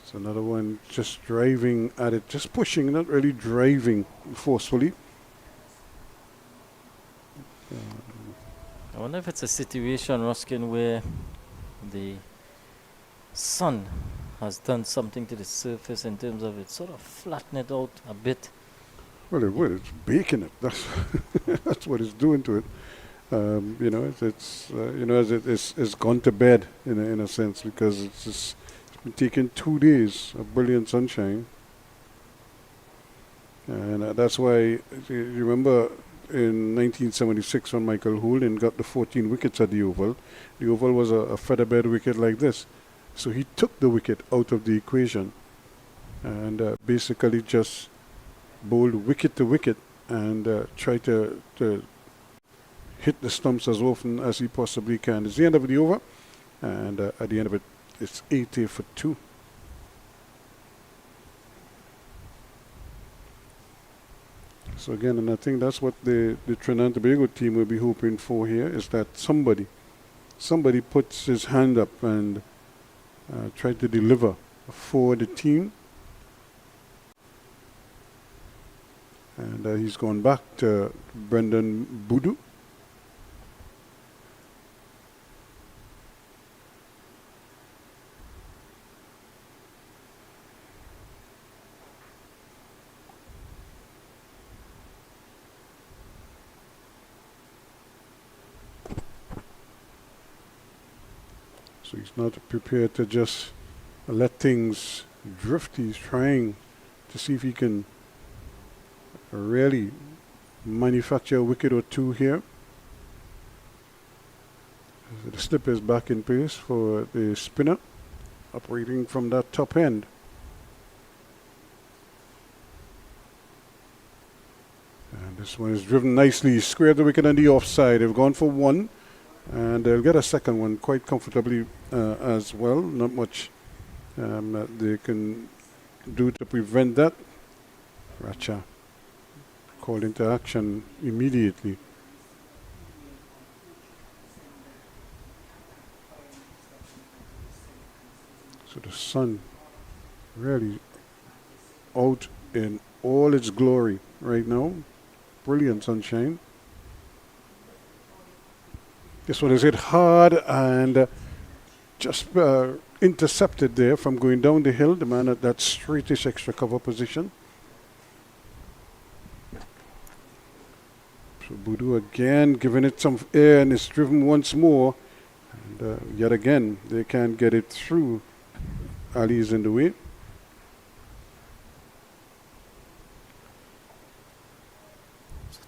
It's another one just driving at it, just pushing, not really driving forcefully. I wonder if it's a situation, Ruskin, where the sun has done something to the surface in terms of it sort of flatten it out a bit. Well, it would. It's baking it. That's that's what it's doing to it. You know, it's you know, as it's gone to bed in a sense, because it's been taking 2 days of brilliant sunshine, and that's why you remember in 1976 when Michael Houlden got the 14 wickets at the Oval. The Oval was a featherbed wicket like this, so he took the wicket out of the equation and basically just bowled wicket to wicket and tried to hit the stumps as often as he possibly can. It's the end of the over, and at the end of it, it's 80 for 2. So again, and I think that's what the Trinidad and Tobago team will be hoping for here, is that somebody puts his hand up and try to deliver for the team. And he's gone back to Brendan Boodoo. So he's not prepared to just let things drift. He's trying to see if he can really manufacture a wicket or two here. The slip is back in place for the spinner, operating from that top end. And this one is driven nicely, squared the wicket on the offside. They've gone for one, and they'll get a second one quite comfortably as well. Not much that they can do to prevent that. Racha called into action immediately. So the sun really out in all its glory right now. Brilliant sunshine. This one is hit hard and just intercepted there from going down the hill. The man at that straightish extra cover position. So Boodoo again giving it some air, and it's driven once more. And yet again, they can't get it through. Ali's in the way. So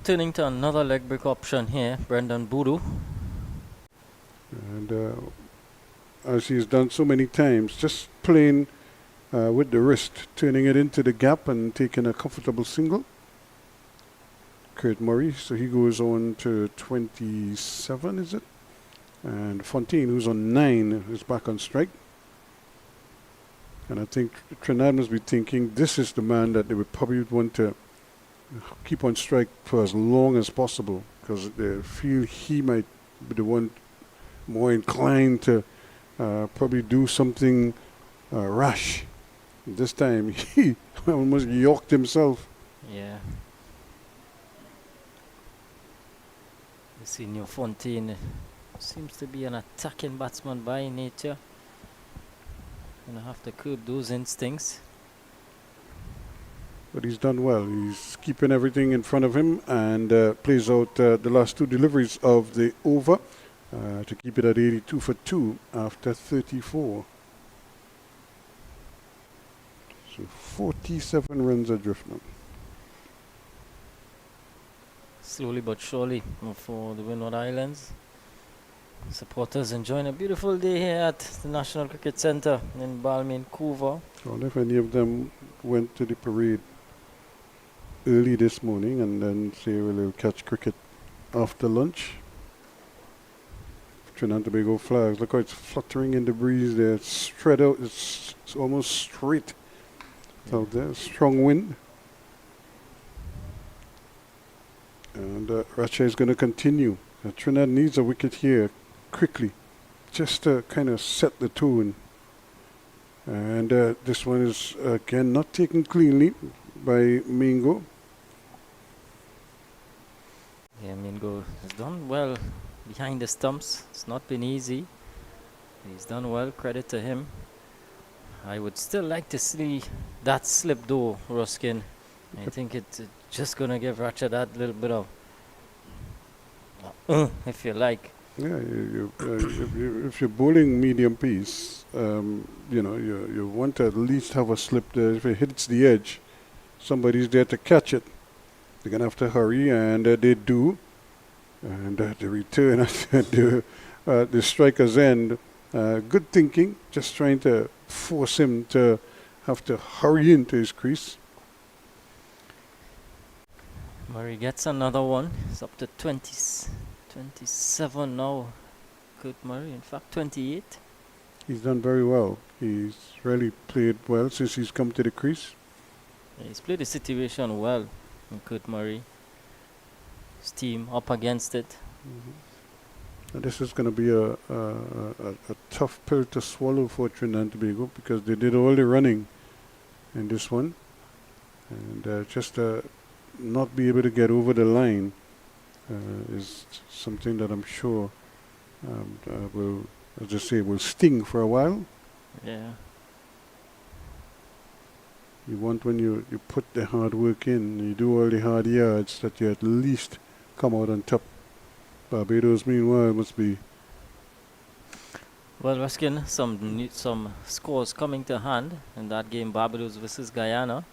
turning to another leg break option here, Brendan Boodoo. And as he's done so many times, just playing with the wrist, turning it into the gap and taking a comfortable single. Kurt Murray, so he goes on to 27, is it? And Fontaine, who's on 9, is back on strike. And I think Trinidad must be thinking this is the man that they would probably want to keep on strike for as long as possible, because they feel he might be the one more inclined to probably do something rash. This time he almost yoked himself. Yeah. You see, New Fontaine seems to be an attacking batsman by nature. Gonna have to curb those instincts. But he's done well. He's keeping everything in front of him and plays out the last 2 deliveries of the over to keep it at 82 for 2 after 34. So 47 runs adrift now. Slowly but surely for the Windward Islands. Supporters enjoying a beautiful day here at the National Cricket Centre in Balmain, Couva. I wonder if any of them went to the parade early this morning and then say, well, they'll catch cricket after lunch. Trinidad and Tobago flags. Look how it's fluttering in the breeze there. It's spread out. It's almost straight out there. Strong wind. And Racha is going to continue. Trinidad needs a wicket here quickly, just to kind of set the tone. And this one is again not taken cleanly by Mingo. Yeah, Mingo has done well behind the stumps. It's not been easy. He's done well, credit to him. I would still like to see that slip though, Ruskin. I think it's just going to give Racha that little bit of, if you like. Yeah, if you're bowling medium pace, you want to at least have a slip there. If it hits the edge, somebody's there to catch it. They're going to have to hurry, and they do. And the return at the striker's end, good thinking, just trying to force him to have to hurry into his crease. Murray gets another one. It's up to 27 now. Good Murray, in fact 28. He's done very well. He's really played well since he's come to the crease. Yeah, he's played the situation well, Kurt Murray. His team up against it. And this is going to be a tough pill to swallow for Trinidad and Tobago because they did all the running in this one. And just not be able to get over the line is something that I'm sure will, as I say, will sting for a while. Yeah. You want when you put the hard work in, you do all the hard yards, that you at least come out on top. Barbados, meanwhile, must be. Well, Ruskin, some scores coming to hand in that game, Barbados versus Guyana.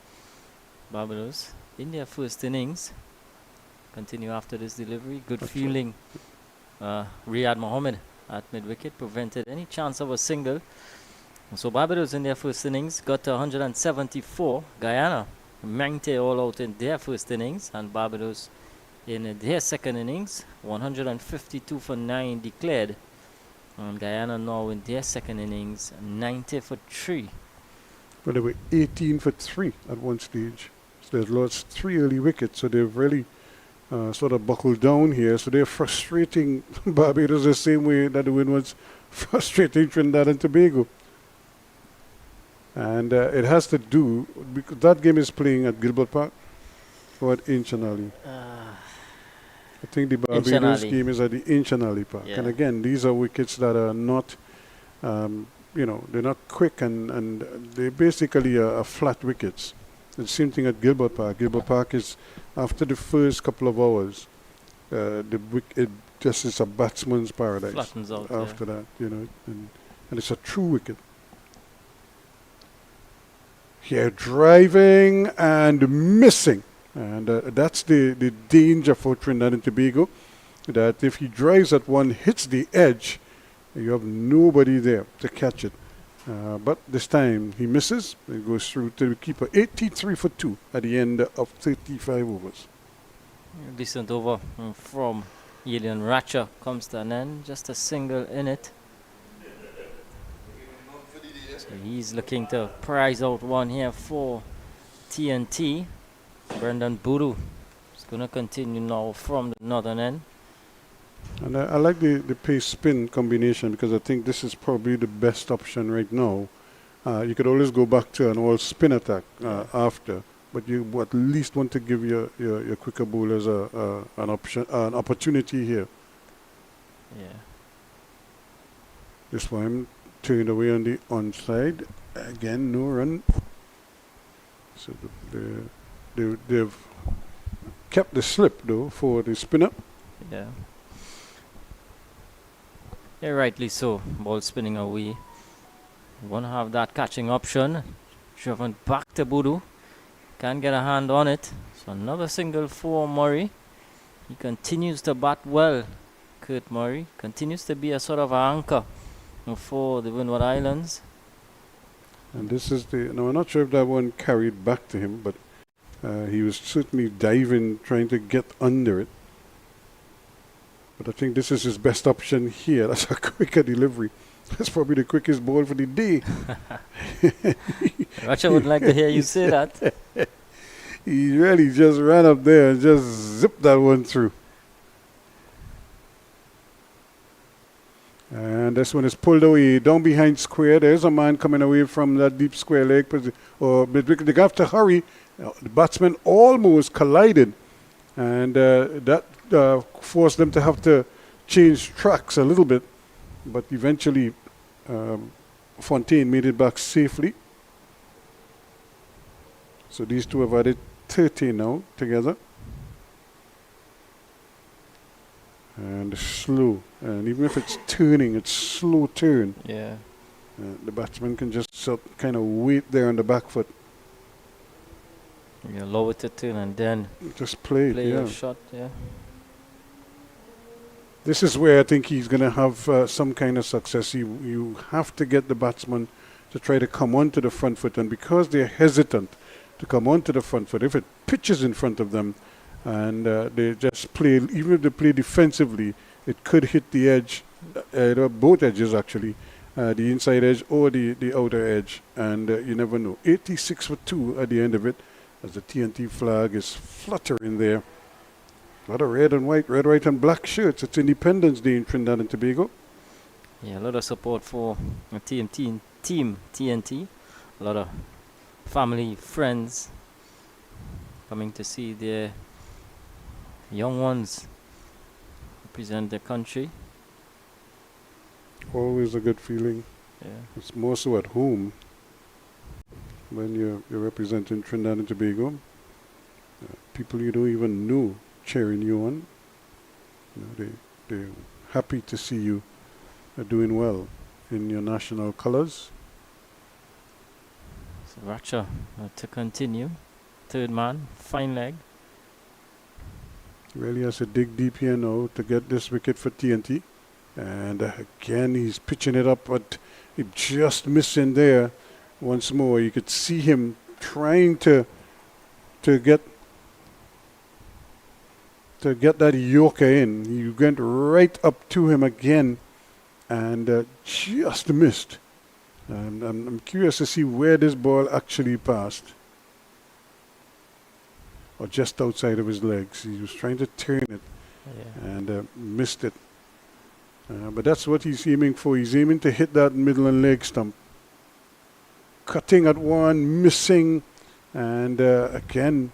Barbados in their first innings. Continue after this delivery. Good fielding. Riyad Mohammed at mid-wicket prevented any chance of a single. So Barbados in their first innings got to 174. Guyana, 90 all out in their first innings, and Barbados in their second innings, 152 for 9 declared. And Guyana now in their second innings, 90 for 3. But they were 18 for 3 at one stage. So they've lost 3 early wickets, so they've really sort of buckled down here. So they're frustrating Barbados the same way that the Windwards frustrating Trinidad and Tobago. And it has to do, because that game is playing at Gilbert Park or at Inchinali. I think the Barbados game is at the Inchinali Park. Yeah. And again, these are wickets that are not, they're not quick and they're basically flat wickets. The same thing at Gilbert Park. Gilbert Park is, after the first couple of hours, it just is a batsman's paradise. Flattens out after that, and it's a true wicket. Here, driving and missing. And that's the danger for Trinidad and Tobago, that if he drives at one, hits the edge, you have nobody there to catch it. But this time he misses. It goes through to the keeper. 83 for 2 at the end of 35 overs. Decent over from Yilian Racha comes to an end. Just a single in it. So he's looking to prize out one here for TNT. Brendan Boodoo is going to continue now from the northern end. And I like the pace spin combination because I think this is probably the best option right now. You could always go back to an all spin attack after, but you at least want to give your quicker bowlers an opportunity here. Yeah. This one turned away on the onside. Again, no run. So they've kept the slip though for the spinner. Yeah. Yeah, rightly so. Ball spinning away. You want to have that catching option. Driven back to Boodoo. Can't get a hand on it. So another single for Murray. He continues to bat well. Kurt Murray continues to be a sort of anchor for the Windward Islands. And this is now I'm not sure if that one carried back to him, but he was certainly diving, trying to get under it. But I think this is his best option here. That's a quicker delivery. That's probably the quickest ball for the day. Racha would like to hear you say that. He really just ran up there and just zipped that one through. And this one is pulled away down behind square. There's a man coming away from that deep square leg. They have to hurry. The batsman almost collided. And that forced them to have to change tracks a little bit. But eventually, Fontaine made it back safely. So these two have added 30 now together. And slow. And even if it's turning, it's slow turn. Yeah. The batsman can just kind of wait there on the back foot. You lower to turn and then Just play it, your yeah. shot. Yeah. This is where I think he's going to have some kind of success. You have to get the batsman to try to come onto the front foot. And because they're hesitant to come onto the front foot, if it pitches in front of them and they just play, even if they play defensively, it could hit the edge, both edges actually, the inside edge or the outer edge. And you never know. 86 for 2 at the end of it as the TNT flag is fluttering there. A lot of red, white and black shirts. It's Independence Day in Trinidad and Tobago. Yeah, a lot of support for the team TNT. A lot of family, friends coming to see their young ones represent their country. Always a good feeling. Yeah. It's more so at home when you're representing Trinidad and Tobago. People you don't even know cheering you on. They're happy to see you doing well in your national colors. So Racha to continue. Third man, fine leg. Really has to dig deep here now to get this wicket for TNT. And again, he's pitching it up, but it just missing there once more. You could see him trying to get that Yorker in. He went right up to him again and just missed. And I'm curious to see where this ball actually passed. Or just outside of his legs. He was trying to turn it and missed it. But that's what he's aiming for. He's aiming to hit that middle and leg stump. Cutting at one, missing, and again,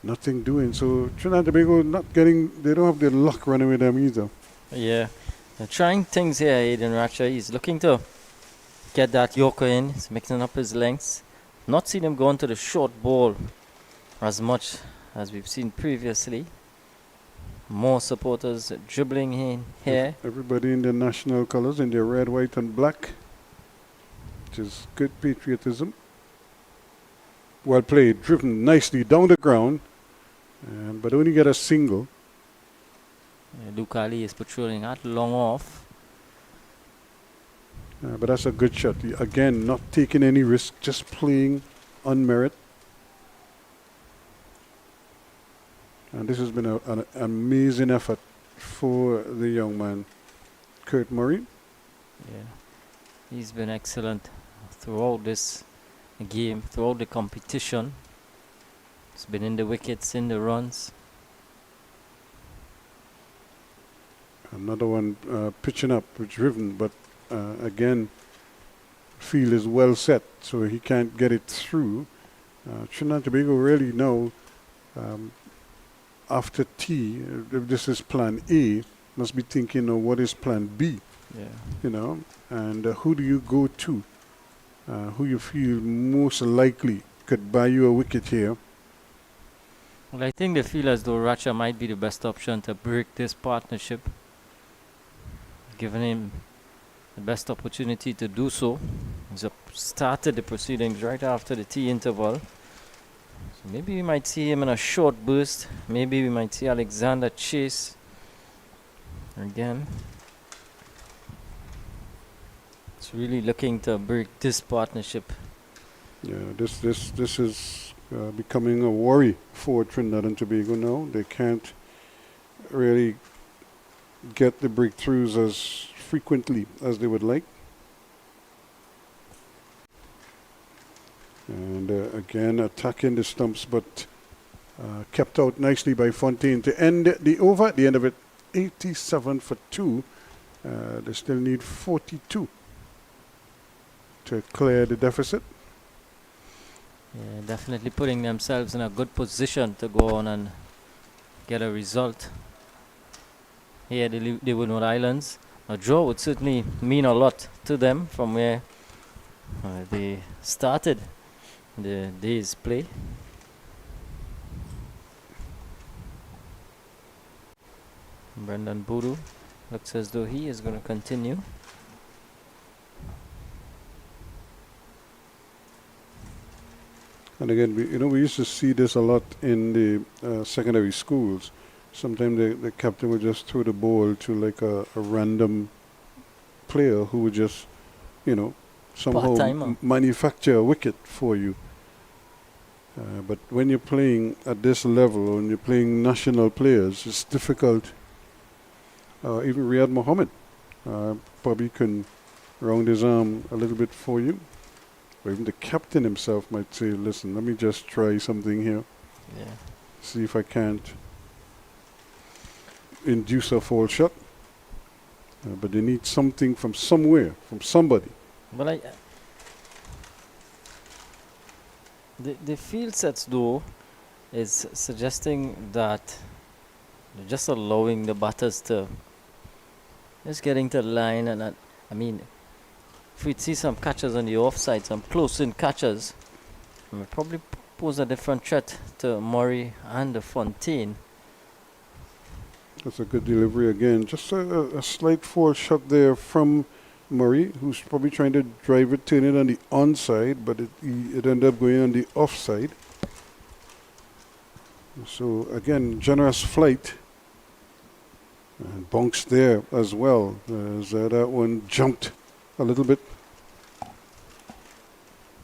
nothing doing. So Trinidad and Tobago they don't have the luck running with them either. Yeah. They're trying things here, Aiden Racha. He's looking to get that Yorker in. He's mixing up his lengths. Not seen him go into the short ball as much as we've seen previously. More supporters dribbling in here. Everybody in their national colours, in their red, white and black, which is good patriotism. Well played, driven nicely down the ground, but only get a single. Luke Ali is patrolling that long off. But that's a good shot. Again, not taking any risk, just playing on merit. And this has been an amazing effort for the young man, Kurt Murray. Yeah, he's been excellent throughout this game, throughout the competition. He's been in the wickets, in the runs. Another one pitching up, driven, but again, field is well set, so he can't get it through. Trinidad and Tobago really know after T, if this is plan A, must be thinking of what is plan B. Yeah. And who do you go to? Who you feel most likely could buy you a wicket here? Well, I think they feel as though Racha might be the best option to break this partnership, giving him the best opportunity to do so. He's started the proceedings right after the tea interval. So maybe we might see him in a short burst. Maybe we might see Alexander chase again. It's really looking to break this partnership. Yeah, this is becoming a worry for Trinidad and Tobago now. They can't really get the breakthroughs as frequently as they would like. And again, attacking the stumps, but kept out nicely by Fontaine to end the over. At the end of it, 87 for 2. They still need 42 to clear the deficit. Yeah, definitely putting themselves in a good position to go on and get a result here at the Windward Islands. A draw would certainly mean a lot to them from where they started the day's play. Brendan Boodoo looks as though he is going to continue. And again, we used to see this a lot in the secondary schools. Sometimes the captain would just throw the ball to like a random player who would just, somehow manufacture a wicket for you. But when you're playing at this level, when you're playing national players, it's difficult. Even Riyad Mohammed probably can round his arm a little bit for you. Or even the captain himself might say, listen, let me just try something here. Yeah. See if I can't induce a fall shot. But they need something from somewhere, from somebody. But the field sets though is suggesting that they're just allowing the batters to just getting to the line, and if we see some catches on the offside, some close-in catches, it will probably pose a different threat to Murray and the Fontaine. That's a good delivery again. Just a slight fall shot there from Murray, who's probably trying to drive it, turn it on the onside, but it ended up going on the offside. So again, generous flight. And bonks there as well, as that one jumped a little bit.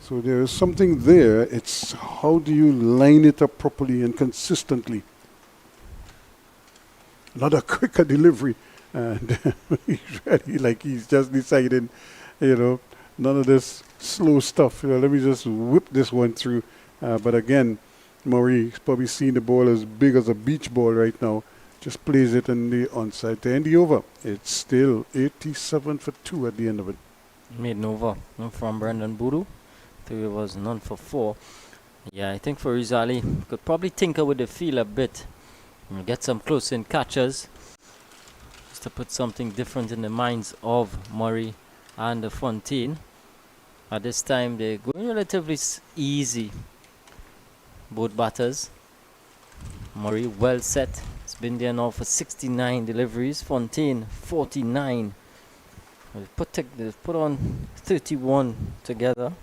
So there is something there. It's how do you line it up properly and consistently. Not a quicker delivery. And he's ready, like he's just deciding, none of this slow stuff. Let me just whip this one through. But again, Murray's probably seeing the ball as big as a beach ball right now. Just plays it in the onside to end the over. It's still 87 for 2 at the end of it. Made an over from Brendan Boodoo. 3 overs, none for 4. Yeah, I think for Rizali, could probably tinker with the field a bit. Get some close-in catches. Just to put something different in the minds of Murray and the Fontaine. At this time, they're going relatively easy. Both batters. Murray well set. It's been there now for 69 deliveries. Fontaine 49. They've put on 31 together.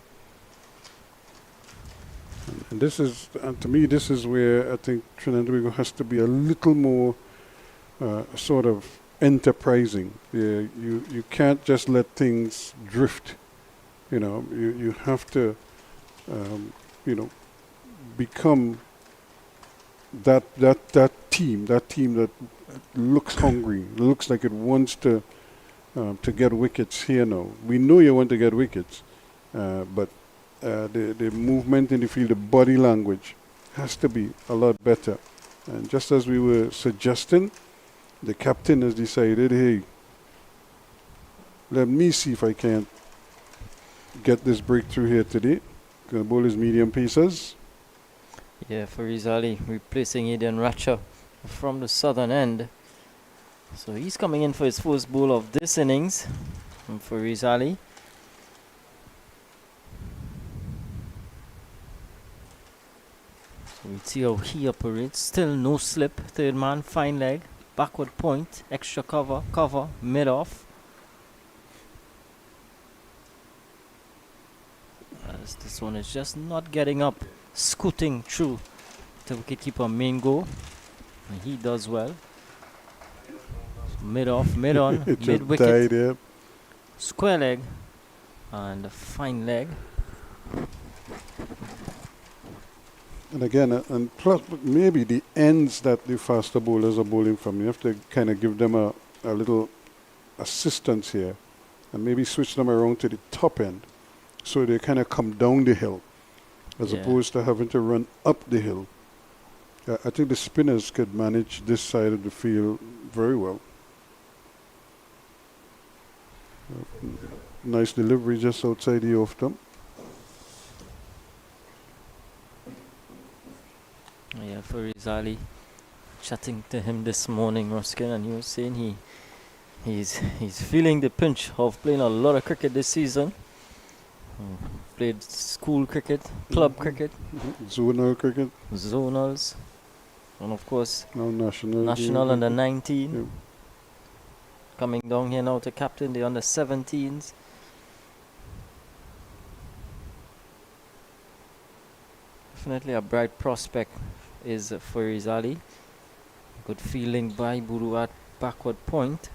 And this is, to me, this is where I think Trinidad and Tobago has to be a little more sort of enterprising. You can't just let things drift. You have to, become that team that looks hungry, looks like it wants to get wickets here now. We know you want to get wickets, but the movement in the field, the body language has to be a lot better. And just as we were suggesting, the captain has decided, hey, let me see if I can get this breakthrough here today. Gonna bowl his medium pacers. Yeah, for Rizali, replacing Eden Ratcher from the southern end. So he's coming in for his first ball of this innings. And for Rizali. So we see how he operates. Still no slip. Third man, fine leg. Backward point. Extra cover. Mid-off. As this one is just not getting up. Scooting through to wicketkeeper Maingo. And he does well. So mid-off, mid-on, mid-wicket. Yeah. Square leg. And a fine leg. And again, and plus maybe the ends that the faster bowlers are bowling from, you have to kind of give them a a little assistance here and maybe switch them around to the top end so they kind of come down the hill as opposed to having to run up the hill. I think the spinners could manage this side of the field very well. Nice delivery just outside the off stump. Yeah, for Rizali, chatting to him this morning, Ruskin, and he was saying he's feeling the pinch of playing a lot of cricket this season. Played school cricket, club cricket, zonal cricket, zonals, and of course now national under 19. Yeah. Coming down here now to captain the under 17s. Definitely a bright prospect is for Rizali. Good fielding by Buru at backward point.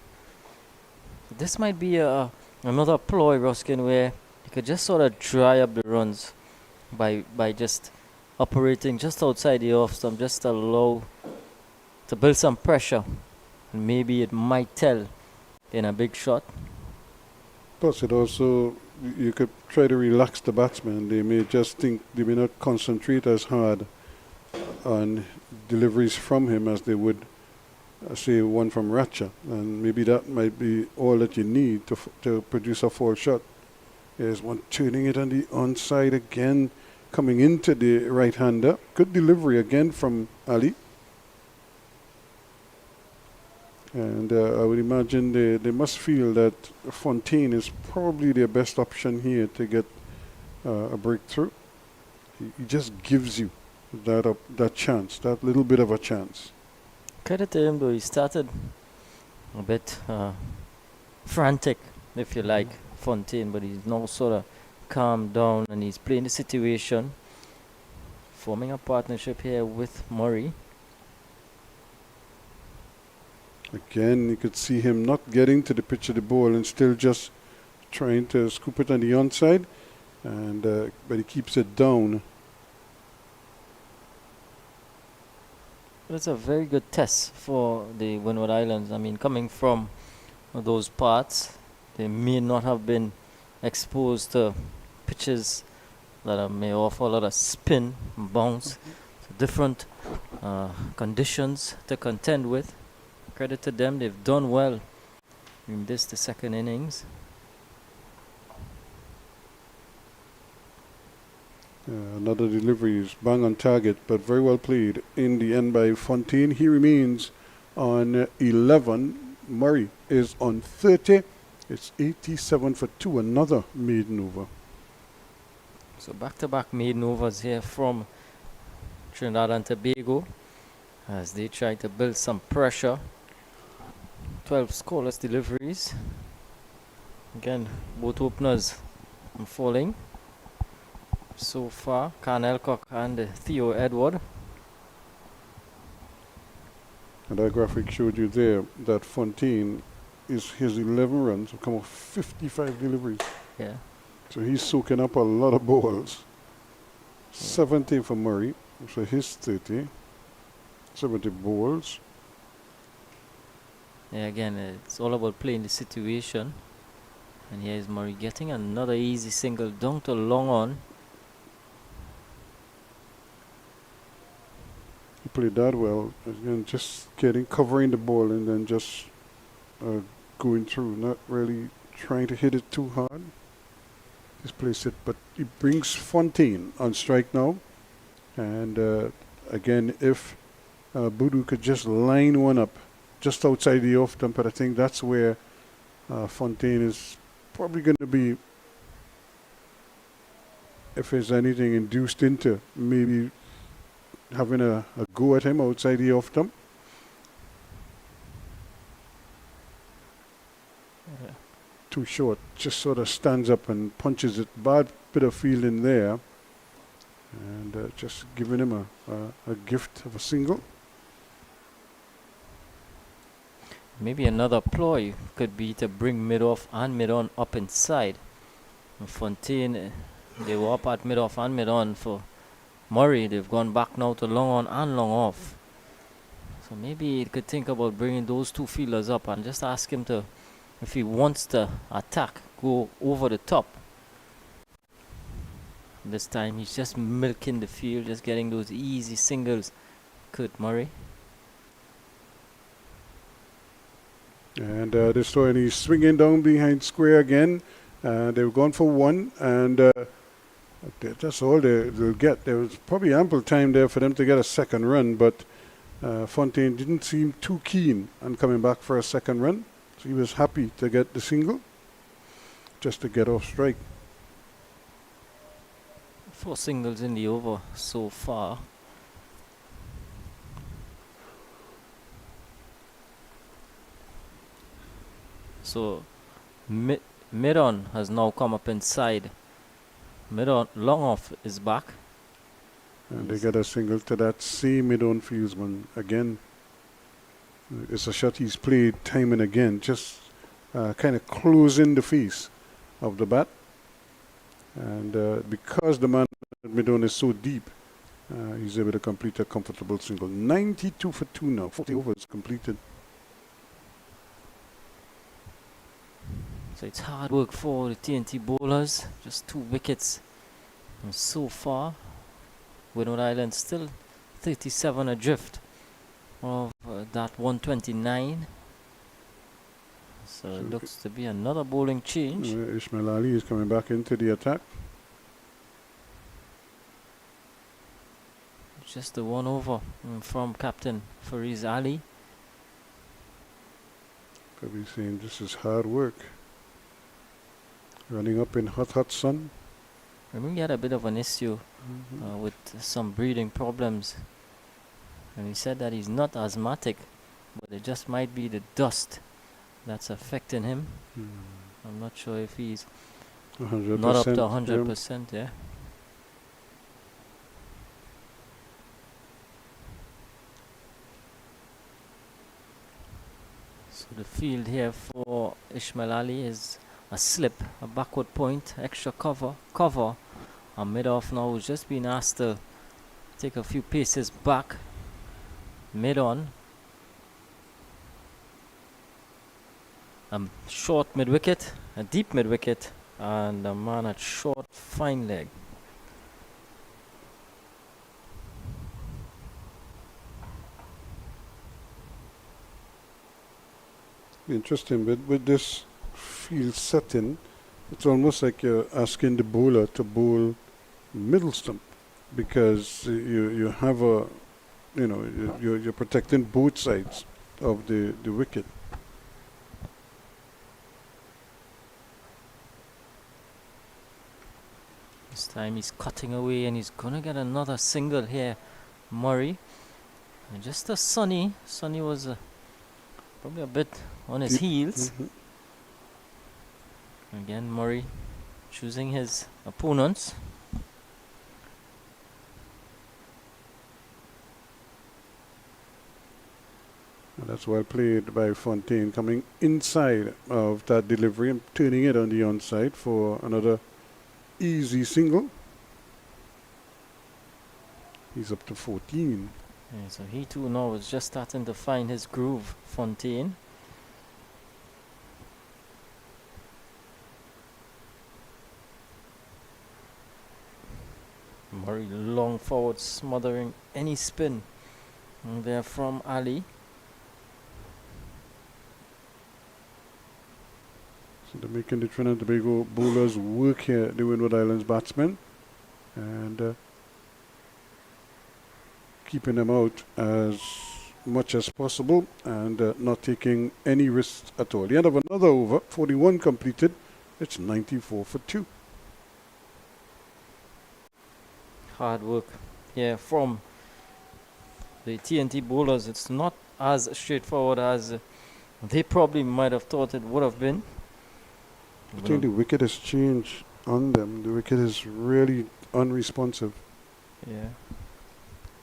This might be another ploy, Ruskin, where you could just sort of dry up the runs by just operating just outside the off stump, just allow to build some pressure, and maybe it might tell in a big shot. Plus, it also, you could try to relax the batsman. They may just think, they may not concentrate as hard on deliveries from him as they would, say, one from Ratcha. And maybe that might be all that you need to produce a fall shot. There's one turning it on the onside again, coming into the right-hander. Good delivery again from Ali. And I would imagine they must feel that Fontaine is probably their best option here to get a breakthrough. He just gives you that chance, that little bit of a chance. Credit to him though, he started a bit frantic, if you like, Fontaine, but he's now sort of calmed down and he's playing the situation, forming a partnership here with Murray. Again, you could see him not getting to the pitch of the ball and still just trying to scoop it on the onside, and but he keeps it down. It's a very good test for the Windward Islands. I mean, coming from those parts, they may not have been exposed to pitches that may offer a lot of spin, bounce, different conditions to contend with. Credit to them, they've done well in the second innings. Another delivery is bang on target, but very well played in the end by Fontaine. He remains on 11. Murray is on 30. It's 87 for 2, another maiden over. So back-to-back maiden overs here from Trinidad and Tobago as they try to build some pressure. 12 scoreless deliveries. Again, both openers falling. So far, Khan Elcock and Theo Edward. And that graphic showed you there that Fontaine is his 11 runs have come off 55 deliveries. Yeah. So he's soaking up a lot of balls. 70 for Murray, so his 30. 70 balls. Yeah, again, it's all about playing the situation. And here is Murray getting another easy single down to long on. He played that well. Again, just covering the ball and then just going through, not really trying to hit it too hard. Just place it, but he brings Fontaine on strike now. And again, if Boodoo could just line one up just outside the off stump, but I think that's where Fontaine is probably going to be, if there's anything, induced into maybe having a go at him outside the off stump. Yeah. Too short, just sort of stands up and punches it. Bad bit of fielding there, and just giving him a gift of a single. Maybe another ploy could be to bring mid-off and mid-on up inside. And Fontaine, they were up at mid-off and mid-on for Murray. They've gone back now to long on and long off. So maybe he could think about bringing those two fielders up and just ask him to, if he wants to attack, go over the top. This time he's just milking the field, just getting those easy singles. Kurt Murray. And this throw, and he's swinging down behind square again. They were going for one, and that's all they'll get. There was probably ample time there for them to get a second run, but Fontaine didn't seem too keen on coming back for a second run. So he was happy to get the single, just to get off strike. 4 singles in the over so far. So mid-on has now come up inside. Mid-on, long off is back. And they get a single to that same mid-on fieldsman again. It's a shot he's played time and again, just kind of closing the face of the bat. And because the man at mid-on is so deep, he's able to complete a comfortable single. 92 for 2 now, 40 overs completed. So it's hard work for the TNT bowlers. Just 2 wickets. And so far, Windward Island still 37 adrift of that 129. So it looks to be another bowling change. Ismail Ali is coming back into the attack. Just the 1 over from Captain Fariz Ali. Probably saying this is hard work. Running up in hot sun. I mean, he had a bit of an issue with some breathing problems. And he said that he's not asthmatic, but it just might be the dust that's affecting him. I'm not sure if he's 100%, not up to 100%, yeah. So the field here for Ismail Ali is a slip, a backward point, extra cover, and mid-off now has just been asked to take a few paces back, mid-on, short mid-wicket, a deep mid-wicket, and a man at short fine leg. Interesting, but with this field setting, it's almost like you're asking the bowler to bowl middle stump, because you have a, you're protecting both sides of the wicket. This time he's cutting away and he's gonna get another single here, Murray. And just a Sonny was probably a bit on his heels. Again, Murray choosing his opponents. And that's well played by Fontaine, coming inside of that delivery and turning it on the onside for another easy single. He's up to 14. Yeah, so he too now is just starting to find his groove, Fontaine. Murray long forward, smothering any spin there from Ali. So they're making the Trinidad and Tobago bowlers work here, the Windward Islands batsmen, and keeping them out as much as possible and not taking any risks at all. The end of another over, 41 completed. It's 94 for 2. Hard work here from the TNT bowlers. It's not as straightforward as they probably might have thought it would have been. I think the wicket has changed on them. The wicket is really unresponsive. Yeah.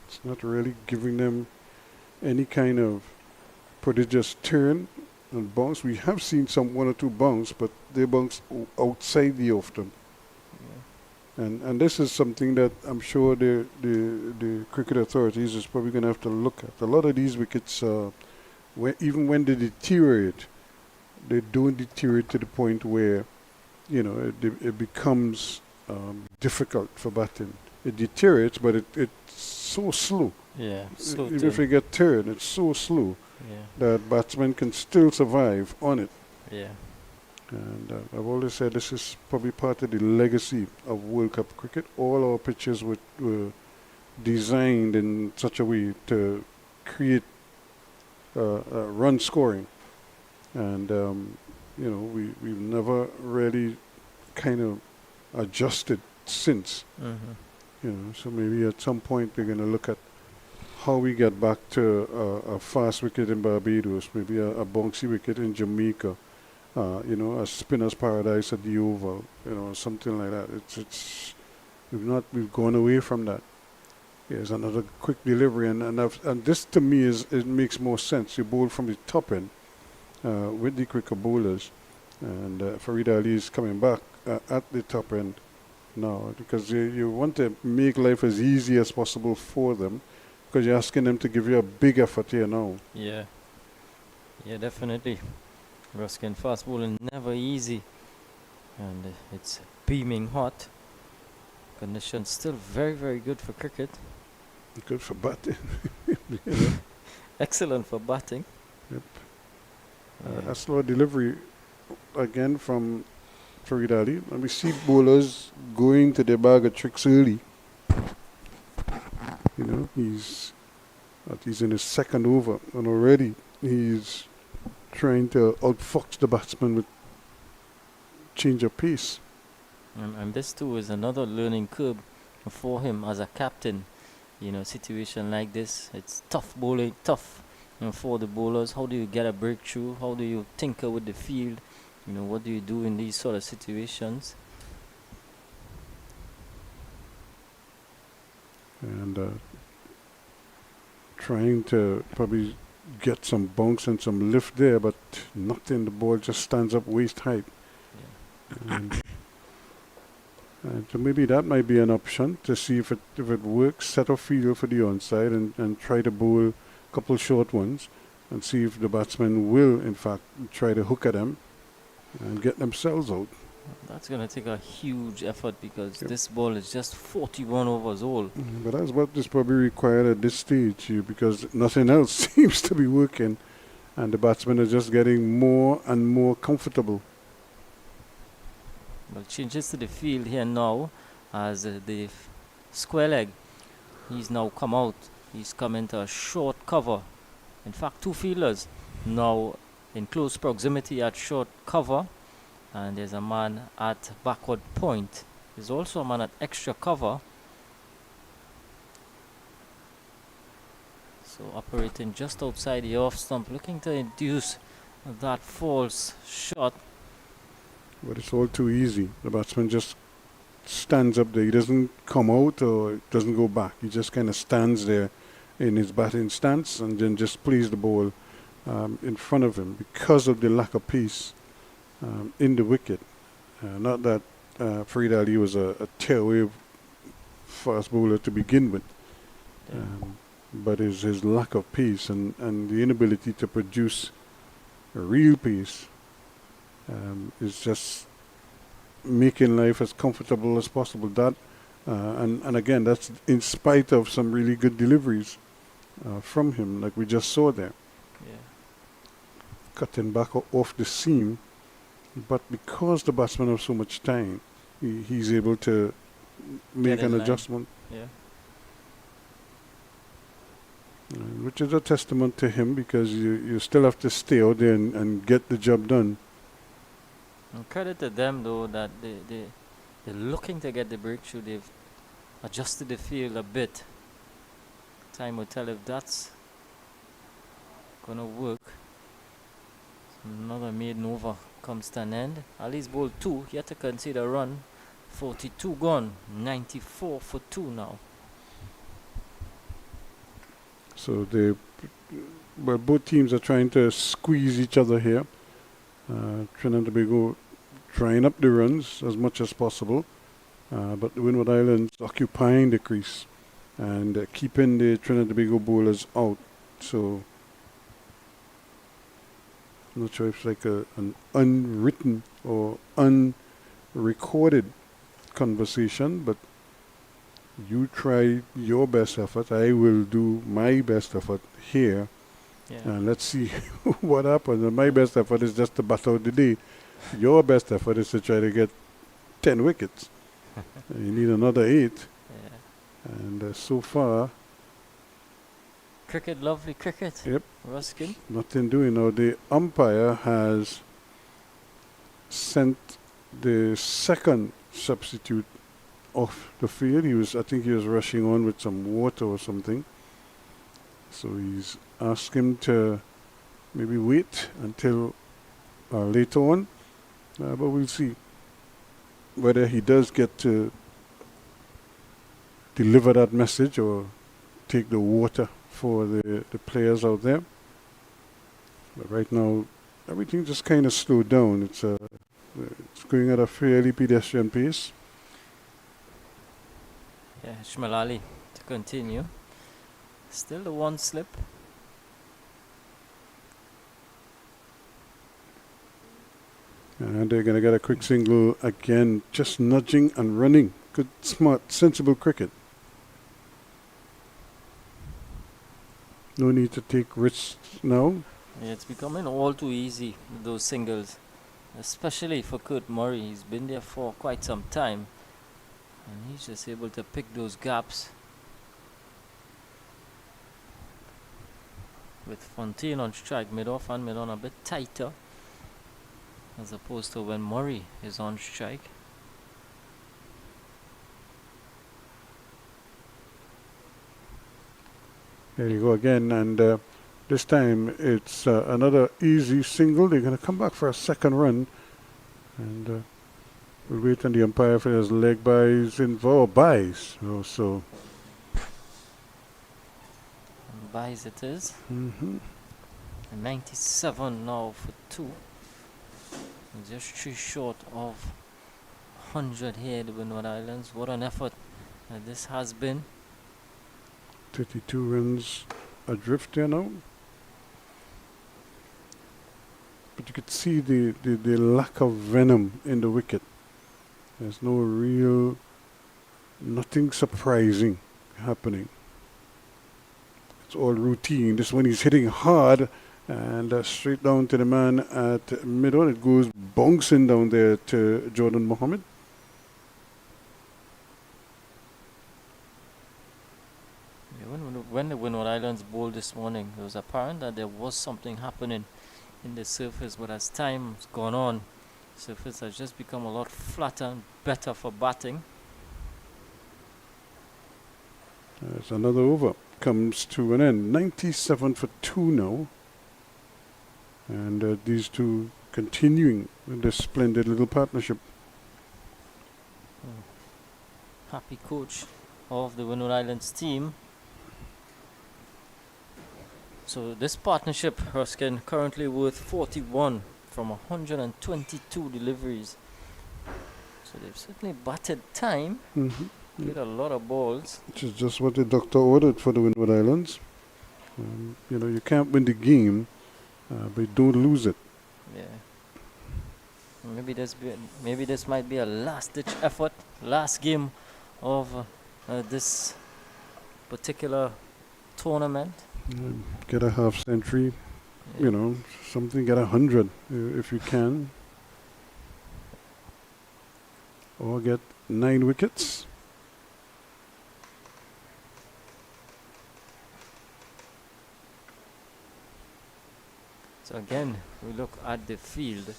It's not really giving them any kind of prodigious turn and bounce. We have seen one or two bounce, but they bounce outside the off them. Yeah. And this is something that I'm sure the cricket authorities is probably going to have to look at. A lot of these wickets, even when they deteriorate, they don't deteriorate to the point where, it becomes difficult for batting. It deteriorates, but it's so slow. Yeah, slow Even if turn. it get turned, it's so slow Yeah, that batsmen can still survive on it. yeah. And I've always said this is probably part of the legacy of World Cup cricket. All our pitches were designed in such a way to create run scoring. And, we've never really kind of adjusted since. So maybe at some point we're going to look at how we get back to a fast wicket in Barbados, maybe a bouncy wicket in Jamaica. A spinner's paradise at the Oval, something like that. We've gone away from that. Here's another quick delivery, and this to me it makes more sense. You bowl from the top end with the quicker bowlers, and Farid Ali is coming back at the top end now because you want to make life as easy as possible for them because you're asking them to give you a big effort here now. Yeah, definitely. Ruskin, fast bowling never easy, and it's beaming hot. Conditions still very, very good for cricket. Good for batting. Excellent for batting. Yep. Yeah. A slow delivery again from Farid Ali, and we see bowlers going to their bag of tricks early. He's in his second over, and already he's trying to outfox the batsman with change of pace. And this too is another learning curve for him as a captain. Situation like this, it's tough bowling, tough for the bowlers. How do you get a breakthrough? How do you tinker with the field? What do you do in these sort of situations? And trying to probably get some bounce and some lift there, but nothing. The ball just stands up waist height. Yeah. And so maybe that might be an option to see if it works. Set a field for the onside and try to bowl a couple short ones and see if the batsmen will, in fact, try to hook at them and get themselves out. That's going to take a huge effort because this ball is just 41 overs old. But that's what is probably required at this stage because nothing else seems to be working and the batsmen are just getting more and more comfortable. Well, changes to the field here now as the square leg. He's now come out. He's come into a short cover. In fact, two fielders now in close proximity at short cover. And there's a man at backward point. There's also a man at extra cover. So operating just outside the off stump, looking to induce that false shot. But it's all too easy. The batsman just stands up there. He doesn't come out or doesn't go back. He just kind of stands there in his batting stance and then just plays the ball in front of him because of the lack of pace in the wicket. Not that Farid Ali was a tearaway fast bowler to begin with, but his lack of pace and the inability to produce a real pace is just making life as comfortable as possible. That and again, that's in spite of some really good deliveries from him, like we just saw there. Yeah. Cutting back off the seam, but because the batsman has so much time, he's able to make an adjustment. Yeah. Which is a testament to him because you still have to stay out there and get the job done. And credit to them though that they're looking to get the breakthrough. They've adjusted the field a bit. Time will tell if that's gonna work. Another maiden over comes to an end. Ali's bowled 2, yet to concede a run. 42 gone, 94 for 2 now. So both teams are trying to squeeze each other here. Trinidad and Tobago trying up the runs as much as possible. but the Windward Islands occupying the crease and keeping the Trinidad and Tobago bowlers out. So I'm not sure if it's like an unwritten or unrecorded conversation, but you try your best effort. I will do my best effort here. Yeah. And let's see what happens. And my best effort is just to bat out the day. Your best effort is to try to get 10 wickets. You need another 8. Yeah. And so far, Cricket, lovely cricket. Yep. Ruskin. nothing doing. Now, the umpire has sent the second substitute off the field. I think he was rushing on with some water or something. So he's asked him to maybe wait until later on. But we'll see whether he does get to deliver that message or take the water for the players out there. But right now, everything just kind of slowed down. It's going at a fairly pedestrian pace. Yeah, Shmalali to continue. Still the one slip. And they're going to get a quick single again, just nudging and running. Good, smart, sensible cricket. No need to take risks now. Yeah, it's becoming all too easy with those singles, especially for Kurt Murray. He's been there for quite some time, and he's just able to pick those gaps. With Fontaine on strike, mid-off and mid-on a bit tighter, as opposed to when Murray is on strike. There you go again, and this time it's another easy single. They're going to come back for a second run, and we'll wait on the umpire for his leg buys involved. Buys. So. Buys it is. Mm-hmm. 97 now for 2. Just 3 short of 100 here at the Windward Islands. What an effort this has been. 32 runs adrift there now. But you could see the lack of venom in the wicket. There's nothing surprising happening. It's all routine. This one he's hitting hard and straight down to the man at mid-on. It goes bouncing down there to Jordan Mohammed. When the Windward Islands bowled this morning, it was apparent that there was something happening in the surface, but as time's gone on, the surface has just become a lot flatter and better for batting. There's another over. Comes to an end. 97 for 2 now. And these two continuing with this splendid little partnership. Happy coach of the Windward Islands team. So this partnership, Ruskin, currently worth 41 from 122 deliveries. So they've certainly batted time. Mm-hmm. Hit a lot of balls. Which is just what the doctor ordered for the Windward Islands. You can't win the game, but don't lose it. Yeah. Maybe this might be a last-ditch effort, last game of this particular tournament. Get a half century, something. Get 100 if you can, or get 9 wickets. So again, we look at the field.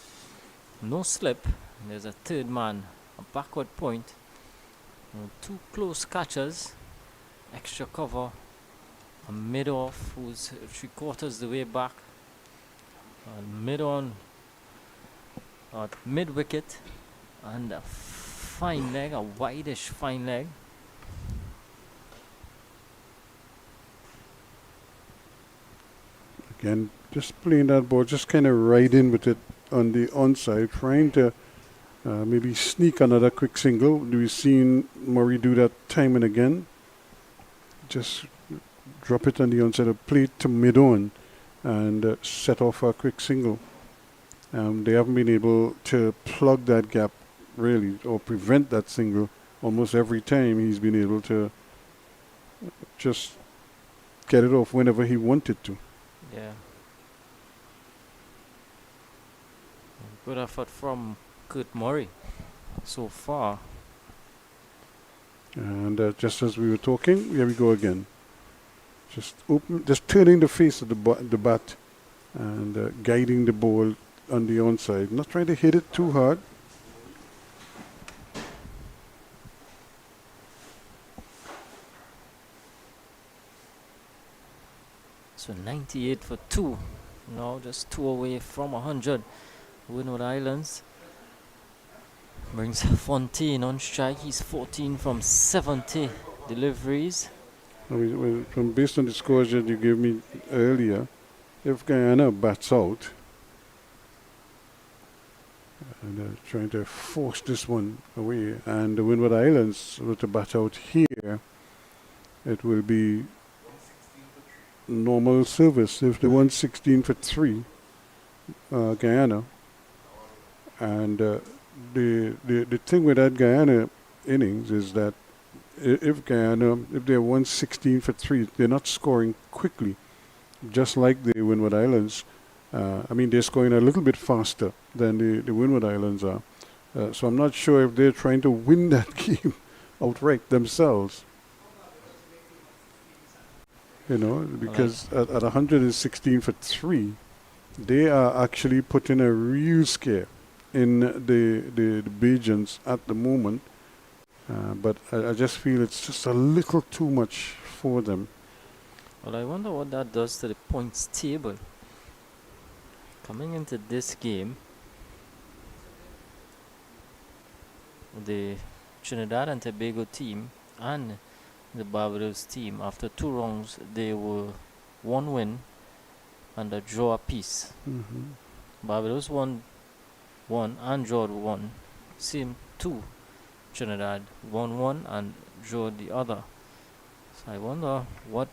No slip. There's a third man, a backward point. 2 close catchers, extra cover. A mid-off who's 3/4 the way back. Mid-on, mid-wicket, and a fine leg, a wideish fine leg. Again, just playing that ball, just kind of riding with it on the onside, trying to maybe sneak another quick single. We've seen Murray do that time and again. Just drop it on the onside of plate to mid-on and set off a quick single. They haven't been able to plug that gap really, or prevent that single. Almost every time he's been able to just get it off whenever he wanted to. Yeah. Good effort from Kurt Murray so far. And just as we were talking, here we go again. Just turning the face of the bat and guiding the ball on the onside. Not trying to hit it too hard. So 98 for 2. Now just 2 away from 100. Windward Islands brings Fontaine on strike. He's 14 from 70 deliveries. I mean, from based on the scores that you gave me earlier, if Guyana bats out and trying to force this one away, and the Windward Islands were to bat out here, it will be normal service. If they won 16 for 3, Guyana, and the thing with that Guyana innings is that if they're 116 for 3, they're not scoring quickly, just like the Windward Islands. I mean, they're scoring a little bit faster than the Windward Islands are. So I'm not sure if they're trying to win that game outright themselves. You know, because at 116 for 3, they are actually putting a real scare in the Bajans at the moment. But I just feel it's just a little too much for them. Well, I wonder what that does to the points table. Coming into this game, the Trinidad and Tobago team and the Barbados team, after 2 rounds, they were 1 win and a draw apiece. Barbados won 1 and drawed 1. Same 2. Trinidad won 1 and drew the other. So I wonder what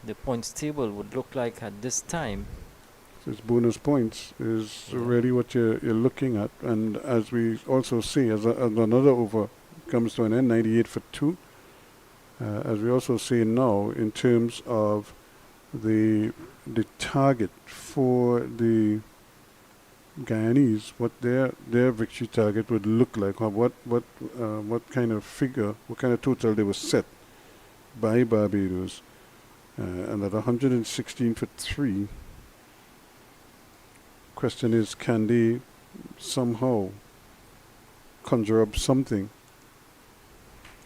the points table would look like at this time. So it's bonus points is really what you're looking at. And as we also see, as another over comes to an end, 98 for 2. As we also see now, in terms of the target for the Guyanese, what their victory target would look like, or what kind of figure, what kind of total they were set by Barbados, and at 116 for 3. Question is, can they somehow conjure up something?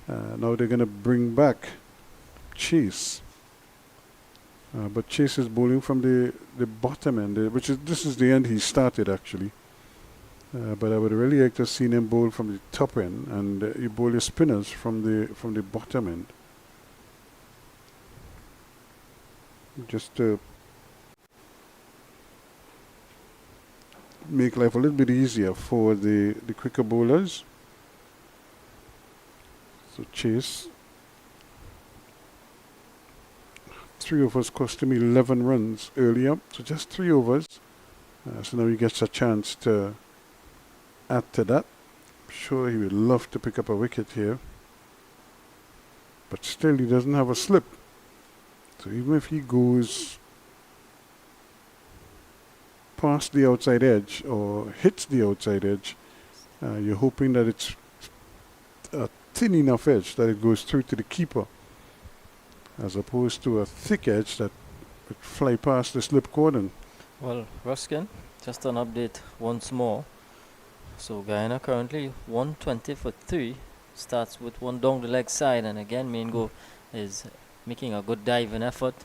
Now they're going to bring back Chase. But Chase is bowling from the bottom end, this is the end he started actually. But I would really like to have seen him bowl from the top end, and you bowl your spinners from the bottom end. Just to make life a little bit easier for the quicker bowlers. So Chase, 3 overs cost him 11 runs earlier, so just 3 overs. So now he gets a chance to add to that. I'm sure he would love to pick up a wicket here, but still he doesn't have a slip. So even if he goes past the outside edge or hits the outside edge, you're hoping that it's a thin enough edge that it goes through to the keeper, as opposed to a thick edge that would fly past the slip cordon. Well, Ruskin, just an update once more. So Guyana currently 120 for 3, starts with 1 down the leg side, and again Maingo is making a good diving effort.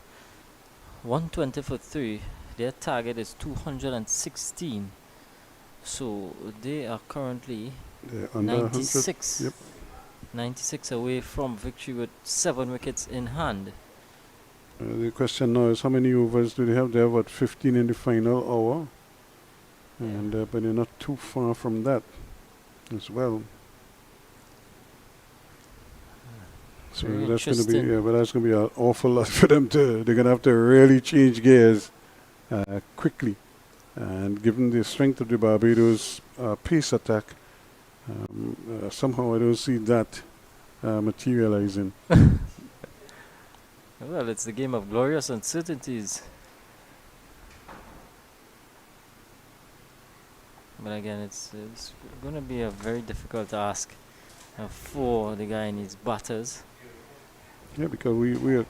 120 for 3, their target is 216. So they are currently 96. Yep. 96 away from victory with 7 wickets in hand. The question now is, how many overs do they have? They have about 15 in the final hour, and but they're not too far from that. as well. So Very that's going to be, interesting. but that's going to be an awful lot for them to. They're going to have to really change gears quickly, and given the strength of the Barbados pace attack, somehow I don't see that materializing. Well, it's the game of glorious uncertainties. But again, it's going to be a very difficult task for the guy and his batters. Yeah, because we're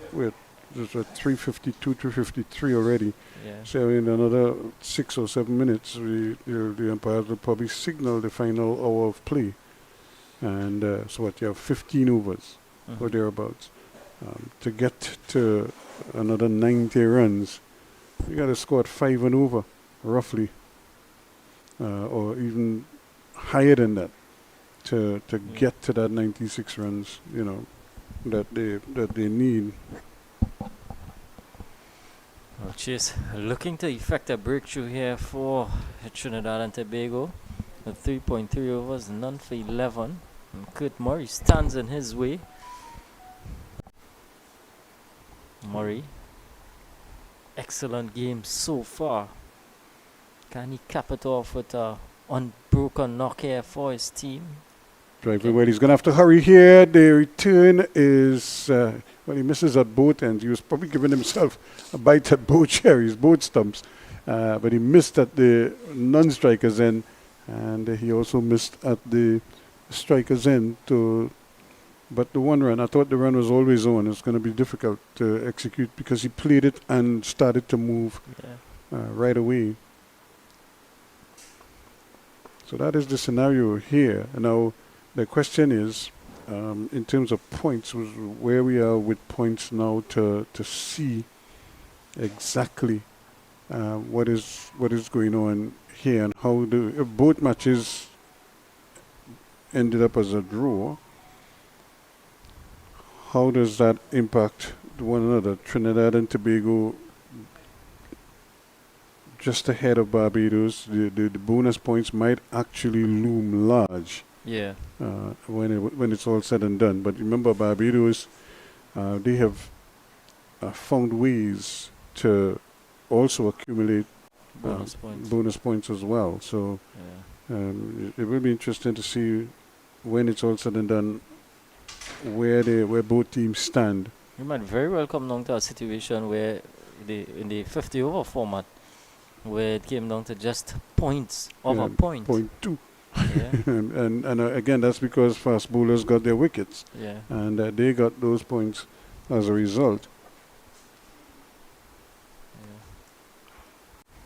just at 352, 353 already. Yeah. So in another 6 or 7 minutes, the umpires will probably signal the final hour of play. And so what, you have 15 overs or thereabouts. To get to another 90 runs, you got to score at 5 and over, roughly. Or even higher than that to get to that 96 runs, you know, that they need. Well, Chase looking to effect a breakthrough here for Trinidad and Tobago. The 3.3 overs, none for 11. And Kurt Murray stands in his way. Murray, excellent game so far. Can he cap it off with a unbroken knock here for his team? Driver, well, he's going to have to hurry here. The return is, well, he misses at both ends. He was probably giving himself a bite at both cherries, both stumps. But he missed at the non-striker's end. And he also missed at the striker's end. But the one run, I thought the run was always on. It's going to be difficult to execute because he played it and started to move right away. So that is the scenario here. Now, the question is, in terms of points, where we are with points now to see exactly what is going on here and how if both matches ended up as a draw. How does that impact one another? Trinidad and Tobago just ahead of Barbados. The bonus points might actually loom large. Yeah. When it's all said and done. But remember, Barbados, they have found ways to also accumulate bonus points as well. So it will be interesting to see when it's all said and done where both teams stand. You might very well come down to a situation where in the 50 over format, where it came down to just points of a point. 0.2. Yeah. and again, that's because fast bowlers got their wickets. Yeah. And they got those points as a result.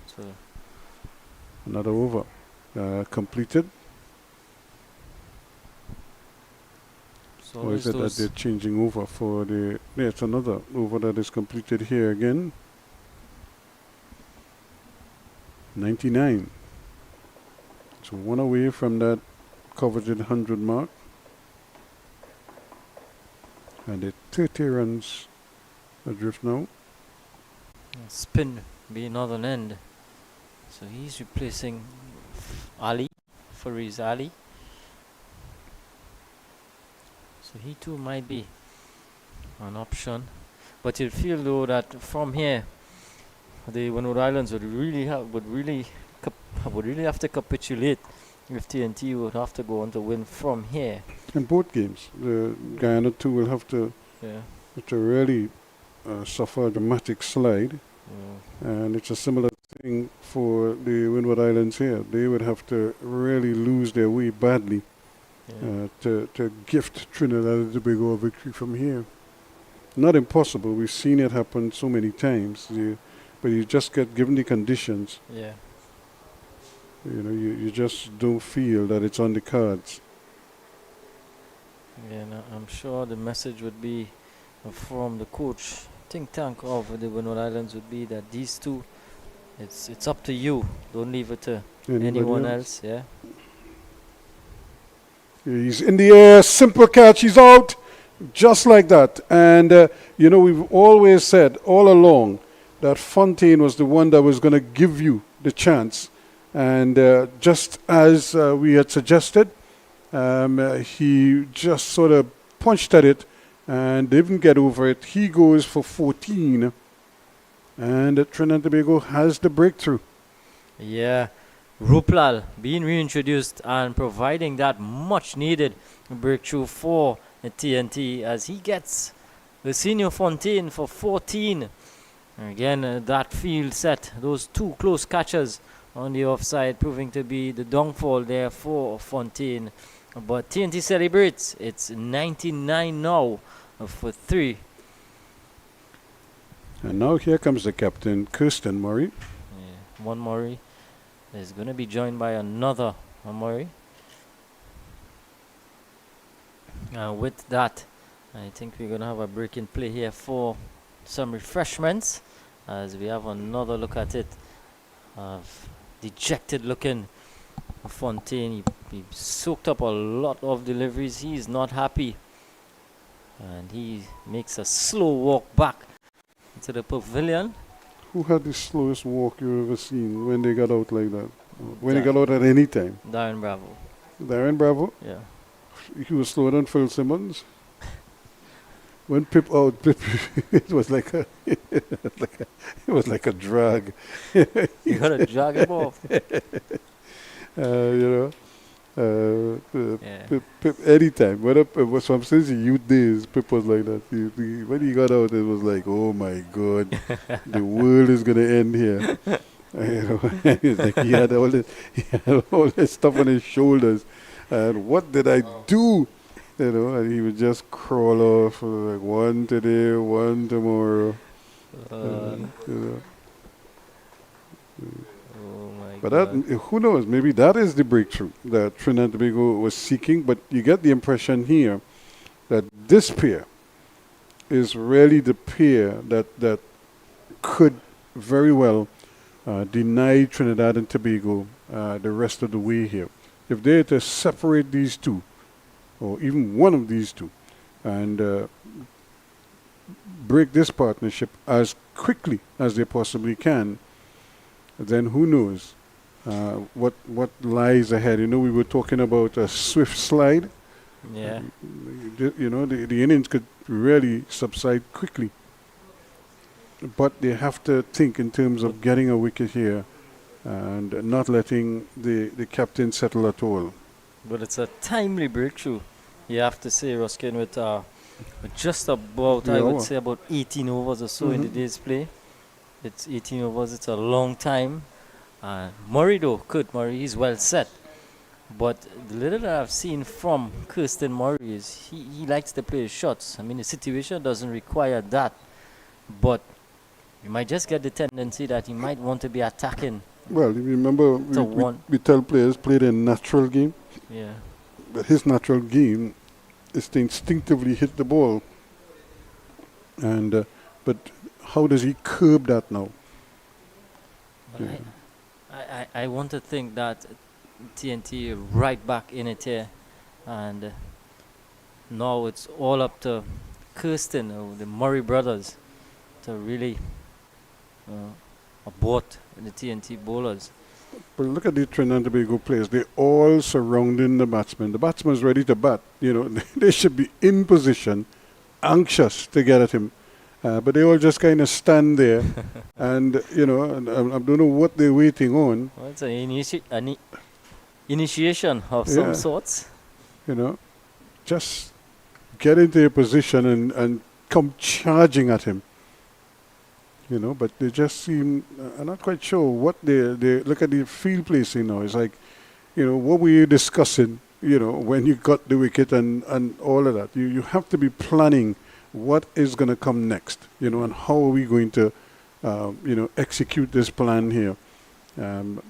So another over completed. So Or is it that they're changing over for the... Yeah, it's another over that is completed here again. 99. So one away from that coveted 100 mark. And the 30 runs adrift now. Spin be northern end. So he's replacing Ali, Fariz Ali. So he too might be an option. But you feel though that from here, the Windward Islands would really have to capitulate if TNT would have to go on to win from here. In both games, the Guyana too will have to really suffer a dramatic slide. And it's a similar thing for the Windward Islands here. They would have to really lose their way badly to gift Trinidad and Tobago a victory from here. Not impossible. We've seen it happen so many times. But you just get given the conditions. Yeah. You know, you just don't feel that it's on the cards. Yeah, no, I'm sure the message would be from the coach think tank of the Windward Islands would be that these two, it's up to you. Don't leave it to anyone else. Yeah. He's in the air, simple catch, he's out, just like that. And you know, we've always said all along that Fontaine was the one that was going to give you the chance. And just as we had suggested, He just sort of punched at it and didn't get over it. He goes for 14, and Trinidad and Tobago has the breakthrough. Yeah, Ruplal being reintroduced and providing that much needed breakthrough for the TNT as he gets the senior Fontaine for 14. Again, that field set, those two close catches on the offside proving to be the downfall there for Fontaine. But TNT celebrates. It's 99 now for 3. And now here comes the captain, Kirsten Murray. Yeah, one Murray is going to be joined by another Murray. With that, I think we're going to have a break in play here for some refreshments as we have another look at it. Dejected looking Fontaine. He soaked up a lot of deliveries. He's not happy. And he makes a slow walk back into the pavilion. Who had the slowest walk you've ever seen when they got out like that? When they got out at any time? Darren Bravo. Darren Bravo? Yeah. He was slower than Phil Simmons. When Pip out, Pip, it was like a, it was like a drag. You got to drag him off. You know, Yeah. Pip anytime. From since the youth days, Pip was like that. When he got out, it was like, oh my God, the world is gonna end here. You know, it's like he had all this stuff on his shoulders, and what did I do? You know, and he would just crawl off like one today, one tomorrow. You know. Oh my But God. that, who knows? Maybe that is the breakthrough that Trinidad and Tobago was seeking. But you get the impression here that this pair is really the pair that could very well deny Trinidad and Tobago the rest of the way here. If they had to separate these two, or even one of these two, and break this partnership as quickly as they possibly can, then who knows what lies ahead. You know, we were talking about a swift slide. Yeah. You know, the innings could really subside quickly. But they have to think in terms of getting a wicket here and not letting the captain settle at all. But it's a timely breakthrough, you have to say, Ruskin, with just about, I would say, about 18 overs or so in the day's play. It's 18 overs, it's a long time. Murray, though, Kurt Murray, he's well set. But the little that I've seen from Kirsten Murray is he likes to play his shots. I mean, the situation doesn't require that. But you might just get the tendency that he might want to be attacking. Well, if you remember, we tell players play their natural game. Yeah. But his natural game is to instinctively hit the ball. And but how does he curb that now? But I want to think that TNT are right back in it here. And now it's all up to Kirsten, or the Murray brothers, to really abort the TNT bowlers. But look at the Trinidad and Tobago players. They're all surrounding the batsman. The batsman's ready to bat. You know, they should be in position, anxious to get at him. But they all just kind of stand there. And, you know, and I don't know what they're waiting on. Well, it's an initiation of some sorts. You know, just get into your position and come charging at him. You know, but they just seem, I'm not quite sure what they look at the field placing now. It's like, you know, what were you discussing, you know, when you got the wicket and all of that. You have to be planning what is going to come next, you know, and how are we going to, you know, execute this plan here. You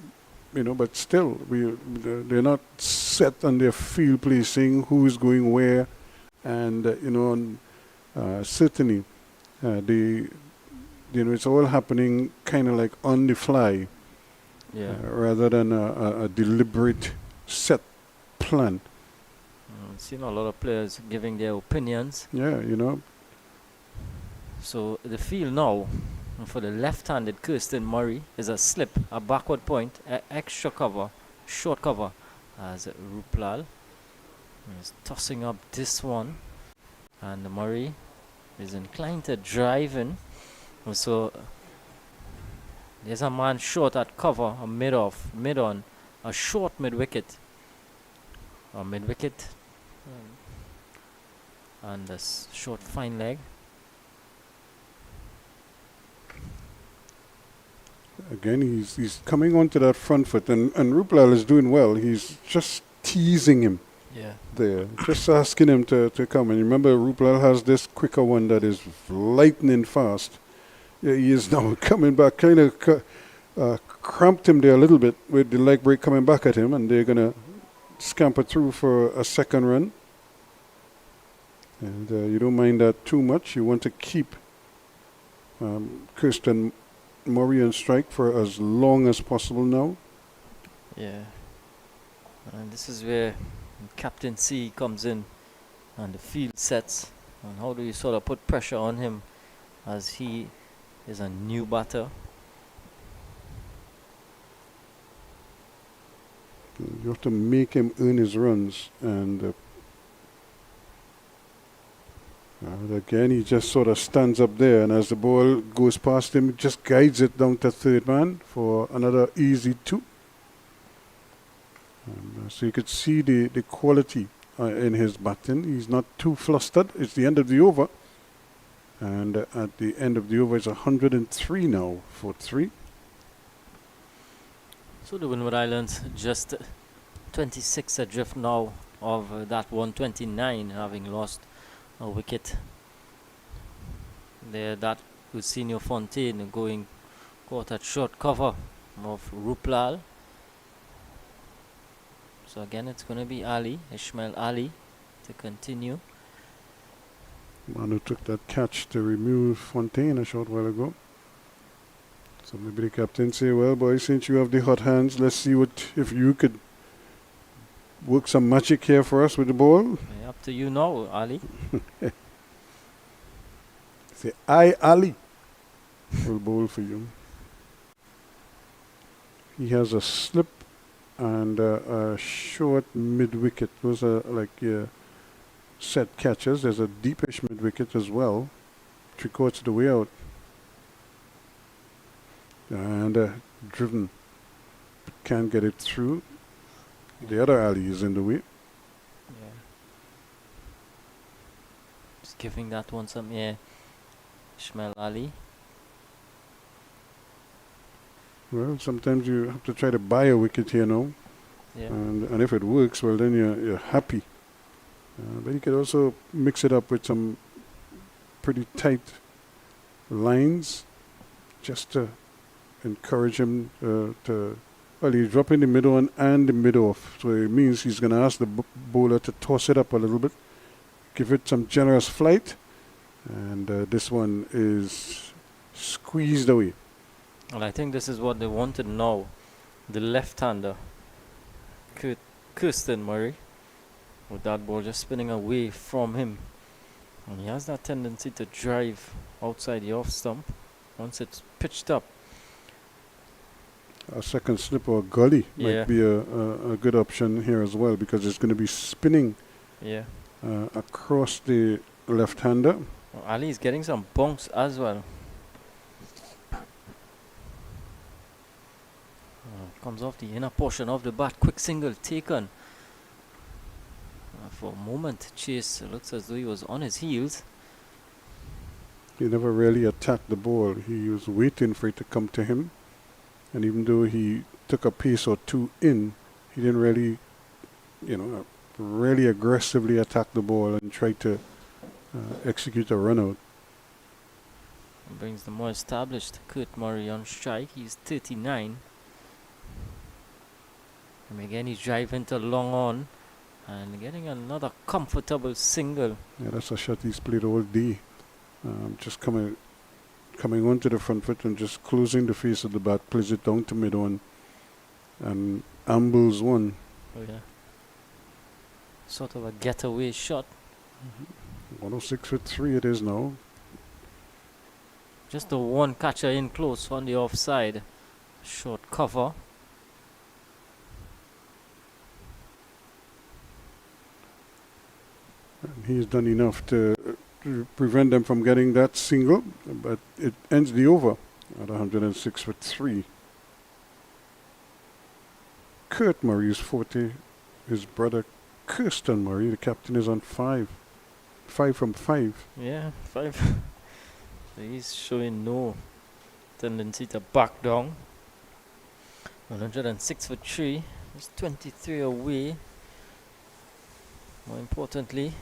know, but still, they're not set on their field placing, who is going where, and, you know, certainly you know, it's all happening kind of like on the fly, rather than a deliberate set plan. I've seen a lot of players giving their opinions. Yeah, you know. So the field now for the left-handed Kirsten Murray is a slip, a backward point, extra cover, short cover as Ruplal. He's tossing up this one, and Murray is inclined to drive in. So there's a man short at cover, a mid on, a short mid wicket, and a short fine leg. Again, he's coming onto that front foot, and Ruplal is doing well. He's just teasing him there, just asking him to come. And remember, Ruplal has this quicker one that is lightning fast. Yeah, he is now coming back, kind of cramped him there a little bit with the leg break coming back at him, and they're going to scamper through for a second run. And you don't mind that too much. You want to keep Kirsten Murray on strike for as long as possible now. Yeah. And this is where Captain C comes in and the field sets. And how do you sort of put pressure on him as he is a new batter? You have to make him earn his runs, and again he just sort of stands up there, and as the ball goes past him, just guides it down to third man for another easy 2. So you could see the quality in his batting. He's not too flustered. It's the end of the over, and at the end of the over it's 103 now for 3. So the Windward Islands just 26 adrift now of that 129, having lost a wicket. There, that Lucinio Fontaine going caught at short cover of Ruplal. So again, it's going to be Ismail Ali, to continue. Man who took that catch to remove Fontaine a short while ago. So maybe the captain say, well, boys, since you have the hot hands, let's see if you could work some magic here for us with the ball. Yeah, up to you now, Ali. Say, I, Ali, will bowl for you. He has a slip and a short mid-wicket. Those are like set catches. There's a deepish mid-wicket as well. 3/4 of the way out. And driven. Can't get it through. The other alley is in the way. Yeah. Just giving that one some, Ismail Ali. Well, sometimes you have to try to buy a wicket here now. Yeah. And if it works, well, then you're happy. But you could also mix it up with some pretty tight lines just to encourage him to... Well, he's dropping the middle on and the mid off. So it means he's going to ask the bowler to toss it up a little bit, give it some generous flight. And this one is squeezed away. Well, I think this is what they wanted now. The left-hander, Kirsten Murray, with that ball just spinning away from him. And he has that tendency to drive outside the off stump once it's pitched up. A second slip or a gully might be a good option here as well, because it's going to be spinning across the left-hander. Well, Ali is getting some bounce as well. Comes off the inner portion of the bat. Quick single taken. For a moment, Chase looks as though he was on his heels. He never really attacked the ball. He was waiting for it to come to him. And even though he took a pace or two in, he didn't really, really aggressively attack the ball and try to execute a run out. Brings the more established Kurt Murray on strike. He's 39. And again, he's driving to long on and getting another comfortable single. Yeah, that's a shot he's played all day. Just coming onto the front foot and just closing the face of the bat, plays it down to mid on and ambles one. Oh yeah. Sort of a getaway shot. 106 for 3 it is now. Just the one catcher in close on the offside. Short cover. he's done enough to prevent them from getting that single, but it ends the over at 106 for 3. Kurt Murray is 40. His brother Kirsten Murray, the captain, is on 5. 5 from 5. Yeah, 5. So he's showing no tendency to back down. 106 for 3. He's 23 away. More importantly,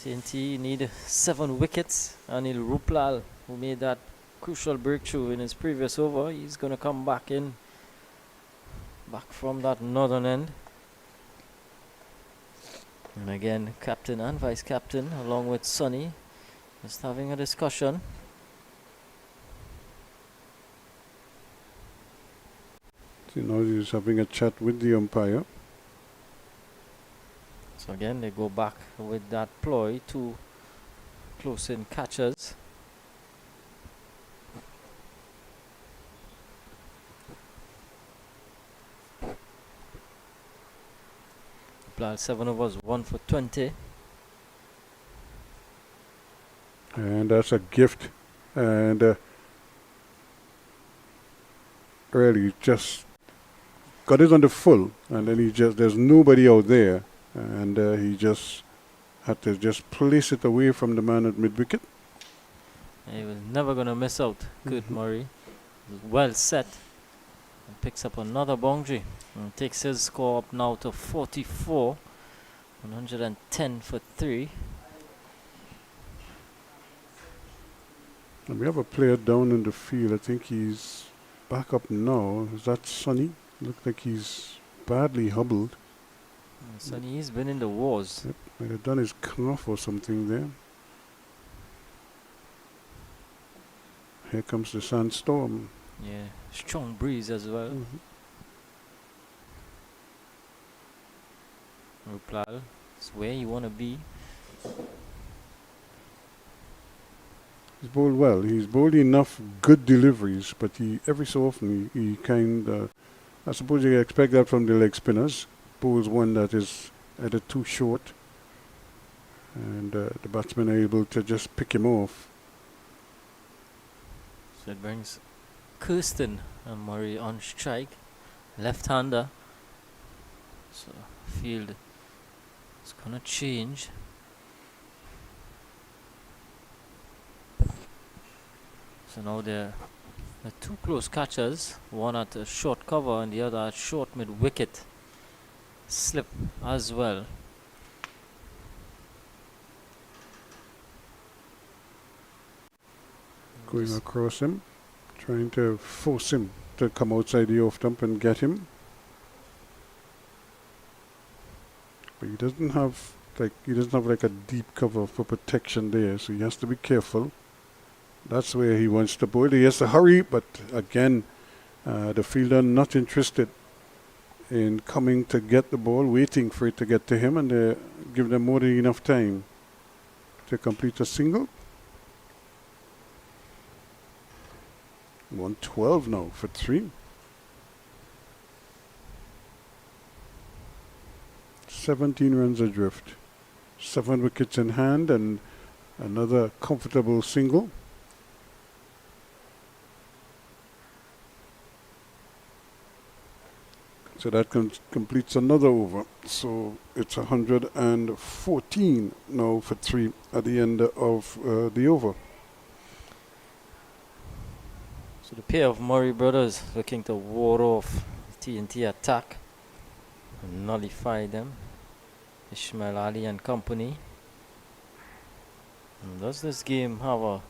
TNT need 7 wickets. Anil Ruplal, who made that crucial breakthrough in his previous over, he's going to come back from that northern end. And again, captain and vice captain, along with Sonny, just having a discussion. So now he's having a chat with the umpire. So again, they go back with that ploy to close in catchers. Ruplal 7 overs, 1 for 20. And that's a gift. And really just got it on the full. And then there's nobody out there. And he just had to just place it away from the man at mid-wicket. He was never going to miss out. Kurt Murray was well set and picks up another boundary and takes his score up now to 44. 110 for 3. And we have a player down in the field. I think he's back up now. Is that Sonny? Looks like he's badly hobbled. Sonny, he's been in the wars. Yep, might have done his calf or something there. Here comes the sandstorm. Yeah, strong breeze as well. Ruplal, it's where you want to be. He's bowled well. He's bowled enough good deliveries, but every so often he kind of, I suppose you expect that from the leg spinners. Bowls one that is either too short, and the batsmen are able to just pick him off. So it brings Kirsten and Murray on strike, left-hander. So field is gonna change. So now there are 2 close catchers, one at a short cover and the other at short mid-wicket. Slip as well. Going across him, trying to force him to come outside the off stump and get him. But he doesn't have like a deep cover for protection there, so he has to be careful. That's where he wants to bowl. He has to hurry, but again, the fielder not interested in coming to get the ball, waiting for it to get to him, and give them more than enough time to complete a single. 112 now for 3. 17 runs adrift. 7 wickets in hand and another comfortable single. So that completes another over. So it's 114 now for 3 at the end of the over. So the pair of Murray brothers looking to ward off TNT attack and nullify them. Ishmael Ali and company. And does this game have a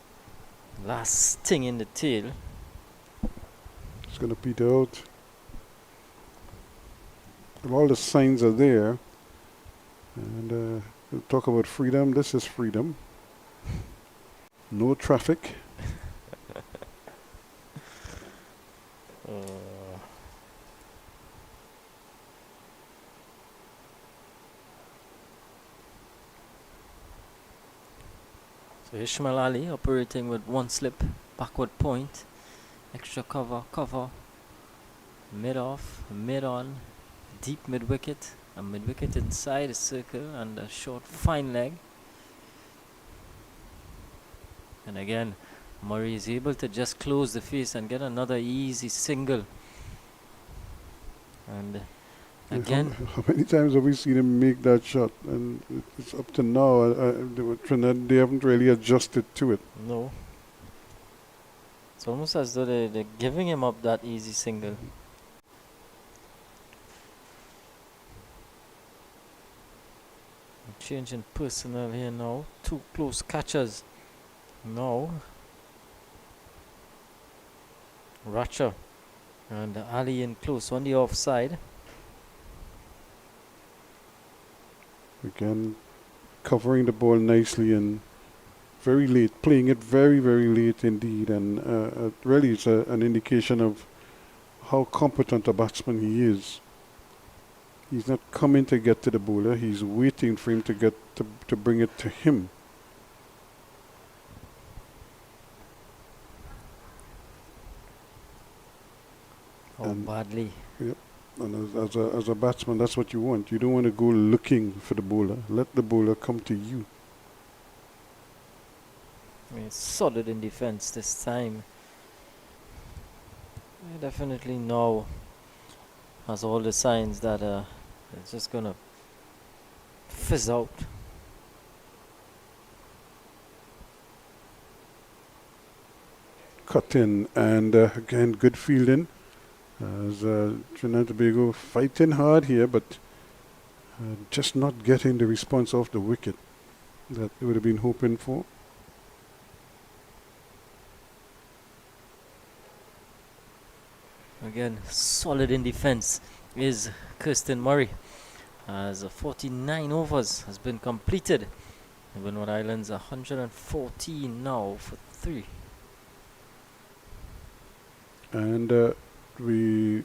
last sting in the tail? It's going to peter out. All the signs are there. And we'll talk about freedom. This is freedom. No traffic. So Ishmael Ali operating with 1 slip, backward point, extra cover, mid off, mid on, deep mid wicket, A mid-wicket inside the circle and a short fine leg. And again, Murray is able to just close the face and get another easy single. And again, how many times have we seen him make that shot? And it's up to now. Trinidad, they haven't really adjusted to it. no. It's almost as though they're giving him up that easy single. Changing personnel here now. Two close catchers. Now, Ratcher and Ali in close on the offside. Again, covering the ball nicely and very late, playing it very, very late indeed. And really it's an indication of how competent a batsman he is. He's not coming to get to the bowler, he's waiting for him to get to bring it to him. Oh, And- badly. And as a batsman, that's what you want. You don't want to go looking for the bowler. Let the bowler come to you. I mean, solid in defense this time. Definitely now has all the signs that it's just gonna fizz out. Cut in, and again, good fielding. As Trinidad and Tobago fighting hard here, but just not getting the response off the wicket that they would have been hoping for. Again, solid in defense is Kirsten Murray, as 49 overs has been completed. Windward Islands 114 now for 3. And I'm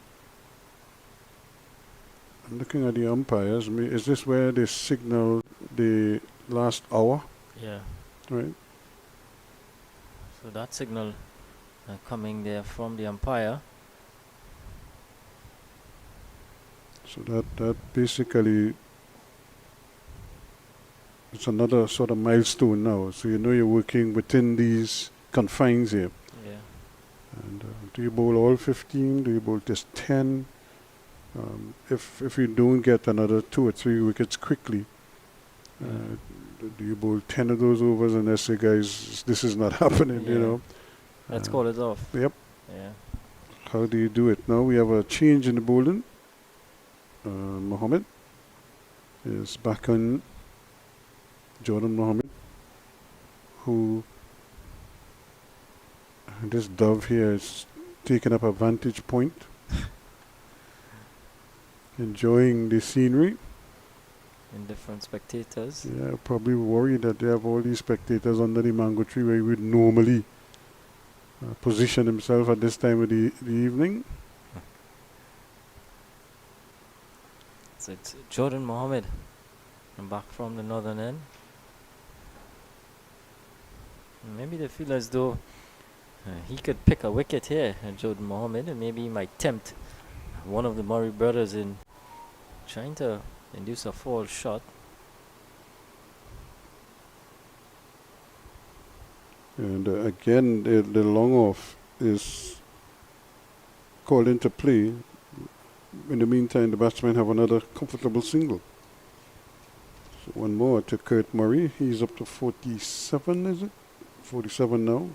looking at the umpires. Is this where they signal the last hour? Yeah. Right. So that signal coming there from the umpire. So that basically it's another sort of milestone now. So you know you're working within these confines here. Yeah. And do you bowl all 15? Do you bowl just 10? If you don't get another 2 or 3 wickets quickly, do you bowl 10 of those overs and say, guys, this is not happening, you Yeah. know? Let's call it off. Yep. Yeah. How do you do it? Now we have a change in the bowling. Mohammed is back on Jordan Mohammed, who this dove here is taking up a vantage point, enjoying the scenery. Indifferent spectators. Yeah, probably worried that they have all these spectators under the mango tree where he would normally position himself at this time of the evening. So it's Jordan Mohammed, and back from the northern end. Maybe they feel as though he could pick a wicket here, Jordan Mohammed, and maybe he might tempt one of the Murray brothers in trying to induce a fall shot. And again, the long off is called into play. In the meantime, the batsmen have another comfortable single. So one more to Kurt Murray. He's up to 47, is it? 47 now.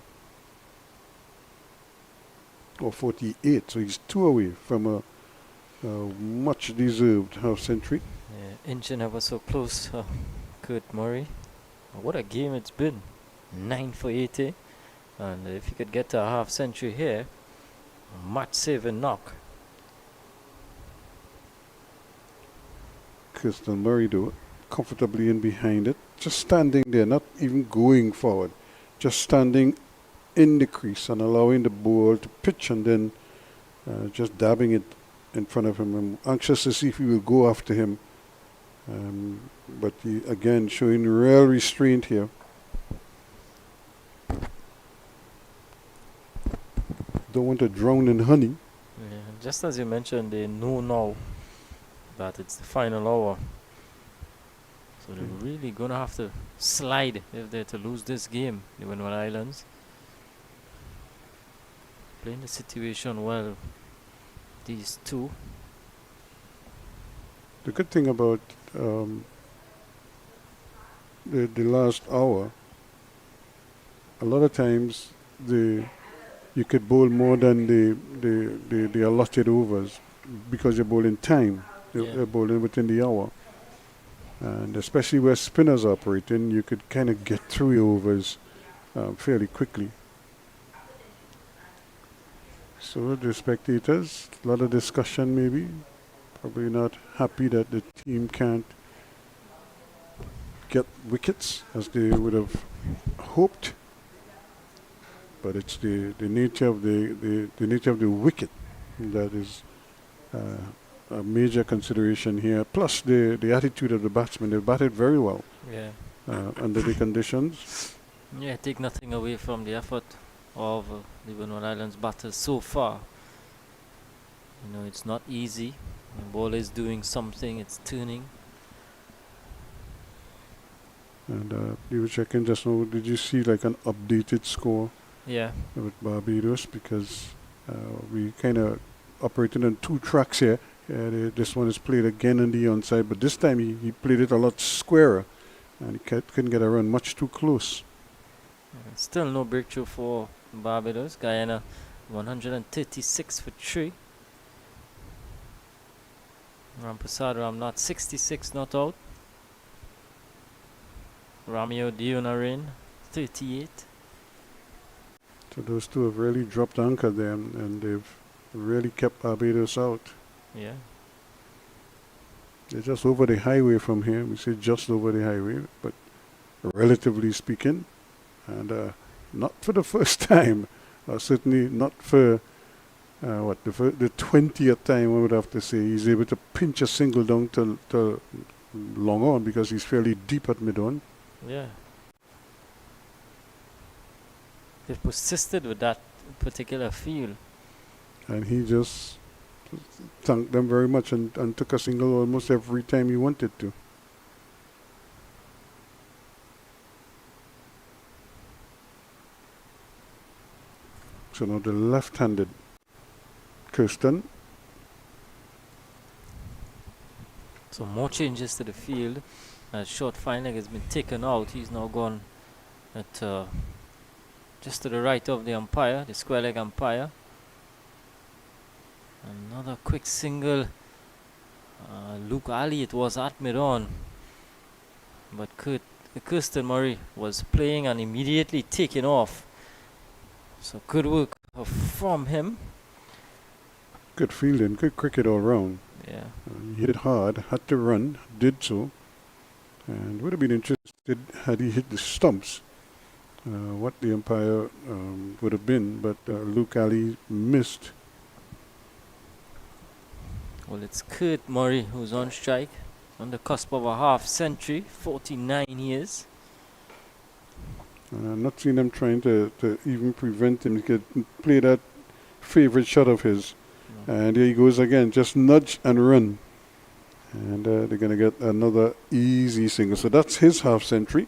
Or 48. So he's 2 away from a much deserved half century. Yeah, inching ever so close, Kurt Murray. What a game it's been. 9 for 80. And if he could get to a half century here, a match saving knock. Kirsten Murray though, comfortably in behind it. Just standing there, not even going forward. Just standing in the crease and allowing the ball to pitch and then just dabbing it in front of him. I'm anxious to see if he will go after him. But he, again, showing real restraint here. Don't want to drown in honey. Yeah, just as you mentioned, they know now that it's the final hour. So they're really going to have to slide if they're to lose this game, the Windward Islands. Playing the situation well, these two. The good thing about the last hour, a lot of times you could bowl more than the allotted overs because you're bowling time. You're bowling within the hour. And especially where spinners are operating, you could kind of get through your overs fairly quickly. So the spectators, a lot of discussion maybe. Probably not happy that the team can't get wickets as they would have hoped. But it's the nature of the nature of the wicket that is a major consideration here. Plus the attitude of the batsmen. They batted very well under the conditions. Yeah, take nothing away from the effort of the Windward Islands batters so far. You know, it's not easy. The ball is doing something, it's turning. And you were checking just now, did you see like an updated score Yeah. with Barbados? Because we kind of operated on two tracks here. This one is played again on the onside, but this time he played it a lot squarer and he couldn't get a run much too close. Still no breakthrough for Barbados. Guyana 136 for 3. Ramprasad Ramnath 66 not out. Ramio Dionarin 38. So those two have really dropped anchor there and they've really kept Barbados out. Yeah. They're just over the highway from here. We say just over the highway, but relatively speaking, and not for the first time, certainly not for the 20th time, I would have to say. He's able to pinch a single down to long on because he's fairly deep at mid on. Yeah. They've persisted with that particular field. And he just thanked them very much and took a single almost every time he wanted to. So now the left-handed Kirsten. So more changes to the field. Short fine leg has been taken out. He's now gone at just to the right of the umpire, the square leg umpire. Another quick single. Luke Ali, it was at mid-on. But Kirsten Murray was playing and immediately taken off. So good work from him. Good fielding, good cricket all round. Yeah. He hit hard, had to run, did so. And would have been interested had he hit the stumps, what the umpire would have been. But Luke Ali missed. Well, it's Kurt Murray who's on strike, on the cusp of a half century, 49 years. I'm not seeing them trying to even prevent him. He could play that favorite shot of his. No. And there he goes again, just nudge and run. And they're going to get another easy single. So that's his half century.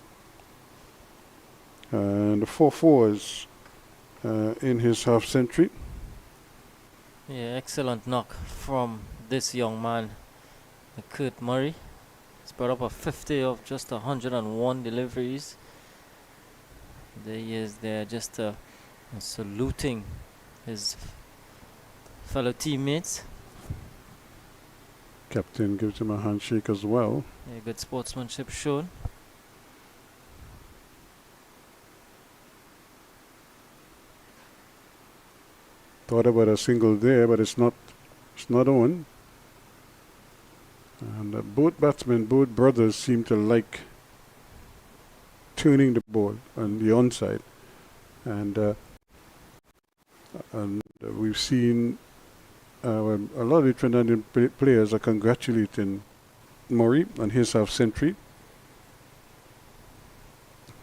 And the 4-4 in his half century. Yeah, excellent knock from this young man, Kurt Murray. He's brought up a 50 of just 101 deliveries. There he is there, just saluting his fellow teammates. Captain gives him a handshake as well. Yeah, good sportsmanship shown. Thought about a single there, but it's not on. And both batsmen, both brothers seem to like turning the ball on the onside. And we've seen a lot of the Trinidadian players are congratulating Murray on his half century.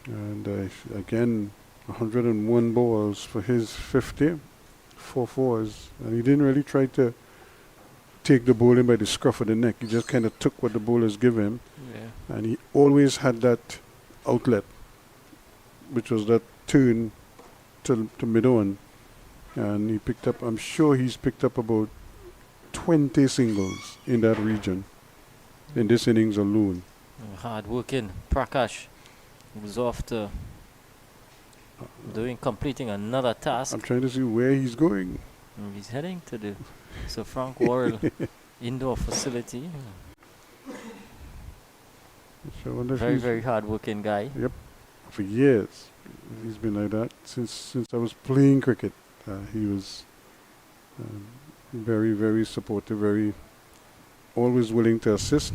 And again, 101 balls for his 50, 4 fours, and he didn't really try to take the ball in by the scruff of the neck. He just kind of took what the bowlers give him, Yeah. and he always had that outlet, which was that turn to mid-on. And he picked up, I'm sure he's picked up about 20 singles in that region in this innings alone. Hard working Prakash was off to completing another task. I'm trying to see where he's going. He's heading to the Sir Frank Worrell indoor facility. So I wonder if Very, he's- very hard working guy. Yep, for years he's been like that since I was playing cricket. He was very, very supportive, very always willing to assist.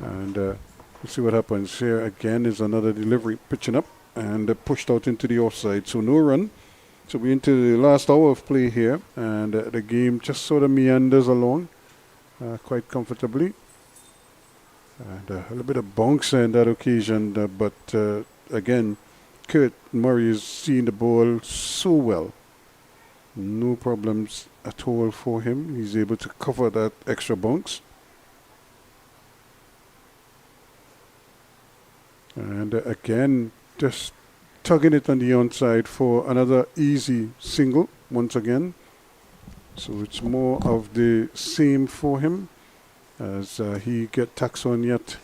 And let's see what happens here. Again is another delivery, pitching up and pushed out into the offside. So no run. So we're into the last hour of play here, and the game just sort of meanders along quite comfortably. And a little bit of bounce in that occasion, but again, Kurt Murray is seeing the ball so well. No problems at all for him. He's able to cover that extra bounce. And again, just tugging it on the onside for another easy single once again. So it's more of the same for him as he tacks on yet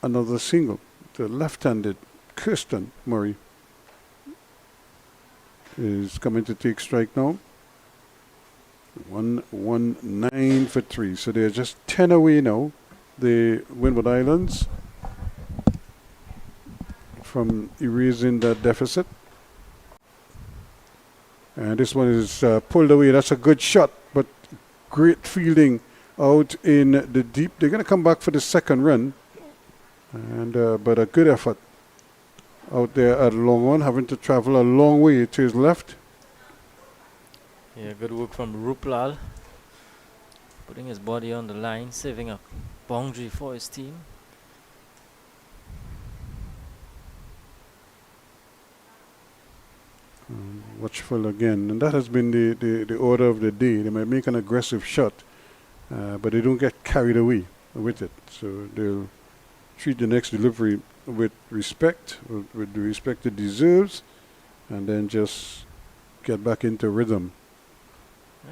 another single. The left-handed Kirsten Murray is coming to take strike now. 119 for 3. So they're just 10 away now, the Windward Islands, from erasing that deficit. And this one is pulled away. That's a good shot, but great fielding out in the deep. They're going to come back for the second run, and but a good effort out there at long on, having to travel a long way to his left. Yeah, good work from Ruplal. Putting his body on the line, saving a boundary for his team. Watchful again, and that has been the order of the day. They might make an aggressive shot, but they don't get carried away with it. So they'll treat the next delivery with respect, with the respect it deserves, and then just get back into rhythm.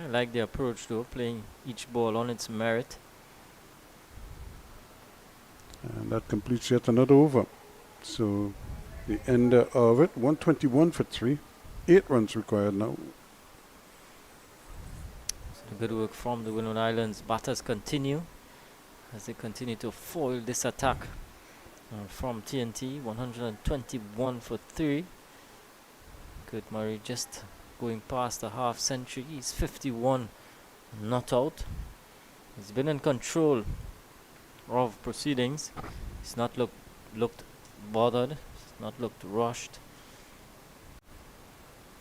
I like the approach though, playing each ball on its merit. And that completes yet another over. So the end of it, 121 for 3. 8 runs required now. So good work from the Windward Islands. Batters continue as they continue to foil this attack from TNT. 121 for 3. Kurt Murray just going past the half century. He's 51 not out. He's been in control of proceedings. He's not looked bothered. He's not looked rushed.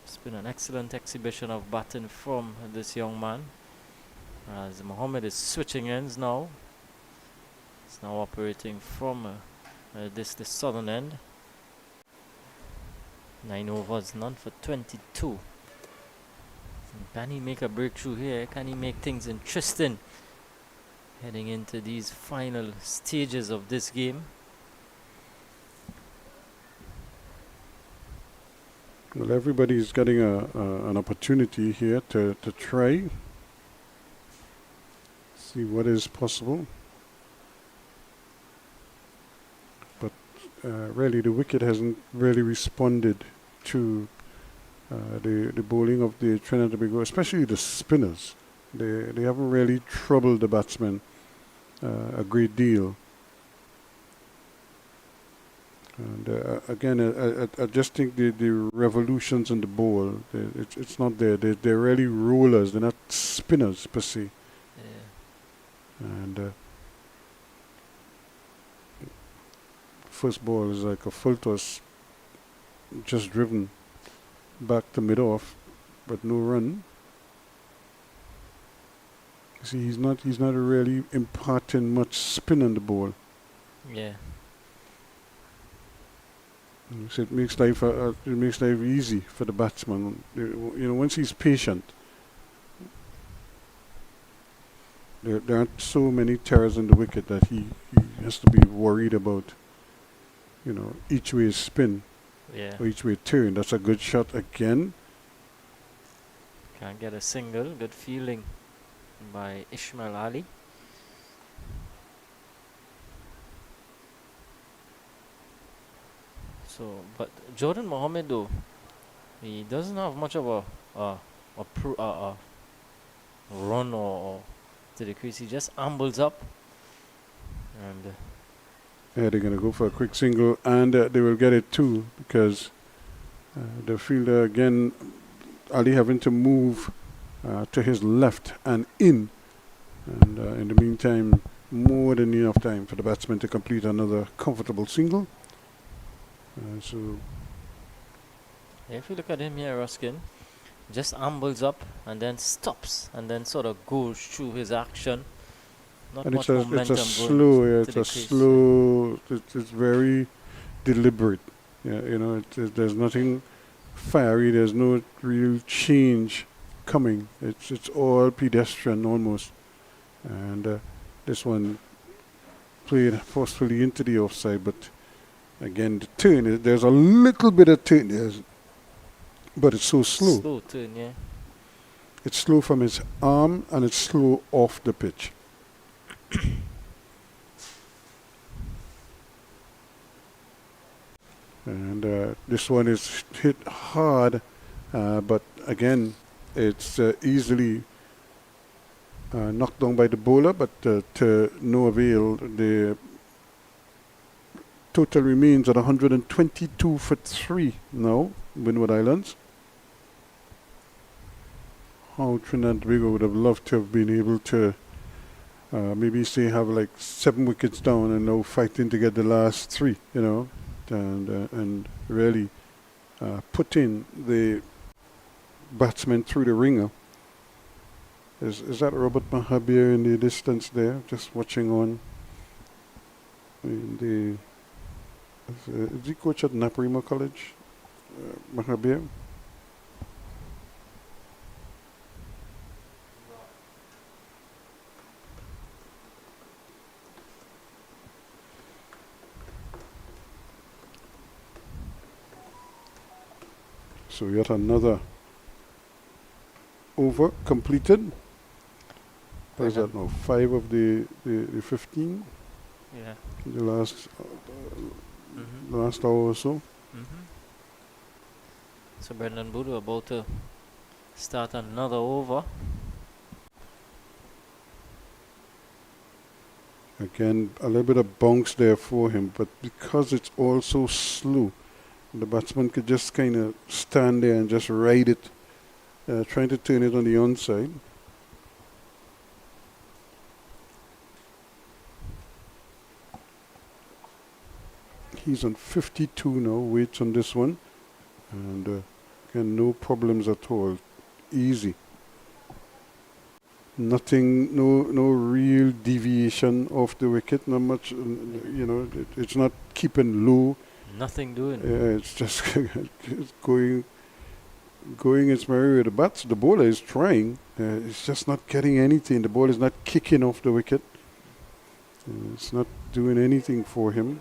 It's been an excellent exhibition of batting from this young man. As Mohammed is switching ends now. He's now operating from this southern end. 9 overs, none for 22. Can he make a breakthrough here? Can he make things interesting heading into these final stages of this game? Well, everybody's getting an opportunity here to try, see what is possible. But really, the wicket hasn't really responded to the bowling of the Trinidad and Tobago, especially the spinners. They haven't really troubled the batsmen a great deal. And again, I just think the revolutions in the ball, it's not there. They're really rollers. They're not spinners per se. Yeah. And first ball is like a full toss, just driven back to mid-off, but no run. See, he's not really imparting much spin on the ball. Yeah. So it makes life easy for the batsman. Once he's patient, there aren't so many terrors in the wicket that he has to be worried about, each way spin Yeah. or each way turn. That's a good shot again. Can't get a single. Good fielding by Ishmael Ali. So, but Jordan Mohammed though, he doesn't have much of a run or to the crease. He just ambles up, and Yeah, they're going to go for a quick single, and they will get it too, because the fielder again, Ali having to move to his left and in. And in the meantime, more than enough time for the batsman to complete another comfortable single. So if you look at him here, Ruskin, just ambles up and then stops and then sort of goes through his action. Not and much it's a momentum slow, going yeah, to it's the a crease. slow, it's very deliberate. Yeah, there's nothing fiery, there's no real change coming. It's all pedestrian almost. And this one played forcefully into the offside, but again, the turn, there's a little bit of turn, but it's so slow. Slow turn, yeah. It's slow from his arm and it's slow off the pitch. And this one is hit hard, but again, it's easily knocked down by the bowler, but to no avail. The total remains at 122 for 3 now, Windward Islands. How Trinidad and Tobago would have loved to have been able to maybe say have like 7 wickets down and now fighting to get the last 3, and really put in the batsman through the ringer. Is that Robert Mahabir in the distance there, just watching on? Is he coach at Naparima College, Mahabir? So yet another over completed. What is that now? 5 of the 15? Yeah. The last last hour or so. So Brendan Boodoo about to start another over. Again, a little bit of bounce there for him, but because it's all so slow, the batsman could just kind of stand there and just ride it, trying to turn it on the onside. He's on 52 now, waits on this one, and again, no problems at all, easy. Nothing, no real deviation off the wicket, not much, it's not keeping low. Nothing doing. It's just it's going its merry way. The bats, the bowler is trying. It's just not getting anything. The ball is not kicking off the wicket. It's not doing anything for him.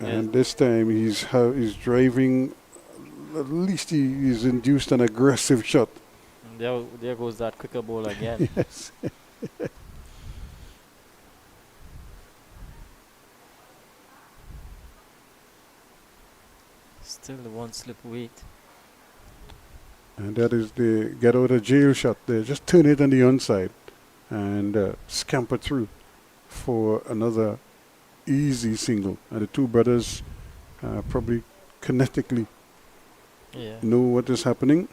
Yes. And this time he's driving. At least he's induced an aggressive shot. There goes that quicker ball again. Yes. Still the one slip weight. And that is the get out of jail shot there. Just turn it on the onside and scamper through for another easy single. And the two brothers probably kinetically know what is happening.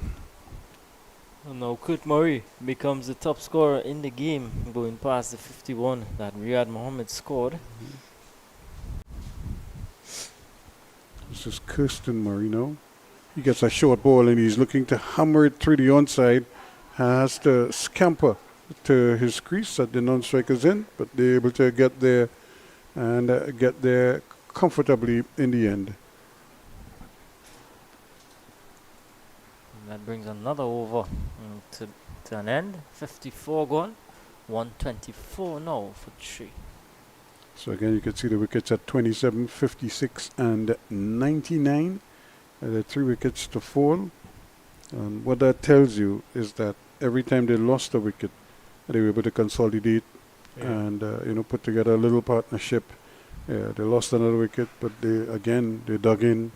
And now Kurt Murray becomes the top scorer in the game, going past the 51 that Riyad Mohammed scored. This is Kirsten Murray now. He gets a short ball and he's looking to hammer it through the onside. Has to scamper to his crease at the non-strikers end, but they're able to get there and get there comfortably in the end. And that brings another over to to an end. 54 gone, 124 now for 3. So again, you can see the wickets at 27, 56 and 99. The 3 wickets to fall. And what that tells you is that every time they lost a wicket, they were able to consolidate and put together a little partnership. They lost another wicket, but they dug in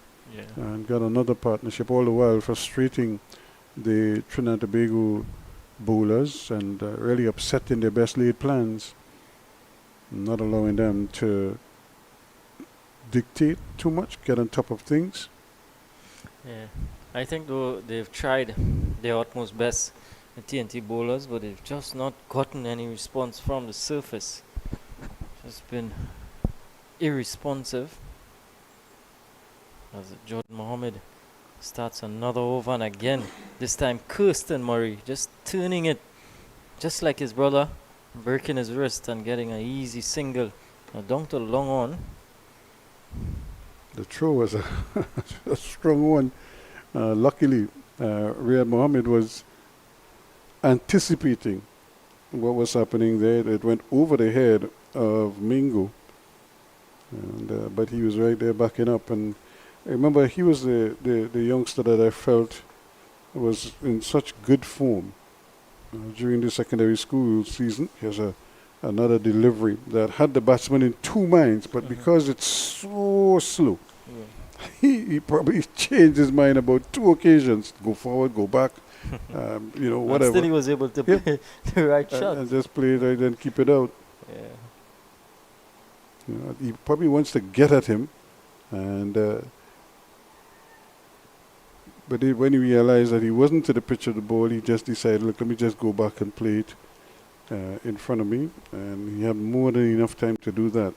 and got another partnership, all the while frustrating the Trinidad and Tobago bowlers and really upsetting their best laid plans, not allowing them to dictate too much, get on top of things. Yeah, I think though they've tried their utmost best, the TNT bowlers, but they've just not gotten any response from the surface. Just been irresponsive. As Jordan Mohammed starts another over, and again, this time Kirsten Murray just turning it just like his brother, breaking his wrist and getting an easy single. Now down to long on. The throw was a strong one. Luckily, Riyad Mohammed was anticipating what was happening there. It went over the head of Mingo, but he was right there backing up. And I remember he was the youngster that I felt was in such good form during the secondary school season. He has another delivery that had the batsman in 2 minds, but because it's so slow, he probably changed his mind about 2 occasions. Go forward, go back, whatever. And still he was able to play the right shot. And just play it right and keep it out. He probably wants to get at him, but when he realized that he wasn't to the pitch of the ball, he just decided, look, let me just go back and play it in front of me. And he had more than enough time to do that.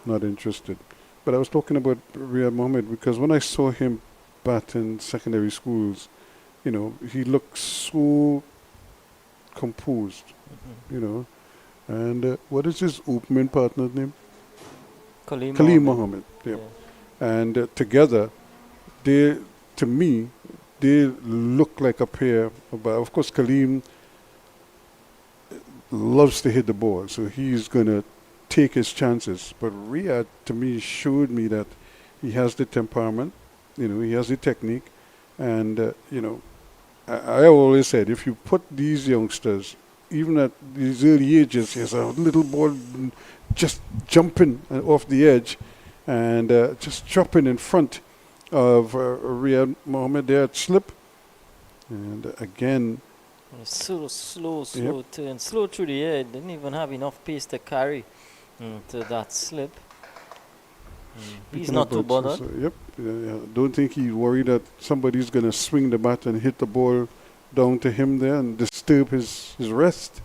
Not interested. But I was talking about Riyad Mohammed because when I saw him bat in secondary schools, he looked so composed, And what is his opening partner's name? Kaleem Mohammed. Yeah. And together, to me, they look like a pair. But of course, Kaleem loves to hit the ball, so he's going to take his chances. But Riyad, to me, showed me that he has the temperament, he has the technique. And, I always said, if you put these youngsters, even at these early ages, there's a little ball just jumping off the edge and just dropping in front of Riyad Mohammed there at slip. And again, slow turn, slow through the air. Didn't even have enough pace to carry to that slip. He's not too bothered. Don't think he's worried that somebody's going to swing the bat and hit the ball down to him there and disturb his rest.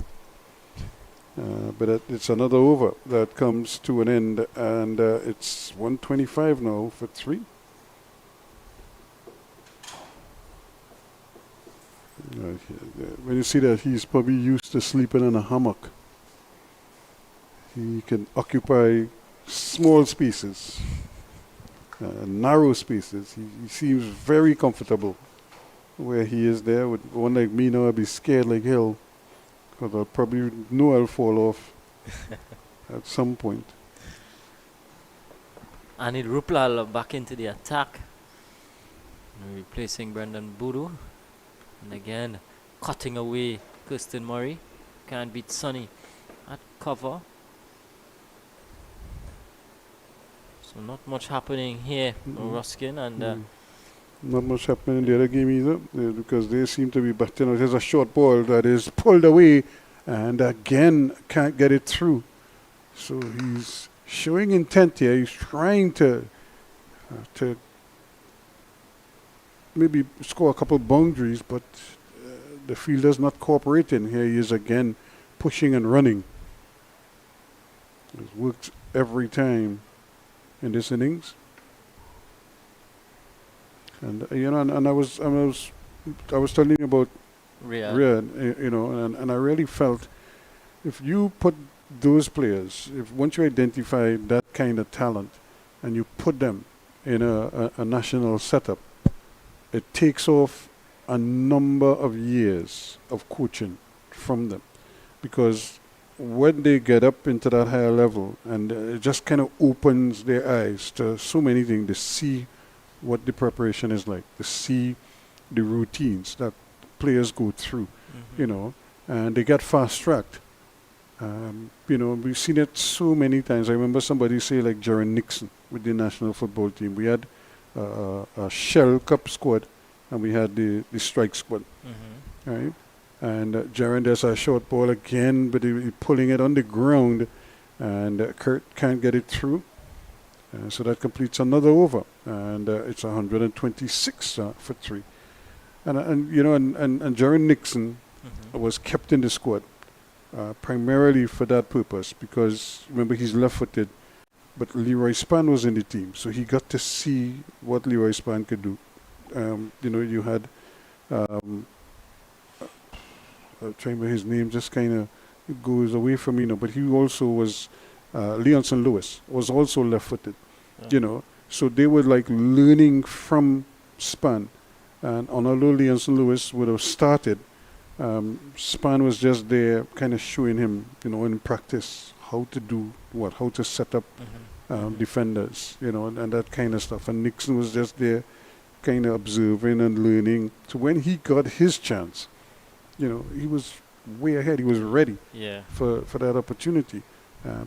But it's another over that comes to an end, and it's 125 now for 3. When you see that, he's probably used to sleeping in a hammock. He can occupy small spaces, narrow spaces. He seems very comfortable where he is there. With one like me now, I'd be scared like hell because I'll probably know I'll fall off at some point. Anil Ruplal back into the attack, replacing Brendan Boodoo. And again, cutting away Kirsten Murray. Can't beat Sonny at cover. So not much happening here, Ruskin, and not much happening in the other game either, because they seem to be batting out. There's a short ball that is pulled away, and again can't get it through. So he's showing intent here. He's trying to maybe score a couple boundaries, but the fielder's not cooperating. Here he is again, pushing and running. It's worked every time in this innings. And and I was telling you about Riyad, and I really felt if you put those players, if once you identify that kind of talent, and you put them in a national setup, it takes off a number of years of coaching from them, because when they get up into that higher level, and it just kind of opens their eyes to so many things. They see what the preparation is like. They see the routines that players go through, you know, and they get fast-tracked. You know, we've seen it so many times. I remember somebody say, like Jaron Nixon with the national football team. We had a Shell Cup squad, and we had the strike squad, right? And Jaron does a short ball again, but he pulling it on the ground, and Kurt can't get it through. So that completes another over, and it's 126 for 3. And you know, and Jaron Nixon was kept in the squad primarily for that purpose, because remember, he's left-footed, but Leroy Span was in the team, so he got to see what Leroy Span could do. You know, you had trying to his name just kind of goes away from me now, but he also was Leonson Lewis was also left-footed, you know, so they were like learning from Span, and although Leonson Lewis would have started, Span was just there kind of showing him, you know, in practice how to do what, how to set up defenders, you know, and that kind of stuff, and Nixon was just there kind of observing and learning. So when he got his chance, you know, he was way ahead. He was ready for that opportunity.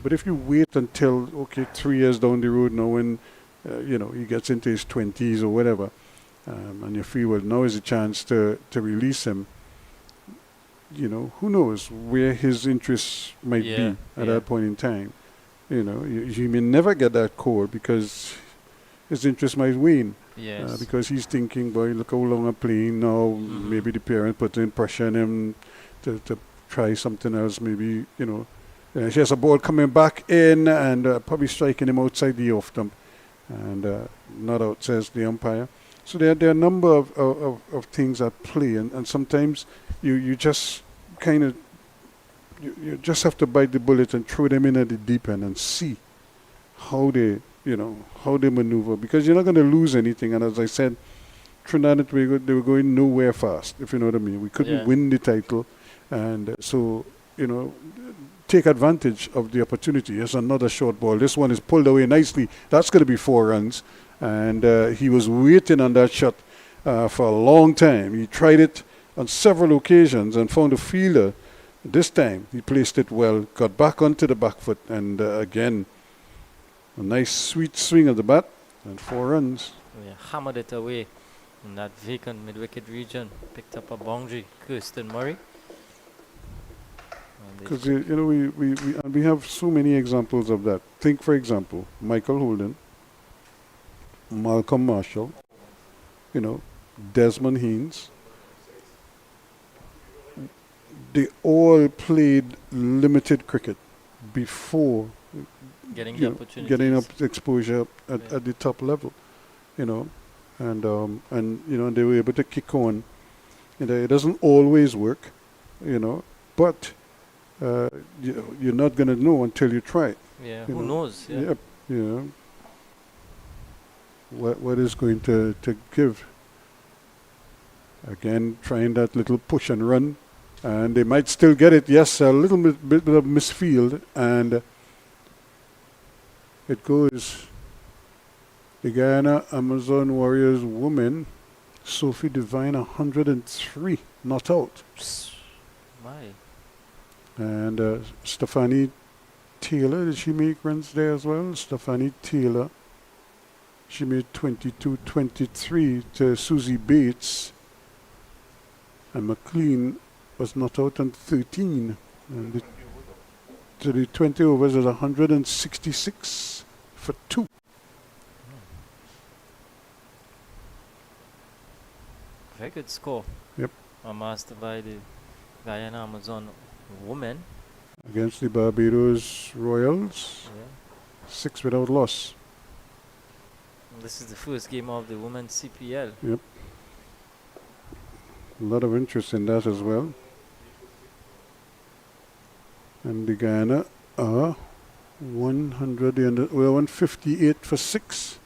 But if you wait until, okay, 3 years down the road now, when, you know, he gets into his 20s or whatever, and you feel, well, now is a chance to release him, you know, who knows where his interests might be at that point in time. You know, he may never get that call because his interest might wane. Because he's thinking, boy, look how long I'm playing now. Maybe the parent putting pressure on him to try something else. Maybe, you know, she has a ball coming back in and probably striking him outside the off stump. And not out, says the umpire. So there are a number of things at play. And sometimes you just kind of, you just have to bite the bullet and throw them in at the deep end and see how they, you know, how they maneuver, because you're not going to lose anything. And as I said, Trinidad and Tobago, they were going nowhere fast, if you know what I mean. We couldn't win the title, and so, you know, take advantage of the opportunity. Here's another short ball. This one is pulled away nicely. That's going to be 4 runs, and he was waiting on that shot for a long time. He tried it on several occasions and found a fielder. This time he placed it well, got back onto the back foot, and again, a nice sweet swing of the bat and 4 runs. Hammered it away in that vacant mid-wicket region. Picked up a boundary. Kirsten Murray. Because you know, we have so many examples of that. Think, for example, Michael Holden, Malcolm Marshall, you know, Desmond Haynes. They all played limited cricket before getting up exposure at the top level, you know, and you know, they were able to kick on. And it doesn't always work, you know, but you're not going to know until you try. Who knows? You know, what is going to give. Again, trying that little push and run, and they might still get it. Yes, a little bit of misfield, and it goes. The Guyana Amazon Warriors woman, Sophie Devine, 103, not out. My. And Stephanie Taylor, did she make runs there as well? Stephanie Taylor, she made 22-23 to Susie Bates. And McLean was not out on 13. And the 20 overs is 166 for 2. Very good score. Yep. Amassed by the Guyana Amazon women. Against the Barbados Royals. 6 without loss. This is the first game of the women's CPL. Yep. A lot of interest in that as well. And the Guyana are 158 for 6.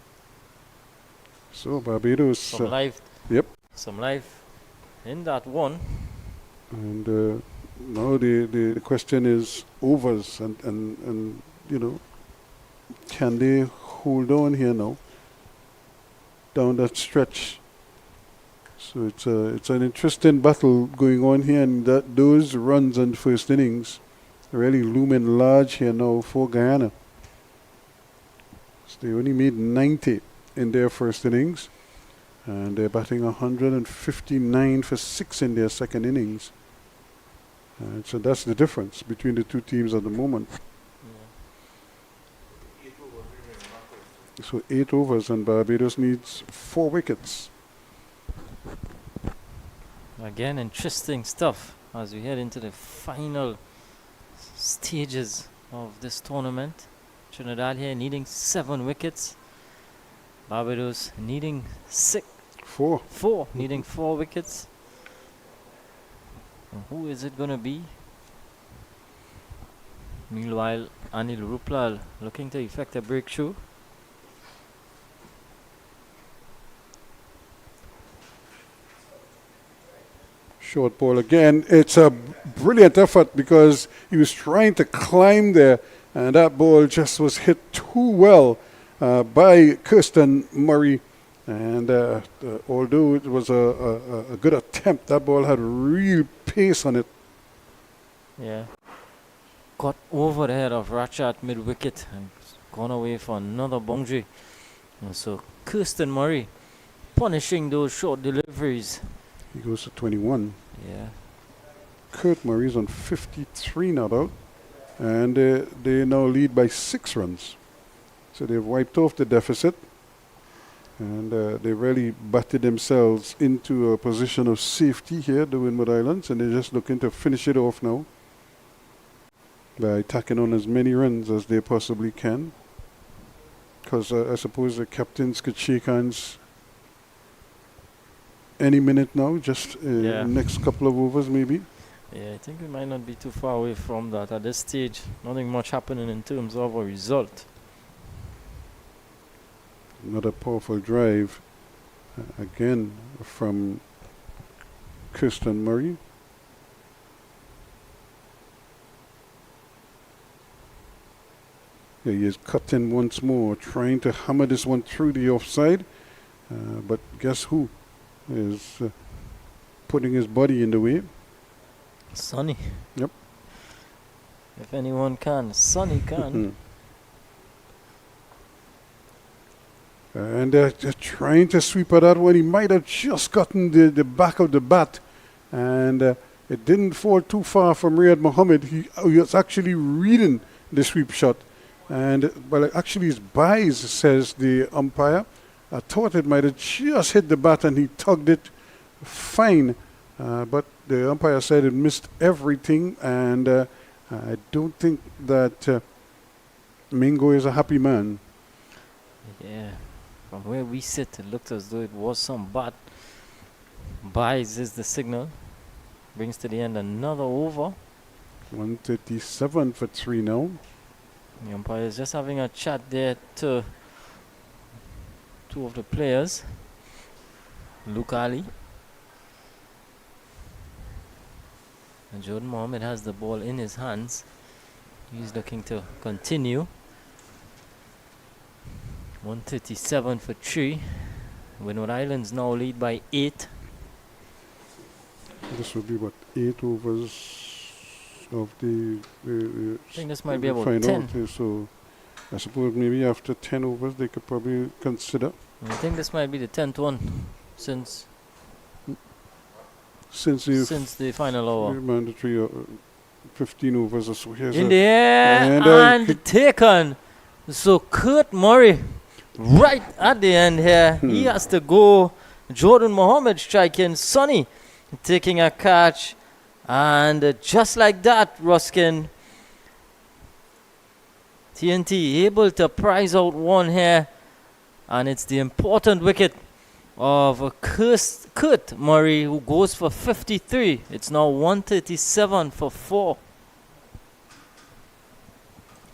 So Barbados. Some life. Yep. Some life in that one. And now the question is overs and you know, can they hold on here now down that stretch? So it's an interesting battle going on here, and that those runs in first innings really looming large here now for Guyana. So they only made 90 in their first innings, and they're batting 159 for 6 in their second innings. And so that's the difference between the two teams at the moment. So 8 overs, and Barbados needs 4 wickets. Again, interesting stuff as we head into the final stages of this tournament. Trinidad here needing 7 wickets. Barbados needing 4. Needing 4 wickets. And who is it going to be? Meanwhile, Anil Ruplal looking to effect a breakthrough. Short ball again. It's a brilliant effort because he was trying to climb there, and that ball just was hit too well by Kirsten Murray. And although it was a good attempt, that ball had real pace on it. Yeah. Got over the head of Ratchat mid-wicket and gone away for another boundary. And so Kirsten Murray punishing those short deliveries. He goes to 21. Yeah. Kurt Murray's on 53 not out, and they now lead by 6 runs. So they've wiped off the deficit, and they really batted themselves into a position of safety here, the Windward Islands, and they're just looking to finish it off now by tacking on as many runs as they possibly can. Because I suppose the captains could shake hands any minute now, just next couple of overs maybe. Yeah, I think we might not be too far away from that at this stage. Nothing much happening in terms of a result. Another powerful drive again from Kirsten Murray. Yeah, he is cut in once more, trying to hammer this one through the offside. But guess who is putting his body in the way? Sonny. Yep. If anyone can, Sonny can. And they're trying to sweep at that one. He might have just gotten the back of the bat, and it didn't fall too far from Riyad Mohammed. He was actually reading the sweep shot. And well, actually his buys, says the umpire. I thought it might have just hit the bat and he tugged it fine. But the umpire said it missed everything, and I don't think that Mingo is a happy man. Yeah, from where we sit, it looked as though it was some bat. Buys is the signal. Brings to the end another over. 137 for 3 now. The umpire is just having a chat there to 2 of the players. Luke Ali. And Jordan Mohammed has the ball in his hands. He's looking to continue. 137 for 3. Windward Islands now lead by 8. This would be what, 8 overs of the I think this might be about final. 10. So I suppose maybe after 10 overs they could probably consider. I think this might be the 10th one since the final over. Mandatory 15 overs or so. Here's In the air and taken. So Kurt Murray right at the end here. He has to go. Jordan Mohammed striking. Sonny taking a catch. And just like that, Ruskin, TNT able to prize out one here. And it's the important wicket of Kurt Murray, who goes for 53. It's now 137 for 4.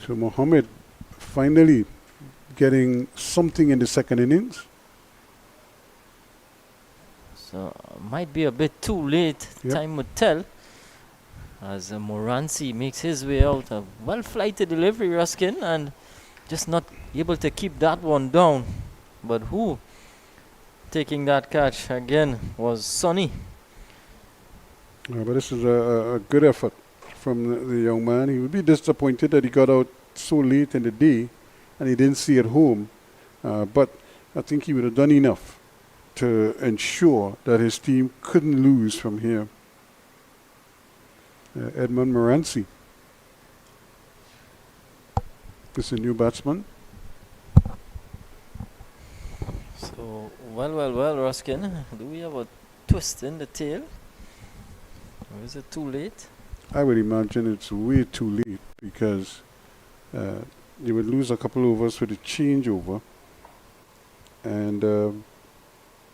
So So Mohammed finally getting something in the second innings. So might be a bit too late. Yep. Time would tell. As Moransi makes his way out, a well-flighted delivery, Ruskin, and just not able to keep that one down. But who taking that catch again was Sonny. But this is a good effort from the young man. He would be disappointed that he got out so late in the day and he didn't see it home. But I think he would have done enough to ensure that his team couldn't lose from here. Edmund Moransi is a new batsman. So, well, Ruskin. Do we have a twist in the tail? Or is it too late? I would imagine it's way too late because you would lose a couple overs for the changeover. And,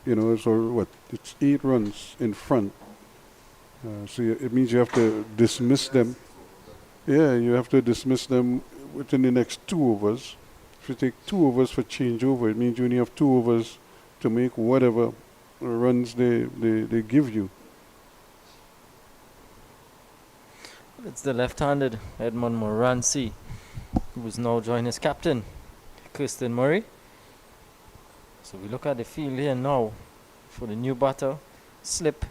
it's 8 runs in front. So it means you have to dismiss them. Yeah, you have to dismiss them within the next 2 overs. If you take 2 overs for changeover, it means you only have 2 overs to make whatever runs they give you. It's the left-handed Edmund Moransi, who's now joined his captain, Kirsten Murray. So we look at the field here now for the new batter, Slip.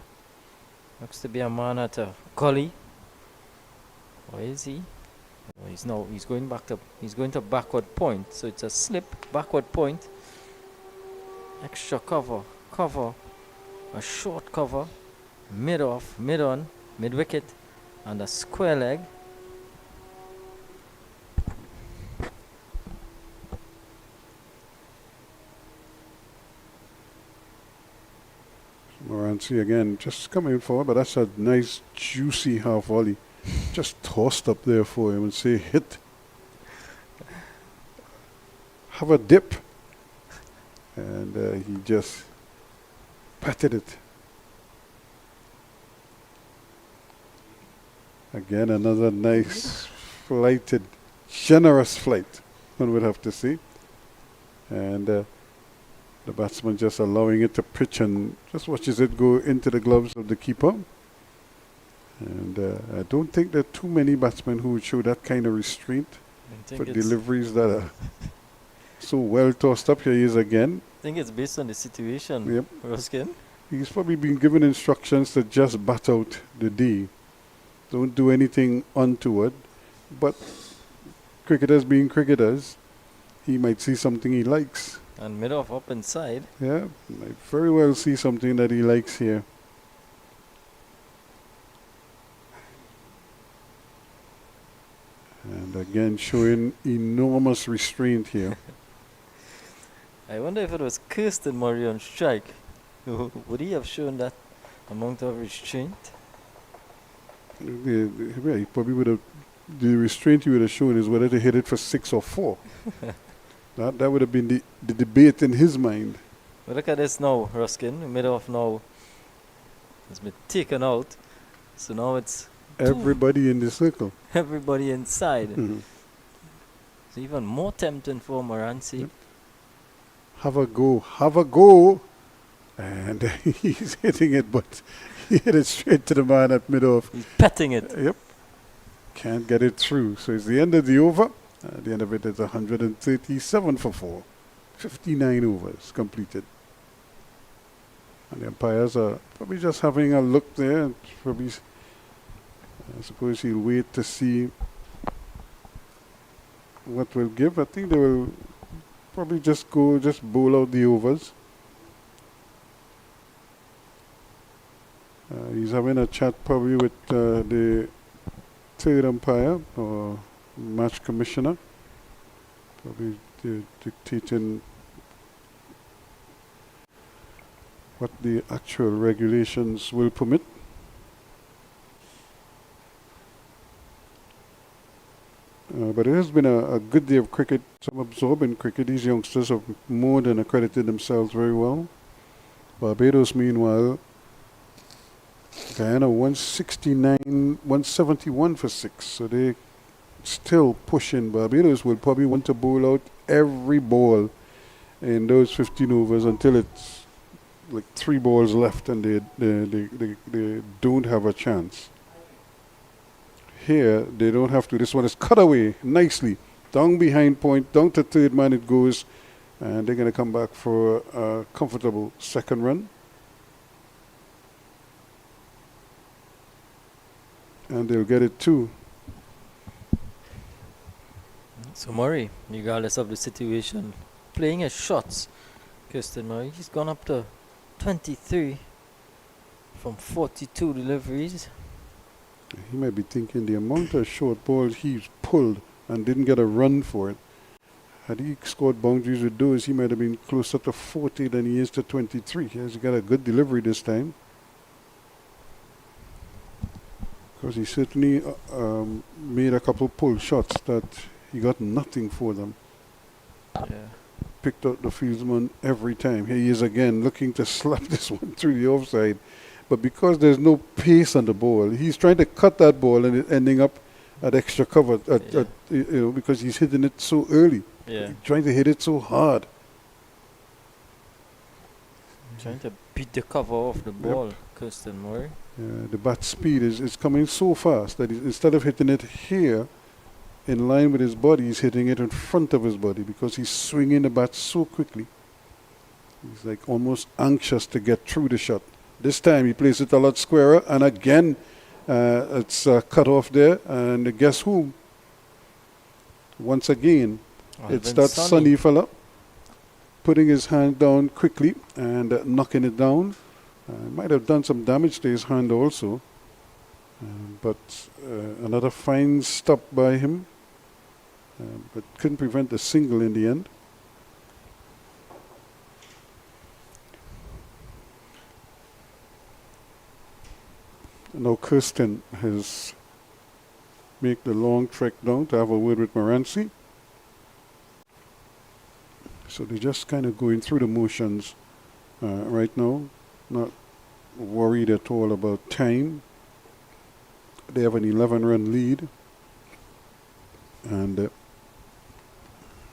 Looks to be a man at a gully. Where is he? Oh, he's going to backward point. So it's a slip, backward point. Extra cover, a short cover, mid-off, mid-on, mid-wicket, and a square leg. Moransi again just coming forward, but that's a nice juicy half volley. Just tossed up there for him and say hit. Have a dip. And he just patted it. Again, another nice flighted, generous flight, one would have to say. And the batsman just allowing it to pitch and just watches it go into the gloves of the keeper. And I don't think there are too many batsmen who would show that kind of restraint for deliveries that are so well tossed up. Here he is again. I think it's based on the situation, Yep. Ruskin. He's probably been given instructions to just bat out the D. Don't do anything untoward. But cricketers being cricketers, he might see something he likes. And mid-off up inside. Yeah, might very well see something that he likes here. And again, showing enormous restraint here. I wonder if it was Kirsten Murray on strike. Would he have shown that amount of restraint? Yeah, he probably would have. The restraint he would have shown is whether to hit it for 6 or 4. That would have been the debate in his mind. But look at this now, Ruskin. Mid-off now has been taken out. So now it's everybody in the circle. Everybody inside. Mm-hmm. It's even more tempting for Moransi. Yep. Have a go. And he's hitting it, but he hit it straight to the man at mid-off. He's petting it. Yep. Can't get it through. So it's the end of the over. At the end of it is 137 for 4. 59 overs completed. And the umpires are probably just having a look there. Probably, I suppose he'll wait to see what will give. I think they will probably just bowl out the overs. He's having a chat probably with the third umpire or match commissioner, probably dictating what the actual regulations will permit. But it has been a good day of cricket, some absorbing cricket. These youngsters have more than accredited themselves very well. Barbados, meanwhile, Guyana 169, 171 for 6. So they still pushing. Barbados will probably want to bowl out every ball in those 15 overs until it's like 3 balls left and they don't have a chance. Here, they don't have to. This one is cut away nicely. Down behind point, down to third man it goes. And they're going to come back for a comfortable second run. And they'll get it too. So Murray, regardless of the situation, playing his shots. Kirsten Murray, he's gone up to 23 from 42 deliveries. He might be thinking the amount of short balls he's pulled and didn't get a run for it. Had he scored boundaries with those, he might have been closer to 40 than he is to 23. He's got a good delivery this time. Because he certainly made a couple pull shots that he got nothing for them. Yeah. Picked out the fieldsman every time. Here he is again looking to slap this one through the offside. But because there's no pace on the ball, he's trying to cut that ball and it ending up at extra cover because he's hitting it so early. Yeah. Trying to hit it so hard. Trying to beat the cover off the ball, Kirsten Murray. The bat speed is coming so fast that instead of hitting it here in line with his body, he's hitting it in front of his body because he's swinging the bat so quickly. He's like almost anxious to get through the shot. This time he plays it a lot squarer, and again it's cut off there. And guess who? Once again, it's that Sunny fella putting his hand down quickly and knocking it down. Might have done some damage to his hand also. But another fine stop by him. But couldn't prevent the single in the end. Now Kirsten has made the long trek down to have a word with Moranci. So they're just kind of going through the motions right now. Not worried at all about time. They have an 11-run lead. And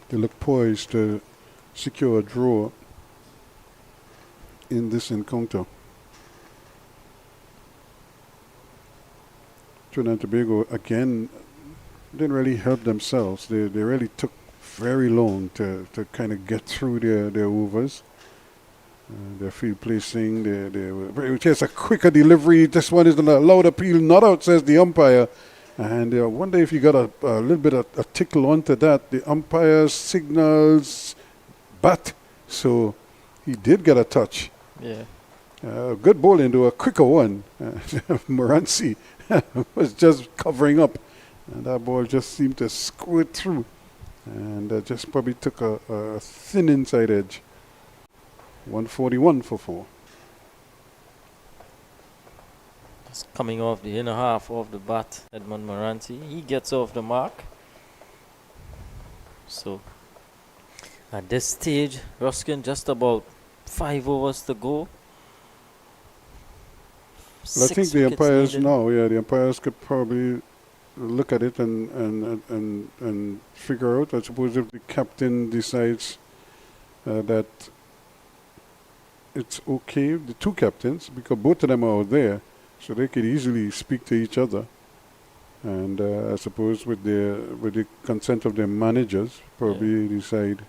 they look poised to secure a draw in this encounter. Trinidad and Tobago again didn't really help themselves. They really took very long to kind of get through their overs. Their field placing, just a quicker delivery. This one is an allowed appeal, not out, says the umpire. And I wonder if you got a little bit of a tickle onto that. The umpire signals bat, so he did get a touch. Yeah. Good ball into a quicker one. Moranci was just covering up, and that ball just seemed to squirt through, and just probably took a thin inside edge. 141 for 4. Just coming off the inner half of the bat, Edmund Moranci. He gets off the mark. So, at this stage, Ruskin just about 5 overs to go. Well, I think the umpires now, the umpires could probably look at it and figure out. I suppose if the captain decides that it's okay, the two captains, because both of them are out there, so they could easily speak to each other. And I suppose with the consent of their managers, probably decide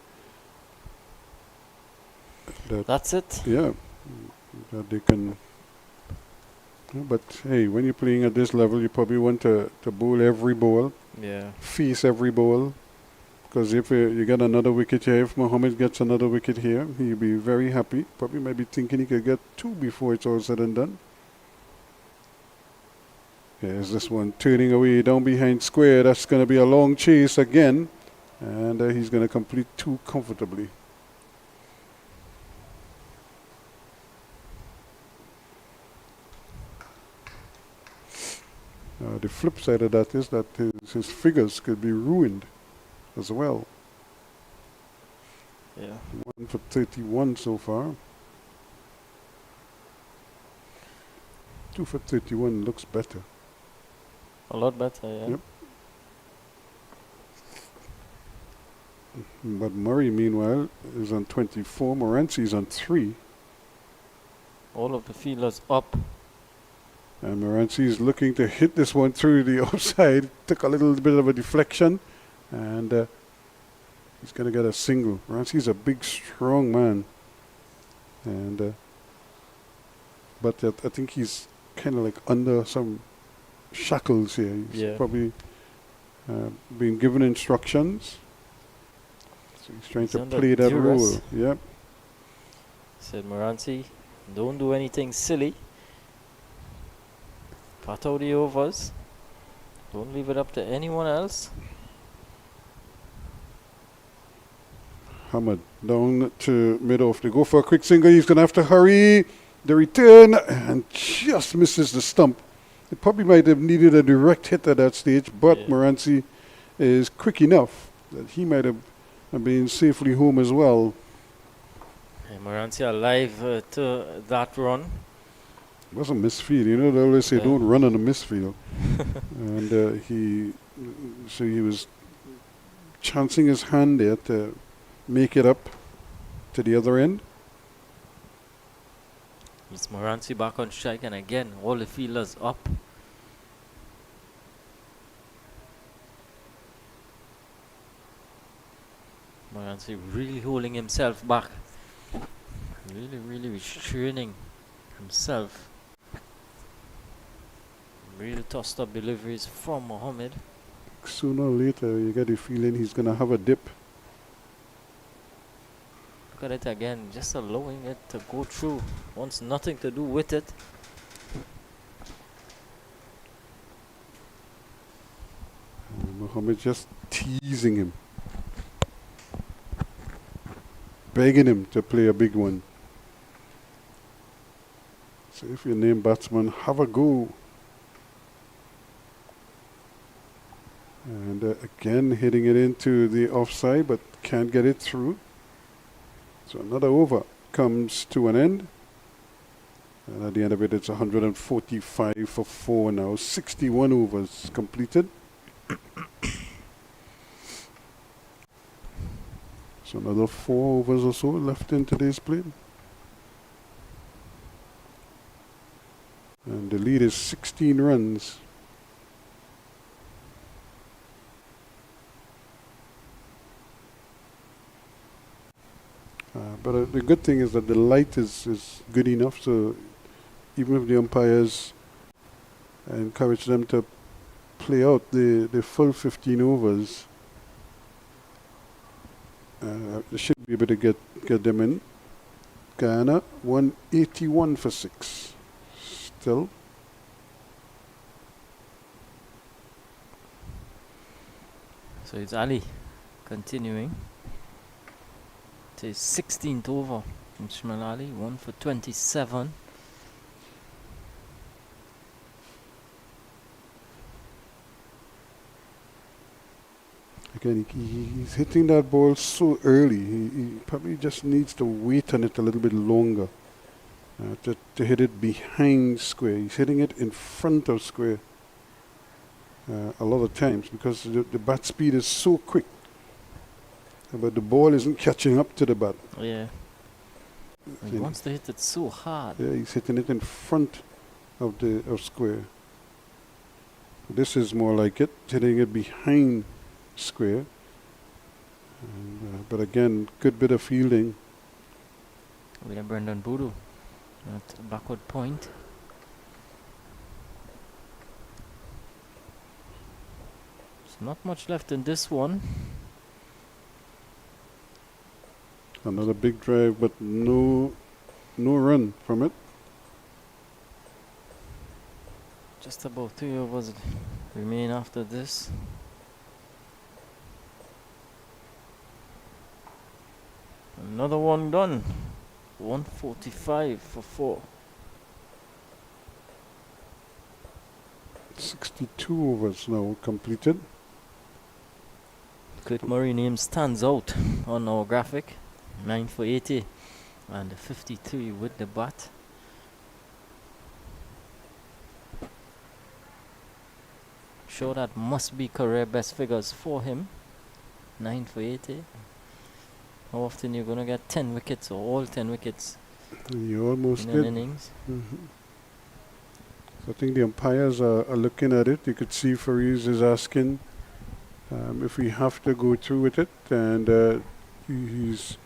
that that's it. Yeah, that they can. But hey, when you're playing at this level, you probably want to bowl every ball, face every ball. Because if you get another wicket here, if Mohammed gets another wicket here, he'll be very happy. Probably might be thinking he could get 2 before it's all said and done. Here's this one turning away down behind square. That's going to be a long chase again. And he's going to complete 2 comfortably. The flip side of that is that his figures could be ruined as well. Yeah. 1 for 31 so far. 2 for 31 looks better. A lot better, yeah. Yep. But Murray, meanwhile, is on 24. Morancy's on 3. All of the fielders up. And Morancy is looking to hit this one through the offside. Took a little bit of a deflection. And he's going to get a single. Morancy's a big, strong man. And but I think he's kind of like under some shackles here. He's probably been given instructions. So he's trying to play that role. Yep. Said Morancy, don't do anything silly. Cut out the overs. Don't leave it up to anyone else. Hamad down to mid-off. They go for a quick single. He's going to have to hurry. The return and just misses the stump. It probably might have needed a direct hit at that stage, but Morancy is quick enough that he might have been safely home as well. And Morancy alive to that run. It was a misfield. You know, they always say don't run on a misfield. And he was chancing his hand there to make it up to the other end. It's Morancy back on strike, and again, all the fielders up. Morancy really holding himself back. Really restraining himself. Really tossed up deliveries from Mohammed. Sooner or later, you get the feeling he's going to have a dip. Look at it again, just allowing it to go through. Wants nothing to do with it. Mohammed just teasing him. Begging him to play a big one. So if you're named batsman, have a go. And again hitting it into the offside, but can't get it through. So another over comes to an end. And at the end of it, it's 145 for 4 now. 61 overs completed. So another 4 overs or so left in today's play. And the lead is 16 runs. But the good thing is that the light is good enough, so even if the umpires encourage them to play out the full 15 overs, they should be able to get them in. Guyana 181 for 6. Still. So it's Ali continuing. To his 16th over from Ismail Ali, 1 for 27. Again, he's hitting that ball so early. He probably just needs to wait on it a little bit longer to hit it behind square. He's hitting it in front of square a lot of times because the bat speed is so quick. But the ball isn't catching up to the bat. Yeah. He wants to hit it so hard. Yeah, he's hitting it in front of square. This is more like it, hitting it behind square. And, but again, good bit of fielding. We have Brendan Boodoo at backward point. There's not much left in this one. Another big drive, but no run from it. Just about 3 overs remain after this. Another one done. 145 for 4. 62 overs now completed. Kurt Murray name stands out on our graphic. 9 for 80 and 53 with the bat. Sure, that must be career best figures for him. 9 for 80. How often you're going to get 10 wickets or all 10 wickets You almost in an did. innings? So I think the umpires are looking at it. You could see Fariz is asking if we have to go through with it, and he's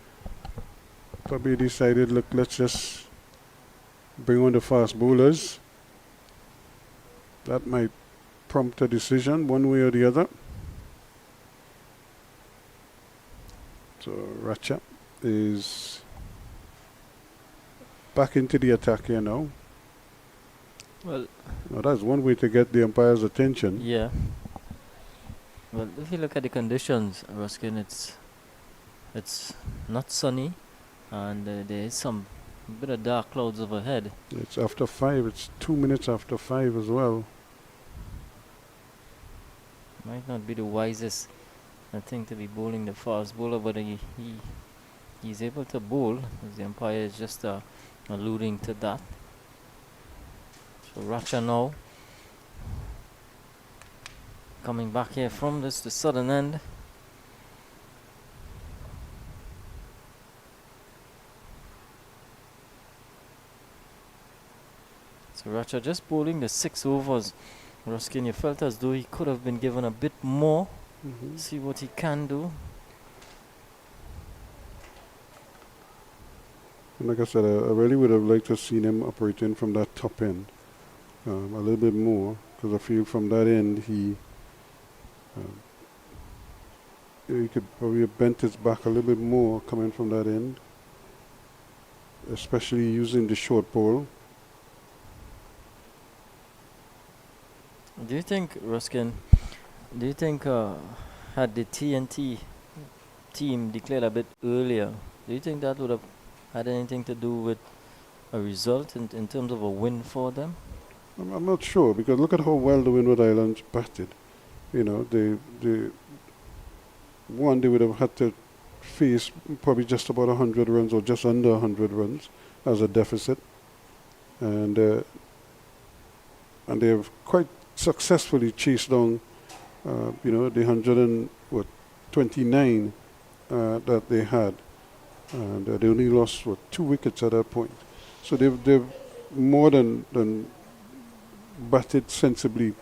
probably decided, look, let's just bring on the fast bowlers. That might prompt a decision one way or the other. So Racha is back into the attack here now. Well, Now that's one way to get the umpire's attention. yeah. Well, if you look at the conditions, Ruskin, it's not sunny, and there is some bit of dark clouds overhead. It's after 5. It's 2 minutes after 5 as well. Might not be the wisest thing to be bowling the fast bowler, but he's able to bowl, as the umpire is just alluding to that. So Racha now coming back here from the southern end. So Racha just bowling the 6 overs. Ruskin, you felt as though he could have been given a bit more. See what he can do. And like I said, I really would have liked to have seen him operating from that top end a little bit more, because I feel from that end he could probably have bent his back a little bit more coming from that end, especially using the short ball. Do you think, Ruskin, had the TNT team declared a bit earlier, do you think that would have had anything to do with a result in terms of a win for them? I'm not sure, because look at how well the Windward Islands batted. You know, they would have had to face probably just about 100 runs or just under 100 runs as a deficit, and they have quite successfully chased down the 129 that they had, and they only lost 2 wickets at that point. So they've more than batted sensibly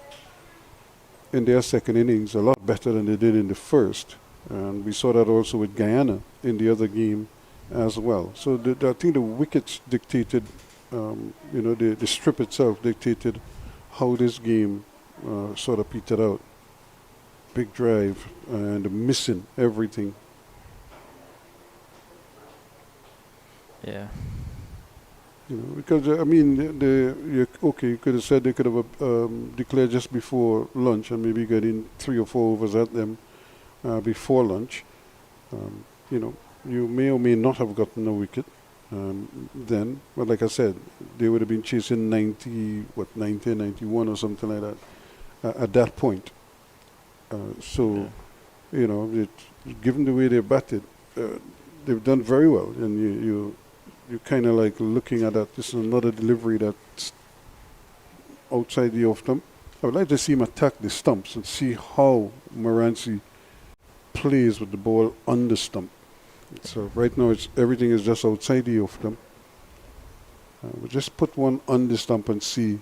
in their second innings, a lot better than they did in the first, and we saw that also with Guyana in the other game as well. So I think the wickets dictated, the strip itself dictated how this game sort of petered out. Big drive and missing everything. Yeah. Because you could have said they could have declared just before lunch and maybe getting 3 or 4 overs at them before lunch. You may or may not have gotten a wicket then, but like I said, they would have been chasing 90, 91 or something like that at that point. Given the way they batted, they've done very well, and you kind of like looking at that. This is another delivery that's outside the off stump. I would like to see him attack the stumps and see how Moranci plays with the ball on the stump. So right now everything is just outside the off stump. We'll just put one on the stump and see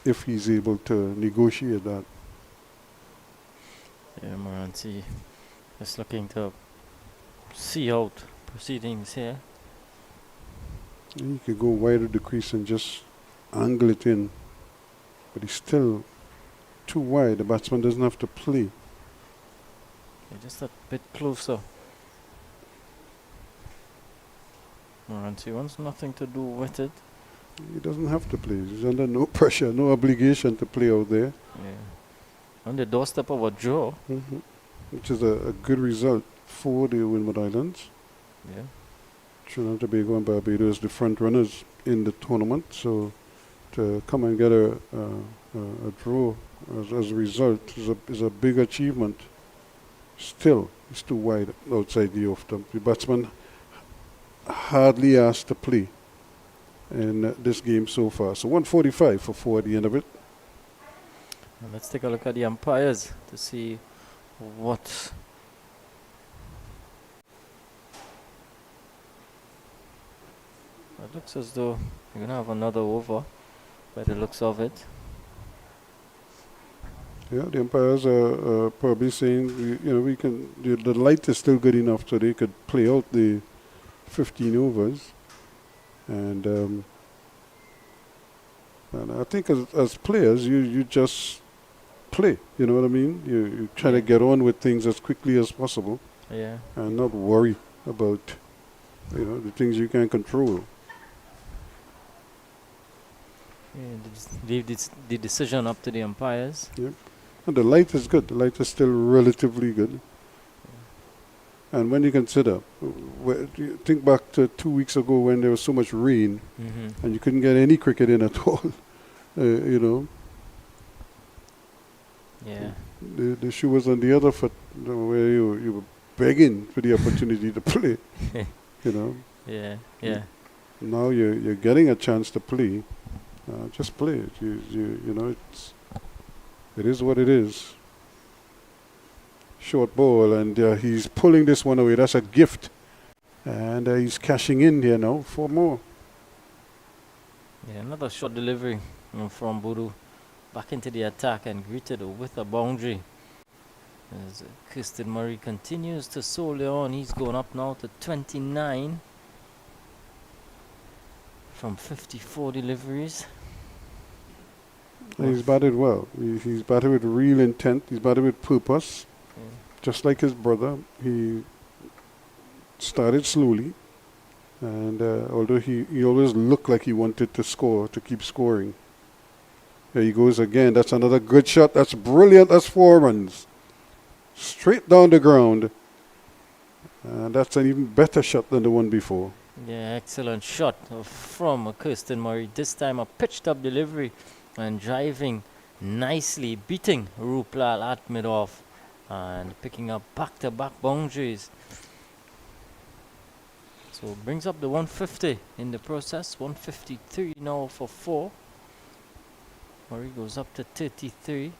if he's able to negotiate that. Yeah, Moranci just looking to see out proceedings here. He could go wide of the crease and just angle it in, but he's still too wide. The batsman doesn't have to play. Yeah, just a bit closer. Moranci wants nothing to do with it. He doesn't have to play. He's under no pressure, no obligation to play out there. Yeah. On the doorstep of a draw. Which is a good result for the Windward Islands. Yeah. Trinidad and Tobago and Barbados, the front runners in the tournament. So to come and get a draw as a result is a big achievement. Still, it's too wide outside the off stump. The batsman hardly asked to play in this game so far. So 145 for 4 at the end of it. And let's take a look at the umpires to see what It looks as though we're going to have another over by the looks of it. Yeah, the umpires are probably saying, we can. The light is still good enough so they could play out the 15 overs, and I think as players, you just play. You know what I mean? You try to get on with things as quickly as possible, Yeah. and not worry about the things you can't control. Leave the decision up to the umpires. Yep. And the light is good. The light is still relatively good. And when you consider, you think back to 2 weeks ago when there was so much rain and you couldn't get any cricket in at all, Yeah. The shoe was on the other foot, where you were begging for the opportunity to play, Yeah. Yeah. Now you're getting a chance to play. Just play it. It is what it is. Short ball, and he's pulling this one away. That's a gift. And he's cashing in here now for more. Yeah, another short delivery from Boodoo. Back into the attack and greeted with a boundary. As Kirsten Murray continues to soldier on. He's going up now to 29 from 54 deliveries. And he's batted well. He's batted with real intent. He's batted with purpose. Just like his brother, he started slowly. And although he always looked like he wanted to score, to keep scoring. There he goes again. That's another good shot. That's brilliant. That's 4 runs. Straight down the ground. And that's an even better shot than the one before. Yeah, excellent shot from Kirsten Murray. This time a pitched up delivery and driving nicely, beating Ruplal at mid-off and picking up back-to-back boundaries. So brings up the 150 in the process. 153 now for 4. Murray goes up to 33.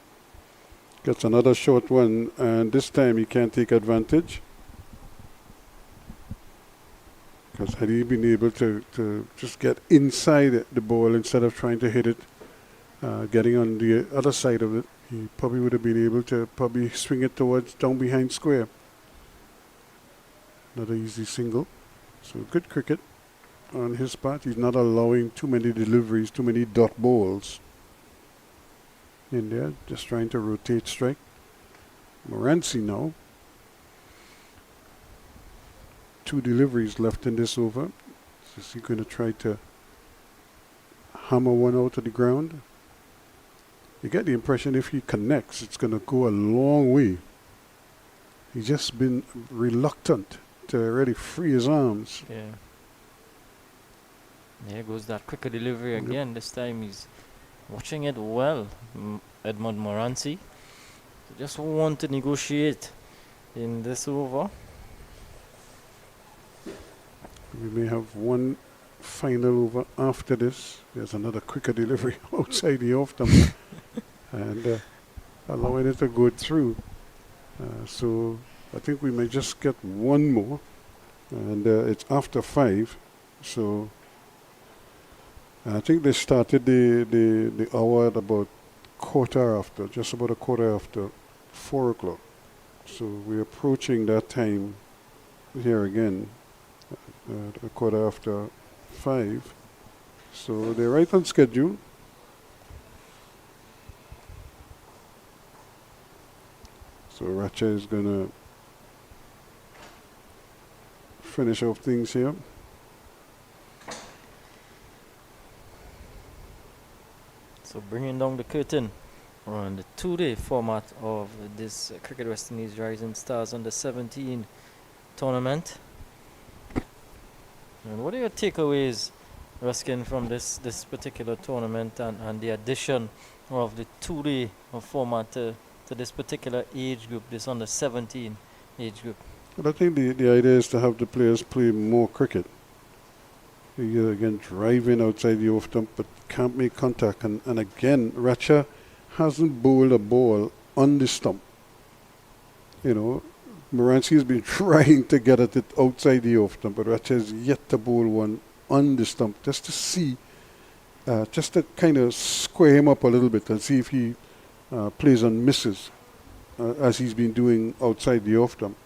Gets another short one, and this time he can't take advantage. Because had he been able to just get inside the ball instead of trying to hit it, getting on the other side of it, he probably would have been able to probably swing it towards down behind square. Another easy single. So good cricket on his part. He's not allowing too many deliveries, too many dot balls in there. Just trying to rotate strike. Moranci now. 2 deliveries left in this over. Is he going to try to hammer one out of the ground? You get the impression if he connects, it's going to go a long way. He's just been reluctant to really free his arms. Yeah. There goes that quicker delivery again. This time he's watching it well, Edmund Moranci. Just want to negotiate in this over. We may have one final over after this. There's another quicker delivery outside the off stump and allowing it to go through. So I think we may just get one more, and it's after 5. So I think they started the hour at about just about a quarter after 4 o'clock. So we're approaching that time here again. A quarter after 5. So they're right on schedule. So Racha is going to finish off things here. So bringing down the curtain on the 2-day format of this Cricket West Indies Rising Stars Under 17 tournament. And what are your takeaways, Ruskin, from this particular tournament and the addition of the 2-day format to this particular age group, this under 17 age group? But I think the idea is to have the players play more cricket. You're again driving outside the off stump but can't make contact. And again, Racha hasn't bowled a ball on the stump. Moranci has been trying to get at it outside the off stump, but Racha has yet to bowl one on the stump just to see, just to kind of square him up a little bit and see if he plays on misses, as he's been doing outside the off stump.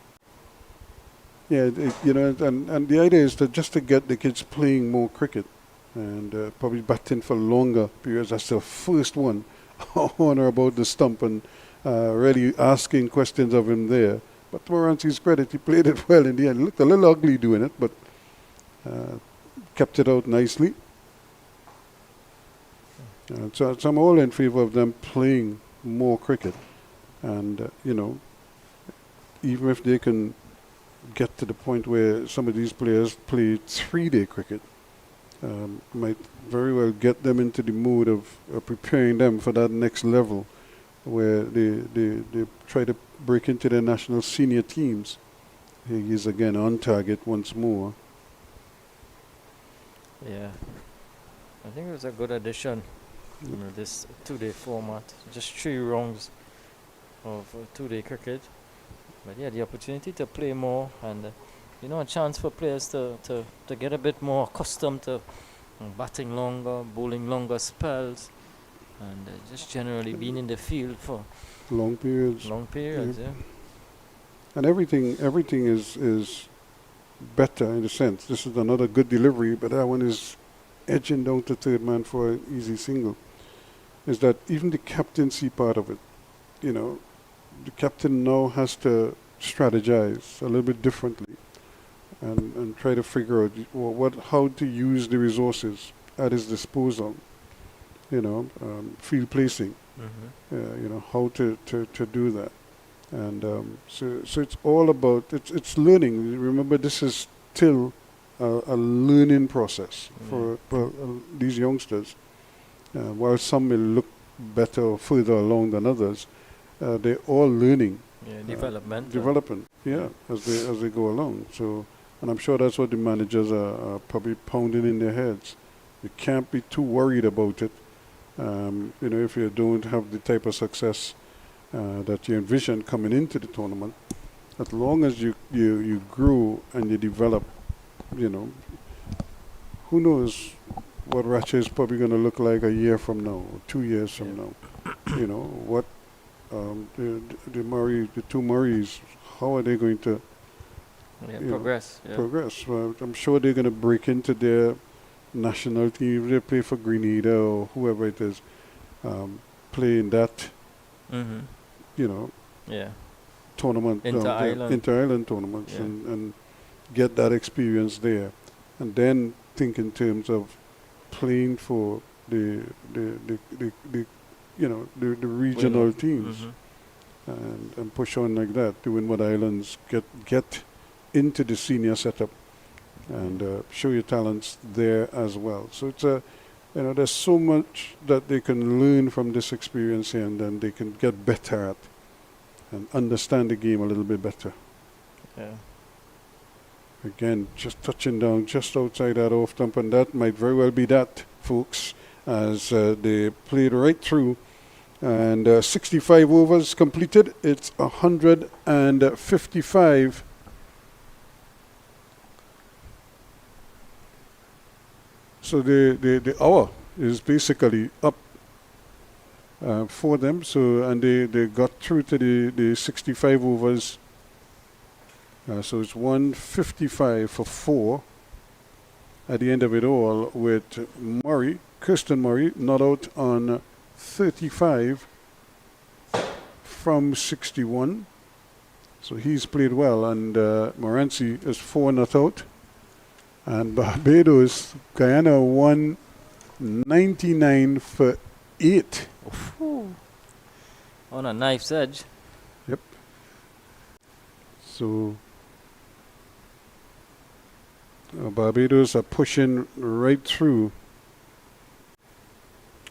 Yeah, and the idea is just to get the kids playing more cricket and probably batting for longer periods. That's the first one on or about the stump, and really asking questions of him there. But to Moranci's credit, he played it well in the end. He looked a little ugly doing it, but kept it out nicely. So I'm all in favor of them playing more cricket. And, even if they can get to the point where some of these players play 3-day cricket, might very well get them into the mood of preparing them for that next level where they try to break into their national senior teams. He is again on target once more. Yeah, I think it was a good addition. This 2-day format, just 3 rounds of 2-day cricket. But yeah, the opportunity to play more and a chance for players to get a bit more accustomed to batting longer, bowling longer spells, and just generally being in the field for long periods. Yeah. And everything is better in a sense. This is another good delivery, but that one is edging down to third man for an easy single. Is that even the captaincy part of it, the captain now has to strategize a little bit differently and try to figure out how to use the resources at his disposal. Field placing, how to do that. And so it's all about, it's learning. Remember, this is still a learning process for these youngsters. While some may look better or further along than others, they're all learning. Development, as they go along. So, and I'm sure that's what the managers are probably pounding in their heads. You can't be too worried about it. If you don't have the type of success that you envision coming into the tournament, as long as you grow and you develop, who knows what Ratchet is probably going to look like a year from now, or 2 years from now. What the two Murrays, how are they going to progress? Progress. Well, I'm sure they're going to break into their national team. They play for Grenada or whoever it is, play in that, tournament, inter-island tournaments, and get that experience there, and then think in terms of playing for the regional teams, and push on like that. The Windward Islands get into the senior setup and show your talents there as well. So it's there's so much that they can learn from this experience here, and then they can get better at and understand the game a little bit better. Yeah. Again, just touching down just outside that off stump, and that might very well be that, folks, as they played right through. And 65 overs completed. It's 155. So the hour is basically up for them. So, and they got through to the 65 overs. So it's 155 for 4 at the end of it all, with Kirsten Murray not out on 35 from 61. So he's played well, and Moranci is 4 not out. And Barbados, Guyana won 99 for 8. Ooh. On a knife's edge. Yep. So Barbados are pushing right through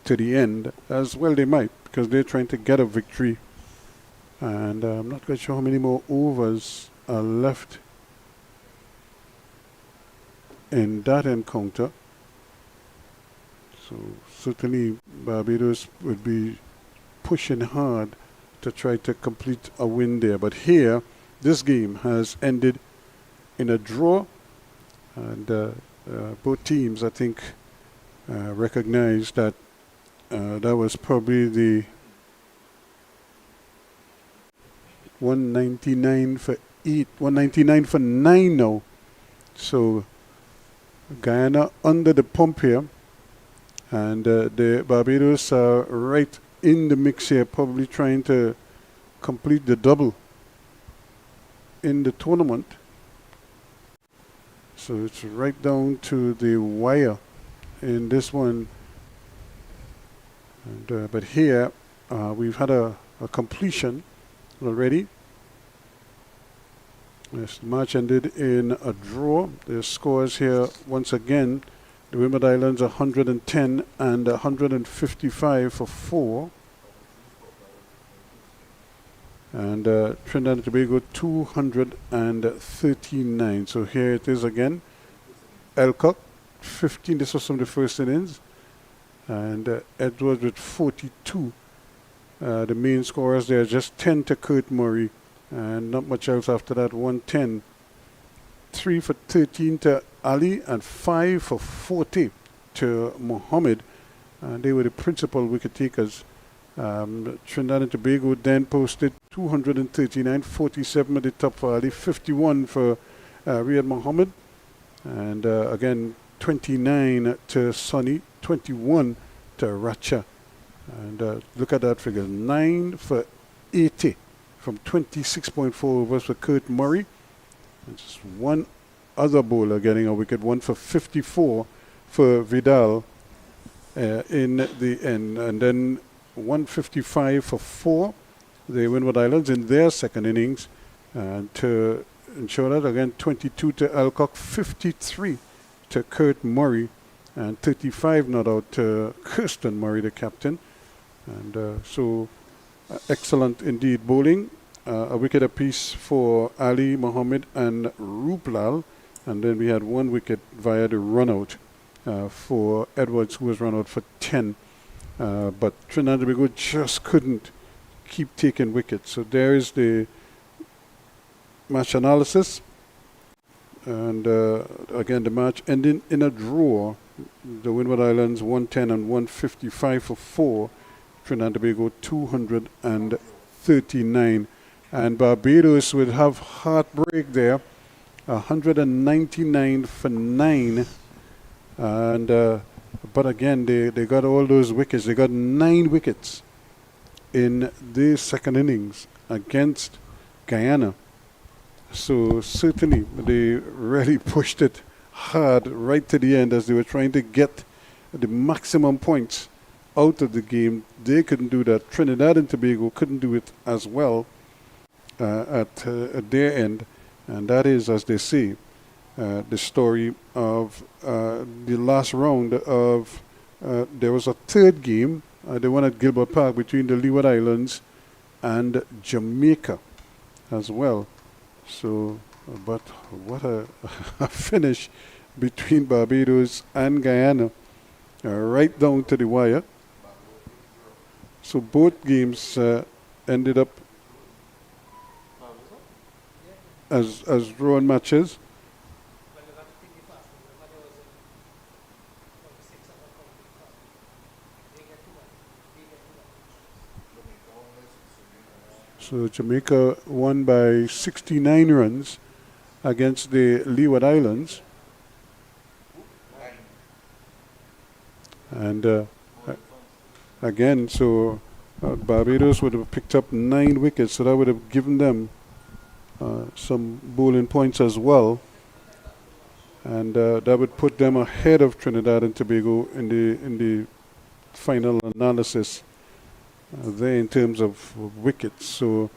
to the end, as well they might, because they're trying to get a victory. And I'm not quite sure how many more overs are left in that encounter. So certainly Barbados would be pushing hard to try to complete a win there. But here, this game has ended in a draw, and both teams, I think, recognized that that was probably the 199 for 8, 199 for 9 now. So Guyana under the pump here, and the Barbados are right in the mix here, probably trying to complete the double in the tournament. So it's right down to the wire in this one. And, but here we've had a completion already. This match ended in a draw. The scores here once again: the Windward Islands 110 and 155 for 4. And Trinidad and Tobago 239. So here it is again. Elcock 15. This was from the first innings. And Edwards with 42. The main scorers there, just 10 to Kurt Murray. And not much else after that. 110. 3 for 13 to Ali and 5 for 40 to Mohammed. And they were the principal wicket takers. Trinidad and Tobago then posted 239, 47 at the top for Ali, 51 for Riyad Mohammed. And again, 29 to Sonny, 21 to Racha. And look at that figure, 9 for 80 from 26.4 overs for Kurt Murray. And just one other bowler getting a wicket, 1 for 54 for Vidal in the end. And then 155 for 4, the Windward Islands in their second innings. And to ensure that, again, 22 to Alcock, 53 to Kurt Murray, and 35 not out to Kirsten Murray, the captain. And so excellent indeed bowling. A wicket apiece for Ali, Mohammed and Ruplal. And then we had 1 wicket via the run out for Edwards, who was run out for 10. But Trinidad and Tobago just couldn't keep taking wickets. So there is the match analysis. And again, the match ending in a draw. The Windward Islands 110 and 155 for 4. Trinidad and Tobago 239. And Barbados would have heartbreak there. 199 for 9. And but again, they got all those wickets. They got 9 wickets in the second innings against Guyana. So certainly they really pushed it hard right to the end as they were trying to get the maximum points out of the game. They couldn't do that. Trinidad and Tobago couldn't do it as well at their end. And that is, as they say, the story of the last round of there was a third game, the one at Gilbert Park, between the Leeward Islands and Jamaica as well. So, but what a finish between Barbados and Guyana, right down to the wire. So both games ended up as drawn matches. So Jamaica won by 69 runs against the Leeward Islands. And again, so Barbados would have picked up 9 wickets, so that would have given them some bowling points as well. And that would put them ahead of Trinidad and Tobago in the final analysis there in terms of wickets. So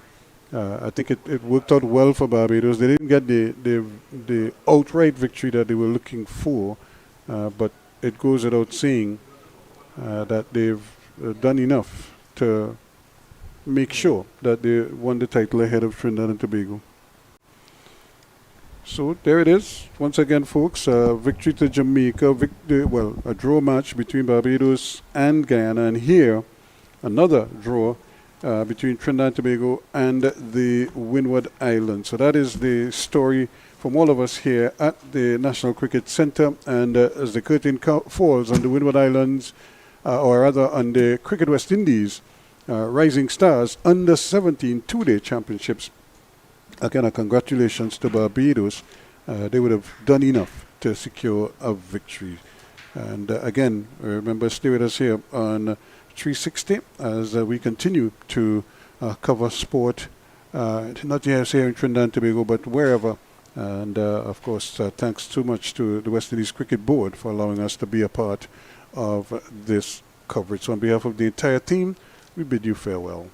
I think it worked out well for Barbados. They didn't get the outright victory that they were looking for, but it goes without saying that they've done enough to make sure that they won the title ahead of Trinidad and Tobago. So there it is. Once again, folks, victory to Jamaica. A draw match between Barbados and Guyana. And here, another draw between Trinidad and Tobago and the Windward Islands. So that is the story for from all of us here at the National Cricket Centre. And as the curtain falls on the Windward Islands, or rather on the Cricket West Indies, Rising Stars Under 17 two-day championships. Again, congratulations to Barbados. They would have done enough to secure a victory. And again, remember, stay with us here on 360 as we continue to cover sport, not just here in Trinidad and Tobago, but wherever. And of course, thanks so much to the West Indies Cricket Board for allowing us to be a part of this coverage. So on behalf of the entire team, we bid you farewell.